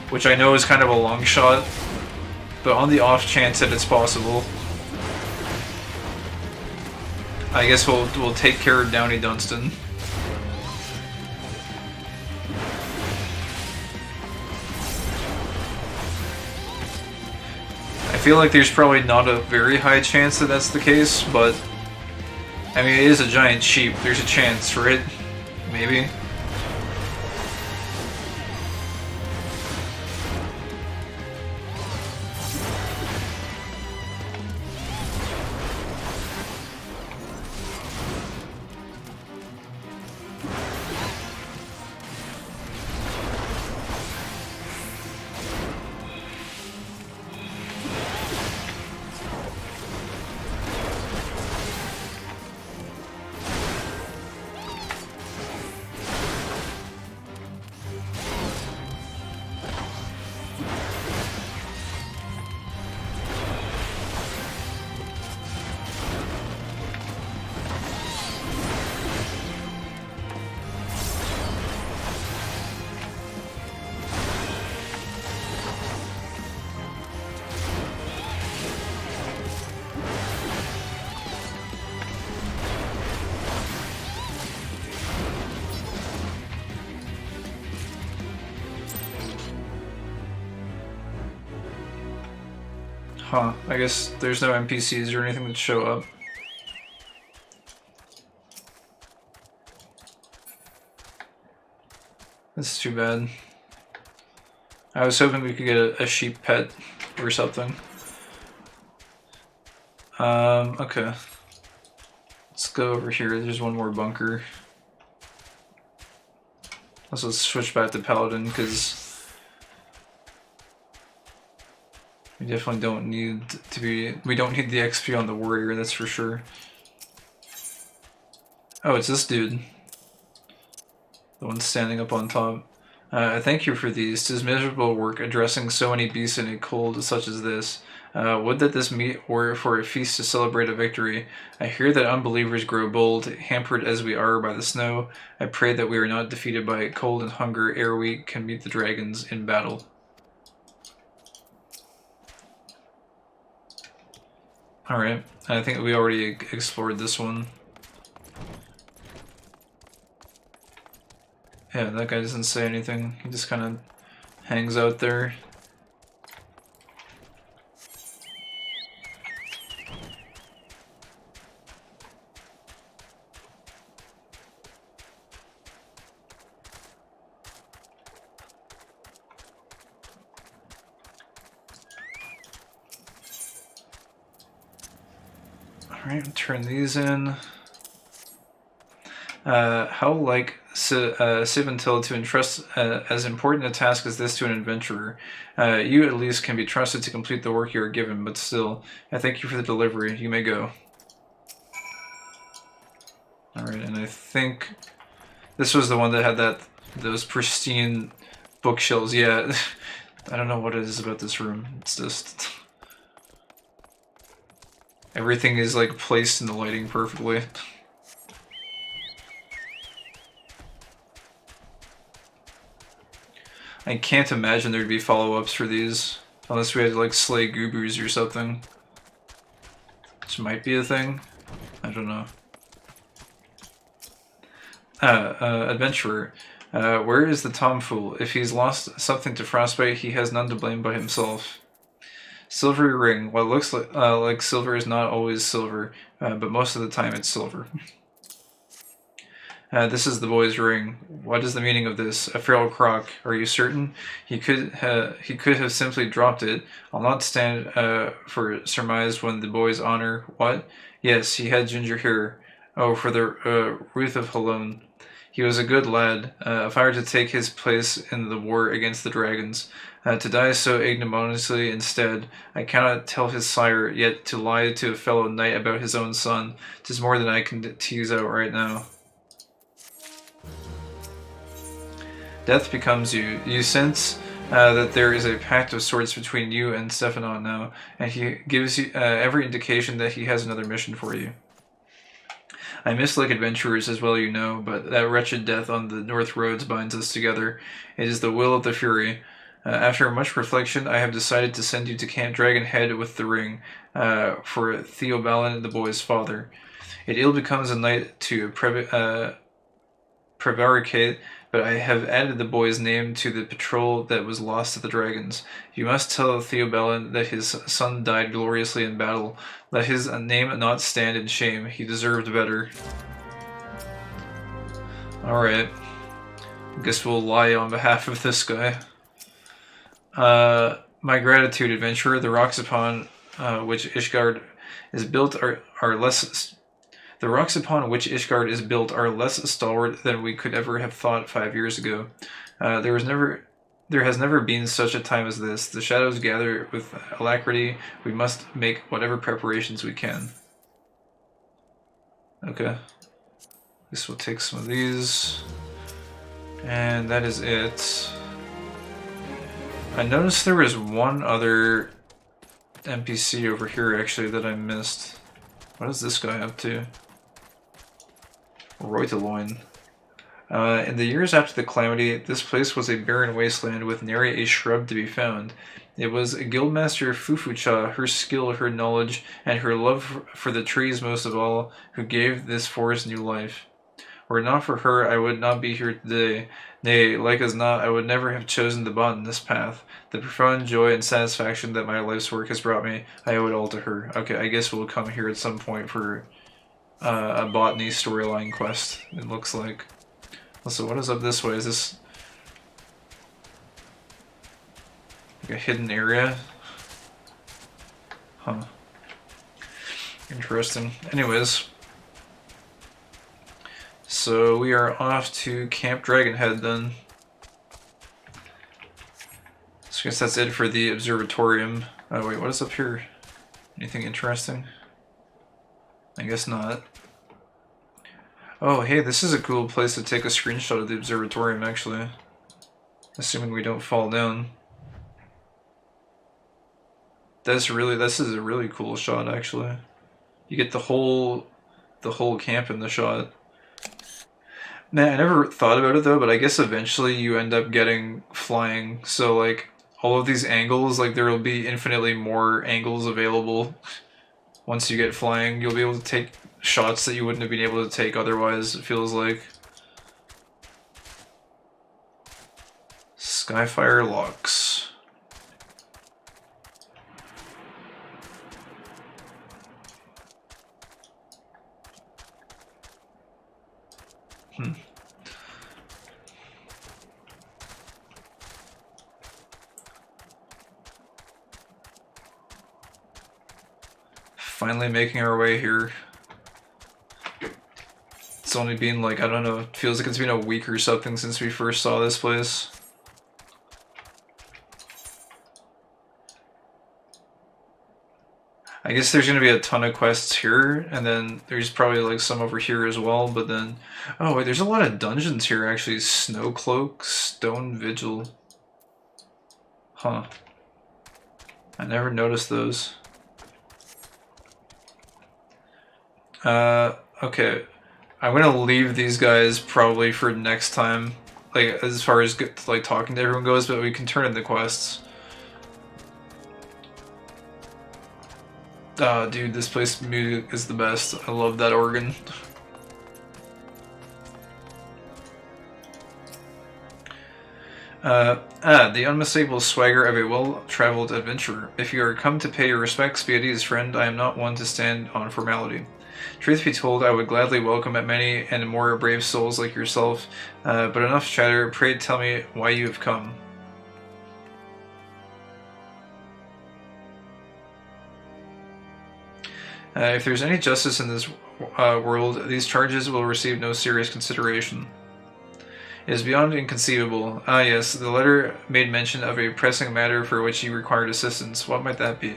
which I know is kind of a long shot, but on the off chance that it's possible, I guess we'll take care of Downy Dunstan. feel like there's probably not a very high chance that that's the case, but I mean, it is a giant sheep. There's a chance, right? Maybe. Huh, I guess there's no NPCs or anything that show up. That's too bad. I was hoping we could get a sheep pet or something. Okay. Let's go over here. There's one more bunker. Let's switch back to Paladin, because we definitely don't need to be... We don't need the XP on the warrior, that's for sure. Oh, it's this dude. The one standing up on top. Thank you for these. 'Tis miserable work addressing so many beasts in a cold such as this. Would that this meat were for a feast to celebrate a victory. I hear that unbelievers grow bold, hampered as we are by the snow. I pray that we are not defeated by cold and hunger ere we can meet the dragons in battle. Alright, I think we already explored this one. Yeah, that guy doesn't say anything. He just kind of hangs out there. Alright, turn these in. How like Siventil to entrust as important a task as this to an adventurer. You at least can be trusted to complete the work you are given, but still, I thank you for the delivery. You may go. Alright, and I think this was the one that had those pristine bookshelves. Yeah, I don't know what it is about this room. It's just... Everything is like placed in the lighting perfectly. I can't imagine there'd be follow-ups for these, unless we had to like slay goobers or something. Which might be a thing. I don't know. Adventurer. Where is the tomfool? If he's lost something to frostbite, he has none to blame but himself. Silvery ring. What looks like silver is not always silver, but most of the time it's silver. This is the boy's ring. What is the meaning of this? A feral croc. Are you certain? He could have simply dropped it. I'll not stand for surmise when the boy's honor. What? Yes, he had ginger hair. Oh, for the Ruth of Halone. He was a good lad. If I were to take his place in the war against the dragons, to die so ignominiously instead, I cannot tell his sire, yet to lie to a fellow knight about his own son, 'tis more than I can tease out right now. Death becomes you. You sense that there is a pact of sorts between you and Stephanon now, and he gives you every indication that he has another mission for you. I mislike adventurers as well, you know, but that wretched death on the North Roads binds us together. It is the will of the Fury. After much reflection, I have decided to send you to Camp Dragonhead with the ring, for Theobalin, the boy's father. It ill becomes a knight to prevaricate but I have added the boy's name to the patrol that was lost to the dragons. You must tell Theobelin that his son died gloriously in battle. Let his name not stand in shame. He deserved better. Alright. Guess we'll lie on behalf of this guy. My gratitude, adventurer. The rocks upon which Ishgard is built are less... The rocks upon which Ishgard is built are less stalwart than we could ever have thought 5 years ago. There has never been such a time as this. The shadows gather with alacrity. We must make whatever preparations we can. Okay. This will take some of these. And that is it. I noticed there was one other NPC over here actually that I missed. What is this guy up to? Reuteloin. In the years after the calamity, this place was a barren wasteland with nary a shrub to be found. It was Guildmaster Fufucha, her skill, her knowledge, and her love for the trees most of all, who gave this forest new life. Were it not for her, I would not be here today. Nay, like as not, I would never have chosen to botany this path. The profound joy and satisfaction that my life's work has brought me, I owe it all to her. Okay, I guess we'll come here at some point for a botany storyline quest, it looks like. So what is up this way? Is this like a hidden area? Huh. Interesting. Anyways. So we are off to Camp Dragonhead then. So I guess that's it for the observatorium. Oh wait, what is up here? Anything interesting? I guess not. Oh hey, this is a cool place to take a screenshot of the observatorium actually. Assuming we don't fall down. This is a really cool shot actually. You get the whole camp in the shot. Man, I never thought about it though, but I guess eventually you end up getting flying. So like all of these angles, like there will be infinitely more angles available once you get flying. You'll be able to take shots that you wouldn't have been able to take otherwise, it feels like. Skyfire locks. Finally making our way here. It's only been like, I don't know, it feels like it's been a week or something since we first saw this place. I guess there's going to be a ton of quests here, and then there's probably like some over here as well, but then... Oh wait, there's a lot of dungeons here actually. Snowcloak, Stone Vigil. Huh. I never noticed those. Okay. I'm gonna leave these guys probably for next time, like as far as like talking to everyone goes, but we can turn in the quests. Dude, this place music is the best. I love that organ. The unmistakable swagger of a well-traveled adventurer. If you are come to pay your respects, be at ease, friend. I am not one to stand on formality. Truth be told, I would gladly welcome at many and more brave souls like yourself, but enough chatter. Pray tell me why you have come. If there's any justice in this world, these charges will receive no serious consideration. It is beyond inconceivable. Ah yes, the letter made mention of a pressing matter for which you required assistance. What might that be?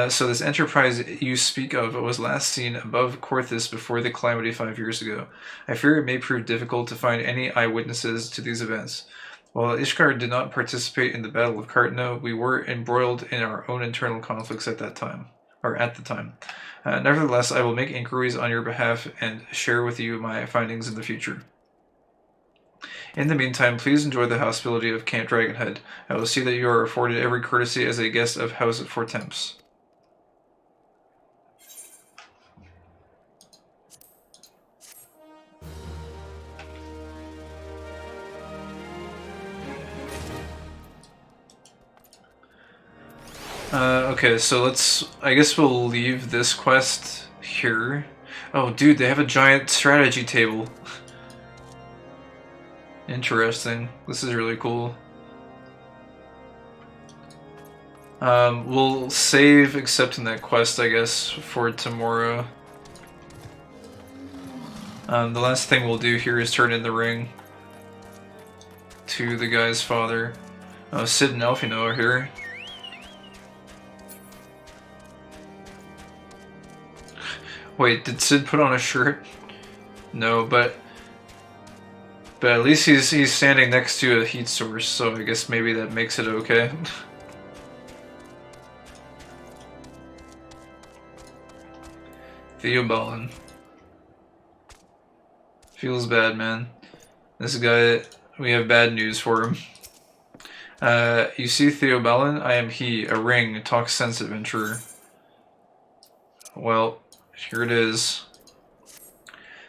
So this enterprise you speak of was last seen above Korthus before the calamity 5 years ago. I fear it may prove difficult to find any eyewitnesses to these events. While Ishgard did not participate in the Battle of Cartno, we were embroiled in our own internal conflicts at that time, or at the time. Nevertheless, I will make inquiries on your behalf and share with you my findings in the future. In the meantime, please enjoy the hospitality of Camp Dragonhead. I will see that you are afforded every courtesy as a guest of House Fortemps. Okay, so I guess we'll leave this quest here. Oh, dude, they have a giant strategy table. Interesting. This is really cool. We'll save accepting that quest, I guess, for tomorrow. The last thing we'll do here is turn in the ring to the guy's father. Sid and Elfino are here. Wait, did Sid put on a shirt? No, but at least he's standing next to a heat source, so I guess maybe that makes it okay. Theobalin. Feels bad, man. This guy, we have bad news for him. You see Theobalin? I am he, a ring, talk sense adventurer. Well, here it is.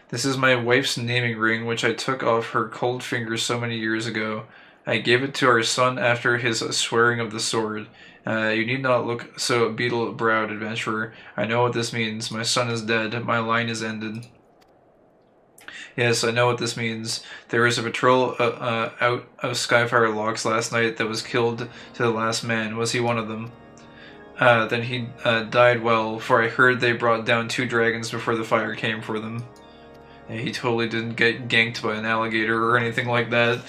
This is my wife's naming ring, which I took off her cold finger so many years ago. I gave it to our son after his swearing of the sword. You need not look so beetle-browed, adventurer. I know what this means. My son is dead. My line is ended. Yes, I know what this means. There was a patrol out of Skyfire locks last night that was killed to the last man. Was he one of them? Then he died well, for I heard they brought down 2 dragons before the fire came for them. He totally didn't get ganked by an alligator or anything like that.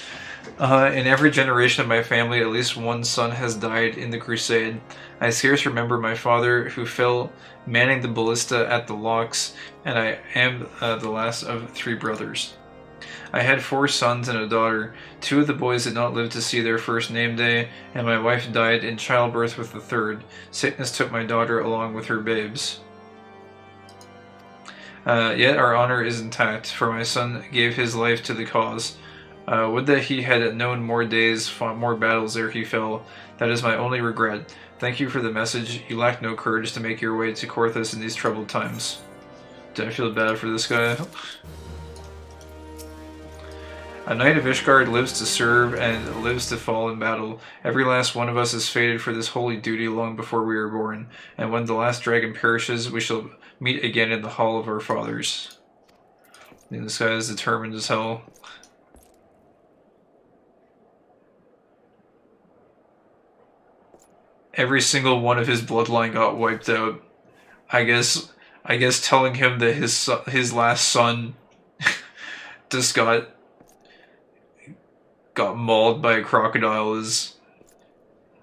In every generation of my family, at least one son has died in the crusade. I scarce remember my father, who fell manning the ballista at the locks, and I am the last of 3 brothers. I had 4 sons and a daughter. 2 of the boys did not live to see their first name day, and my wife died in childbirth with the 3rd. Sickness took my daughter along with her babes. Yet our honor is intact, for my son gave his life to the cause. Would that he had known more days, fought more battles ere he fell. That is my only regret. Thank you for the message. You lack no courage to make your way to Korthus in these troubled times. Do I feel bad for this guy? A knight of Ishgard lives to serve and lives to fall in battle. Every last one of us is fated for this holy duty long before we are born, and when the last dragon perishes, we shall meet again in the hall of our fathers. And this guy is determined as hell. Every single one of his bloodline got wiped out. I guess telling him that his last son just got mauled by a crocodile is,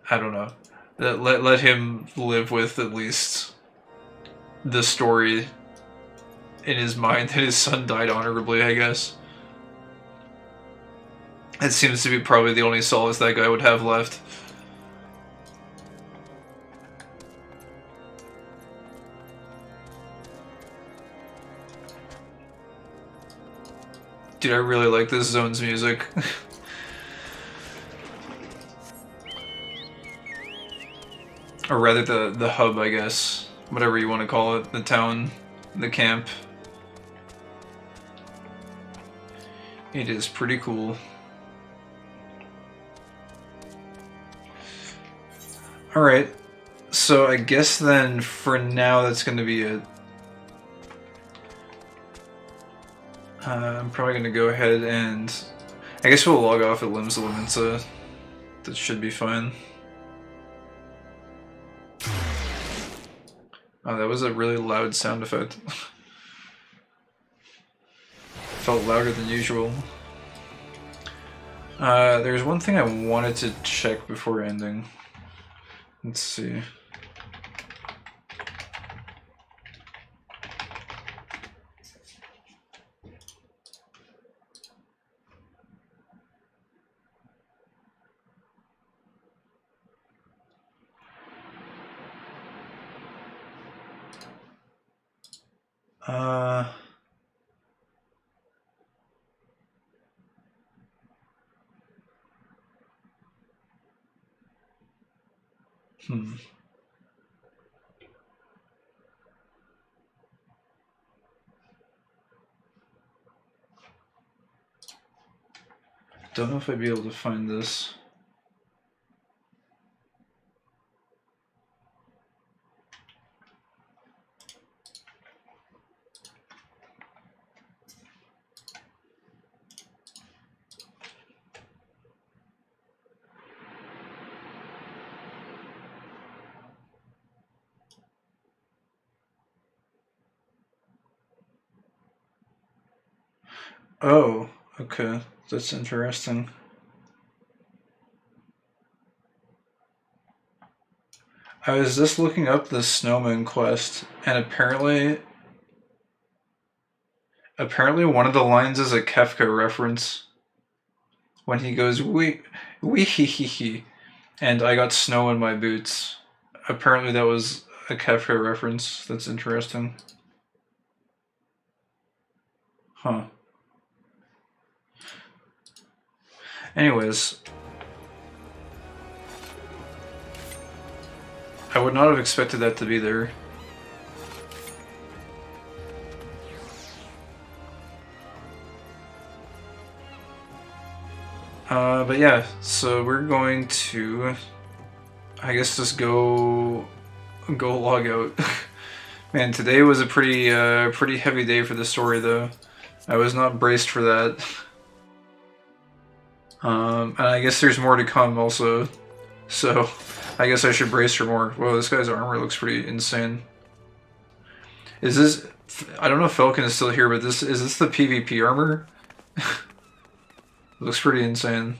I don't know. Let him live with at least the story in his mind that his son died honorably, I guess. It seems to be probably the only solace that guy would have left. Dude, I really like this zone's music. Or rather the hub, I guess. Whatever you want to call it. The town, the camp. It is pretty cool. Alright, so I guess then for now that's going to be it. I'm probably going to go ahead and... I guess we'll log off at Limbs Elemensa. That should be fine. Oh, that was a really loud sound effect. Felt louder than usual. There's one thing I wanted to check before ending. Let's see. Don't know if I'd be able to find this. Oh, okay. That's interesting. I was just looking up the snowman quest, and apparently one of the lines is a Kefka reference. When he goes, wee hee hee hee, and I got snow in my boots. Apparently that was a Kefka reference. That's interesting. Huh. Anyways, I would not have expected that to be there. But yeah, so we're going to, I guess, just go log out. Man, today was a pretty heavy day for the story, though. I was not braced for that. And I guess there's more to come also. So, I guess I should brace for more. Whoa, this guy's armor looks pretty insane. Is this... I don't know if Falcon is still here, but is this the PvP armor? Looks pretty insane.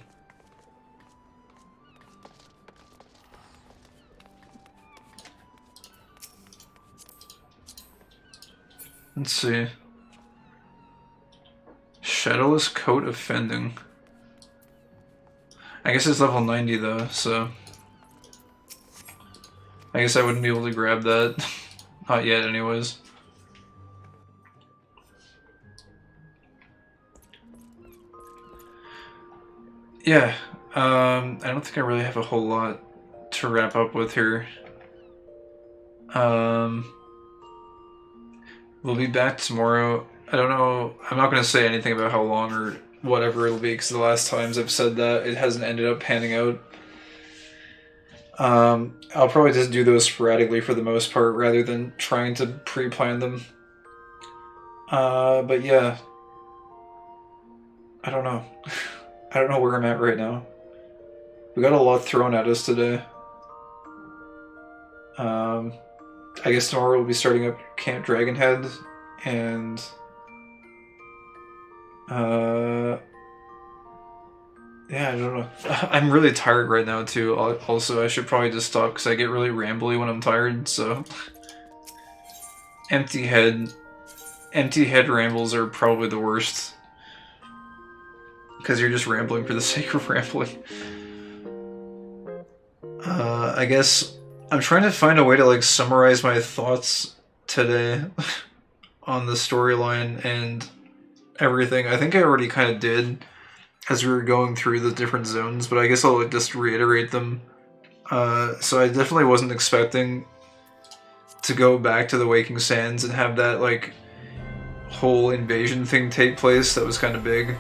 Let's see. Shadowless Coat of Fending. I guess it's level 90 though, so... I guess I wouldn't be able to grab that. Not yet anyways. Yeah, I don't think I really have a whole lot to wrap up with here. We'll be back tomorrow. I don't know, I'm not going to say anything about how long or whatever it'll be, because the last times I've said that, it hasn't ended up panning out. I'll probably just do those sporadically for the most part, rather than trying to pre-plan them. But yeah. I don't know. I don't know where I'm at right now. We got a lot thrown at us today. I guess tomorrow we'll be starting up Camp Dragonhead, and yeah, I don't know. I'm really tired right now too. Also, I should probably just stop because I get really rambly when I'm tired, so empty head rambles are probably the worst. Because you're just rambling for the sake of rambling. I guess I'm trying to find a way to like summarize my thoughts today on the storyline and everything. I think I already kind of did as we were going through the different zones, but I guess I'll just reiterate them. So I definitely wasn't expecting to go back to the Waking Sands and have that like whole invasion thing take place. That was kind of big.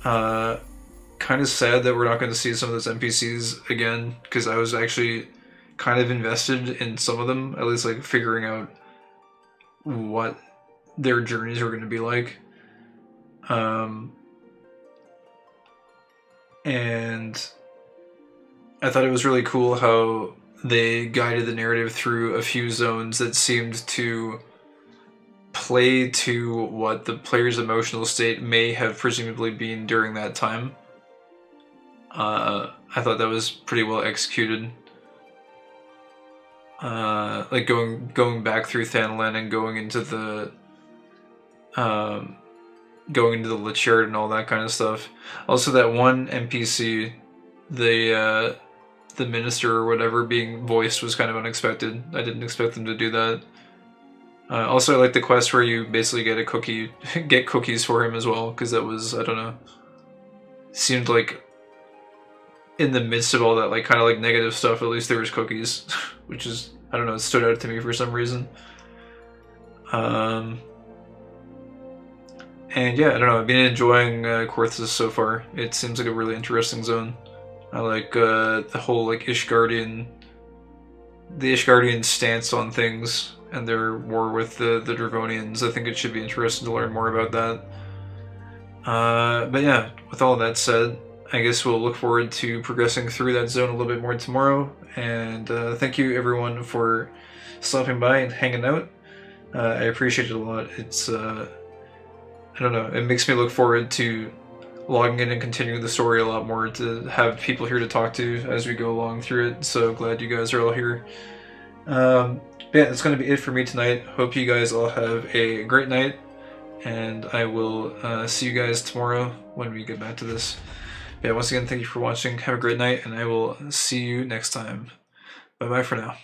Kind of sad that we're not going to see some of those NPCs again, because I was actually kind of invested in some of them, at least like figuring out what their journeys were going to be like. And I thought it was really cool how they guided the narrative through a few zones that seemed to play to what the player's emotional state may have presumably been during that time. I thought that was pretty well executed. Like going back through Thanalan and going into the Lich Yard and all that kind of stuff. Also, that one NPC, the minister or whatever being voiced was kind of unexpected. I didn't expect them to do that. Also, I like the quest where you basically get cookies for him as well, because that was, I don't know, seemed like in the midst of all that, like, kind of like negative stuff, at least there was cookies, which is, I don't know, it stood out to me for some reason. And yeah, I don't know, I've been enjoying Korthus so far. It seems like a really interesting zone. I like the whole, like, the Ishgardian stance on things and their war with the Dravonians. I think it should be interesting to learn more about that. But yeah, with all that said, I guess we'll look forward to progressing through that zone a little bit more tomorrow. And thank you everyone for stopping by and hanging out. I appreciate it a lot. It's I don't know, it makes me look forward to logging in and continuing the story a lot more, to have people here to talk to as we go along through it. So glad you guys are all here. Yeah, that's going to be it for me tonight. Hope you guys all have a great night, and I will see you guys tomorrow when we get back to this. Yeah, once again, thank you for watching. Have a great night, and I will see you next time. Bye bye for now.